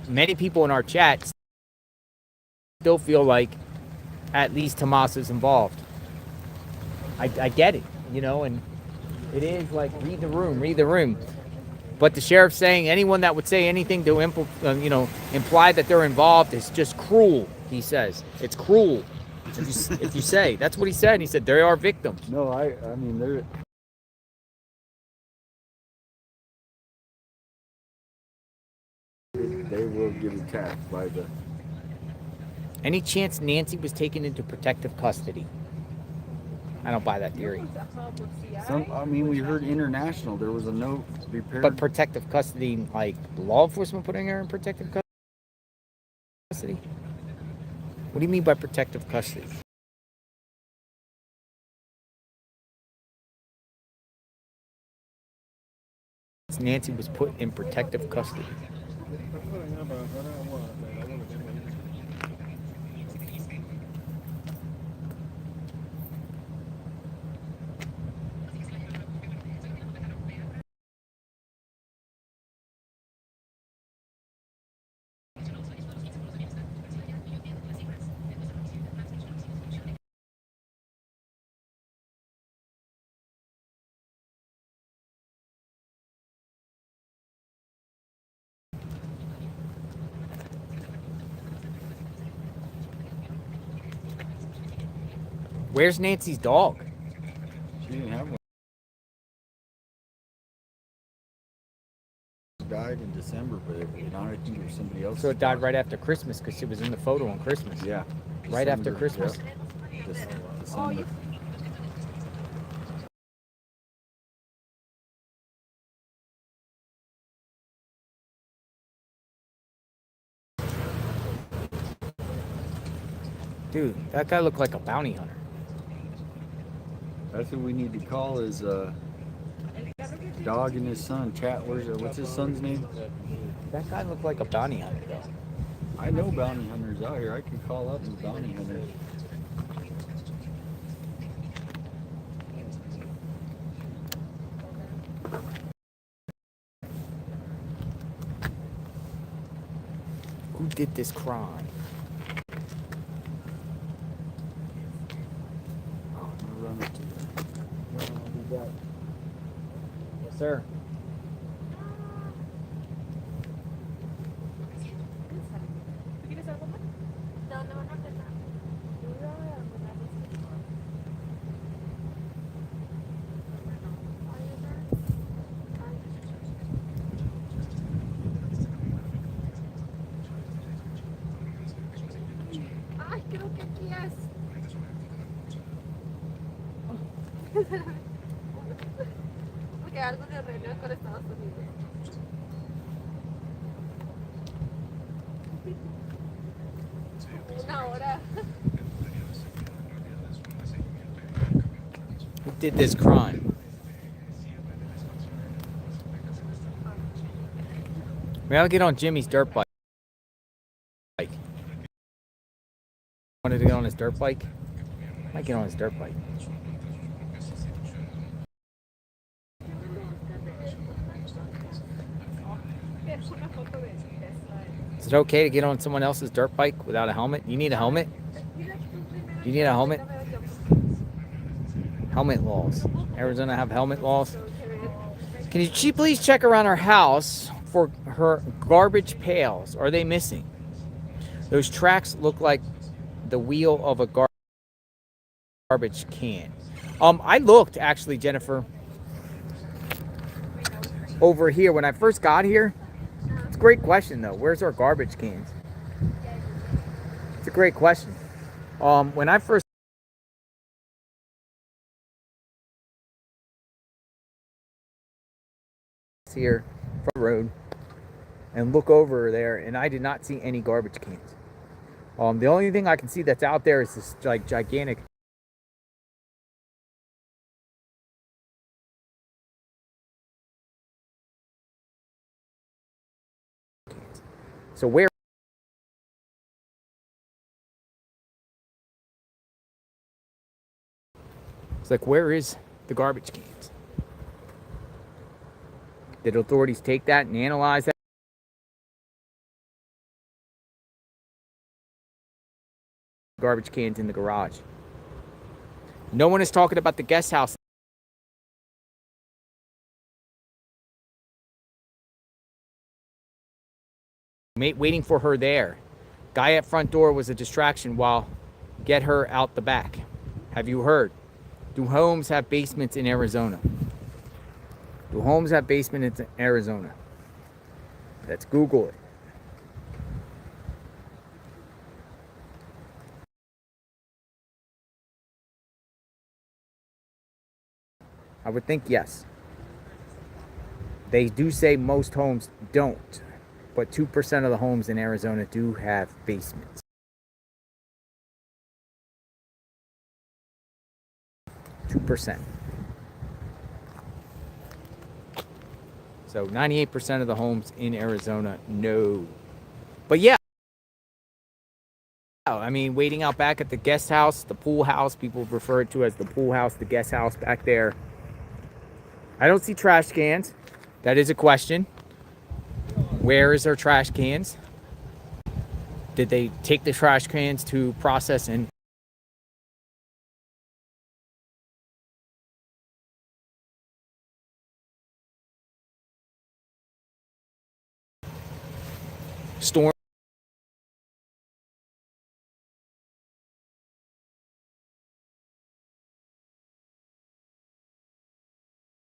Many people in our chat still feel like at least Tommaso's involved. I get it, and it is like read the room. But the sheriff's saying anyone that would say anything to imply that they're involved is just cruel. He says it's cruel. If you say, that's what he said. He said they are victims. No, I mean they will get attacked by the. Any chance Nancy was taken into protective custody? I don't buy that theory. We heard international. There was a note prepared. But protective custody, like law enforcement putting her in protective custody? What do you mean by protective custody? Nancy was put in protective custody. Where's Nancy's dog? She didn't have one. Died in December, but I think it was somebody else. So it died right after Christmas because she was in the photo on Christmas. Yeah. Right after Christmas. Yeah. December. Dude, that guy looked like a bounty hunter. That's what we need to call his dog and his son. What's his son's name? That guy looked like a bounty hunter, though. I know bounty hunters out here. I can call up and bounty hunters. Who did this crime? Yes, sir. Porque algo de reunión con Estados Unidos. Una hora. Who did this crime? Maybe I'll get on Jimmy's dirt bike. Wanted to get on his dirt bike? I might get on his dirt bike. Is it okay to get on someone else's dirt bike without a helmet? You need a helmet? Do you need a helmet? Helmet laws. Arizona have helmet laws. Can you please check around our house for her garbage pails? Are they missing? Those tracks look like the wheel of a garbage can. I looked actually, Jennifer, over here when I first got here. It's a great question though. Where's our garbage cans? It's a great question. When I first here from the road and look over there, and I did not see any garbage cans. The only thing I can see that's out there is this like gigantic so where it's like, where is the garbage cans? Did authorities take that and analyze that? Garbage cans in the garage. No one is talking about the guest house. Waiting for her there. Guy at front door was a distraction while get her out the back. Have you heard? Do homes have basements in Arizona? Do homes have basements in Arizona? Let's Google it. I would think yes. They do say most homes don't, but 2% of the homes in Arizona do have basements. 2%. So 98% of the homes in Arizona, no. But yeah, I mean, waiting out back at the guest house, the pool house, people refer it to as the pool house, the guest house back there. I don't see trash cans. That is a question. Where is their trash cans? Did they take the trash cans to process and storm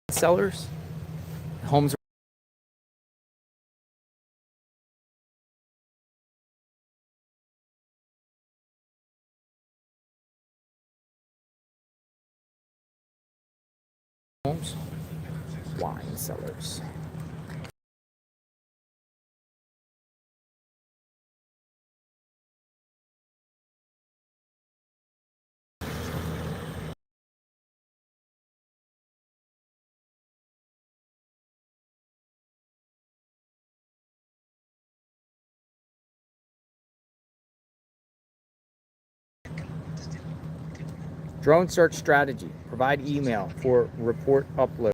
cellars? Homes wine cellars. Drone search strategy. Provide email for report upload.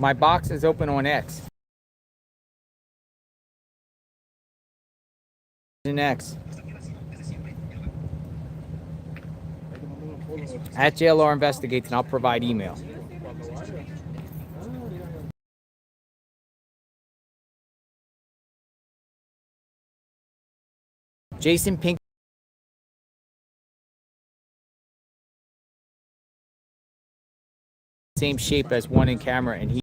My box is open on X. In X. At JLR Investigates, and I'll provide email. Jason Pink same shape as one in camera, and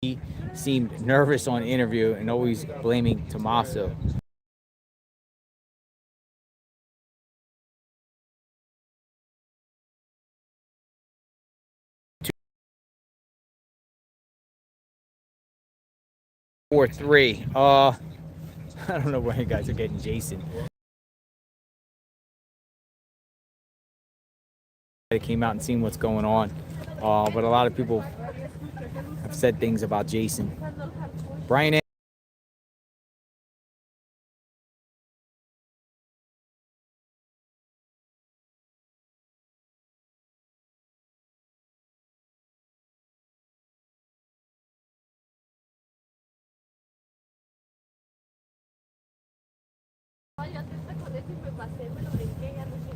he seemed nervous on interview and always blaming Tommaso. Or 3. I don't know where you guys are getting Jason. They came out and seen what's going on, but a lot of people have said things about Jason. Brian. Yo atenta con eso y me pasé, me lo brinqué, ya no sé,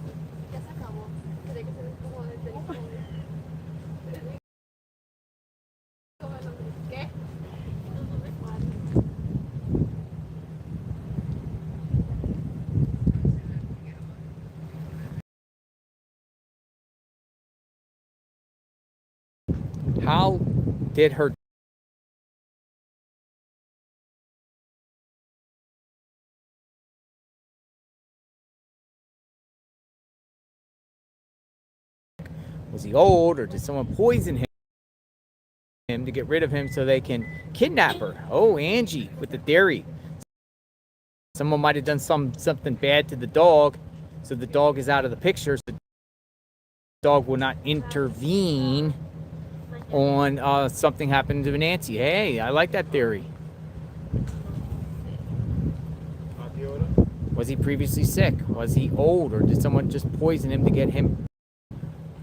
ya se acabó. Tiene que ser como de teléfono. Como lo brinqué, no me cuadra. How did her was he old, or did someone poison him to get rid of him so they can kidnap her? Oh, Angie with the theory. Someone might have done something bad to the dog, so the dog is out of the picture. So the dog will not intervene on something happened to Nancy. Hey, I like that theory. Was he previously sick? Was he old, or did someone just poison him to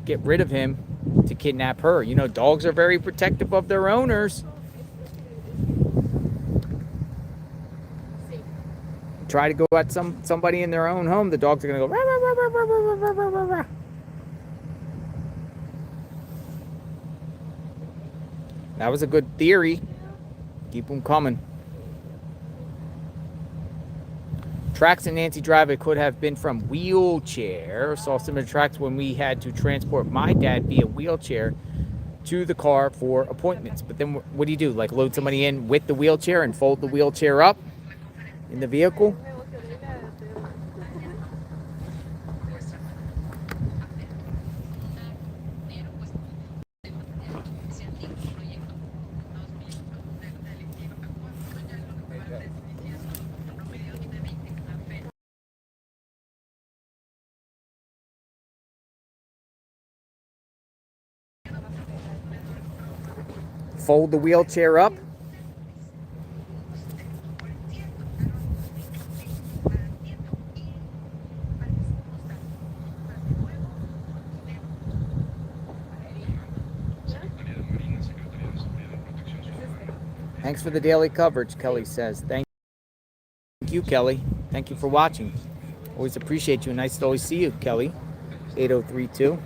get rid of him to kidnap her? You know, dogs are very protective of their owners. Try to go at somebody in their own home, the dogs are gonna go rah, rah, rah, rah, rah, rah, rah, rah, rah. That was a good theory. Keep them coming. Tracks in Nancy Drive, it could have been from wheelchair. Saw similar tracks when we had to transport my dad via wheelchair to the car for appointments. But then what do? Like load somebody in with the wheelchair and fold the wheelchair up in the vehicle? Fold the wheelchair up. Thanks for the daily coverage, Kelly says. Thank you, Kelly. Thank you for watching. Always appreciate you. Nice to always see you, Kelly. 8032.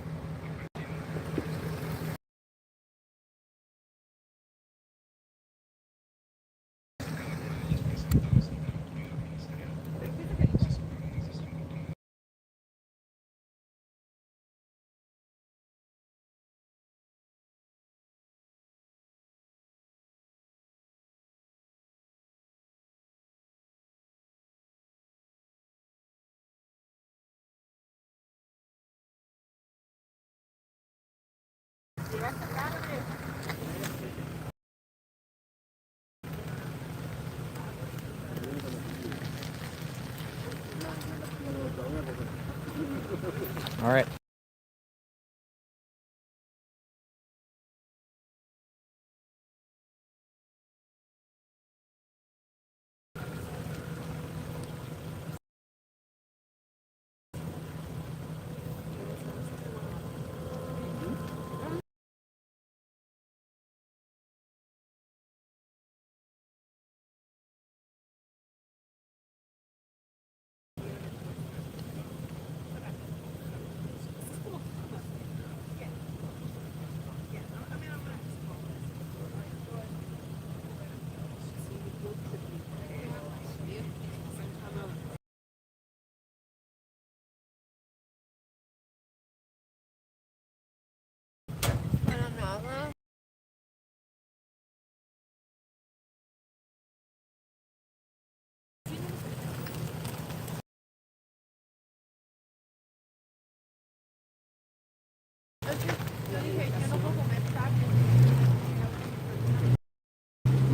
All right.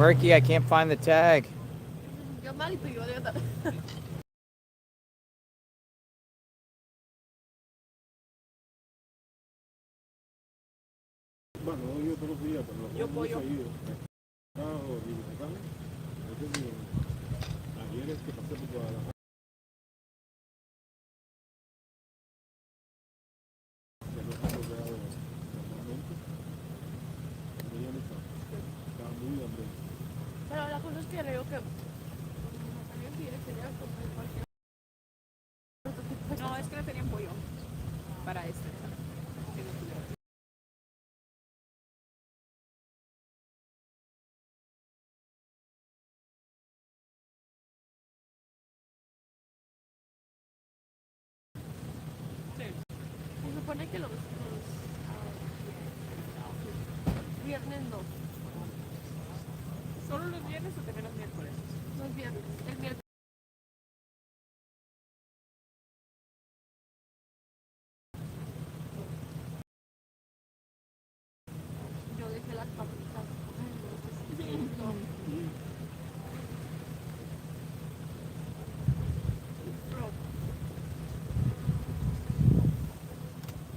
Murky, I can't find the tag. Yo malito, yo de otra. Bueno, no vivo todos los días, pero lo pongo muy seguido. Ayer es que pasé por Guadalajara. Que no está rodeado normalmente. Pero ya no está. Estaba muy hambriento. Pero la cosa es que creo que también quiere que ya compre cualquier otro tipo de No, es que no tenían pollo para este. Se supone que los viernes no. ¿Solo los viernes o también los miércoles? Los viernes. El miércoles. Yo dejé las papitas.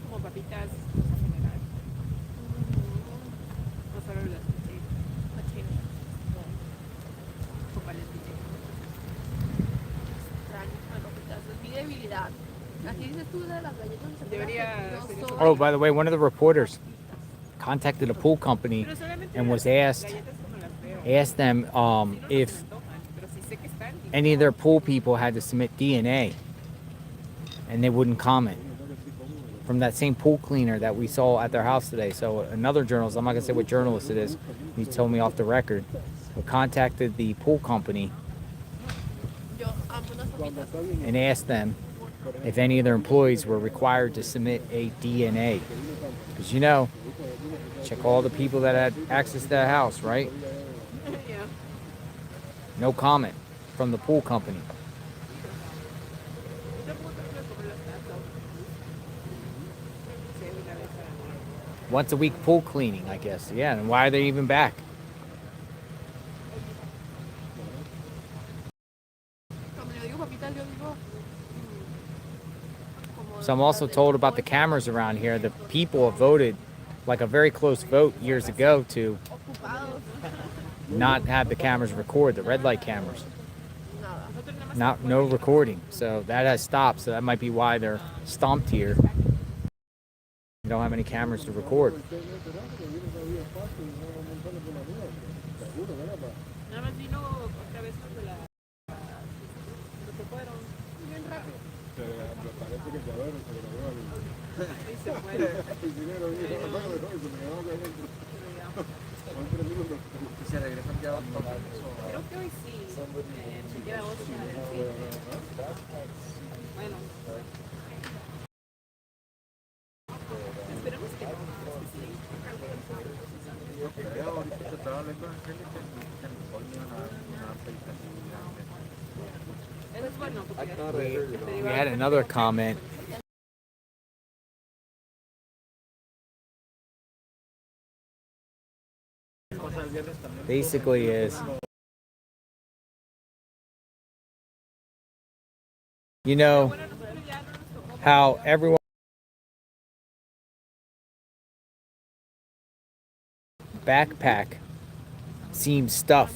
Como papitas, en general. No solo las cochinas. Con valentina. Es mi debilidad. Así dices tú de las galletas. Debería Yo ser soy- Oh, by the way, one of the reporters contacted a pool company and was asked them if any of their pool people had to submit DNA, and they wouldn't comment. From that same pool cleaner that we saw at their house today. So another journalist, I'm not gonna say what journalist it is, he told me off the record, but contacted the pool company and asked them if any of their employees were required to submit a DNA. Because you know, check all the people that had access to that house, right? Yeah. No comment from the pool company. Once a week pool cleaning, I guess. Yeah, and why are they even back? So I'm also told about the cameras around here. The people have voted, like a very close vote years ago, to not have the cameras record, the red light cameras. No recording. So that has stopped. So that might be why they're stomped here. You don't have any cameras to record. Nada más vino otra vez los de la... Los que fueron. Bien rápido. Parece que se Y se fueron. el dinero y se me quedó acá adentro. Son 3 minutos. ¿Y se regresan ya? Creo que hoy sí. Queda otro. Bueno. Esperemos que no. Ahorita que estaba hablando con Angélica, que nos ponían una feita así grande. Eso es bueno, porque We had another comment. Basically is, you know, how everyone backpack seems stuffed